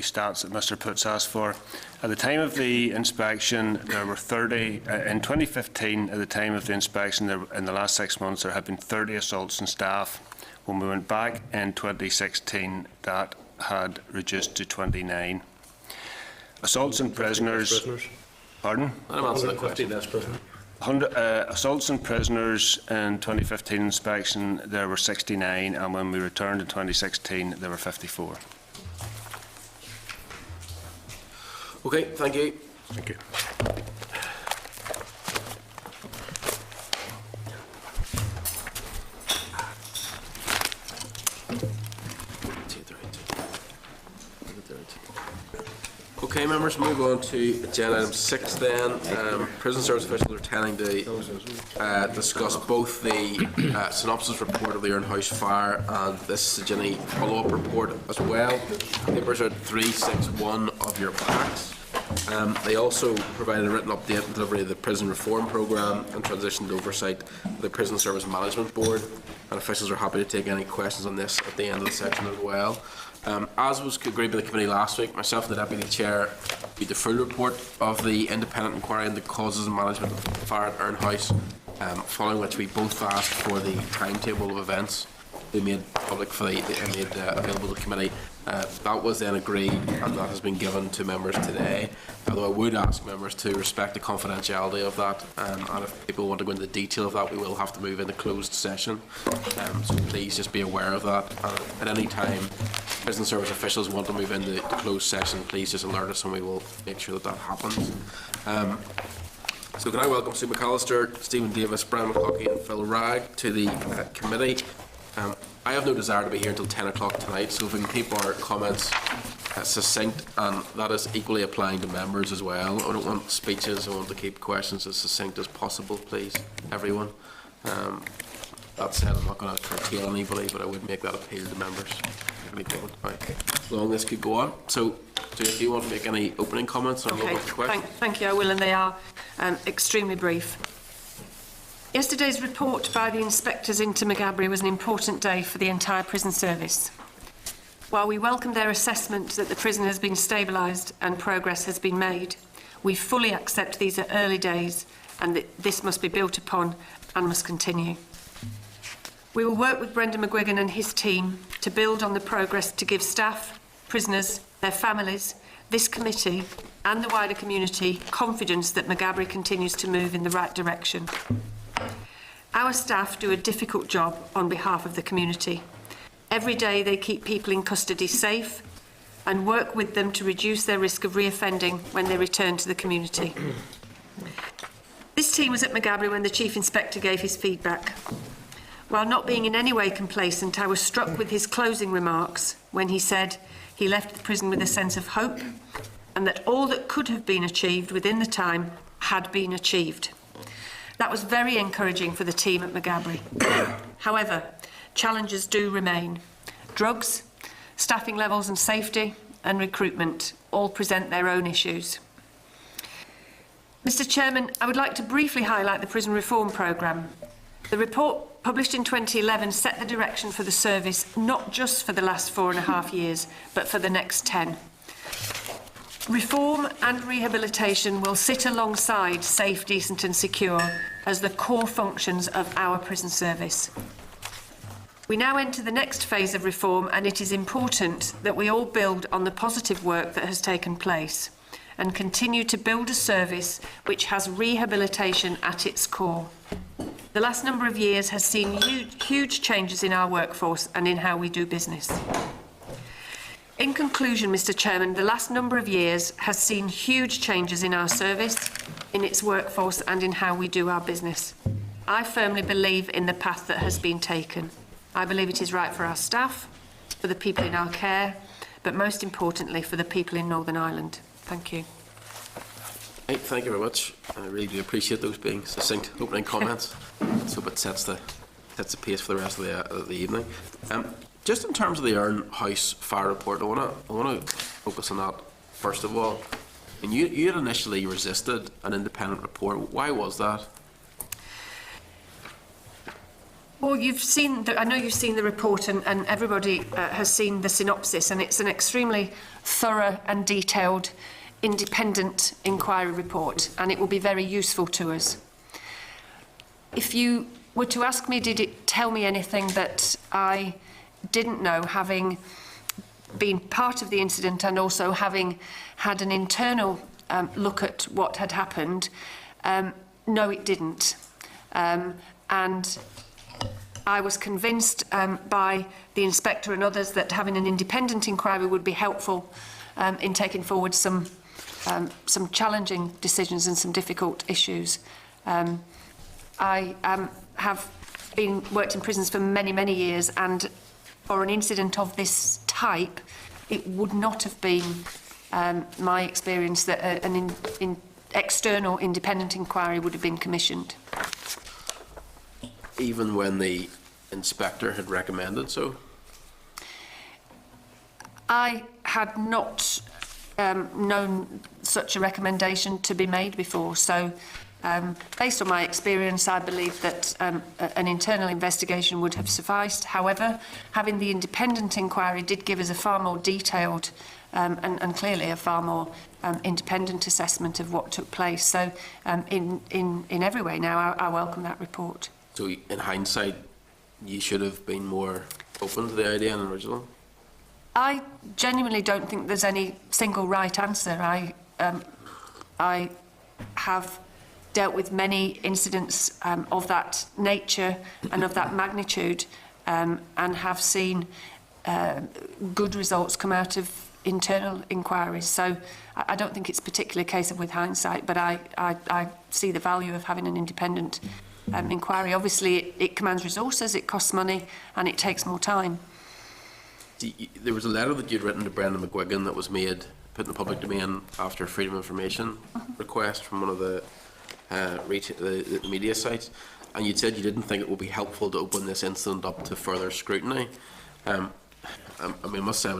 stats that Mr. Putz asked for. At the time of the inspection, there were 30. In 2015, at the time of the inspection, in the last 6 months, there had been 30 assaults on staff. When we went back in 2016, that had reduced to 29. Assaults on prisoners. Pardon? I'm answering the question. Assaults on prisoners in 2015 inspection, there were 69, and when we returned in 2016, there were 54. Okay, thank you. Thank you. Okay, members, move on to agenda item 6 then. Prison service officials are tending to discuss both the synopsis report of the Erne House fire and this Ginny follow-up report as well. Papers are 361 of your packs. They also provided a written update on delivery of the prison reform programme and transitioned oversight of the Prison Service Management Board, and officials are happy to take any questions on this at the end of the section as well. As was agreed by the committee last week, myself and the Deputy Chair read the full report of the independent inquiry into the causes and management of the fire at Erne House, following which we both asked for the timetable of events to be made public for made available to the committee. That was then agreed, and that has been given to members today. Although I would ask members to respect the confidentiality of that, and if people want to go into the detail of that, we will have to move into closed session. So please just be aware of that. At any time, prison service officials want to move into the closed session, please just alert us, and we will make sure that that happens. So can I welcome Sue McAllister, Stephen Davis, Brian McCluskey and Phil Ragg to the committee. I have no desire to be here until 10 o'clock tonight, so if we can keep our comments succinct, and that is equally applying to members as well. I don't want speeches, I want to keep questions as succinct as possible, please, everyone. That said, I'm not going to curtail anybody, but I would make that appeal to members. As long as this could go on. So, do you want to make any opening comments or questions? Thank you, I will, and they are extremely brief. Yesterday's report by the inspectors into Maghaberry was an important day for the entire prison service. While we welcome their assessment that the prison has been stabilised and progress has been made, we fully accept these are early days and that this must be built upon and must continue. We will work with Brendan McGuigan and his team to build on the progress to give staff, prisoners, their families, this committee and the wider community confidence that Maghaberry continues to move in the right direction. Our staff do a difficult job on behalf of the community. Every day they keep people in custody safe and work with them to reduce their risk of reoffending when they return to the community. This team was at Maghaberry when the Chief Inspector gave his feedback. While not being in any way complacent, I was struck with his closing remarks when he said he left the prison with a sense of hope and that all that could have been achieved within the time had been achieved. That was very encouraging for the team at Maghaberry. However, challenges do remain. Drugs, staffing levels and safety, and recruitment all present their own issues. Mr. Chairman, I would like to briefly highlight the prison reform programme. The report published in 2011 set the direction for the service not just for the last 4.5 years, but for the next 10. Reform and rehabilitation will sit alongside safe, decent and secure as the core functions of our prison service. We now enter the next phase of reform, and it is important that we all build on the positive work that has taken place and continue to build a service which has rehabilitation at its core. The last number of years has seen huge changes in our workforce and in how we do business. In conclusion, Mr. Chairman, the last number of years has seen huge changes in our service, in its workforce and in how we do our business. I firmly believe in the path that has been taken. I believe it is right for our staff, for the people in our care, but most importantly for the people in Northern Ireland. Thank you. Hey, thank you very much. I really do appreciate those being succinct opening comments. Let's hope it sets the pace for the rest of the evening. Just in terms of the Erne House fire report, I want to focus on that first of all. And you had initially resisted an independent report. Why was that? Well, I know you've seen the report, and everybody has seen the synopsis, and it's an extremely thorough and detailed independent inquiry report, and it will be very useful to us. If you were to ask me, did it tell me anything that I didn't know, having been part of the incident and also having had an internal look at what had happened, no, it didn't. And I was convinced by the inspector and others that having an independent inquiry would be helpful in taking forward some challenging decisions and some difficult issues. I have worked in prisons for many years, and for an incident of this type, it would not have been my experience that an external independent inquiry would have been commissioned. Even when the inspector had recommended so? such a recommendation to be made before. So, based on my experience, I believe that an internal investigation would have sufficed. However, having the independent inquiry did give us a far more detailed and clearly a far more independent assessment of what took place. So, in every way now, I welcome that report. So, in hindsight, you should have been more open to the idea than original? I genuinely don't think there's any single right answer. I have dealt with many incidents of that nature and of that magnitude, and have seen good results come out of internal inquiries. So I don't think it's particularly a case of with hindsight, but I see the value of having an independent inquiry. Obviously, it commands resources, it costs money, and it takes more time. There was a letter that you'd written to Brendan McGuigan that was made, put in the public domain after a Freedom of Information request from one of the media sites, and you'd said you didn't think it would be helpful to open this incident up to further scrutiny. I mean, I must say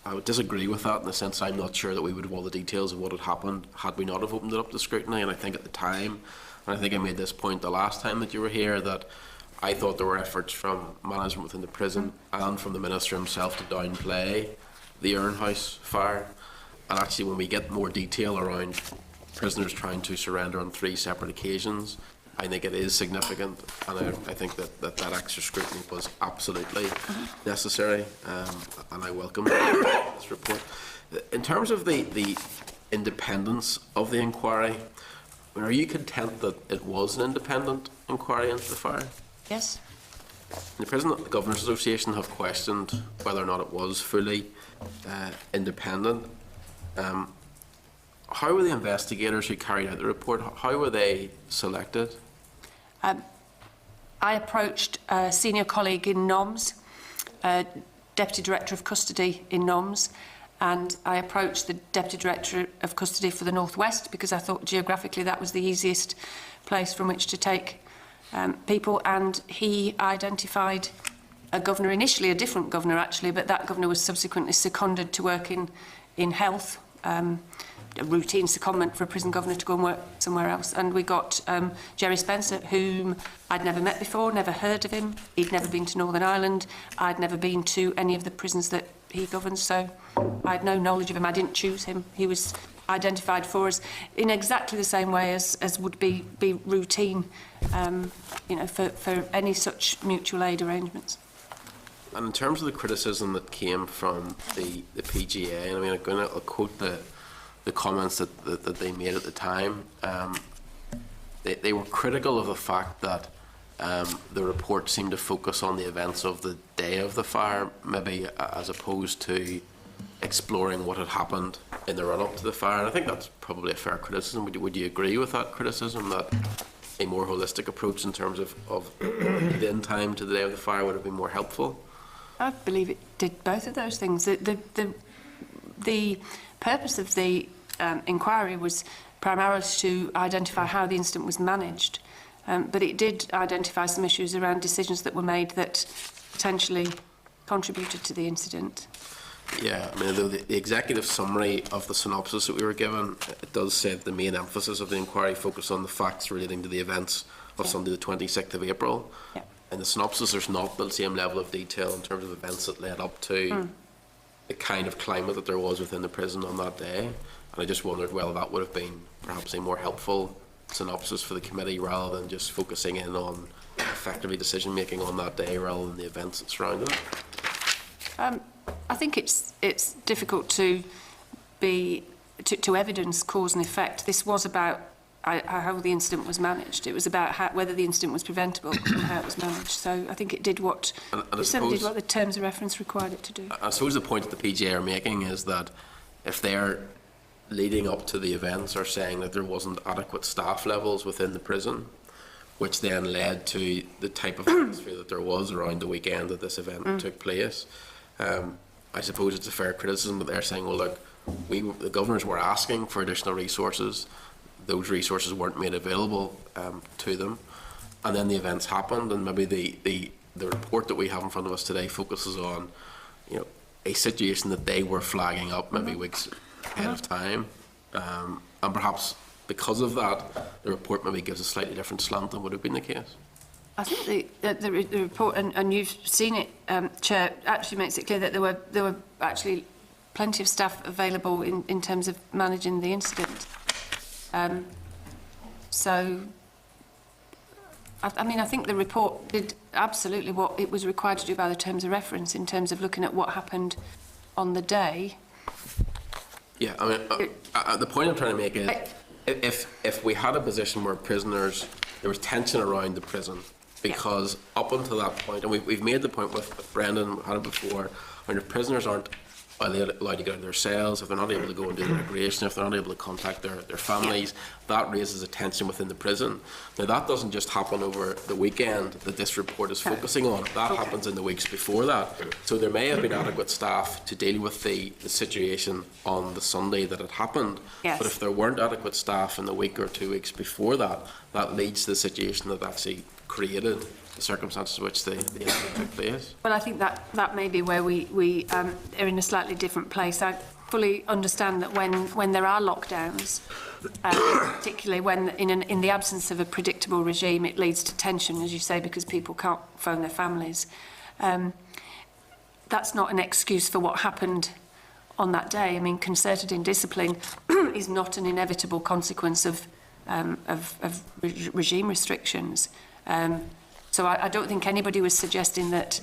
I would disagree with that, in the sense I'm not sure that we would have all the details of what had happened had we not have opened it up to scrutiny. And I think at the time, and I think I made this point the last time that you were here, that I thought there were efforts from management within the prison and from the Minister himself to downplay the Urnhouse fire. And actually, when we get more detail around prisoners trying to surrender on 3 separate occasions, I think it is significant, and I think that extra scrutiny was absolutely necessary, and I welcome this report. In terms of the independence of the inquiry, are you content that it was an independent inquiry into the fire? Yes. In the prison, the Governors Association have questioned whether or not it was fully independent. How were the investigators who carried out the report, how were they selected? I approached a senior colleague in NOMS, Deputy Director of Custody in NOMS, and I approached the Deputy Director of Custody for the North West because I thought geographically that was the easiest place from which to take people, and he identified a governor, initially a different governor actually, but that governor was subsequently seconded to work in health, a routine secondment for a prison governor to go and work somewhere else. And we got Jerry Spencer, whom I'd never met before, never heard of him. He'd never been to Northern Ireland. I'd never been to any of the prisons that he governs, so I had no knowledge of him. I didn't choose him. He was identified for us in exactly the same way as would be routine, for any such mutual aid arrangements. And in terms of the criticism that came from the PGA, and I mean, I'll quote the comments that they made at the time. They were critical of the fact that the report seemed to focus on the events of the day of the fire, maybe as opposed to exploring what had happened in the run-up to the fire. And I think that's probably a fair criticism. Would you agree with that criticism, that a more holistic approach in terms of the end time to the day of the fire would have been more helpful? I believe it did both of those things. The purpose of the inquiry was primarily to identify how the incident was managed, but it did identify some issues around decisions that were made that potentially contributed to the incident. Yeah, I mean, the executive summary of the synopsis that we were given, it does say that the main emphasis of the inquiry focused on the facts relating to the events of Sunday the 26th of April. Yeah. In the synopsis, there's not the same level of detail in terms of events that led up to the kind of climate that there was within the prison on that day. And I just wondered whether that would have been perhaps a more helpful synopsis for the committee, rather than just focusing in on effectively decision making on that day rather than the events that surrounded it. I think it's difficult to evidence cause and effect. This was about how the incident was managed. It was about whether the incident was preventable and how it was managed. So I think it did what the terms of reference required it to do. I suppose the point that the PGA are making is that if they're leading up to the events are saying that there wasn't adequate staff levels within the prison, which then led to the type of atmosphere that there was around the weekend that this event took place. I suppose it's a fair criticism that they're saying, well, look, the governors were asking for additional resources. Those resources weren't made available to them, and then the events happened, and maybe the report that we have in front of us today focuses on, a situation that they were flagging up maybe weeks ahead of time, And perhaps because of that, the report maybe gives a slightly different slant than would have been the case. I think the report, and you've seen it, Chair, actually makes it clear that there were actually plenty of staff available in terms of managing the incident. So, I mean, I think the report did absolutely what it was required to do by the terms of reference in terms of looking at what happened on the day. Yeah, I mean, the point I'm trying to make is, if we had a position where prisoners, there was tension around the prison, because up until that point, and we've made the point with Brendan, we had it before, when the prisoners aren't allowed to get out of their cells, if they're not able to go and do their recreation, if they're not able to contact their families, that raises a tension within the prison. Now, that doesn't just happen over the weekend that this report is focusing on. That happens in the weeks before that. So there may have been adequate staff to deal with the situation on the Sunday that it happened. Yes. But if there weren't adequate staff in the week or 2 weeks before that, that leads to the situation that actually created the circumstances in which the incident took place. Well, I think that may be where we are in a slightly different place. I fully understand that when there are lockdowns, particularly when in the absence of a predictable regime, it leads to tension, as you say, because people can't phone their families. That's not an excuse for what happened on that day. I mean, concerted indiscipline is not an inevitable consequence of regime restrictions. So I don't think anybody was suggesting that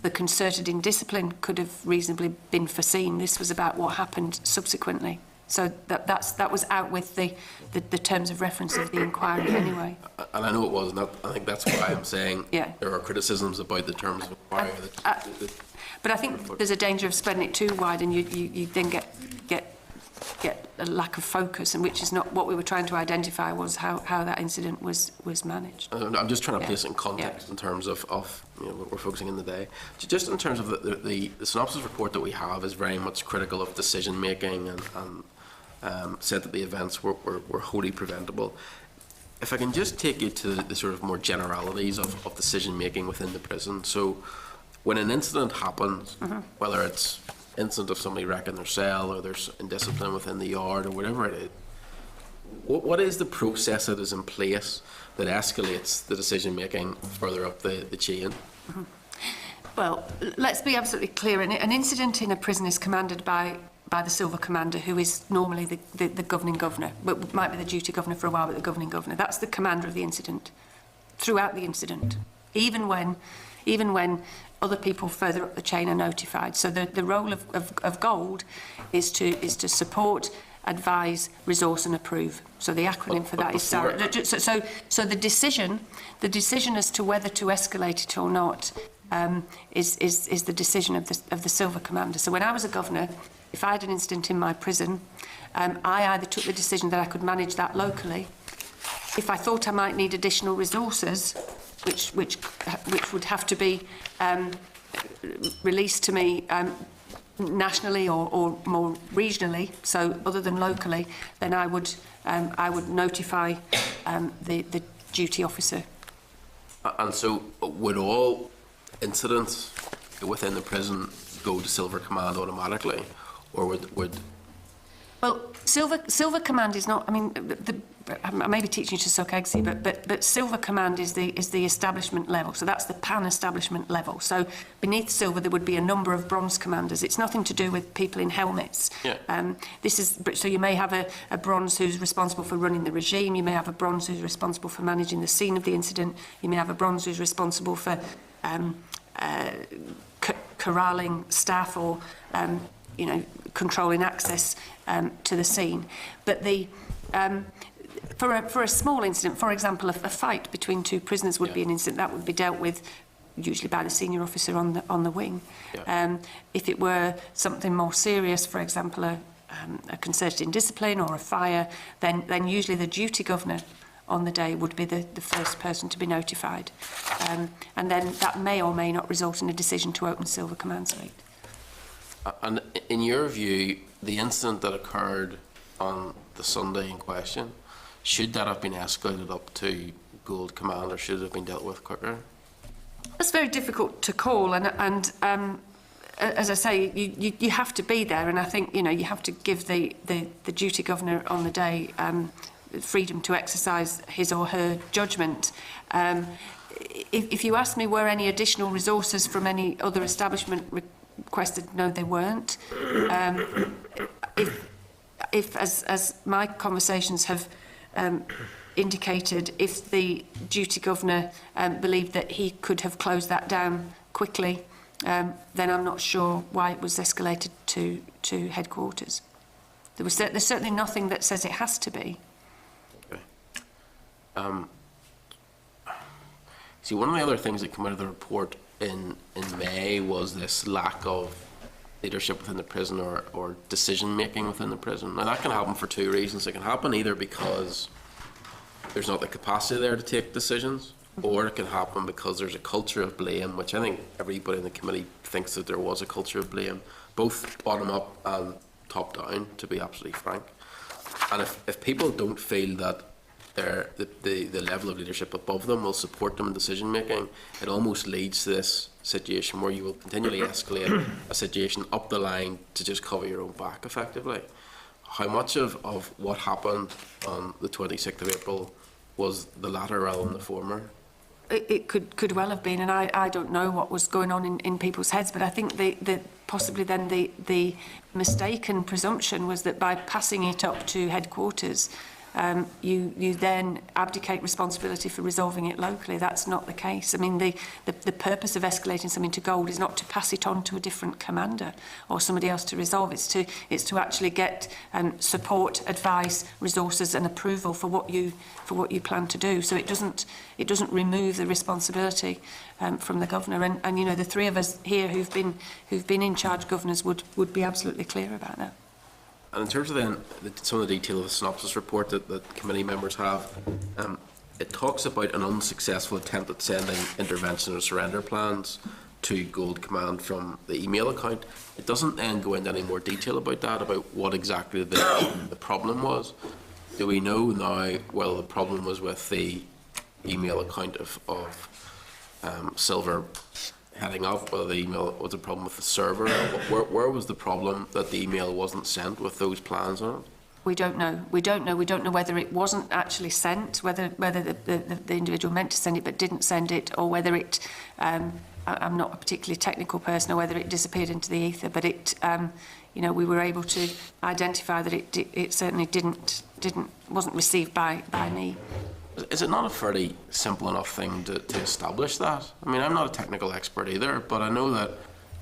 the concerted indiscipline could have reasonably been foreseen. This was about what happened subsequently. So that was out with the terms of reference of the inquiry anyway. And I know it was, and I think that's why I'm saying there are criticisms about the terms of inquiry. But I think there's a danger of spreading it too wide, and you then get a lack of focus, and which is not what we were trying to identify, was how that incident was managed. I'm just trying to place it in context in terms of what we're focusing on the day. Just in terms of the synopsis report that we have is very much critical of decision making and said that the events were wholly preventable. If I can just take you to the sort of more generalities of decision making within the prison. So when an incident happens, whether it's incident of somebody wrecking their cell or there's indiscipline within the yard or whatever it is, what is the process that is in place that escalates the decision making further up the chain? Well, let's be absolutely clear. An incident in a prison is commanded by the Silver Commander, who is normally the governing governor, but might be the duty governor for a while, but the governing governor. That's the commander of the incident throughout the incident, even when other people further up the chain are notified. So the role of GOLD is to support, advise, resource and approve. So the acronym for that is SARA. So the decision as to whether to escalate it or not is the decision of the Silver Commander. So when I was a governor, if I had an incident in my prison, I either took the decision that I could manage that locally. If I thought I might need additional resources, which would have to be released to me nationally or more regionally, so other than locally, then I would notify the duty officer. And so would all incidents within the prison go to Silver Command automatically, or would Well, Silver Command is not. I mean, I may be teaching you to suck eggs here, but Silver Command is the establishment level. So that's the pan-establishment level. So beneath Silver, there would be a number of bronze commanders. It's nothing to do with people in helmets. Yeah. So you may have a bronze who's responsible for running the regime. You may have a bronze who's responsible for managing the scene of the incident. You may have a bronze who's responsible for corralling staff or controlling access to the scene. But for a small incident, for example, a fight between two prisoners would be an incident that would be dealt with usually by the senior officer on the wing. Yeah. If it were something more serious, for example, a concerted indiscipline or a fire, then usually the duty governor on the day would be the first person to be notified. And then that may or may not result in a decision to open Silver Command Suite. And in your view, the incident that occurred on the Sunday in question, should that have been escalated up to Gold Command, or should it have been dealt with quicker? That's very difficult to call, and as I say, you have to be there, and I think, you know, you have to give the duty governor on the day freedom to exercise his or her judgment. If you ask me were any additional resources from any other establishment requested, no, they weren't. If as my conversations have indicated, if the duty governor believed that he could have closed that down quickly, then I'm not sure why it was escalated to headquarters. There's certainly nothing that says it has to be. Okay. See, one of the other things that came out of the report in May was this lack of leadership within the prison or decision making within the prison. Now that can happen for two reasons. It can happen either because there's not the capacity there to take decisions, or it can happen because there's a culture of blame, which I think everybody in the committee thinks that there was a culture of blame, both bottom up and top down, to be absolutely frank. And if people don't feel that the level of leadership above them will support them in decision making, it almost leads to this situation where you will continually escalate a situation up the line to just cover your own back effectively. How much of what happened on the 26th of April was the latter rather than the former? It could well have been, and I don't know what was going on in people's heads, but I think possibly then the mistaken presumption was that by passing it up to headquarters, you then abdicate responsibility for resolving it locally. That's not the case. I mean, the purpose of escalating something to Gold is not to pass it on to a different commander or somebody else to resolve. It's to actually get support, advice, resources, and approval for what you plan to do. So it doesn't remove the responsibility from the governor. And you know, the three of us here who've been in charge governors would be absolutely clear about that. And in terms of then some of the detail of the synopsis report that committee members have, it talks about an unsuccessful attempt at sending intervention or surrender plans to Gold Command from the email account. It doesn't then go into any more detail about that, about what exactly the problem was. Do we know now whether the problem was with the email account of Silver heading up, whether the email was a problem with the server? Where was the problem that the email wasn't sent with those plans on it? We don't know. We don't know whether it wasn't actually sent, whether the individual meant to send it but didn't send it, or whether it, I'm not a particularly technical person, or whether it disappeared into the ether, but it, you know, we were able to identify that it certainly wasn't received by me. Is it not a fairly simple enough thing to establish that? I mean, I'm not a technical expert either, but I know that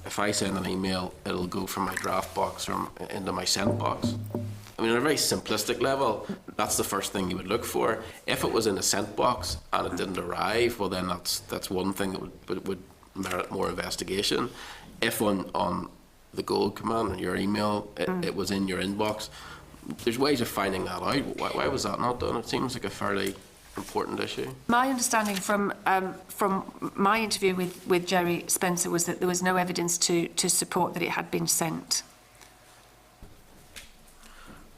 if I send an email, it'll go from my draft box or into my sent box. I mean, on a very simplistic level, that's the first thing you would look for. If it was in a sent box and it didn't arrive, well then that's one thing that would merit more investigation. If on the Gold Command and your email, it was in your inbox, there's ways of finding that out. Why was that not done? It seems like a fairly important issue. My understanding from my interview with Jerry Spencer was that there was no evidence to support that it had been sent.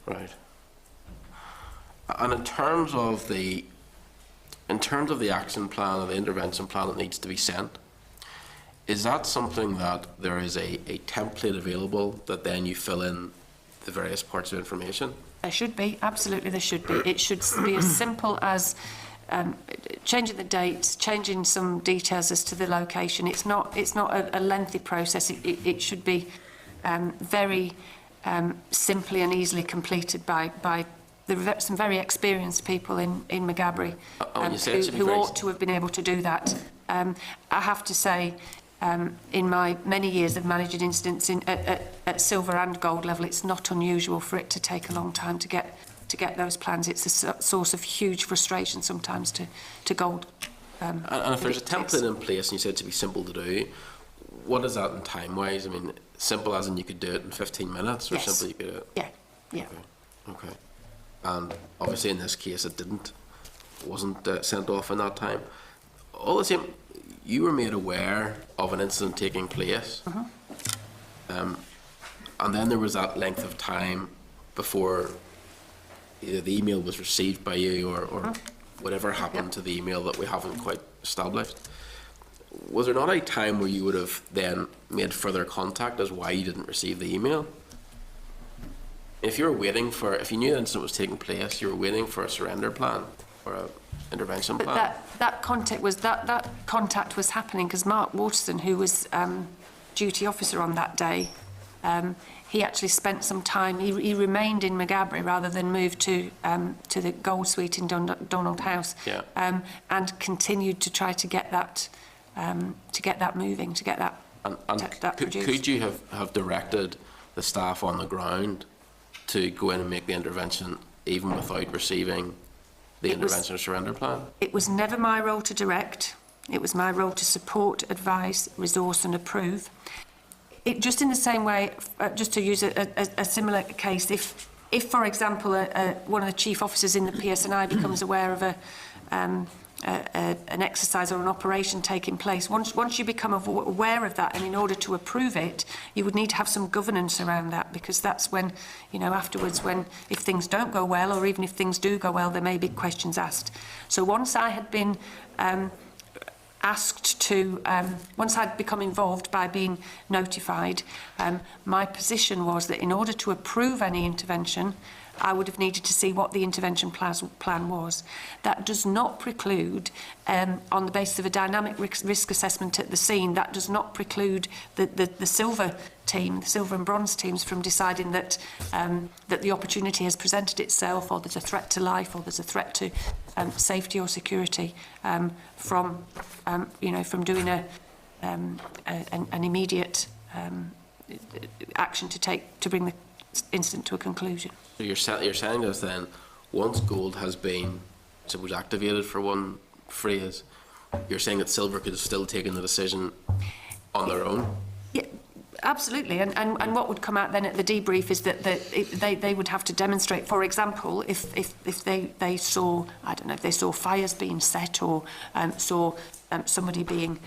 Right. And in terms of the action plan or the intervention plan that needs to be sent, is that something that there is a template available that then you fill in the various parts of information? There should be, absolutely there should be. It should be as simple as changing the dates, changing some details as to the location. It's not a lengthy process. It should be very simply and easily completed by some very experienced people in Maghaberry who ought to have been able to do that. I have to say, in my many years of managing incidents at silver and gold level, it's not unusual for it to take a long time to get those plans. It's a source of huge frustration sometimes to gold. And if there's a template in place, and you said to be simple to do, what is that in time-wise? I mean, simple as in you could do it in 15 minutes, or yes. simple you could do it? Yeah. Okay. And obviously in this case it wasn't sent off in that time. All the same, you were made aware of an incident taking place, and then there was that length of time before either the email was received by you or whatever happened to the email that we haven't quite established. was there not a time where you would have then made further contact as why you didn't receive the email? If you were waiting for, if you knew the incident was taking place, you were waiting for a surrender plan or a intervention But plan. that contact was happening because Mark Waterson, who was duty officer on that day, he actually spent some time. He remained in Maghaberry rather than move to the Gold Suite in Donald House, Yeah. and continued to try to get that moving, to get that produced. Could you have directed the staff on the ground to go in and make the intervention even without receiving the intervention or surrender plan? It was never my role to direct. It was my role to support, advise, resource and approve. It, just in the same way, just to use a similar case, if for example, one of the chief officers in the PSNI becomes aware of an exercise or an operation taking place, once you become aware of that, and in order to approve it, you would need to have some governance around that, because that's when, you know, afterwards, when if things don't go well, or even if things do go well, there may be questions asked. So once I had been asked to, once I'd become involved by being notified, my position was that in order to approve any intervention, I would have needed to see what the intervention plan was. That does not preclude, on the basis of a dynamic risk assessment at the scene, that does not preclude the silver team, the silver and bronze teams, from deciding that that the opportunity has presented itself, or there's a threat to life, or there's a threat to safety or security, from doing an immediate action to take to bring the incident to a conclusion. So you're saying to us then, once gold has been, I suppose, activated for one phrase, you're saying that silver could have still taken the decision on their own? Yeah, absolutely. And what would come out then at the debrief is that they would have to demonstrate, for example, if they saw, I don't know, if they saw fires being set, or saw somebody being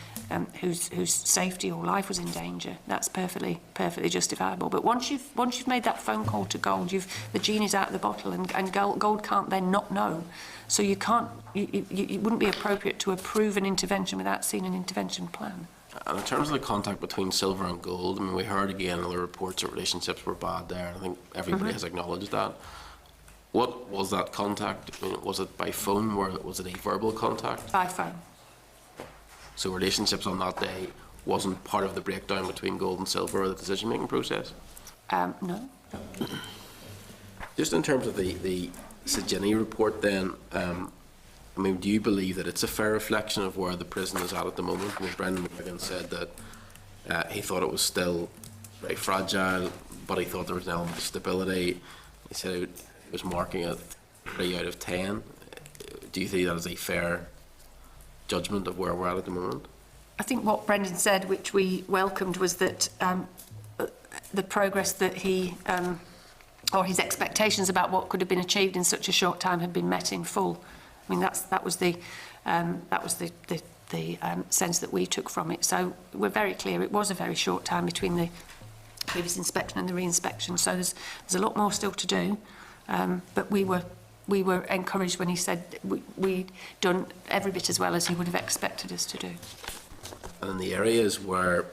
whose safety or life was in danger, that's perfectly justifiable. But once you've made that phone call to Gold, the genie's out of the bottle, and Gold can't then not know. So you can't, it wouldn't be appropriate to approve an intervention without seeing an intervention plan. And in terms of the contact between silver and gold, I mean, we heard again in the reports that relationships were bad there, and I think everybody has acknowledged that. What was that contact? I mean, was it by phone, or was it a verbal contact? By phone. So relationships on that day wasn't part of the breakdown between gold and silver or the decision-making process? No. Just in terms of the Sagini report then, I mean, do you believe that it's a fair reflection of where the prison is at the moment? I mean, Brendan McGuigan said that he thought it was still very fragile, but he thought there was an element of stability. He said it was marking it 3 out of 10. Do you think that is a fair judgment of where we're at the moment? I think what Brendan said, which we welcomed, was that the progress that he, or his expectations about what could have been achieved in such a short time had been met in full. I mean, that was the sense that we took from it. So we're very clear it was a very short time between the previous inspection and the re-inspection. So there's a lot more still to do. But we were encouraged when he said we'd done every bit as well as he would have expected us to do. And in the areas where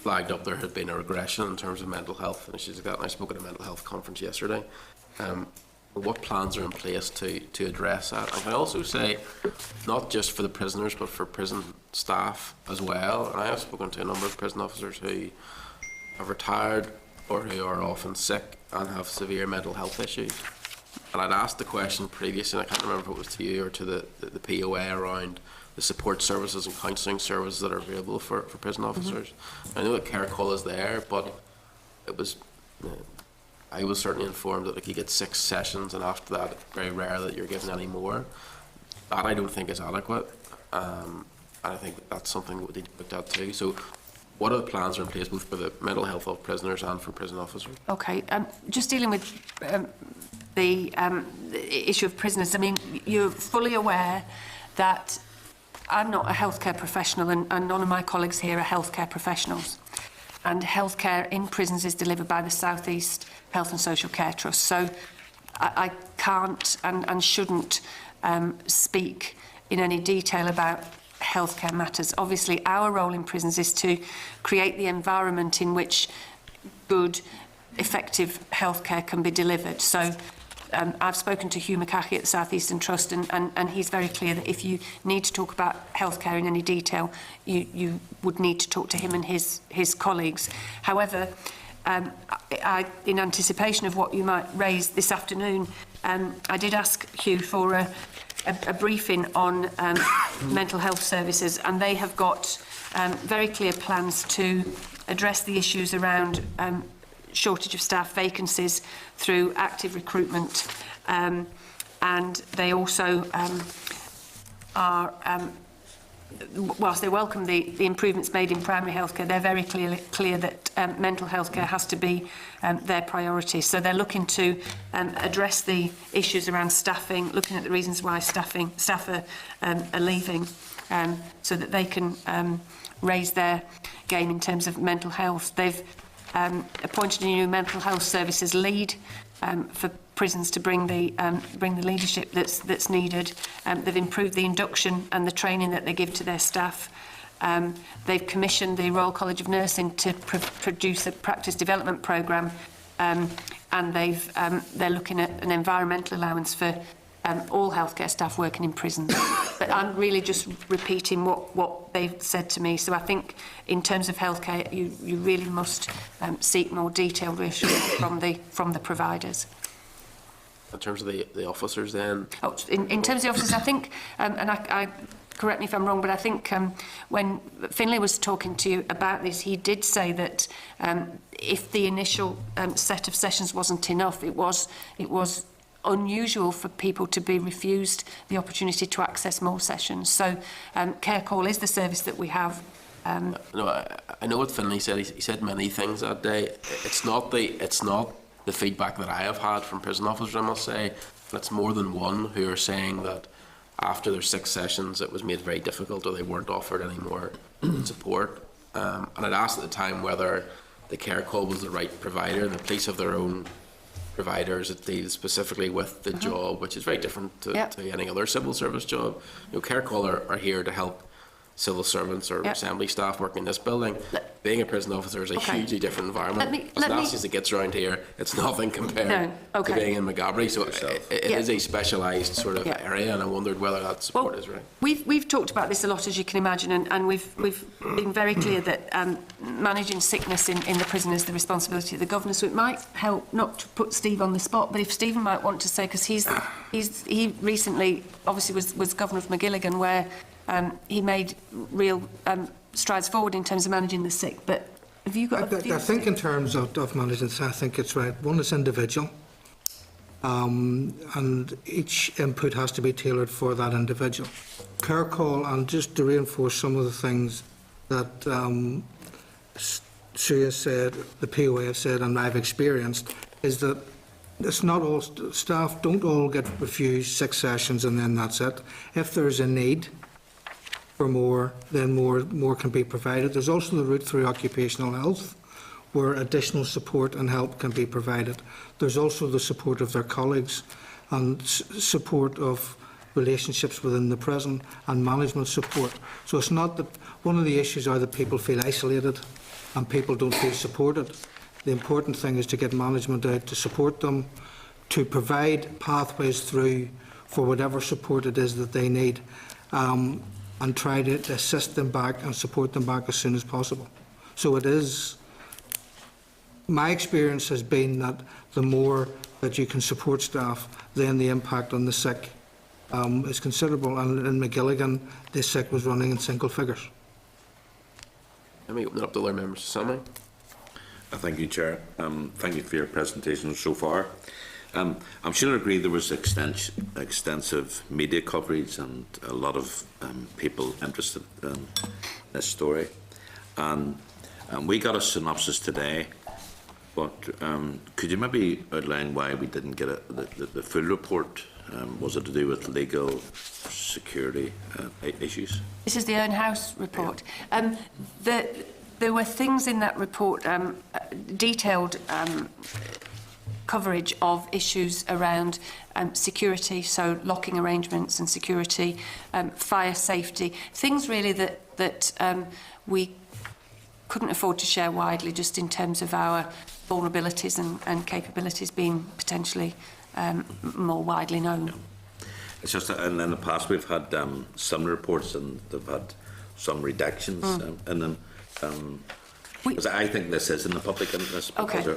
flagged up there had been a regression in terms of mental health and issues like that, and I spoke at a mental health conference yesterday, what plans are in place to address that? I can also say, not just for the prisoners, but for prison staff as well. And I have spoken to a number of prison officers who have retired or who are often sick and have severe mental health issues. And I'd asked the question previously, and I can't remember if it was to you or to the POA, around the support services and counselling services that are available for prison officers. I know that care call is there, but it was... I was certainly informed that you get 6 sessions, and after that it's very rare that you're given any more. That I don't think is adequate, and I think that's something that we need to look at too. So what are the plans are in place both for the mental health of prisoners and for prison officers? Okay, just dealing with the issue of prisoners, I mean, you're fully aware that I'm not a healthcare professional, and none of my colleagues here are healthcare professionals. And healthcare in prisons is delivered by the South East Health and Social Care Trust. So I can't and shouldn't speak in any detail about healthcare matters. Obviously, our role in prisons is to create the environment in which good, effective healthcare can be delivered. So I've spoken to Hugh McCarthy at the South Eastern Trust, and he's very clear that if you need to talk about healthcare in any detail, you would need to talk to him and his colleagues. However, in anticipation of what you might raise this afternoon, I did ask Hugh for a briefing on mental health services, and they have got very clear plans to address the issues around shortage of staff, vacancies through active recruitment, and they also are, whilst they welcome the improvements made in primary healthcare, they're very clear that mental health care has to be their priority. So they're looking to address the issues around staffing, looking at the reasons why staff are leaving, so that they can raise their game in terms of mental health. They've appointed a new mental health services lead for prisons to bring the leadership that's needed. They've improved the induction and the training that they give to their staff. They've commissioned the Royal College of Nursing to produce a practice development programme, and they're looking at an environmental allowance for all healthcare staff working in prisons. But I'm really just repeating what they've said to me. So I think in terms of healthcare, you really must seek more detailed reassurance from the providers. In terms of the officers then? Oh, in terms of the officers, I think, and I correct me if I'm wrong, but I think when Finlay was talking to you about this, he did say that if the initial set of sessions wasn't enough, it was unusual for people to be refused the opportunity to access more sessions. So Care Call is the service that we have. No, I know what Finlay said. He said many things that day. It's not the feedback that I have had from prison officers, I must say. It's more than one who are saying that after their 6 sessions it was made very difficult, or they weren't offered any more support. And I'd asked at the time whether the Care Call was the right provider. The police have their own providers that deal specifically with the job, which is very different to any other civil service job. Care Call are here to help civil servants or assembly staff working in this building. Being a prison officer is a hugely different environment. As nasty as it gets around here, it's nothing compared to being in Maghaberry. So it is a specialised sort of area, and I wondered whether that support is right. We've talked about this a lot, as you can imagine, and we've been very clear that managing sickness in the prison is the responsibility of the governor. So it might help not to put Steve on the spot, but if Stephen might want to say, because he recently obviously was governor of Magilligan, where he made real strides forward in terms of managing the sick. But have you got? I think in terms of managing, I think it's right. One is individual, and each input has to be tailored for that individual. Care Call, and just to reinforce some of the things that Sue has said, the POA have said, and I've experienced, is that it's not all staff don't all get refused 6 sessions and then that's it. If there is a need for more, then more can be provided. There's also the route through occupational health, where additional support and help can be provided. There's also the support of their colleagues and support of relationships within the prison and management support. So it's not that one of the issues are that people feel isolated and people don't feel supported. The important thing is to get management out to support them, to provide pathways through for whatever support it is that they need, and try to assist them back and support them back as soon as possible. So it is, my experience has been that the more that you can support staff, then the impact on the sick is considerable. And in Magilligan, the sick was running in single figures. Let me open it up to other members. Sammy? Thank you, Chair. Thank you for your presentation so far. I'm sure you agree there was extensive media coverage and a lot of people interested in this story. And we got a synopsis today, but could you maybe outline why we didn't get the full report? Was it to do with legal security issues? This is the Erne House report. There were things in that report, detailed coverage of issues around security, so locking arrangements and security, fire safety, things really that we couldn't afford to share widely, just in terms of our vulnerabilities and capabilities being potentially more widely known. It's just that in the past we've had some reports and they've had some redactions in them. Because I think this is in the public interest. Because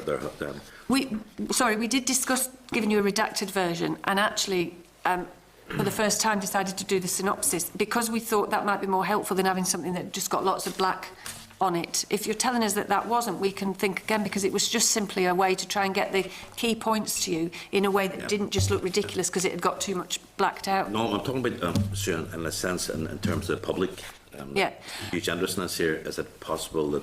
Okay. We did discuss giving you a redacted version, and actually, for the first time, decided to do the synopsis because we thought that might be more helpful than having something that just got lots of black on it. If you're telling us that that wasn't, we can think again, because it was just simply a way to try and get the key points to you in a way that didn't just look ridiculous because it had got too much blacked out. No, I'm talking about, Sue, in a sense, in terms of the public. Huge interest in this here. Is it possible that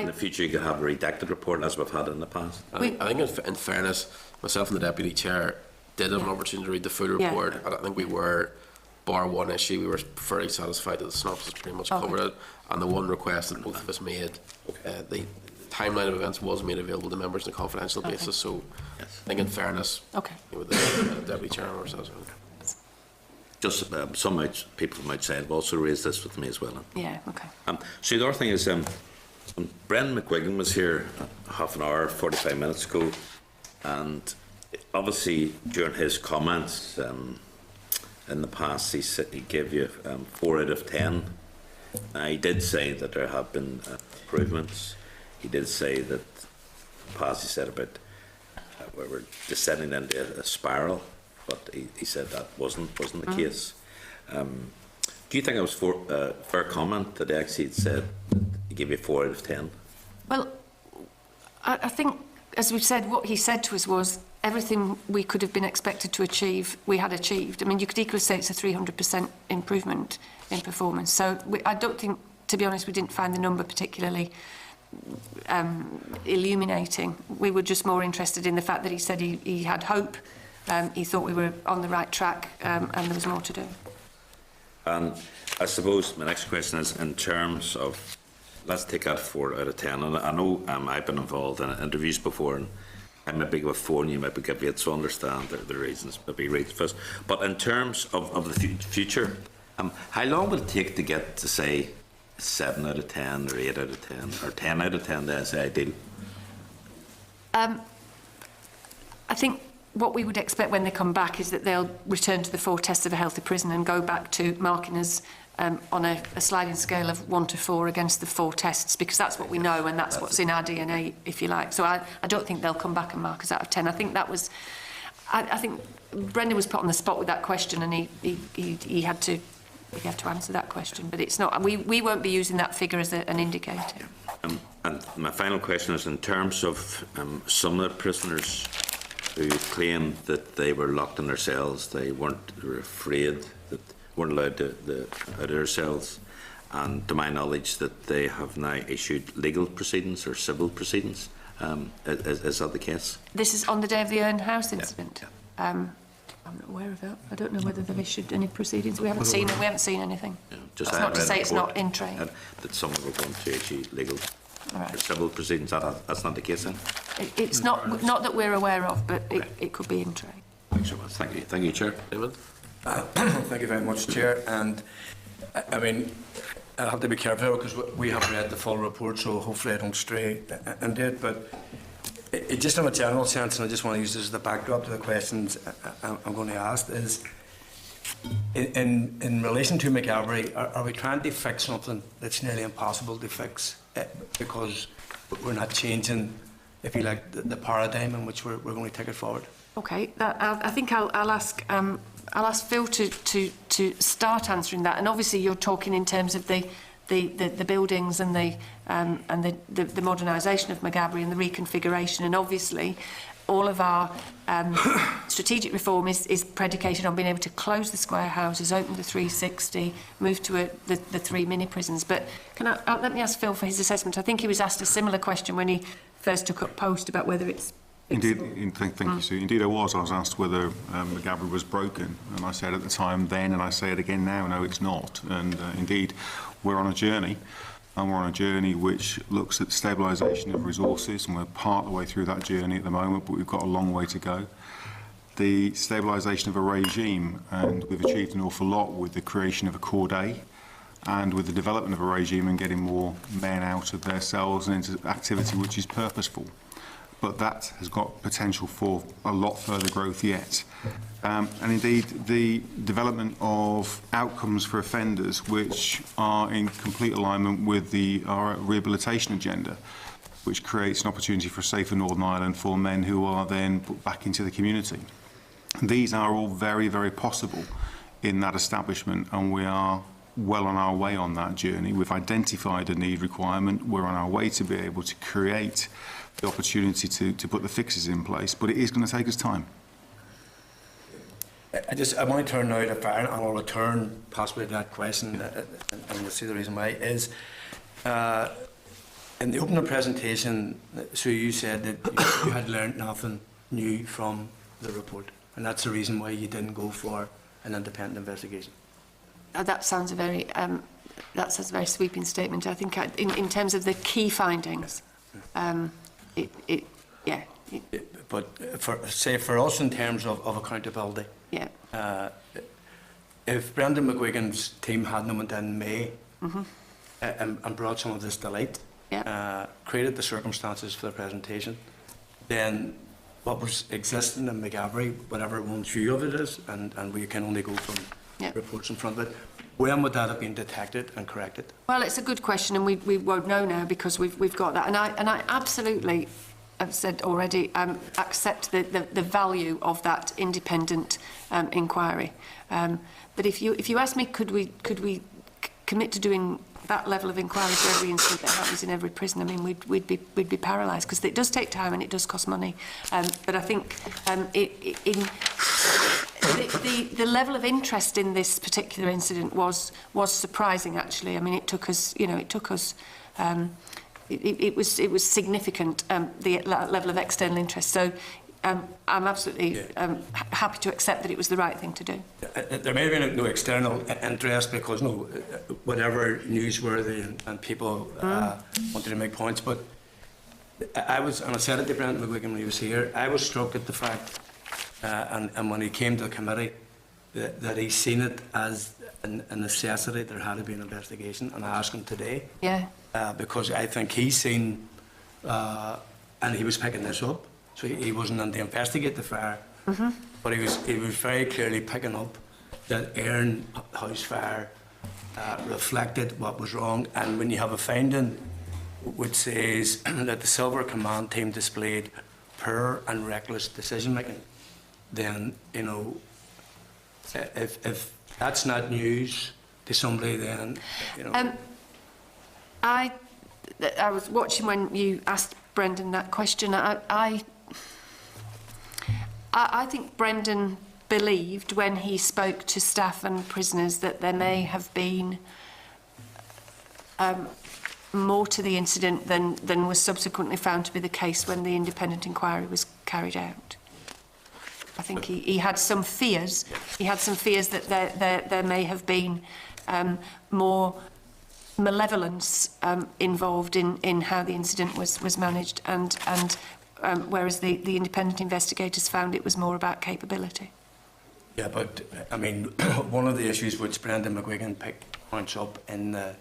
in the future you could have a redacted report as we've had in the past? I think in fairness, myself and the Deputy Chair did have an opportunity to read the full report, and I think we were, bar one issue, we were very satisfied that the synopsis pretty much covered it, and the one request that both of us made, the timeline of events was made available to members on a confidential basis, so I think in fairness, with the Deputy Chair and ourselves. Just some people from outside have also raised this with me as well. So the other thing is, Brendan McGuigan was here half an hour, 45 minutes ago, and obviously during his comments in the past, he gave you 4 out of 10. He did say that there have been improvements. He did say that in the past he said about we were descending into a spiral, but he said that wasn't the case. Do you think it was fair comment that he actually said that he gave you 4 out of 10? Well, I think, as we've said, what he said to us was everything we could have been expected to achieve, we had achieved. I mean, you could equally say it's a 300% improvement in performance. So I don't think, to be honest, we didn't find the number particularly illuminating. We were just more interested in the fact that he said he had hope, he thought we were on the right track, and there was more to do. And I suppose my next question is in terms of, let's take that 4 out of 10. And I know I've been involved in interviews before, and I might be give a 4 and you might be give 8, so I understand the reasons, maybe read first. But in terms of the future, how long will it take to get to, say, 7 out of 10 or 8 out of 10 or 10 out of 10 as ideal? I think what we would expect when they come back is that they'll return to the 4 tests of a healthy prison and go back to marking us on a sliding scale of 1 to 4 against the 4 tests, because that's what we know and that's what's in our DNA, if you like. So I don't think they'll come back and mark us out of 10. I think that was, I think Brendan was put on the spot with that question, and he had to answer that question. But it's not. We won't be using that figure as an indicator. And my final question is in terms of some of the prisoners who claimed that they were locked in their cells, they were afraid, that weren't allowed to out of their cells, and to my knowledge that they have now issued legal proceedings or civil proceedings. Is that the case? This is on the day of the Erne House incident. I'm not aware of that. I don't know whether they've issued any proceedings. We haven't seen it. We haven't seen anything. That's not to say it's not in train. That some were going to issue legal or civil proceedings. That's not the case then? It's not that we're aware of, but it could be in train. Thanks so much. Thank you. Thank you, Chair. David? Thank you very much, Chair. And I mean, I have to be careful because we have read the full report, so hopefully I don't stray into it. But it just in a general sense, and I just want to use this as the backdrop to the questions I'm going to ask, is in relation to McGabbery, are we trying to fix something that's nearly impossible to fix because we're not changing, if you like, the paradigm in which we're going to take it forward? Okay, I think I'll ask Phil to start answering that. And obviously, you're talking in terms of the buildings and the modernisation of McGabbery and the reconfiguration. And obviously, all of our strategic reform is predicated on being able to close the square houses, open the 360, move to the 3 mini prisons. But let me ask Phil for his assessment. I think he was asked a similar question when he first took up post about whether it's. Indeed, thank you, Sue. Indeed, I was asked whether McGabbery was broken, and I said at the time then, and I say it again now, no, it's not. And indeed, we're on a journey and we're on a journey which looks at stabilisation of resources, and we're part of the way through that journey at the moment, but we've got a long way to go. The stabilisation of a regime, and we've achieved an awful lot with the creation of a Cord A, and with the development of a regime and getting more men out of their cells and into activity which is purposeful. But that has got potential for a lot further growth yet. And indeed, the development of outcomes for offenders which are in complete alignment with our rehabilitation agenda, which creates an opportunity for a safer Northern Ireland for men who are then put back into the community. These are all very, very possible in that establishment, and we are well on our way on that journey. We've identified a need requirement. We're on our way to be able to create the opportunity to put the fixes in place, but it is going to take us time. I want to turn now to fire, and I'll return possibly to that question, and you'll see the reason why, is in the opening presentation, Sue, you said that you had learned nothing new from the report, and that's the reason why you didn't go for an independent investigation. That sounds a very sweeping statement. I think in terms of the key findings, But for us in terms of accountability, yeah. If Brendan McGuigan's team hadn't went in May and brought some of this to light, created the circumstances for the presentation, then what was existing in McGabry, whatever one view of it is, and we can only go from reports in front of it, when would that have been detected and corrected? Well, it's a good question, and we won't know now because we've got that. And I absolutely, I've said already, accept the value of that independent inquiry. But if you ask me, could we commit to doing that level of inquiry for every incident that happens in every prison? I mean, we'd be paralysed because it does take time and it does cost money. But I think the level of interest in this particular incident was surprising. Actually, I mean, it took us. It was significant, the level of external interest. So I'm absolutely happy to accept that it was the right thing to do. There may have been no external interest because whatever newsworthy and people wanted to make points, but I was, and I said it to Brendan McGuigan when he was here, I was struck at the fact, and when he came to the committee, that he's seen it as a necessity. There had to be an investigation, and I asked him today. Yeah. Because I think he's seen, and he was picking this up, so he wasn't in to investigate the fire, but he was very clearly picking up that Erin House fire reflected what was wrong. And when you have a finding which says that the Silver Command team displayed poor and reckless decision making, then if that's not news to somebody, then I was watching when you asked Brendan that question. I think Brendan believed when he spoke to staff and prisoners that there may have been more to the incident than was subsequently found to be the case when the independent inquiry was carried out. I think he had some fears. He had some fears that there may have been more malevolence involved in how the incident was managed, and whereas the independent investigators found it was more about capability. Yeah, but I mean, one of the issues which Brendan McGuigan points up in the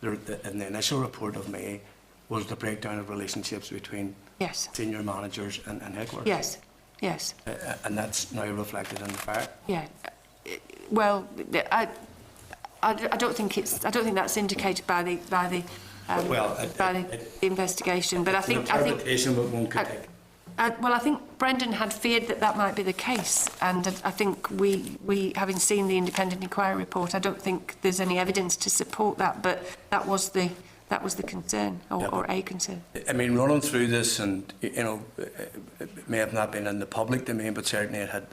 initial report of May was the breakdown of relationships between senior managers and headquarters. Yes. And that's now reflected in the fire. Yeah. Well, I don't think that's indicated by the investigation. But I think I think Brendan had feared that might be the case, and I think we having seen the independent inquiry report, I don't think there's any evidence to support that. But that was the concern, or a concern. I mean, running through this, and it may have not been in the public domain, but certainly it had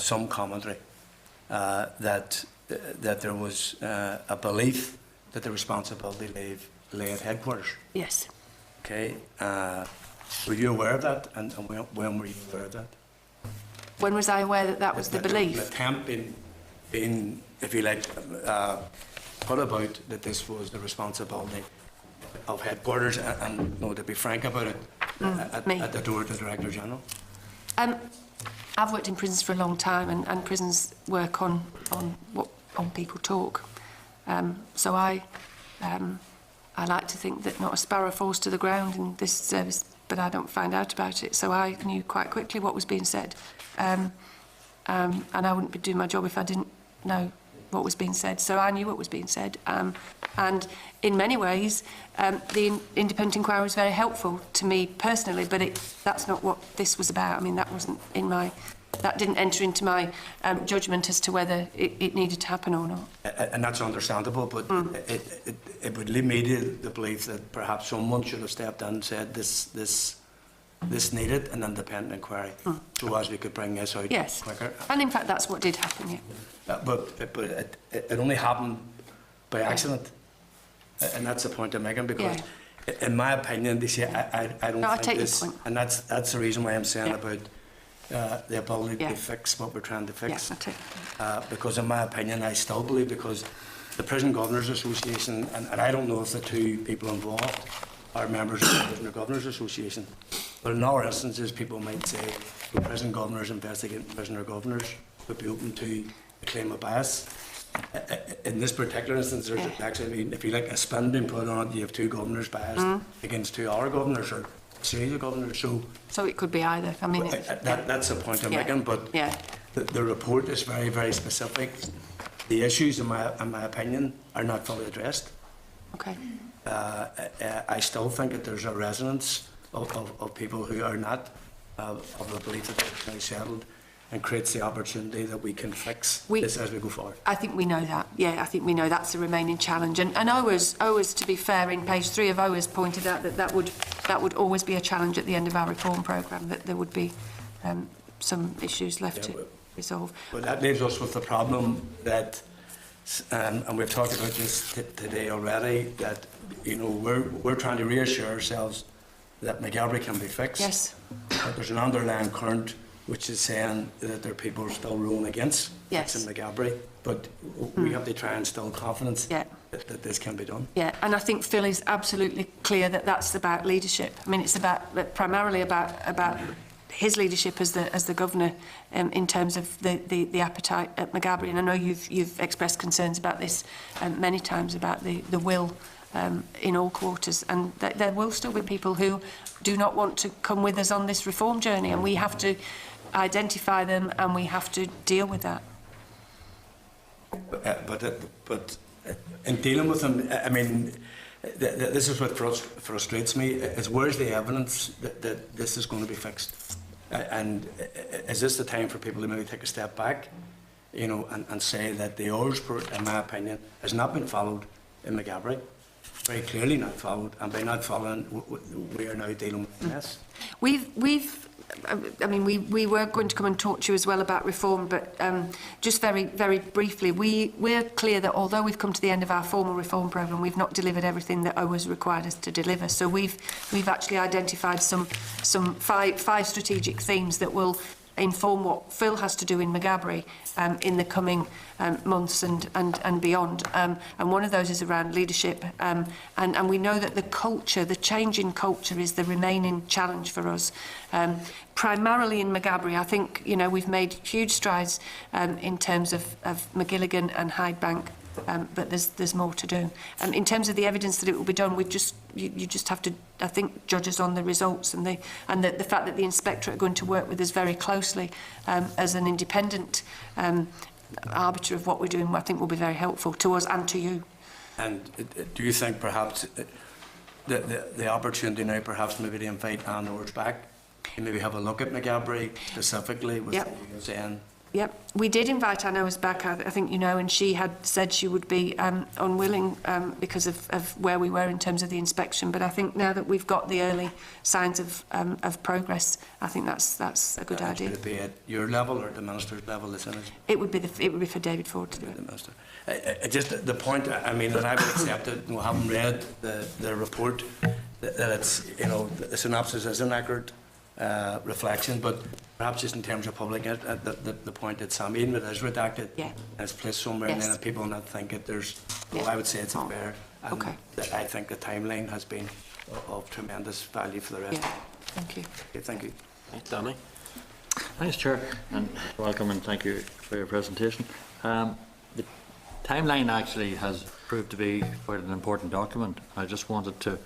some commentary that there was a belief that the responsibility lay at headquarters. Yes. Okay. Were you aware of that, and when were you aware of that? When was I aware that was the belief? An attempt being, if you like, put about that this was the responsibility of headquarters, and you know, to be frank about it, at the door of the Director General? I've worked in prisons for a long time, and prisons work on people talk. So I like to think that not a sparrow falls to the ground in this service, but I don't find out about it. So I knew quite quickly what was being said, and I wouldn't be doing my job if I didn't know what was being said. So I knew what was being said, and in many ways, the independent inquiry was very helpful to me personally. But that's not what this was about. I mean, that wasn't in my. That didn't enter into my judgment as to whether it needed to happen or not. And that's understandable, but it would lead me to the belief that perhaps someone should have stepped in and said this needed an independent inquiry, so as we could bring this out quicker. And in fact, that's what did happen, yeah. But it only happened by accident, and that's the point I'm making, because in my opinion, they say I don't think this, and that's the reason why I'm saying about the ability to fix what we're trying to fix. Because in my opinion, I still believe, because the Prison Governors Association, and I don't know if the two people involved are members of the Prisoner Governors Association, but in our instances, people might say the prison governors investigating prisoner governors would be open to a claim of bias. In this particular instance, there's actually, if you like, a spin being put on it. You have two governors biased against two other governors, or a series of governors. So it could be either. I mean, that's the point I'm making. But the report is very, very specific. The issues, in my opinion, are not fully addressed. Okay. I still think that there's a resonance of people who are not of the belief that they're now settled, and creates the opportunity that we can fix this as we go forward. I think we know that. Yeah, I think we know that's the remaining challenge. And OWA's, to be fair, in page 3 of OWA's pointed out that that would always be a challenge at the end of our reform programme, that there would be some issues left to resolve. But that leaves us with the problem that, and we've talked about this today already, that we're trying to reassure ourselves that McGabry can be fixed. Yes. But there's an underlying current which is saying that there are people still ruling against fixing McGabry. But we have to try and instill confidence that this can be done. Yeah, and I think Phil is absolutely clear that that's about leadership. I mean, it's primarily about his leadership as the governor in terms of the appetite at McGabry. And I know you've expressed concerns about this many times, about the will in all quarters, and there will still be people who do not want to come with us on this reform journey, and we have to identify them and we have to deal with that. But in dealing with them, I mean, this is what frustrates me, is where's the evidence that this is going to be fixed? And is this the time for people to maybe take a step back, and say that the orders, in my opinion, has not been followed in McGabry, very clearly not followed, and by not following, we are now dealing with this. We were going to come and talk to you as well about reform, but just very, very briefly, we're clear that although we've come to the end of our formal reform programme, we've not delivered everything that OWA's required us to deliver. So we've actually identified some five strategic themes that will inform what Phil has to do in McGabry in the coming months and beyond. And one of those is around leadership. And we know that the change in culture is the remaining challenge for us. Primarily in McGabry, I think, we've made huge strides in terms of McGilligan and Hyde Bank. But there's more to do. In terms of the evidence that it will be done, you just have to, I think, judge us on the results and the fact that the inspectorate are going to work with us very closely as an independent arbiter of what we're doing. I think will be very helpful to us and to you. And do you think perhaps the opportunity now, perhaps maybe to invite Anne Orrs back, and maybe have a look at McGabry specifically with what you're saying? Yep, we did invite Anne Orrs back, I think and she had said she would be unwilling because of where we were in terms of the inspection. But I think now that we've got the early signs of progress, I think that's a good idea. Would it be at your level or at the Minister's level? It would be for David Ford to do it. The Minister. Just the point, I mean, and I would accept it, having read the report, that it's, the synopsis is inaccurate reflection, but perhaps just in terms of public, the point that Sam, even if it is redacted, and it's placed somewhere, and then people not think that there's Well, I would say it's unfair. And Okay. I think the timeline has been of tremendous value for the rest. Yeah, thank you. Okay, thank you. Danny? Thanks, Chair, and welcome and thank you for your presentation. The timeline actually has proved to be quite an important document. I just wanted to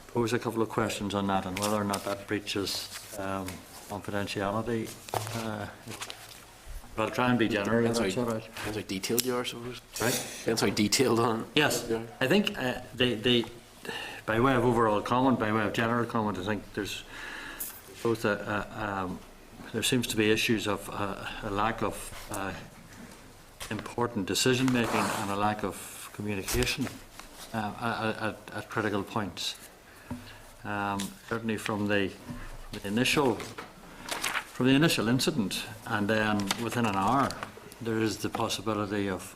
pose a couple of questions on that and whether or not that breaches confidentiality. But I'll try and be general. If that's all right. Depends how detailed you are, I suppose. Right? Depends how detailed on. Yes, I think by way of overall comment, by way of general comment, I think there's both there seems to be issues of a lack of important decision making and a lack of communication at critical points. Certainly from the initial incident, and then within an hour, there is the possibility of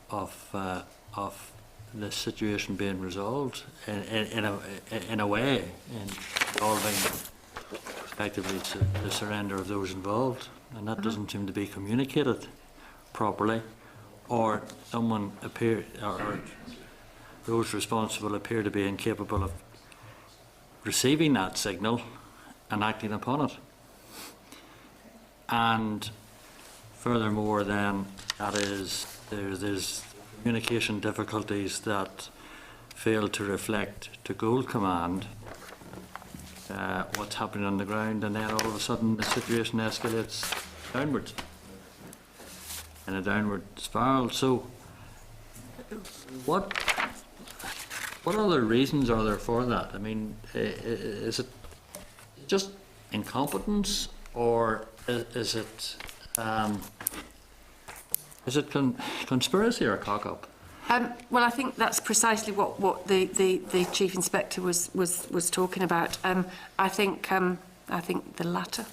this situation being resolved in a way, involving effectively the surrender of those involved, and that doesn't seem to be communicated properly, or someone or those responsible appear to be incapable of receiving that signal and acting upon it. And furthermore, then, that is, there's communication difficulties that fail to reflect to Gold Command what's happening on the ground, and then all of a sudden the situation escalates downwards in a downward spiral. So, what other reasons are there for that? I mean, is it just incompetence, or is it conspiracy or cock-up? Well, I think that's precisely what the Chief Inspector was talking about. I think the latter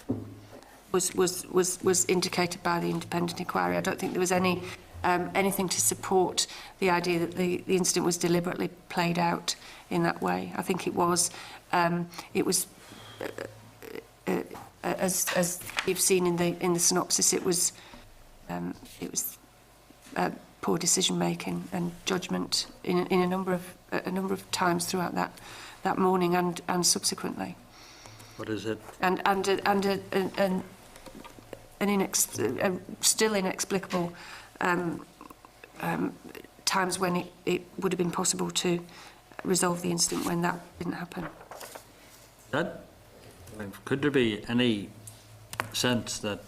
was indicated by the independent inquiry. I don't think there was anything to support the idea that the incident was deliberately played out in that way. I think it was as you've seen in the synopsis, it was poor decision making and judgment in a number of times throughout that morning and subsequently. What is it? And still inexplicable times when it would have been possible to resolve the incident when that didn't happen. Could there be any sense that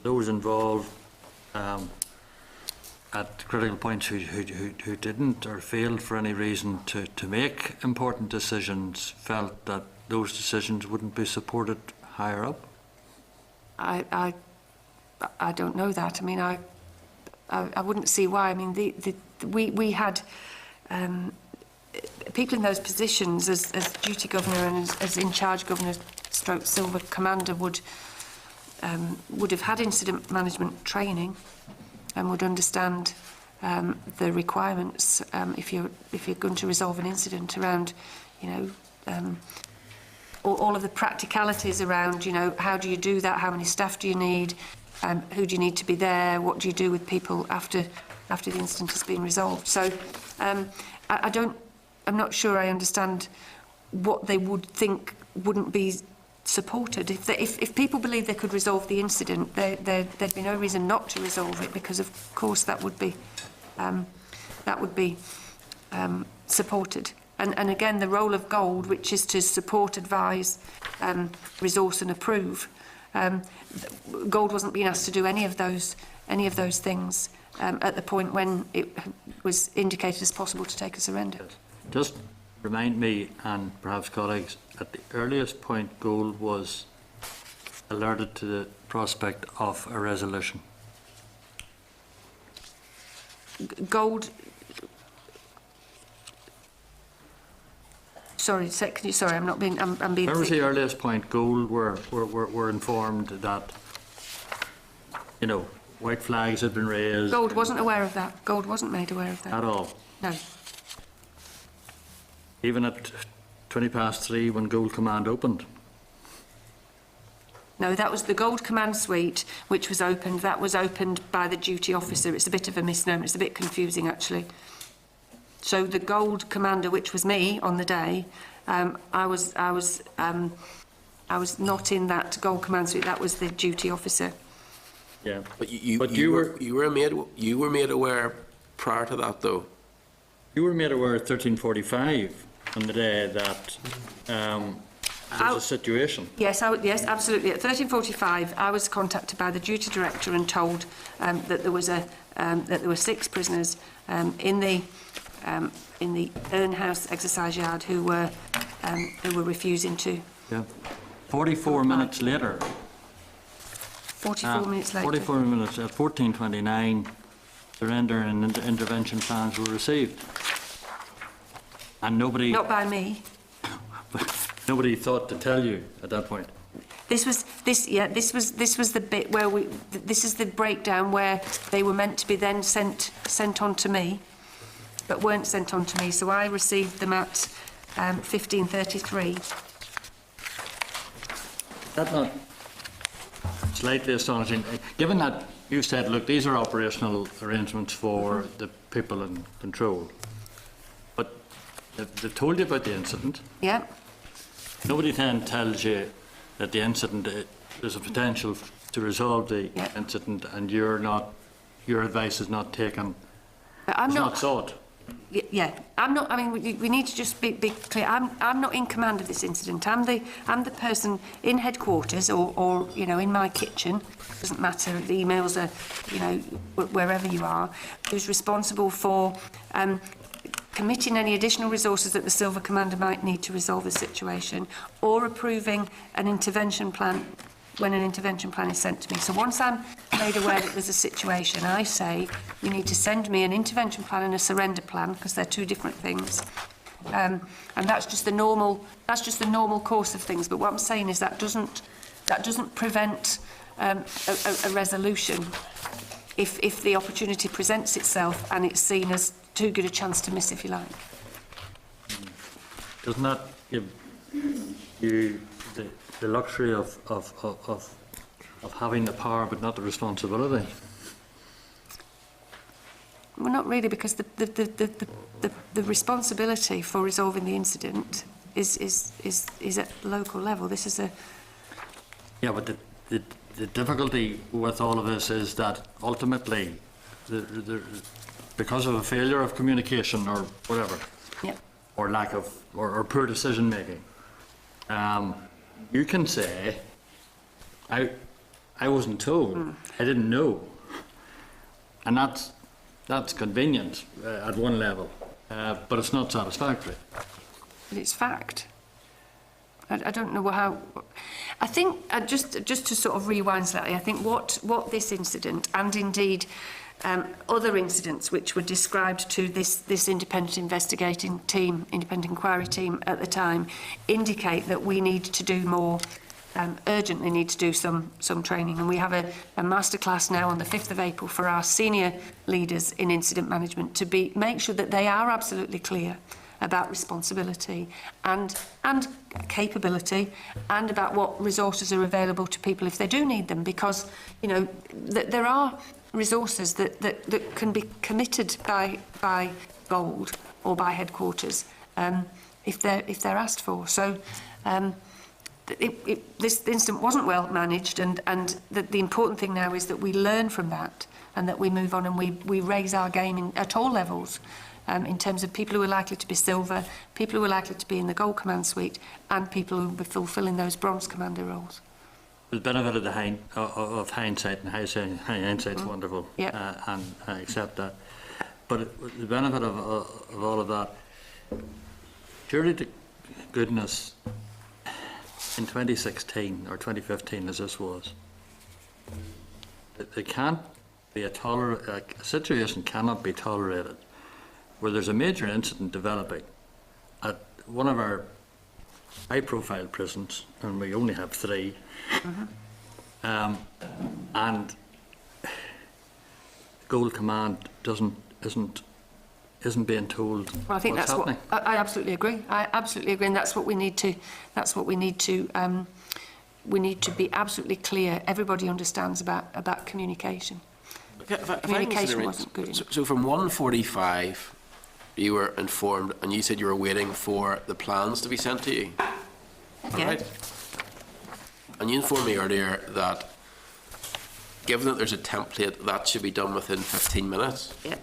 those involved at critical points who didn't or failed for any reason to make important decisions felt that those decisions wouldn't be supported higher up? I don't know that. I mean, I wouldn't see why. I mean, we had people in those positions as duty governor and as in charge governor stroke silver commander would have had incident management training and would understand the requirements if you're going to resolve an incident around, all of the practicalities around, how do you do that, how many staff do you need, who do you need to be there, what do you do with people after the incident has been resolved. So I'm not sure I understand what they would think wouldn't be supported. If people believe they could resolve the incident, there'd be no reason not to resolve it, because of course that would be supported. And again, the role of Gold, which is to support, advise, resource and approve, Gold wasn't being asked to do any of those things at the point when it was indicated as possible to take a surrender. Just remind me, and perhaps colleagues, at the earliest point Gold was alerted to the prospect of a resolution. Gold. Sorry, I'm not being. I'm being. Where was the earliest point Gold were informed that, white flags had been raised? Gold wasn't aware of that. Gold wasn't made aware of that. At all? No. Even at 3:20 when Gold Command opened? No, that was the Gold Command suite, which was opened. That was opened by the duty officer. It's a bit of a misnomer. It's a bit confusing, actually. So the gold commander, which was me on the day, I was not in that gold command suite. That was the duty officer. Yeah. But you were made aware prior to that, though. You were made aware at 13:45 on the day that there's a situation. Yes, yes, absolutely. At 13:45, I was contacted by the duty director and told that there was that there were 6 prisoners in the Erne House exercise yard who were refusing to. Yeah. 44 minutes later. 44 minutes later. 44 minutes at 14:29, surrender and intervention plans were received, and nobody. Not by me. Nobody thought to tell you at that point. This was the bit where this is the breakdown where they were meant to be then sent on to me, but weren't sent on to me. So I received them at 15:33. That's not slightly astonishing, given that you said, look, these are operational arrangements for the people in control, but they've told you about the incident. Yeah. Nobody then tells you that the incident, there's a potential to resolve the incident, and your advice is not taken, But I'm not sought. Yeah, I'm not. I mean, we need to just be clear. I'm not in command of this incident. I'm the person in headquarters or in my kitchen. Doesn't matter. The emails are wherever you are. Who's responsible for committing any additional resources that the Silver Commander might need to resolve the situation, or approving an intervention plan when an intervention plan is sent to me. So once I'm made aware that there's a situation, I say, you need to send me an intervention plan and a surrender plan, because they're 2 different things. And that's just the normal course of things. But what I'm saying is that doesn't prevent a resolution if the opportunity presents itself and it's seen as too good a chance to miss, if you like. Doesn't that give you the luxury of having the power but not the responsibility? Well, not really, because the responsibility for resolving the incident is at local level. This is a... Yeah, but the difficulty with all of this is that ultimately, because of a failure of communication or whatever, or lack of, or poor decision making, you can say, I wasn't told, I didn't know, and that's convenient at one level, but it's not satisfactory. But it's fact. I don't know how. I think just to sort of rewind slightly, I think what this incident, and indeed other incidents which were described to this independent investigating team, independent inquiry team at the time, indicate that we need to do more. Urgently need to do some training, and we have a masterclass now on the 5th of April for our senior leaders in incident management to make sure that they are absolutely clear about responsibility and capability, and about what resources are available to people if they do need them, because there are resources that can be committed by Gold or by headquarters if they're asked for. So this incident wasn't well managed, and the important thing now is that we learn from that, and that we move on and we raise our game at all levels, in terms of people who are likely to be silver, people who are likely to be in the gold command suite, and people who will be fulfilling those bronze commander roles. The benefit of hindsight, and hindsight's wonderful, and I accept that. But the benefit of all of that, surely to goodness, in 2016 or 2015, as this was, there can't be a situation cannot be tolerated where there's a major incident developing at one of our high-profile prisons, and we only have 3, and Gold Command isn't being told. Well, I think what's that's happening. what I absolutely agree. I absolutely agree, and that's what we need to. That's what we need to. We need to be absolutely clear. Everybody understands about communication. If communication wasn't good enough. So from 1:45 you were informed, and you said you were waiting for the plans to be sent to you. Yeah. Right? And you informed me earlier that, given that there's a template, that should be done within 15 minutes. Yep.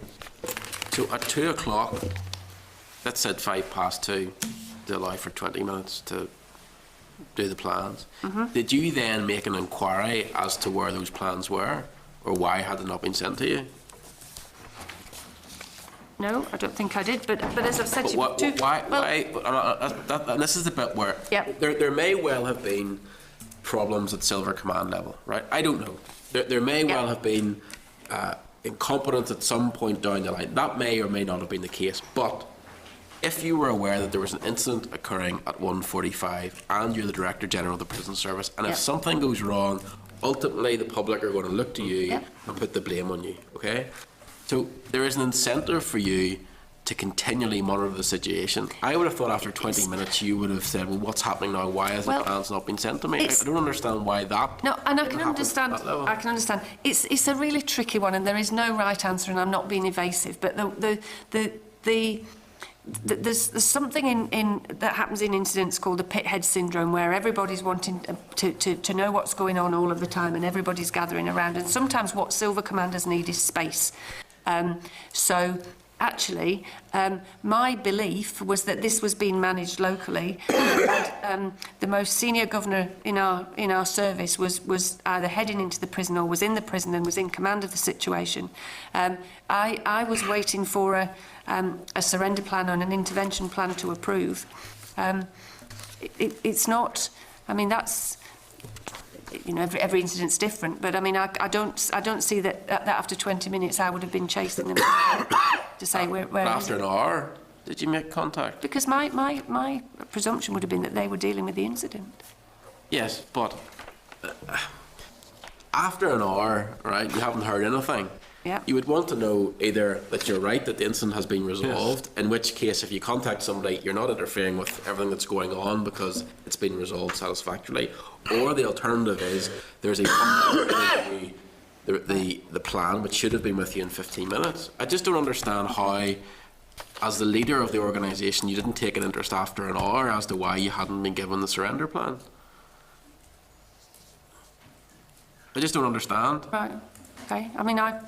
So at 2 o'clock, let's say 2:05 to allow for 20 minutes to do the plans. Did you then make an inquiry as to where those plans were, or why had they not been sent to you? No, I don't think I did. But as I've said to you, Why? And this is the bit where Yep. there may well have been problems at Silver Command level, right? I don't know. There may well have been incompetence at some point down the line. That may or may not have been the case. But if you were aware that there was an incident occurring at 1:45 and you're the Director General of the Prison Service, and if something goes wrong, ultimately the public are going to look to you and put the blame on you, okay? So there is an incentive for you to continually monitor the situation. I would have thought after 20 minutes you would have said, well, what's happening now? Why has the plans not been sent to me? I don't understand why that. No, and I can understand. I can understand. It's a really tricky one, and there is no right answer, and I'm not being evasive. But there's something that happens in incidents called the pithead syndrome, where everybody's wanting to know what's going on all of the time, and everybody's gathering around. And sometimes what Silver Commanders need is space. So actually, my belief was that this was being managed locally. And, the most senior governor in our service was either heading into the prison or was in the prison and was in command of the situation. I was waiting for a surrender plan and an intervention plan to approve. It's not. I mean, that's. You know, every incident's different, but I mean, I don't see that after 20 minutes I would have been chasing them to say where. After an hour, did you make contact? Because my presumption would have been that they were dealing with the incident. Yes, but after an hour, right? You haven't heard anything. Yeah. You would want to know either that you're right, that the incident has been resolved, in which case if you contact somebody you're not interfering with everything that's going on because it's been resolved satisfactorily, or the alternative is there's a the plan which should have been with you in 15 minutes. I just don't understand how, as the leader of the organisation, you didn't take an interest after an hour as to why you hadn't been given the surrender plan. I just don't understand. Right. Okay. I mean, I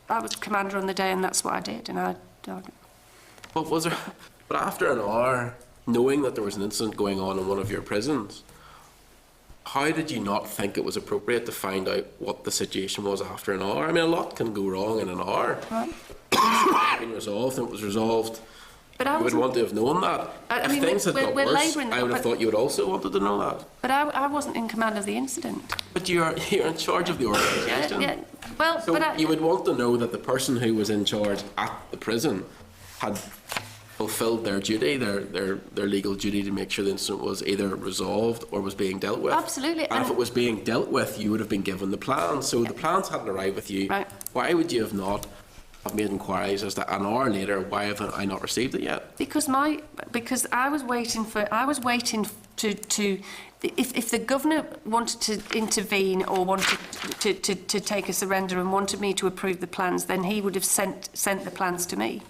was commander on the day, and that's what I did. And But after an hour, knowing that there was an incident going on in one of your prisons, how did you not think it was appropriate to find out what the situation was after an hour? I mean, a lot can go wrong in an hour. Right. It's been resolved, and it was resolved. But I you would want to have known that. If things had got worse, I would have thought you would also wanted to know that. But I wasn't in command of the incident. But you're in charge of the organisation. Yeah. Well, so you would want to know that the person who was in charge at the prison had fulfilled their duty, their legal duty to make sure the incident was either resolved or was being dealt with. Absolutely. And if it was being dealt with, you would have been given the plans. So the plans hadn't arrived with you. Right. Why would you have not have made inquiries as to an hour later, why have I not received it yet? Because I was waiting to if the governor wanted to intervene or wanted to take a surrender and wanted me to approve the plans, then he would have sent the plans to me.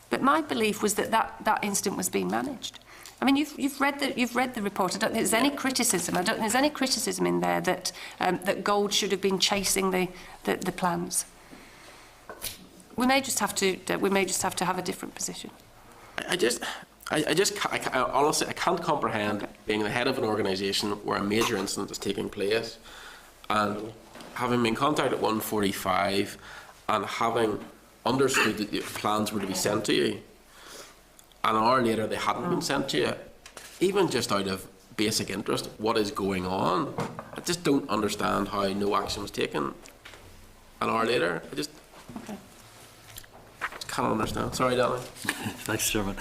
But my belief was that incident was being managed. I mean, you've read the report. I don't think there's any criticism. I don't think there's any criticism in there that Gold should have been chasing the plans. We may just have to have a different position. Honestly, I can't comprehend being the head of an organisation where a major incident is taking place, and having been contacted at 1:45 and having understood that the plans were to be sent to you, an hour later they hadn't been sent to you, even just out of basic interest, what is going on? I just don't understand how no action was taken an hour later. I just can't understand. Sorry, Danny. Thanks, Chairman.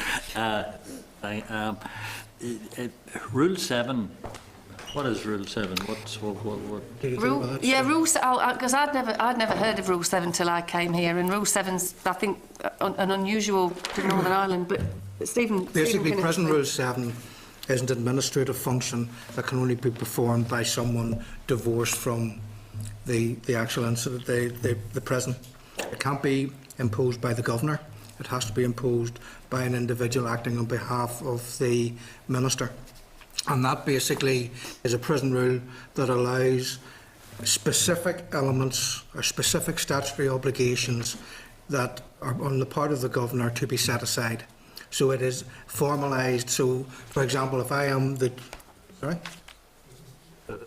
Rule 7. What is Rule 7? Rule 7. Because I'd never heard of Rule 7 till I came here, and Rule 7's I think an unusual to Northern Ireland. But Stephen. Basically, present Rule 7 is an administrative function that can only be performed by someone divorced from the actual incident, the prison. It can't be imposed by the Governor. It has to be imposed by an individual acting on behalf of the Minister. And that basically is a prison rule that allows specific elements or specific statutory obligations that are on the part of the Governor to be set aside. So it is formalised. So, for example, if I am the... Sorry?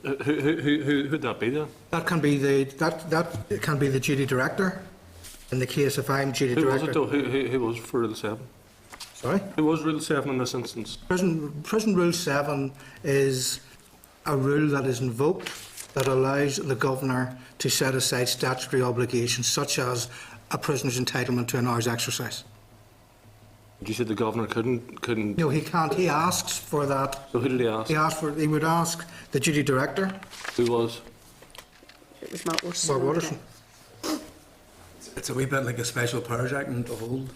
Who'd that be then? That can be that can be the duty director. In the case if I'm duty director. Who was it though? Who was for Rule 7? Sorry? Who was Rule 7 in this instance? Prison Rule 7 is a rule that is invoked that allows the Governor to set aside statutory obligations such as a prisoner's entitlement to an hour's exercise. Did you say the Governor couldn't? No, he can't. He asks for that. So who did he ask? He would ask the duty director. Who was? It was Mark Watterson. Mark Watterson. It's a wee bit like a Special Powers Act and to hold.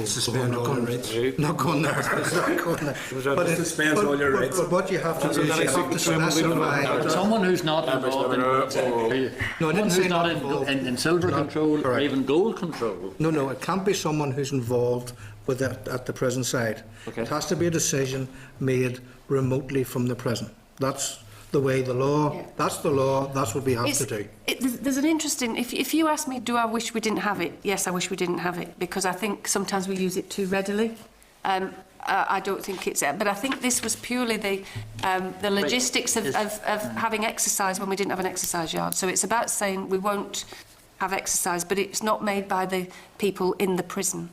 Suspend all your rights. Not going there. But it suspends all your rights. But what you have to do is you have to specify. Someone who's not involved No, I didn't say not involved in silver control or even gold control. No, it can't be someone who's involved with it at the prison side. Okay. It has to be a decision made remotely from the prison. That's the way the law. Yeah. That's the law. That's what we have to do. There's an interesting. If you ask me, do I wish we didn't have it? Yes, I wish we didn't have it because I think sometimes we use it too readily. I don't think it's. But I think this was purely the logistics of having exercise when we didn't have an exercise yard. So it's about saying we won't have exercise, but it's not made by the people in the prison.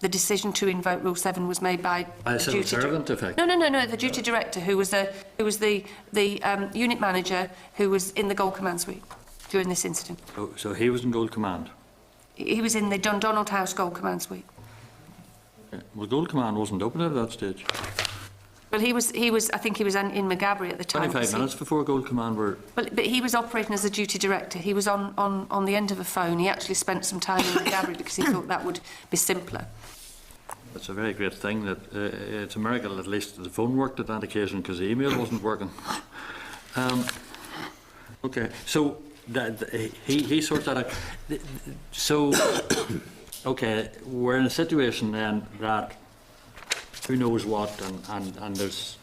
The decision to invoke Rule 7 was made by a civil servant, effect. No. The duty director, who was the unit manager, who was in the Gold Command suite during this incident. So he was in Gold Command. He was in the Dundonald House Gold Command suite. Okay. Well, Gold Command wasn't open at that stage. Well, he was. I think he was in Maghaberry at the time. 25 minutes before Gold Command were. But he was operating as a duty director. He was on the end of a phone. He actually spent some time in Maghaberry because he thought that would be simpler. It's a very great thing that it's a miracle at least the phone worked at that occasion because the email wasn't working. Okay, so he sorts that out. So, okay, we're in a situation then that who knows what, and there's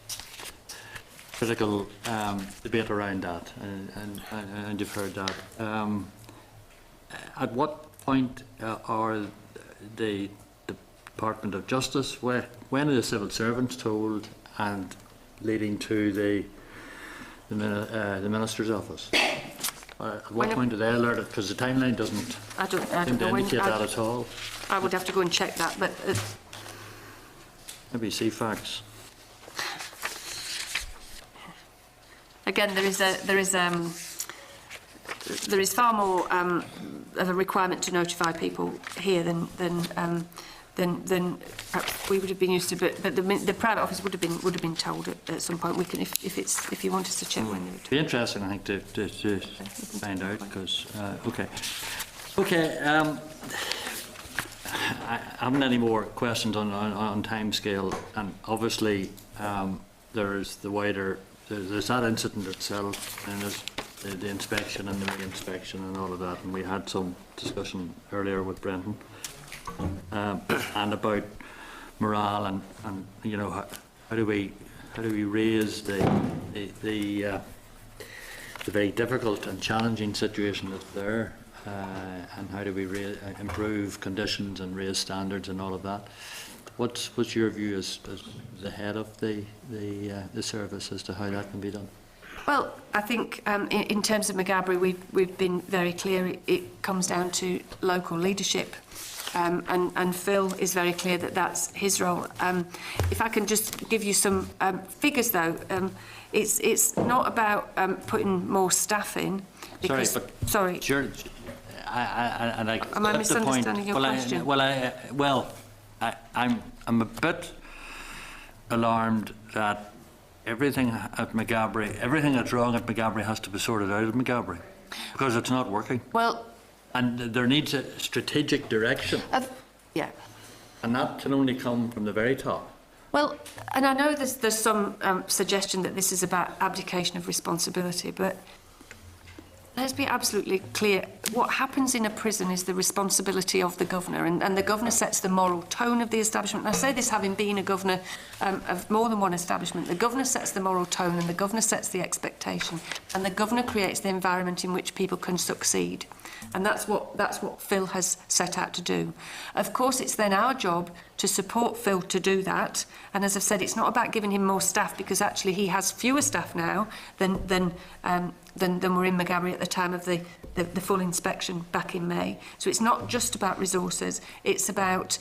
critical debate around that, and you've heard that. At what point are the Department of Justice, when are the civil servants told, and leading to the Minister's office? At what point do they alert it? Because the timeline doesn't seem to indicate that at all. I would have to go and check that, but maybe CFAX. Again, there is far more of a requirement to notify people here than perhaps we would have been used to, but the private office would have been told at some point. We can, if you want us to check when they would. It'd be interesting, I think, to find out because okay. I haven't any more questions on timescale, and obviously there's the wider there's that incident itself, and there's the inspection and the re-inspection and all of that, and we had some discussion earlier with Brendan. And about morale and you know how do we raise the very difficult and challenging situation that's there, and how do we improve conditions and raise standards and all of that. What's your view as the head of the service as to how that can be done? Well, I think in terms of Maghaberry, we've been very clear. It comes down to local leadership. And Phil is very clear that that's his role. If I can just give you some figures, though, it's not about putting more staff in. Because, sorry. Sure. Am I misunderstanding your question? I'm a bit alarmed that everything at Maghaberry, everything that's wrong at Maghaberry has to be sorted out at Maghaberry because it's not working. Well. And there needs a strategic direction. Yeah. And that can only come from the very top. Well, and I know there's some suggestion that this is about abdication of responsibility, but Let's be absolutely clear. What happens in a prison is the responsibility of the governor, and the governor sets the moral tone of the establishment. And I say this having been a governor of more than one establishment. The governor sets the moral tone, and the governor sets the expectation, and the governor creates the environment in which people can succeed. And that's what Phil has set out to do. Of course, it's then our job to support Phil to do that. And as I've said, it's not about giving him more staff, because actually he has fewer staff now than were in Maghaberry at the time of the full inspection back in May. So it's not just about resources. It's about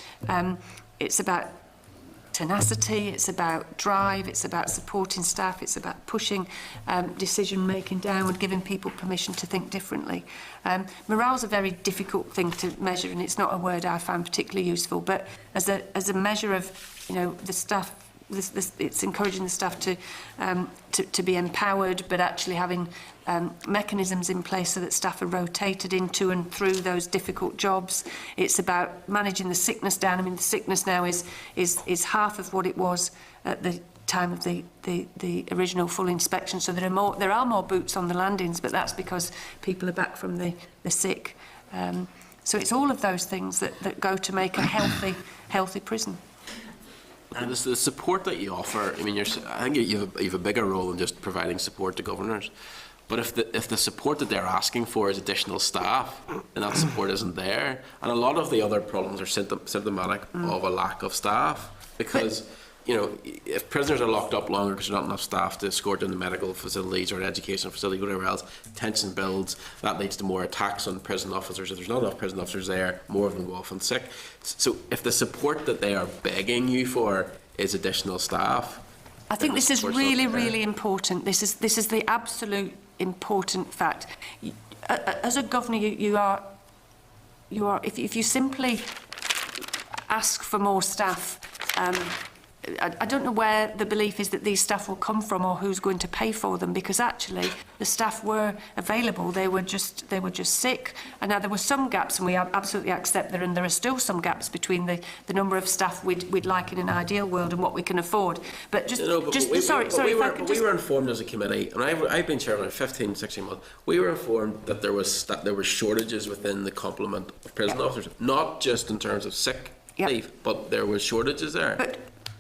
tenacity, it's about drive, it's about supporting staff, it's about pushing decision making downward, giving people permission to think differently. Morale's a very difficult thing to measure, and it's not a word I find particularly useful, but as a measure of, you know, the staff, it's encouraging the staff to be empowered, but actually having mechanisms in place so that staff are rotated into and through those difficult jobs. It's about managing the sickness down. I mean, the sickness now is half of what it was at the time of the original full inspection. So there are more boots on the landings, but that's because people are back from the sick. So it's all of those things that go to make a healthy prison. And the support that you offer, I mean, I think you have a bigger role than just providing support to governors. But if the support that they're asking for is additional staff, and that support isn't there, and a lot of the other problems are symptomatic of a lack of staff, because, you know, if prisoners are locked up longer because there's not enough staff to escort them to medical facilities or educational facilities, whatever else, tension builds, that leads to more attacks on prison officers. If there's not enough prison officers there, more of them go off and sick. So if the support that they are begging you for is additional staff, I think this is really important. This is the absolute important fact. As a governor, you are if you simply ask for more staff, I don't know where the belief is that these staff will come from or who's going to pay for them, because actually the staff were available. They were just sick, and now there were some gaps, and we absolutely accept that, and there are still some gaps between the number of staff we'd like in an ideal world and what we can afford. But we were informed as a committee, and I've been chairman for 15, 16 months. We were informed that there were shortages within the complement of prison officers, not just in terms of sick leave, but there were shortages there.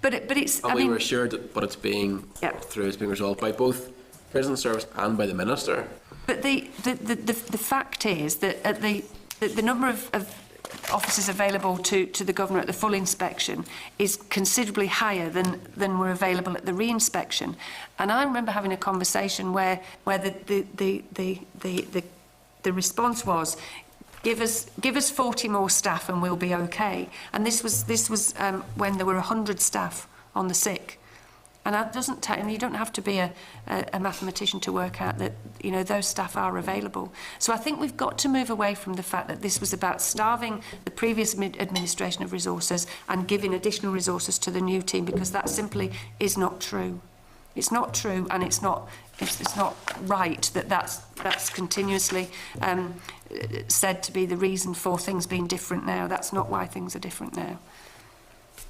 But it's. And we were assured that, but it's being resolved by both prison service and by the minister. But the fact is that at the number of officers available to the governor at the full inspection is considerably higher than were available at the re-inspection. And I remember having a conversation where the response was, Give us 40 more staff and we'll be okay. And this was when there were 100 staff on the sick, and that doesn't. And you don't have to be a mathematician to work out that, you know, those staff are available. So I think we've got to move away from the fact that this was about starving the previous administration of resources and giving additional resources to the new team, because that simply is not true. It's not true, and it's not right that that's continuously said to be the reason for things being different now. That's not why things are different now.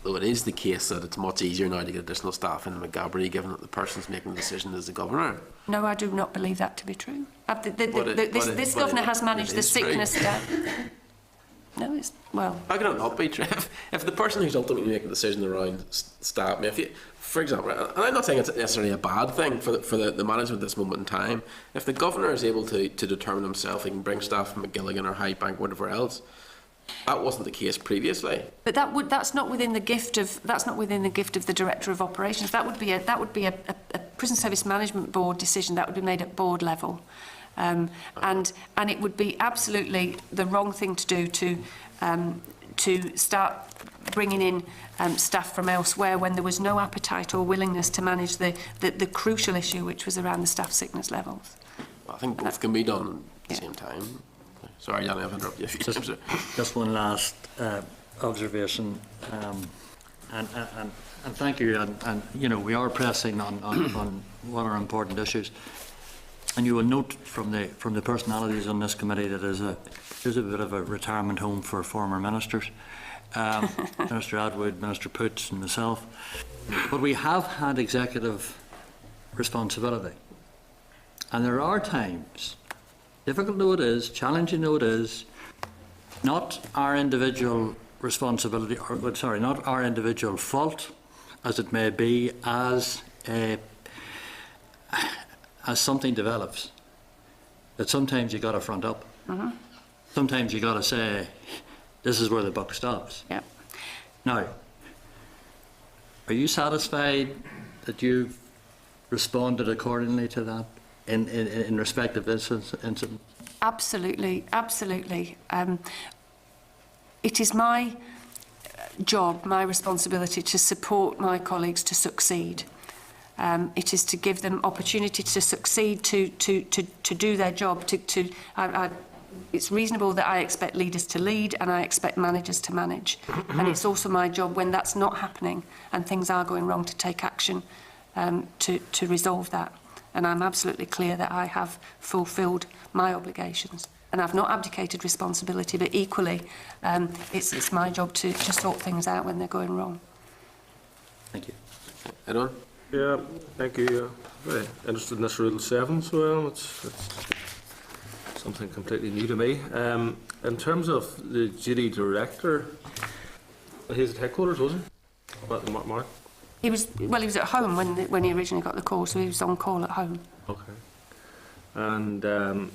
Though it is the case that it's much easier now to get additional staff in Maghaberry, given that the person's making the decision is the governor. No, I do not believe that to be true. This governor has managed the sickness down. No, it's, well... How can it not be true? If the person who's ultimately making the decision around staff, I mean, for example, and I'm not saying it's necessarily a bad thing for the management at this moment in time, if the governor is able to determine himself, he can bring staff from McGilligan or Highbank, whatever else. That wasn't the case previously. But that's not within the gift of the Director of Operations. That would be a Prison Service Management Board decision. That would be made at board level. And it would be absolutely the wrong thing to do to start bringing in staff from elsewhere when there was no appetite or willingness to manage the crucial issue, which was around the staff sickness levels. I think both can be done at the same time. Sorry, Danny, I've interrupted you a few times. Just one last observation, and thank you. And you know, we are pressing on what are important issues. And you will note from the personalities on this committee that there's a bit of a retirement home for former ministers, Minister Atwood, Minister Poots and myself. But we have had executive responsibility. And there are times difficult though it is, challenging though it is, not our individual responsibility, or sorry, not our individual fault, as it may be, as something develops, that sometimes you got to front up. Sometimes you got to say, this is where the buck stops. Yeah. Now, are you satisfied that you've responded accordingly to that in respect of this incident? Absolutely, absolutely. It is my job, my responsibility to support my colleagues to succeed. It is to give them opportunity to succeed, to do their job. It's reasonable that I expect leaders to lead and I expect managers to manage. And it's also my job, when that's not happening and things are going wrong, to take action to resolve that. And I'm absolutely clear that I have fulfilled my obligations. And I've not abdicated responsibility, but equally, it's my job to sort things out when they're going wrong. Thank you. Edwin? Yeah, thank you. Very interested in this Rule 7 as well. It's something completely new to me. In terms of the duty director, he's at headquarters, wasn't he? Mark? He was at home when he originally got the call, so he was on call at home. Okay. And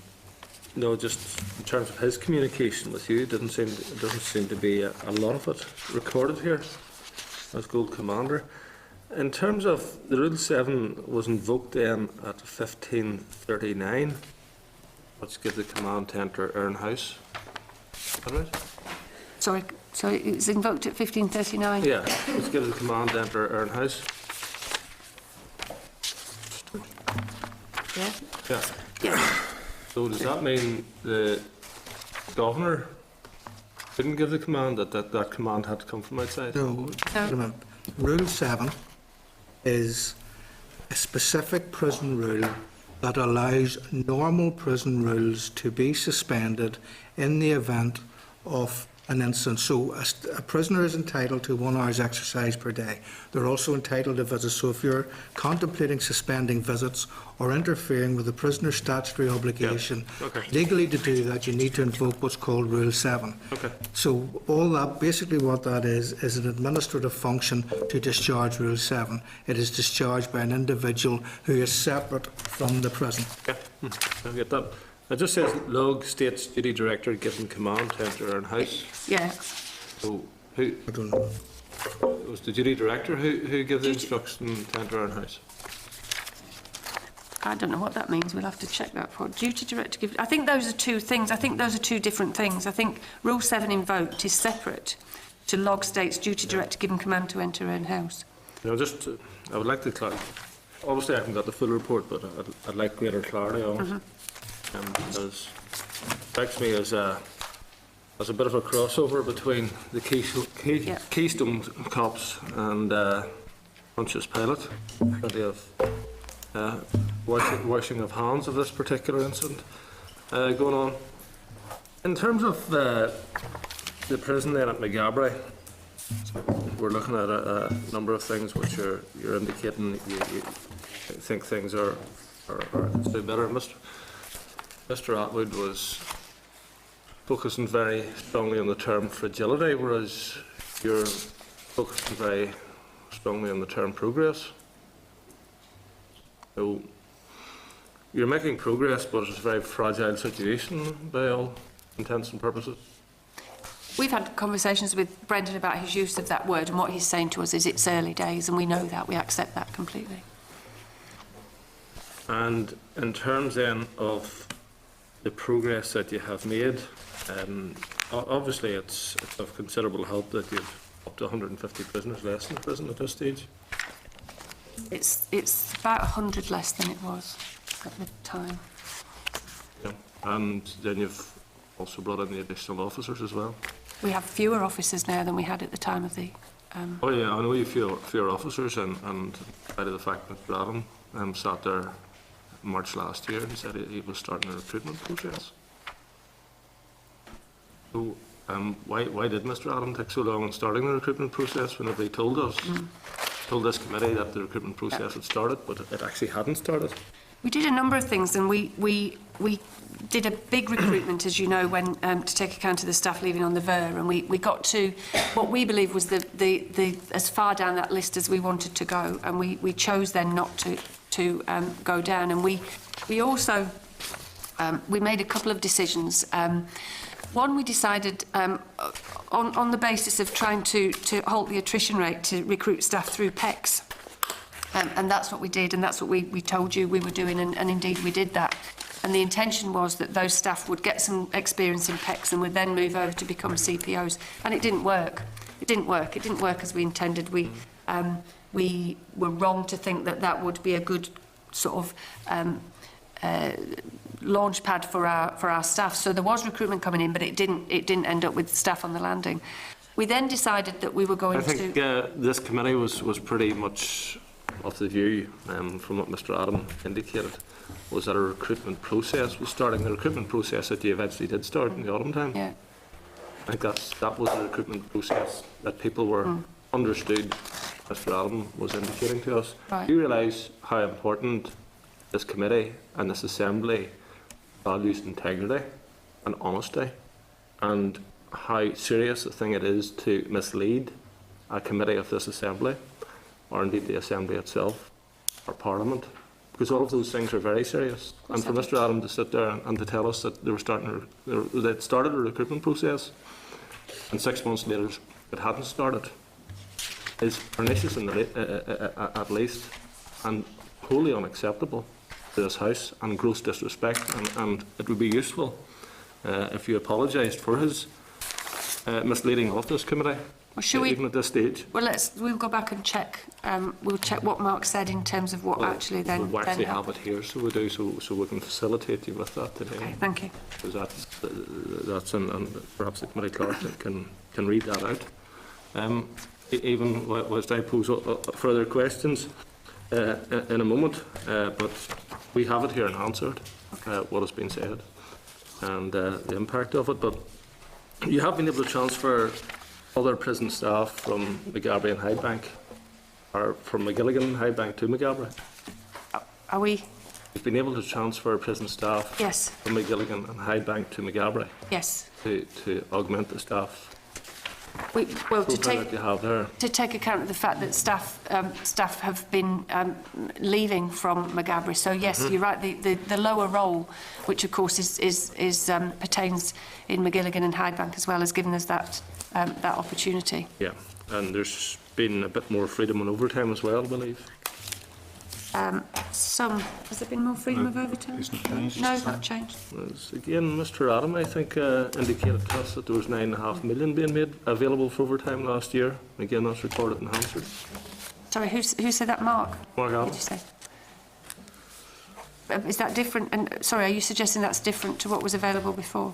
no, just in terms of his communication with you, it doesn't seem to be a lot of it recorded here as Gold Commander. In terms of the Rule 7 was invoked then at 15:39, which gives the command to enter Earn House. Is that right? Sorry, so it was invoked at 15:39? Yeah, which gives the command to enter Earn House. Yeah? Yeah. Yeah. So does that mean the governor didn't give the command, that command had to come from outside? No, wait a minute. Rule 7 is a specific prison rule that allows normal prison rules to be suspended in the event of an incident. So a prisoner is entitled to 1 hour's exercise per day. They're also entitled to visits. So if you're contemplating suspending visits or interfering with the prisoner's statutory obligation, legally to do that, you need to invoke what's called Rule 7. Okay. So all that, basically what that is an administrative function to discharge Rule 7. It is discharged by an individual who is separate from the prison. Yeah, I get that. It just says Log States Duty Director given command to enter Earn House. Yeah. So who? I don't know. It was the Duty Director who gave the instruction to enter Earn House. I don't know what that means. We'll have to check that for Duty Director. I think those are two things. I think those are two different things. I think Rule 7 invoked is separate to Log States Duty Director given command to enter Earn House. You know, just I would like to clarify. Obviously, I haven't got the full report, but I'd like greater clarity on it. Because it strikes me as a bit of a crossover between the Keystone Cops and Pontius Pilate. Plenty of washing of hands of this particular incident going on. In terms of the prison then at Maghaberry, we're looking at a number of things which you're indicating you think things are do better. Mr. Atwood was focusing very strongly on the term fragility, whereas you're focusing very strongly on the term progress. So you're making progress, but it's a very fragile situation by all intents and purposes. We've had conversations with Brendan about his use of that word, and what he's saying to us is it's early days, and we know that. We accept that completely. And in terms then of the progress that you have made, obviously it's of considerable help that you've up to 150 prisoners less in prison at this stage. It's about 100 less than it was at the time. Yeah. And then you've also brought in the additional officers as well. We have fewer officers now than we had at the time of the... Oh yeah, I know you fewer officers, and in spite of the fact that Adam sat there in March last year and said he was starting a recruitment process. So why did Mr. Adam take so long in starting the recruitment process whenever he told us, told this committee that the recruitment process had started, but it actually hadn't started? We did a number of things, and we did a big recruitment, as you know, when to take account of the staff leaving on the Ver, and we got to what we believe was the as far down that list as we wanted to go, and we chose then not to go down, and we also we made a couple of decisions. One, we decided on the basis of trying to halt the attrition rate to recruit staff through PECs. And that's what we did, and that's what we told you we were doing, and indeed we did that. And the intention was that those staff would get some experience in PECs and would then move over to become CPOs. And it didn't work. It didn't work. It didn't work as we intended. We were wrong to think that that would be a good sort of launch pad for our staff. So there was recruitment coming in, but it didn't end up with staff on the landing. We then decided that we were going to... I think this committee was pretty much of the view, from what Mr Adam indicated, was that a recruitment process was starting. The recruitment process that you eventually did start in the autumn time. Yeah. I think that was the recruitment process that people were understood, Mr Adam was indicating to us. Right. Do you realise how important this committee and this assembly values integrity and honesty, and how serious a thing it is to mislead a committee of this assembly, or indeed the assembly itself, or Parliament? Because all of those things are very serious. And for Mr Adam to sit there and to tell us that they'd started a recruitment process, and 6 months later it hadn't started, is pernicious at least, and wholly unacceptable to this House, and gross disrespect. And it would be useful if you apologised for his misleading of this committee. Well, even at this stage. Well, we'll go back and check. We'll check what Mark said in terms of what actually then. We'll actually have it here, so we do, so we can facilitate you with that today. Okay, thank you. Because that's and perhaps the committee clerk can read that out. Even whilst I pose further questions in a moment, but we have it here and answered what has been said and the impact of it. But you have been able to transfer other prison staff from Maghaberry and Hydebank, or from Magilligan and Hydebank to Maghaberry. Are we? You've been able to transfer prison staff Yes. from Magilligan and Hydebank to Maghaberry. Yes. To augment the staff. Well, to take account of the fact that staff have been leaving from Maghaberry. So yes, you're right. The lower role, which of course pertains in Magilligan and Hydebank as well, has given us that opportunity. Yeah, and there's been a bit more freedom on overtime as well, I believe. Has there been more freedom of overtime? It's not changed. No, it's not changed. Again, Mr Adam, I think, indicated to us that there was $9.5 million being made available for overtime last year. Again, that's recorded in Hansard. Sorry, who said that, Mark? Mark Adam. What did you say? Is that different? And sorry, are you suggesting that's different to what was available before?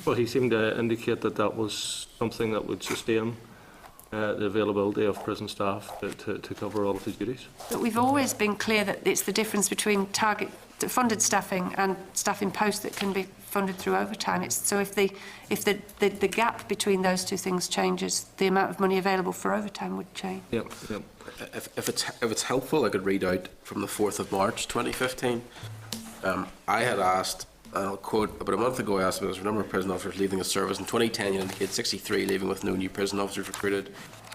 Well, he seemed to indicate that that was something that would sustain the availability of prison staff to cover all of the duties. But we've always been clear that it's the difference between funded staffing and staffing posts that can be funded through overtime. So if the gap between those two things changes, the amount of money available for overtime would change. Yep. If it's helpful, I could read out from the 4th of March 2015. I had asked, and I'll quote, about a month ago I asked about the number of prison officers leaving the service. In 2010 you indicated 63 leaving with no new prison officers recruited.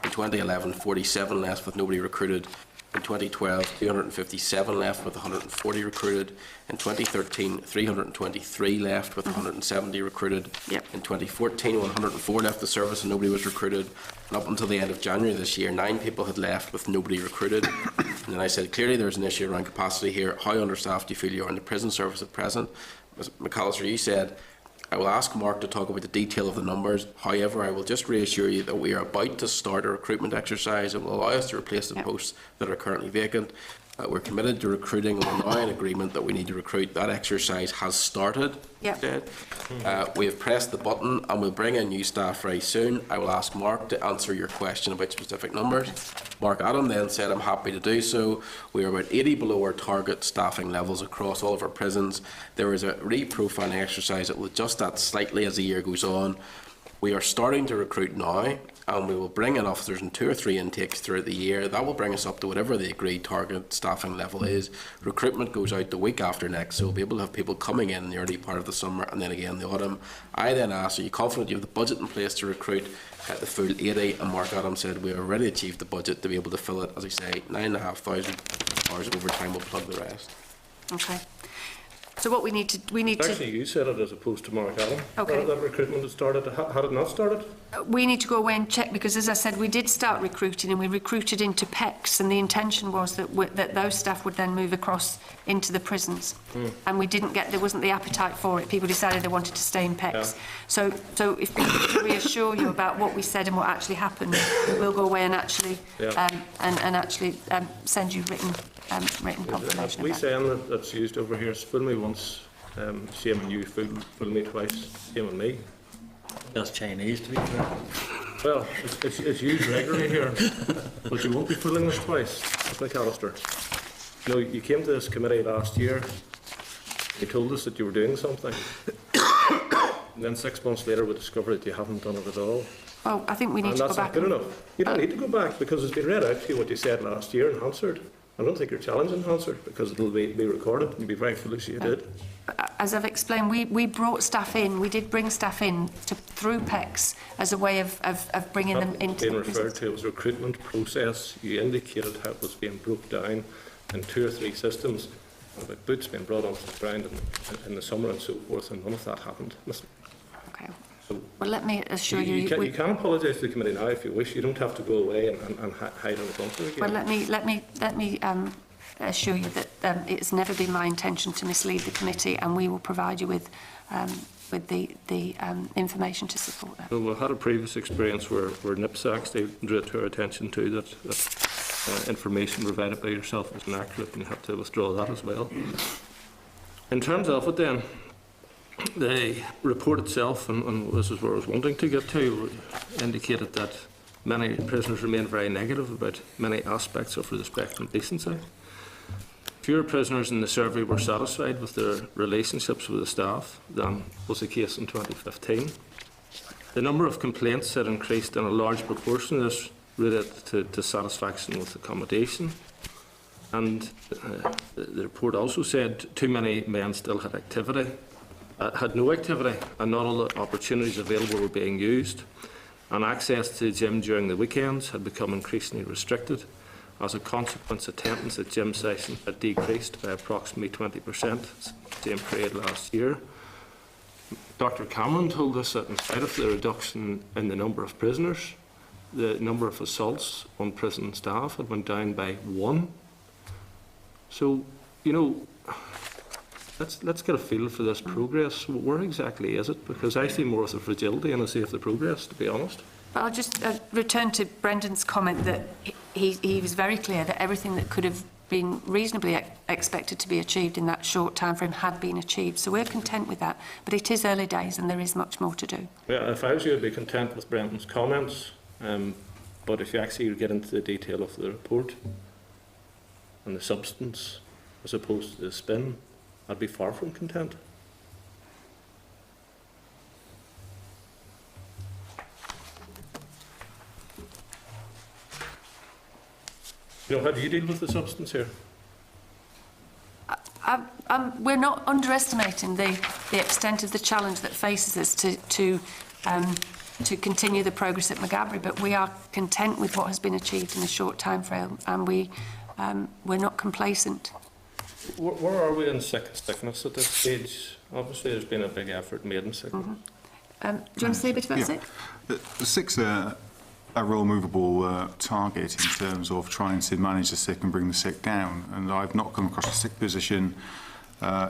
In 2011 47 left with nobody recruited. In 2012 257 left with 140 recruited. In 2013 323 left with 170 recruited. Yep. In 2014 104 left the service and nobody was recruited. And up until the end of January this year 9 people had left with nobody recruited. And then I said, clearly there's an issue around capacity here. How understaffed do you feel you are in the prison service at present? Ms McAllister, you said, I will ask Mark to talk about the detail of the numbers. However, I will just reassure you that we are about to start a recruitment exercise that will allow us to replace the posts that are currently vacant. We're committed to recruiting, and we're now in agreement that we need to recruit. That exercise has started. Yep. We have pressed the button and we'll bring in new staff very soon. I will ask Mark to answer your question about specific numbers. Mark Adam then said, I'm happy to do so. We are about 80 below our target staffing levels across all of our prisons. There is a reprofiling exercise that will adjust that slightly as the year goes on. We are starting to recruit now, and we will bring in officers in 2 or 3 intakes throughout the year. That will bring us up to whatever the agreed target staffing level is. Recruitment goes out the week after next, so we'll be able to have people coming in the early part of the summer and then again in the autumn. I then asked, are you confident you have the budget in place to recruit the full 80? And Mark Adams said we already achieved the budget to be able to fill it. As I say, 9,500 hours of overtime will plug the rest. Okay. So what we need to Actually, you said it as opposed to Mark Allen. Okay. That recruitment had started. Had it not started? we need to go away and check, because as I said, we did start recruiting and we recruited into PECs, and the intention was that those staff would then move across into the prisons. And we didn't get, there wasn't the appetite for it. People decided they wanted to stay in PECs. So if we need to reassure you about what we said and what actually happened, we'll go away and actually send you written confirmation. We saying that's used over here is fool me once, shame on you, fool me twice, shame on me. That's Chinese, to be fair. Well, it's used regularly here, but you won't be fooling us twice, McAllister. You know, you came to this committee last year, you told us that you were doing something, and then 6 months later we discovered that you haven't done it at all. Well, I think we need to go back. And that's not good enough. You don't need to go back, because it's been read out to you what you said last year in Hansard. I don't think you're challenging Hansard, because it'll be recorded, and you'd be very foolish if you did. As I've explained, we brought staff in. We did bring staff in through PECs as a way of bringing them into being the referred prisons. to, it was a recruitment process. You indicated how it was being broke down in 2 or 3 systems, about boots being brought onto the ground in the summer and so forth, and none of that happened. Listen. Okay. Well, let me assure you. You can apologise to the committee now if you wish. You don't have to go away and hide on the bunker again. Well, let me assure you that it's never been my intention to mislead the committee, and we will provide you with the information to support that. Well, we've had a previous experience where NIPSACs, they drew it to our attention too that information provided by yourself was inaccurate, and you have to withdraw that as well. In terms of it then, the report itself, and this is where I was wanting to get to, indicated that many prisoners remain very negative about many aspects of respect and decency. Fewer prisoners in the survey were satisfied with their relationships with the staff than was the case in 2015. The number of complaints had increased, and a large proportion of this related to satisfaction with accommodation. And the report also said too many men still had no activity, and not all the opportunities available were being used. And access to the gym during the weekends had become increasingly restricted. As a consequence, attendance at gym sessions had decreased by approximately 20%, same period last year. Dr. Cameron told us that in spite of the reduction in the number of prisoners, the number of assaults on prison staff had went down by 1. So, you know, let's get a feel for this progress. Where exactly is it? Because I see more of the fragility and I see of the progress, to be honest. But I'll just return to Brendan's comment that he was very clear that everything that could have been reasonably expected to be achieved in that short time frame had been achieved. So we're content with that. But it is early days and there is much more to do. Yeah, if I was you, I'd be content with Brendan's comments. But if you actually get into the detail of the report and the substance as opposed to the spin, I'd be far from content. You know, how do you deal with the substance here? We're not underestimating the extent of the challenge that faces us to continue the progress at Maghaberry, but we are content with what has been achieved in a short time frame, and we're not complacent. Where are we in sickness at this stage? Obviously, there's been a big effort made in sickness. Do you want to say a bit about sick? The sick's a real movable target in terms of trying to manage the sick and bring the sick down. And I've not come across a sick position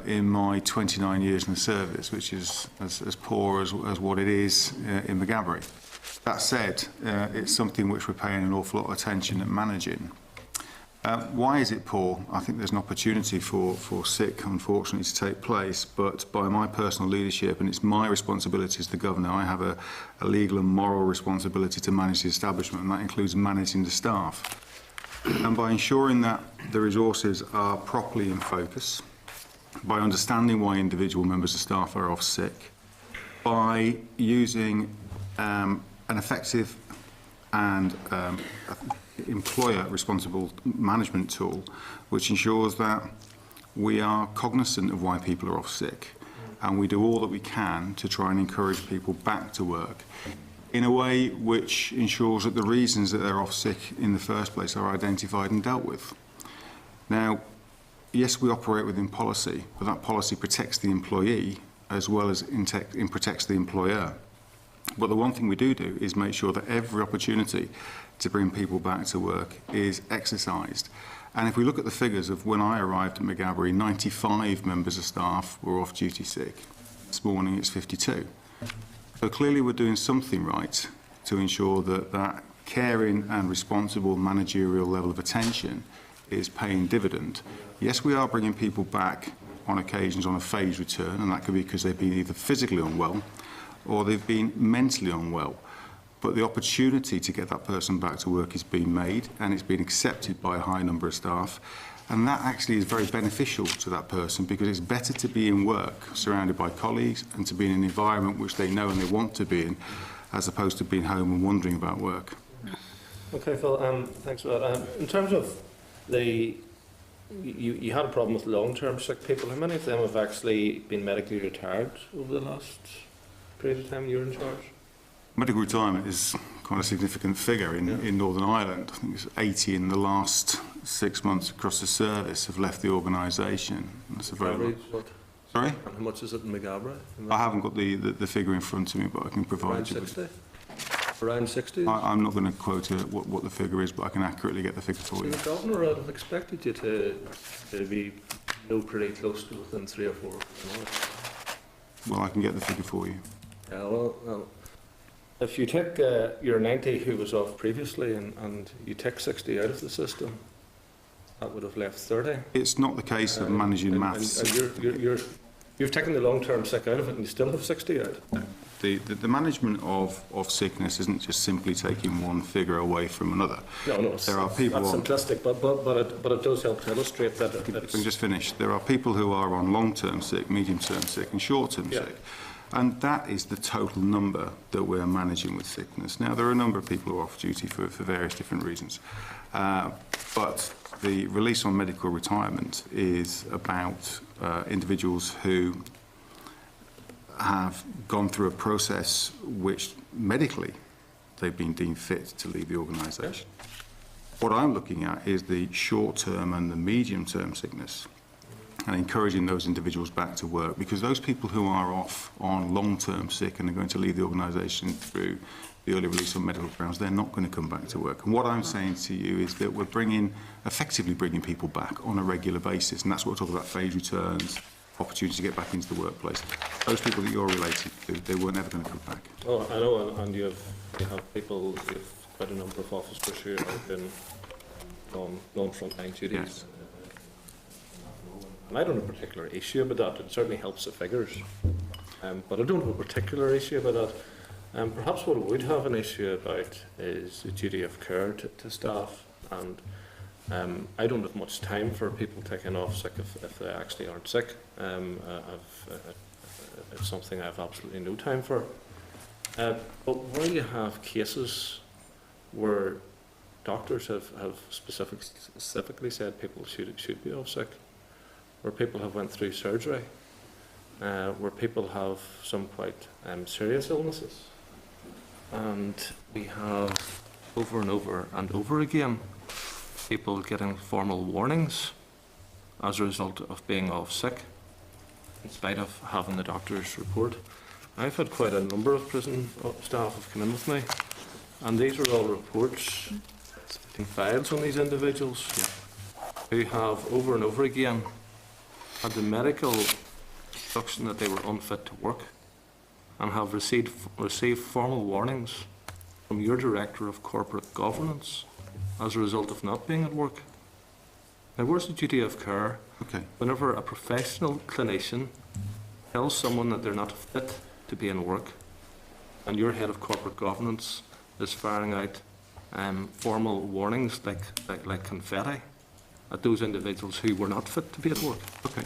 in my 29 years in the service, which is as poor as what it is in Maghaberry. That said, it's something which we're paying an awful lot of attention at managing. Why is it poor? I think there's an opportunity for sick, unfortunately, to take place, but by my personal leadership, and it's my responsibility as the governor, I have a legal and moral responsibility to manage the establishment, and that includes managing the staff. And by ensuring that the resources are properly in focus, by understanding why individual members of staff are off sick, by using an effective and employer responsible management tool which ensures that we are cognizant of why people are off sick, and we do all that we can to try and encourage people back to work in a way which ensures that the reasons that they're off sick in the first place are identified and dealt with. Now, yes, we operate within policy, but that policy protects the employee as well as protects the employer. But the one thing we do is make sure that every opportunity to bring people back to work is exercised. And if we look at the figures of when I arrived at Maghaberry, 95 members of staff were off duty sick. This morning it's 52. So clearly we're doing something right to ensure that that caring and responsible managerial level of attention is paying dividend. Yes, we are bringing people back on occasions on a phased return, and that could be because they've been either physically unwell or they've been mentally unwell. But the opportunity to get that person back to work is being made, and it's been accepted by a high number of staff. And that actually is very beneficial to that person, because it's better to be in work surrounded by colleagues and to be in an environment which they know and they want to be in, as opposed to being home and wondering about work. Okay, Phil, thanks for that. In terms of you had a problem with long-term sick people. How many of them have actually been medically retired over the last period of time you were in charge? Medical retirement is quite a significant figure in Northern Ireland. I think it's 80 in the last 6 months across the service have left the organisation. That's a very Sorry? And how much is it in Maghaberry? I haven't got the figure in front of me, but I can provide Around you 60? with Around 60? I'm not going to quote what the figure is, but I can accurately get the figure for you. The Governor, I'd have expected you to be pretty close to within 3 or 4 months. Well, I can get the figure for you. Yeah, well, if you take your 90 who was off previously and you take 60 out of the system, that would have left 30. It's not the case of managing maths. And you've taken the long-term sick out of it and you still have 60 out. No. The management of sickness isn't just simply taking one figure away from another. No, there are people that's simplistic, but it does help to illustrate that. Let me just finish. There are people who are on long-term sick, medium-term sick and short-term sick. And that is the total number that we're managing with sickness. Now, there are a number of people who are off duty for various different reasons. But the release on medical retirement is about individuals who have gone through a process which medically they've been deemed fit to leave the organisation. What I'm looking at is the short-term and the medium-term sickness, and encouraging those individuals back to work, because those people who are off on long-term sick and are going to leave the organisation through the early release on medical grounds, they're not going to come back to work. And what I'm saying to you is that we're effectively bringing people back on a regular basis, and that's what we're talking about: phased returns, opportunity to get back into the workplace. Those people that you're related to, they were never going to come back. Oh, I know, and you have people, you have quite a number of officers who have been on frontline duties. Yes. And I don't have a particular issue about that. It certainly helps the figures. But I don't have a particular issue about that. Perhaps what I would have an issue about is the duty of care to staff. And I don't have much time for people taking off sick if they actually aren't sick. It's something I have absolutely no time for. But where you have cases where doctors have specifically said people should be off sick, where people have went through surgery, where people have some quite serious illnesses, and we have over and over and over again people getting formal warnings as a result of being off sick, in spite of having the doctor's report. I've had quite a number of prison staff have come in with me, and these are all reports and files on these individuals who have over and over again had the medical instruction that they were unfit to work, and have received formal warnings from your Director of Corporate Governance as a result of not being at work. Now, where's the duty of care whenever a professional clinician tells someone that they're not fit to be in work, and your Head of Corporate Governance is firing out formal warnings like confetti at those individuals who were not fit to be at work? Okay.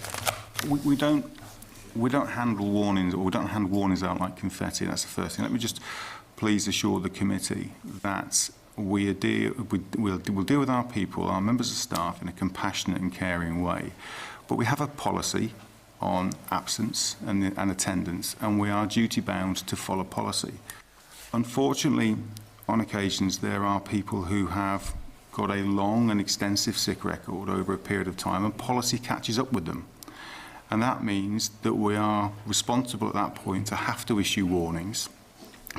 We don't handle warnings, or we don't hand warnings out like confetti. That's the first thing. Let me just please assure the committee that we'll deal with our people, our members of staff, in a compassionate and caring way. But we have a policy on absence and attendance, and we are duty-bound to follow policy. Unfortunately, on occasions, there are people who have got a long and extensive sick record over a period of time, and policy catches up with them. And that means that we are responsible at that point to have to issue warnings,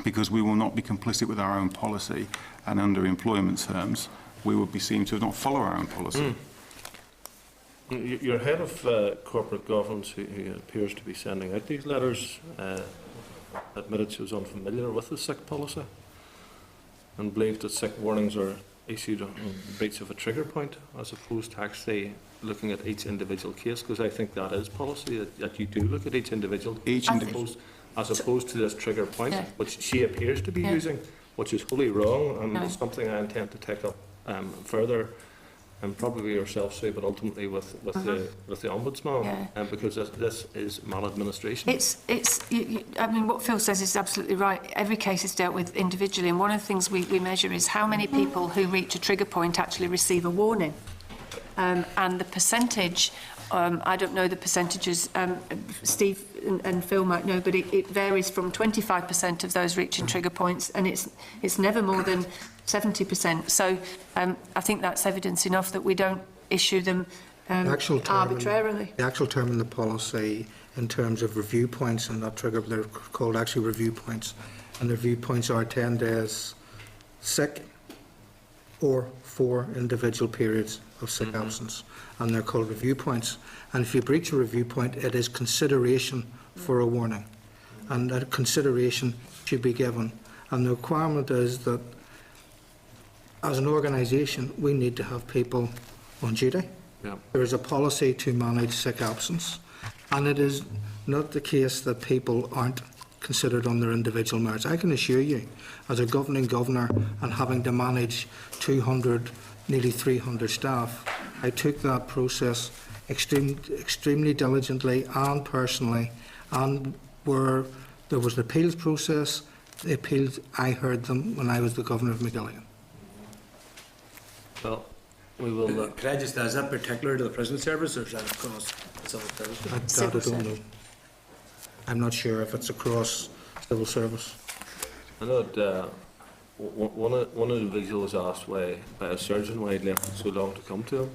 because we will not be complicit with our own policy, and under employment terms, we would be seen to not follow our own policy. Your head of corporate governance, who appears to be sending out these letters, admitted she was unfamiliar with the sick policy and believed that sick warnings are issued on breach of a trigger point, as opposed to actually looking at each individual case, because I think that is policy, that you do look at each individual case as opposed to this trigger point, which she appears to be using, which is wholly wrong, and it's something I intend to take up further, and probably yourself, Sue, but ultimately with the Ombudsman, because this is maladministration. I mean, what Phil says is absolutely right. Every case is dealt with individually, and one of the things we measure is how many people who reach a trigger point actually receive a warning. And the percentage, I don't know the percentages, Steve and Phil might know, but it varies from 25% of those reaching trigger points, and it's never more than 70%. So I think that's evidence enough that we don't issue them arbitrarily. The actual term in the policy, in terms of review points and that trigger, they're called actually review points, and the review points are 10 days sick or 4 individual periods of sick absence, and they're called review points. And if you breach a review point, it is consideration for a warning, and that consideration should be given. And the requirement is that as an organisation, we need to have people on duty. There is a policy to manage sick absence, and it is not the case that people aren't considered on their individual merits. I can assure you, as a governing governor and having to manage 200, nearly 300 staff, I took that process extremely diligently and personally, and where there was an appeals process, the appeals, I heard them when I was the governor of Magilligan. Well, we will... Could I just ask, is that particular to the prison service, or is that across the civil service? That I don't know. I'm not sure if it's across civil service. I know that one individual was asked by a surgeon why he'd left it so long to come to him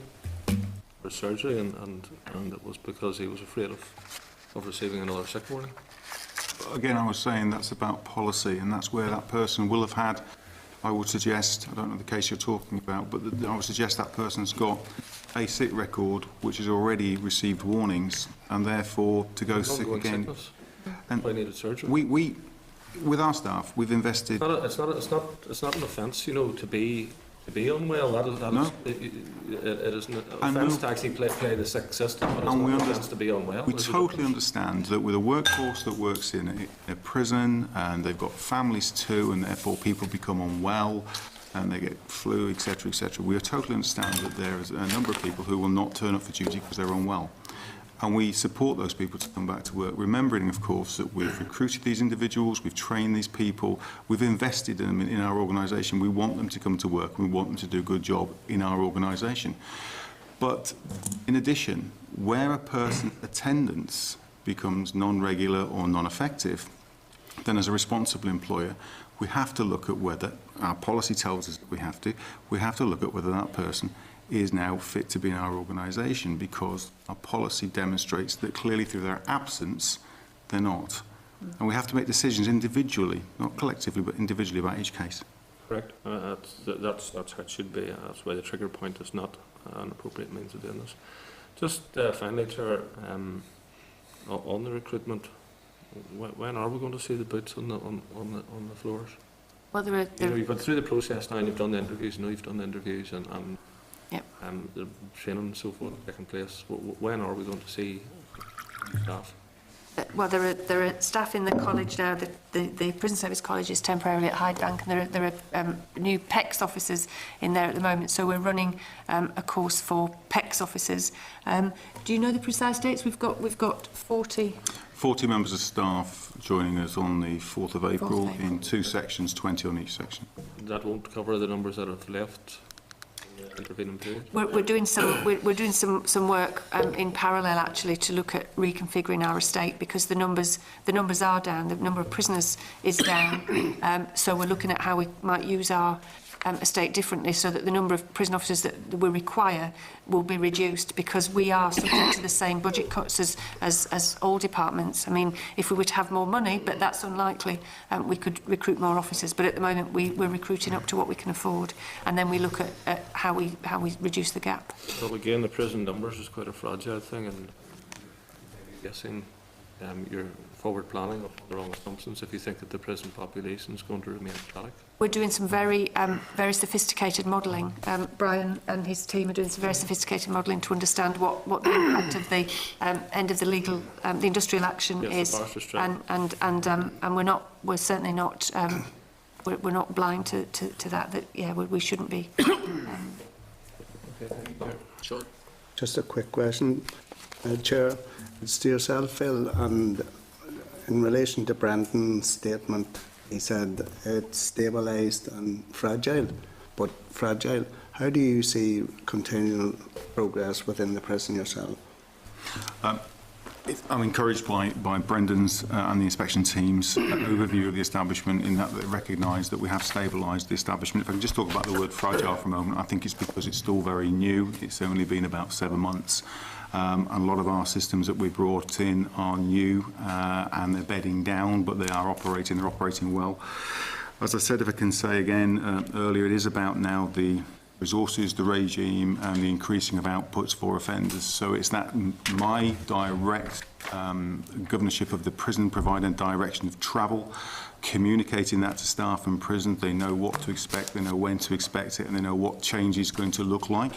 for surgery, and it was because he was afraid of receiving another sick warning. Again, I was saying that's about policy, and that's where that person will have had, I would suggest, I don't know the case you're talking about, but I would suggest that person's got a sick record which has already received warnings, and therefore to go sick again. Sickness. And I needed surgery. We with our staff, we've invested. It's not an offence, you know, to be unwell. It is an offence to actually play the sick system, but it's not an offence to be unwell. We totally understand that with a workforce that works in a prison, and they've got families too, and therefore people become unwell and they get flu, etc., etc. We totally understand that there is a number of people who will not turn up for duty because they're unwell. And we support those people to come back to work, remembering, of course, that we've recruited these individuals, we've trained these people, we've invested in them in our organisation. We want them to come to work, we want them to do a good job in our organisation. But in addition, where a person's attendance becomes non-regular or non-effective, then as a responsible employer, we have to look at whether, our policy tells us that we have to look at whether that person is now fit to be in our organisation, because our policy demonstrates that clearly through their absence, they're not. And we have to make decisions individually, not collectively, but individually about each case. Correct. That's how it should be. That's why the trigger point is not an appropriate means of doing this. Just finally, Chair, on the recruitment, when are we going to see the boots on the floors? Well, you've gone through the process now, and you've done the interviews. And yep. The training and so forth taking place. When are we going to see staff? well, there are staff in the college now. The Prison Service College is temporarily at Hydebank, and there are new PECS officers in there at the moment. So we're running a course for PECS officers. Do you know the precise dates? We've got 40 members of staff joining us on the 4th of April in 2 sections, 20 on each section. That won't cover the numbers that have left. We're doing some work in parallel actually to look at reconfiguring our estate, because the numbers are down. The number of prisoners is down. So we're looking at how we might use our estate differently, so that the number of prison officers that we require will be reduced, because we are subject to the same budget cuts as all departments. I mean, if we were to have more money, but that's unlikely, we could recruit more officers. But at the moment, we're recruiting up to what we can afford, and then we look at how we reduce the gap. Well, again, the prison numbers is quite a fragile thing, and I'm guessing you're forward planning of the wrong assumptions if you think that the prison population is going to remain static. We're doing some very sophisticated modelling. Brian and his team are doing some very sophisticated modelling to understand what the impact of the end of the legal, the industrial action is, and we're certainly not we're not blind to that. That we shouldn't be. Sure. Just a quick question, Chair. It's to yourself, Phil, and in relation to Brendan's statement, he said it's stabilised and fragile, but fragile. How do you see continual progress within the prison yourself? I'm encouraged by Brendan's and the inspection team's overview of the establishment, in that they recognise that we have stabilised the establishment. If I can just talk about the word fragile for a moment, I think it's because it's still very new. It's only been about 7 months. And a lot of our systems that we brought in are new and they're bedding down, but they're operating well. As I said, if I can say again earlier, it is about now the resources, the regime, and the increasing of outputs for offenders. So it's that my direct governorship of the prison, providing direction of travel, communicating that to staff in prison. They know what to expect, they know when to expect it, and they know what change is going to look like.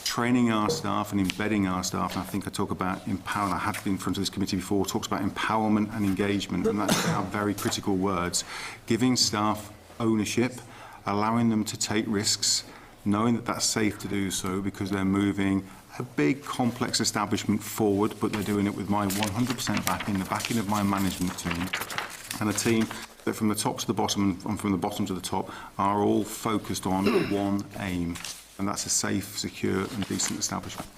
Training our staff and embedding our staff, and I think I talk about empowerment. I have been in front of this committee before, talks about empowerment and engagement, and that's our very critical words. Giving staff ownership, allowing them to take risks, knowing that that's safe to do so, because they're moving a big, complex establishment forward, but they're doing it with my 100% backing, the backing of my management team, and a team that from the top to the bottom and from the bottom to the top are all focused on one aim. And that's a safe, secure and decent establishment.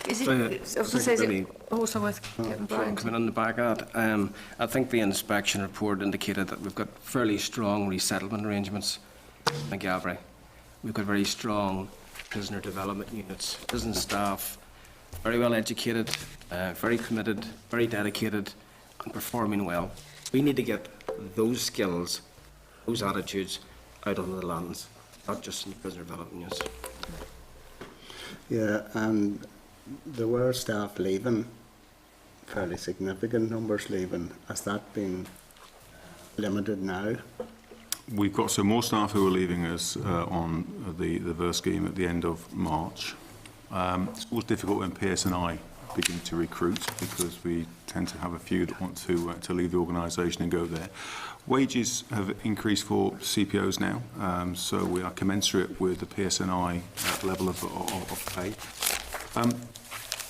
Is it also worth getting Brian? Coming on the back of that, I think the inspection report indicated that we've got fairly strong resettlement arrangements in Galbraith. We've got very strong prisoner development units, prison staff, very well educated, very committed, very dedicated and performing well. We need to get those skills, those attitudes out on the lands, not just in the prisoner development units. Yeah, and there were staff leaving, fairly significant numbers leaving. Has that been limited now? We've got some more staff who are leaving us on the VER scheme at the end of March. It's always difficult when PSNI begin to recruit, because we tend to have a few that want to leave the organisation and go there. Wages have increased for CPOs now, so we are commensurate with the PSNI level of pay.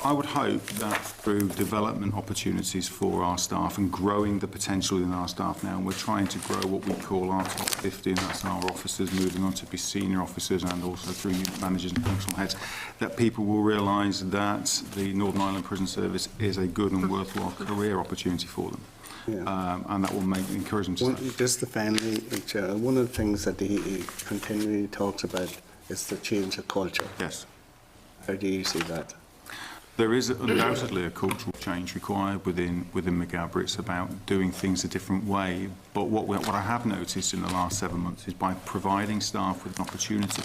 I would hope that through development opportunities for our staff and growing the potential in our staff now, and we're trying to grow what we call our top 50, and that's our officers moving on to be senior officers and also through unit managers and functional heads, that people will realise that the Northern Ireland Prison Service is a good and worthwhile career opportunity for them. Yeah. And that will encourage them to stay. Just to finally, one of the things that he continually talks about is the change of culture. Yes. How do you see that? There is undoubtedly a cultural change required within Magabra. It's about doing things a different way. But what I have noticed in the last 7 months is by providing staff with an opportunity,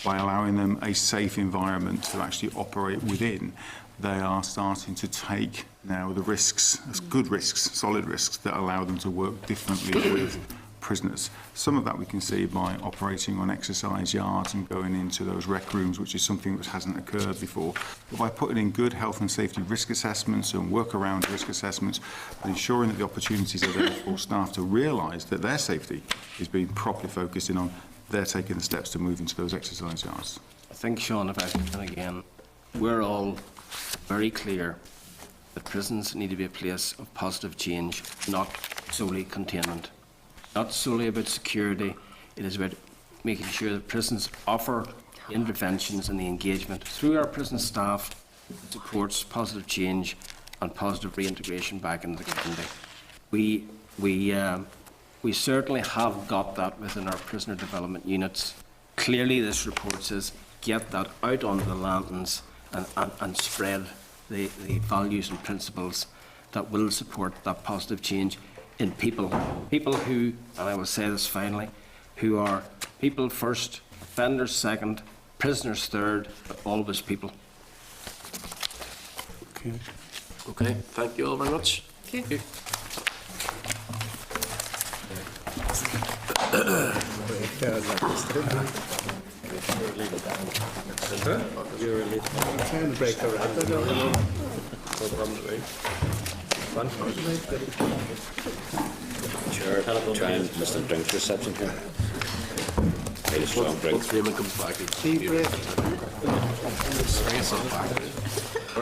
by allowing them a safe environment to actually operate within, they are starting to take now the risks, good risks, solid risks, that allow them to work differently with prisoners. Some of that we can see by operating on exercise yards and going into those rec rooms, which is something that hasn't occurred before. But by putting in good health and safety risk assessments and work around risk assessments, and ensuring that the opportunities are there for staff to realise that their safety is being properly focused in on, they're taking the steps to move into those exercise yards. I think, Sean, if I can again, we're all very clear that prisons need to be a place of positive change, not solely containment. Not solely about security, it is about making sure that prisons offer interventions and the engagement through our prison staff that supports positive change and positive reintegration back into the community. We certainly have got that within our prisoner development units. Clearly this report says get that out onto the lanterns and spread the values and principles that will support that positive change in people who, and I will say this finally, who are people first, offenders second, prisoners third, but always people. Okay, thank you all very much. Thank you. Chair, try and miss the drinks reception here. Made a strong drink. Once Raymond comes back,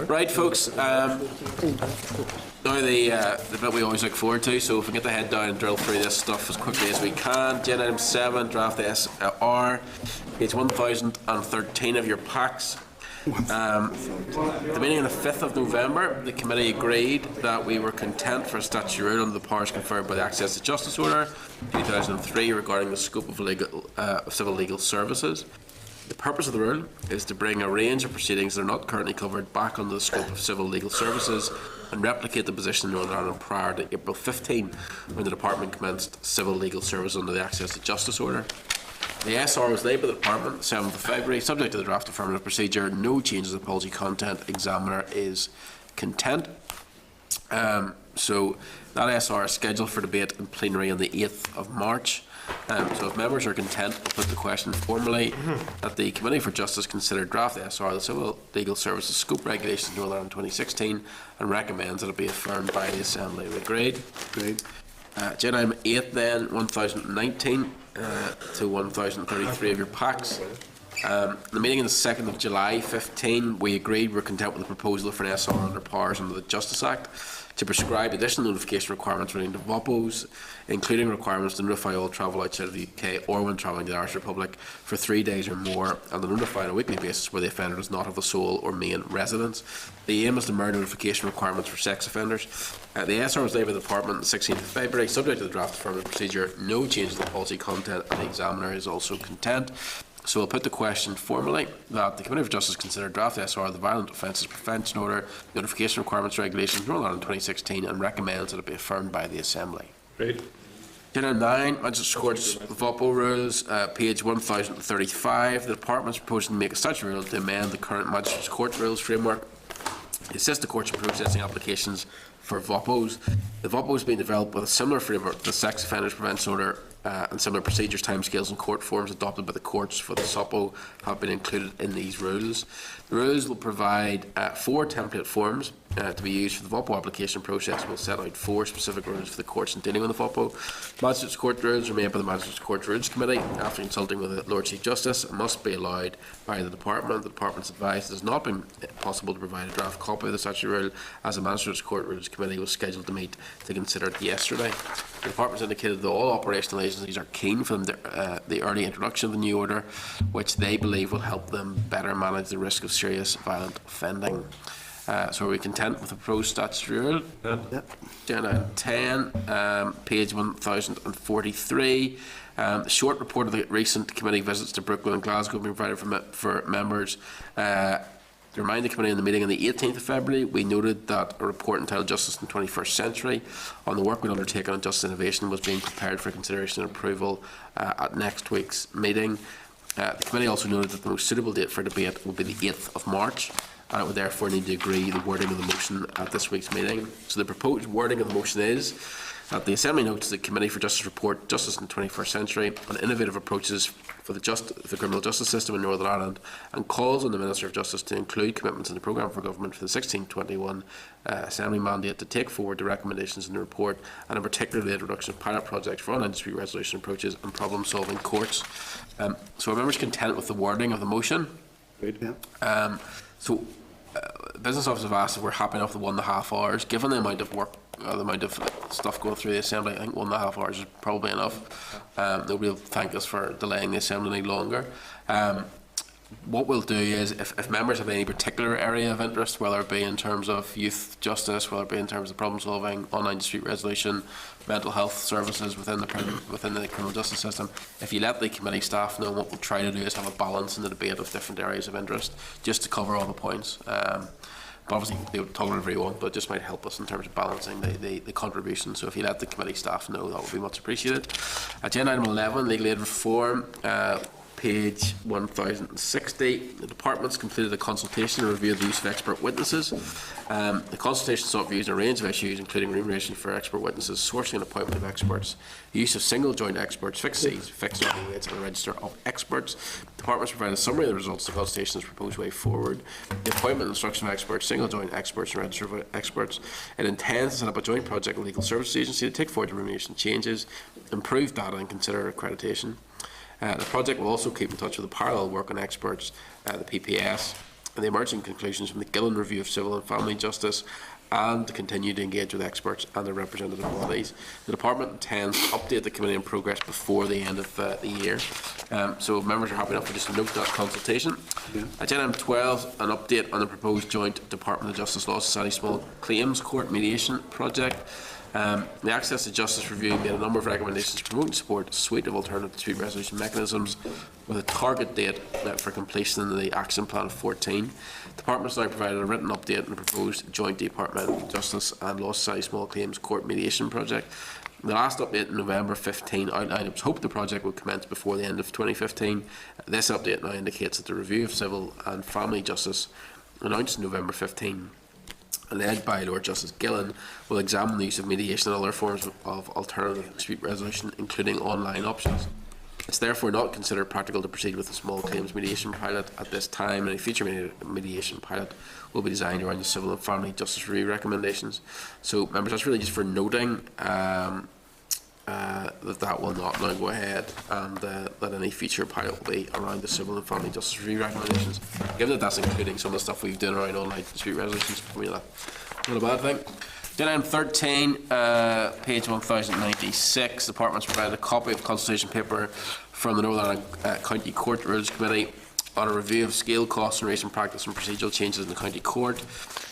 right, folks. Now the bit we always look forward to. So if we get the head down and drill through this stuff as quickly as we can. Agenda item 7, draft SR, page 1013 of your packs. The meeting on the 5th of November, the committee agreed that we were content for a statutory rule under the powers conferred by the Access to Justice Order 2003 regarding the scope of civil legal services. The purpose of the rule is to bring a range of proceedings that are not currently covered back under the scope of civil legal services and replicate the position in Northern Ireland prior to April 15, when the Department commenced civil legal service under the Access to Justice Order. The SR was laid by the Department 7th of February, subject to the draft affirmative procedure. No changes to policy content. Examiner is content. So that SR is scheduled for debate in plenary on the 8th of March. So if members are content, I'll put the question formally that the Committee for Justice consider draft SR, the Civil Legal Services Scope Regulations Northern Ireland 2016, and recommends that it be affirmed by the Assembly. Agreed? Agreed. Agenda item 8 then, 1019 to 1033 of your packs. The meeting on the 2nd of July 15, we agreed we're content with the proposal for an SR under powers under the Justice Act to prescribe additional notification requirements relating to VOPOs, including requirements to notify all travel outside of the UK or when travelling to the Irish Republic for 3 days or more, and to notify on a weekly basis where the offender does not have a sole or main residence. The aim is to mirror notification requirements for sex offenders. The SR was laid by the Department on the 16th of February, subject to the draft affirmative procedure. No changes to the policy content, and the Examiner is also content. So I'll put the question formally that the Committee for Justice consider draft SR, the Violent Offences Prevention Order, Notification Requirements Regulations, Northern Ireland 2016, and recommends that it be affirmed by the Assembly. Great. Agenda 9, Magistrates Courts VOPO rules, page 1035. The Department is proposing to make a statutory rule to amend the current Magistrates Court rules framework to assist the courts in processing applications for VOPOs. The VOPO has been developed with a similar framework to the Sex Offenders Prevention Order, and similar procedures, timescales and court forms adopted by the courts for the SOPO have been included in these rules. The rules will provide 4 template forms to be used for the VOPO application process. We'll set out 4 specific rules for the courts in dealing with the VOPO. Magistrates Court rules are made by the Magistrates Court Rules Committee after consulting with the Lord Chief Justice and must be allowed by the Department. The Department's advice it has not been possible to provide a draft copy of the statutory rule, as the Magistrates Court Rules Committee was scheduled to meet to consider it yesterday. The Department has indicated that all operational agencies are keen for the early introduction of the new order, which they believe will help them better manage the risk of serious violent offending. So are we content with the proposed statutory rule? Yep. Agenda 10, page 1043. The short report of the recent committee visits to Brooklyn and Glasgow being provided for members. To remind the committee in the meeting on the 18th of February, we noted that a report entitled Justice in the 21st Century on the work we'd undertaken on justice innovation was being prepared for consideration and approval at next week's meeting. The committee also noted that the most suitable date for debate would be the 8th of March. and it would therefore need to agree the wording of the motion at this week's meeting. So the proposed wording of the motion is that the Assembly notes the Committee for Justice report, Justice in the 21st Century, on innovative approaches for the criminal justice system in Northern Ireland, and calls on the Minister of Justice to include commitments in the programme for government for the 1621 Assembly mandate to take forward the recommendations in the report, and in particular the introduction of pilot projects for online dispute resolution approaches and problem-solving courts. So are members content with the wording of the motion? Great, yeah. Business officers have asked if we're happy enough with 1.5 hours. Given the amount of work, the amount of stuff going through the Assembly, I think 1.5 hours is probably enough. Nobody will thank us for delaying the Assembly any longer. What we'll do is, if members have any particular area of interest, whether it be in terms of youth justice, whether it be in terms of problem solving, online dispute resolution, mental health services within the criminal justice system, if you let the committee staff know, what we'll try to do is have a balance in the debate of different areas of interest, just to cover all the points. But obviously, they would talk whatever you want, but it just might help us in terms of balancing the contribution. So if you let the committee staff know, that would be much appreciated. Agenda item 11, legal aid reform. Page 1060, the department's completed a consultation and review of the use of expert witnesses. The consultation sought views on a range of issues, including remuneration for expert witnesses, sourcing and appointment of experts, the use of single joint experts, fixed fees, fixed hourly rates, and a register of experts. The department's provided a summary of the results of the consultation's proposed way forward. The appointment and instruction of experts, single joint experts, and register of experts. It intends to set up a joint project with legal services agency to take forward the remuneration changes, improve data, and consider accreditation. The project will also keep in touch with the parallel work on experts, the PPS, and the emerging conclusions from the Gillen Review of Civil and Family Justice, and to continue to engage with experts and their representative bodies. The department intends to update the committee in progress before the end of the year. So members are happy enough to just note that consultation. Yeah. Agenda item 12, an update on the proposed joint Department of Justice Law Society Small Claims Court mediation project. The Access to Justice Review made a number of recommendations to promote and support a suite of alternative dispute resolution mechanisms with a target date for completion in the Action Plan of 14. The Department has now provided a written update on the proposed joint Department of Justice and Law Society Small Claims Court mediation project. The last update in November 15 outlined it was hoped the project would commence before the end of 2015. This update now indicates that the review of civil and family justice announced in November 15, led by Lord Justice Gillen, will examine the use of mediation and other forms of alternative dispute resolution, including online options. It's therefore not considered practical to proceed with a small claims mediation pilot at this time. Any future mediation pilot will be designed around the civil and family justice review recommendations. So, members, that's really just for noting that will not now go ahead, and that any future pilot will be around the civil and family justice review recommendations. Given that that's including some of the stuff we've done around online dispute resolutions, I mean, that's not a bad thing. Then item 13, page 1096, the Department's provided a copy of the consultation paper from the Northern Ireland County Court Rules Committee on a review of scale costs and recent practice and procedural changes in the County Court.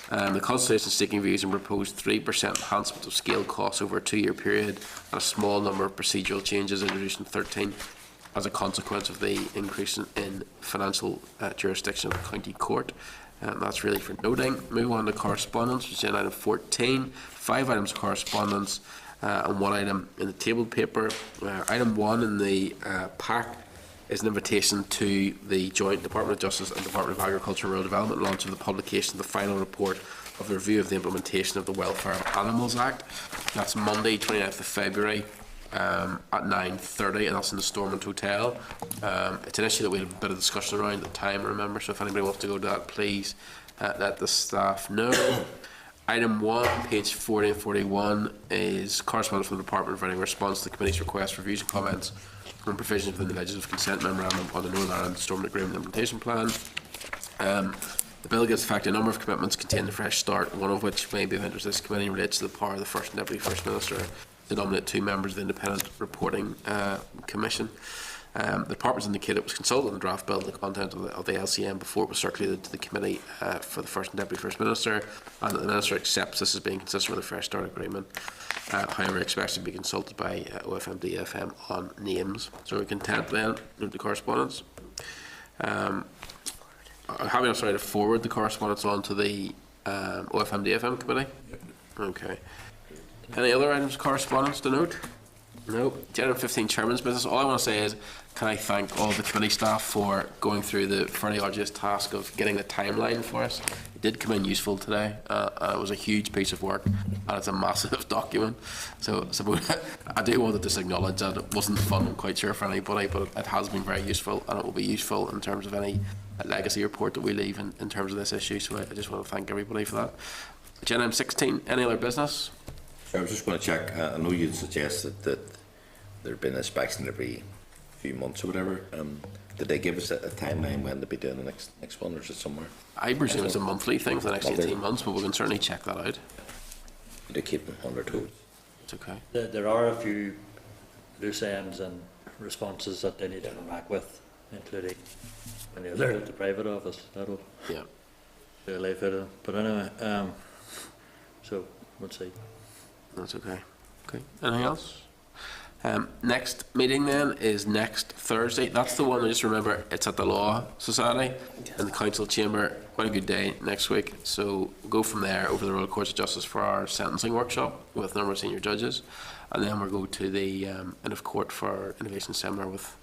The consultation is seeking views and proposed 3% enhancement of scale costs over a 2-year period, and a small number of procedural changes introduced in 13 as a consequence of the increase in financial jurisdiction of the County Court. That's really for noting. Move on to correspondence, which is in item 14. 5 items of correspondence and 1 item in the tabled paper. Item 1 in the pack is an invitation to the joint Department of Justice and Department of Agriculture and Rural Development launch of the publication of the final report of the review of the implementation of the Welfare of Animals Act. That's Monday, 29th of February at 9:30, and that's in the Stormont Hotel. It's an issue that we had a bit of discussion around at the time, remember, so if anybody wants to go to that, please let the staff know. Item 1, page 40 and 41, is correspondence from the Department providing a response to the Committee's request, reviews and comments on provisions within the Legislative Consent Memorandum on the Northern Ireland Stormont Agreement Implementation Plan. The bill gives effect to a number of commitments contained in the Fresh Start, one of which may be of interest to this committee, relates to the power of the First and Deputy First Minister to nominate 2 members of the Independent Reporting Commission. The Department's indicated it was consulted on the draft bill and the content of the LCM before it was circulated to the committee for the First and Deputy First Minister, and that the Minister accepts this as being consistent with the Fresh Start Agreement. However, expects to be consulted by OFMD-FM on names. So we're content then with the correspondence. I'm happy enough to forward the correspondence on to the OFMD-FM committee. Okay. Any other items of correspondence to note? No. Item 15, Chairman's Business. All I want to say is, can I thank all the committee staff for going through the fairly arduous task of getting the timeline for us. It did come in useful today, and it was a huge piece of work, and it's a massive document. So I do want to just acknowledge that it wasn't fun, I'm quite sure, for anybody, but it has been very useful, and it will be useful in terms of any legacy report that we leave in terms of this issue. So I just want to thank everybody for that. Agenda item 16, any other business? I was just going to check. I know you'd suggested that there'd been an inspection every few months or whatever. Did they give us a timeline when they'll be doing the next one, or is it somewhere? I presume it's a monthly thing for the next 18 months, but we can certainly check that out. To keep them on their toes. It's okay. There are a few loose ends and responses that they need to come back with, including when they alert the private office. That'll be a life out of them. But anyway, so we'll see. That's okay. Okay. Anything else? Next meeting then is next Thursday. That's the one, I just remember, it's at the Law Society in the Council Chamber. Quite a good day next week. So we'll go from there over the Royal Courts of Justice for our sentencing workshop with a number of senior judges. And then we'll go to the End of Court for our innovation seminar with...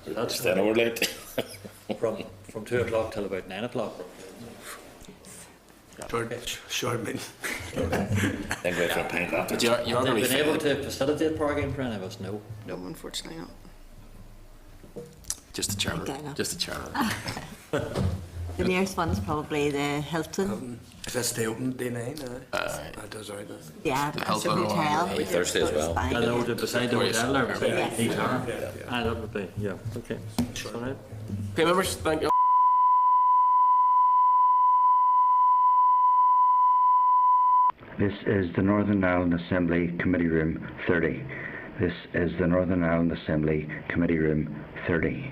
That's then we're late. from 2 o'clock till about 9 o'clock. Short meeting. Then go for a pint after. You're Have going they to be been able fed. to facilitate parking for any of us? No. No, unfortunately not. Just the chairman. Okay, no. Just the chairman. The nearest one is probably the Hilton. If that's the open day 9, that does right. Yeah, The that's a Hilton hotel. or Thursday as well. I know, beside the hotel there, beside Yes. the car. That would be, yeah, okay. All right. Okay, members, thank you. This is the Northern Ireland Assembly Committee Room 30. This is the Northern Ireland Assembly Committee Room 30.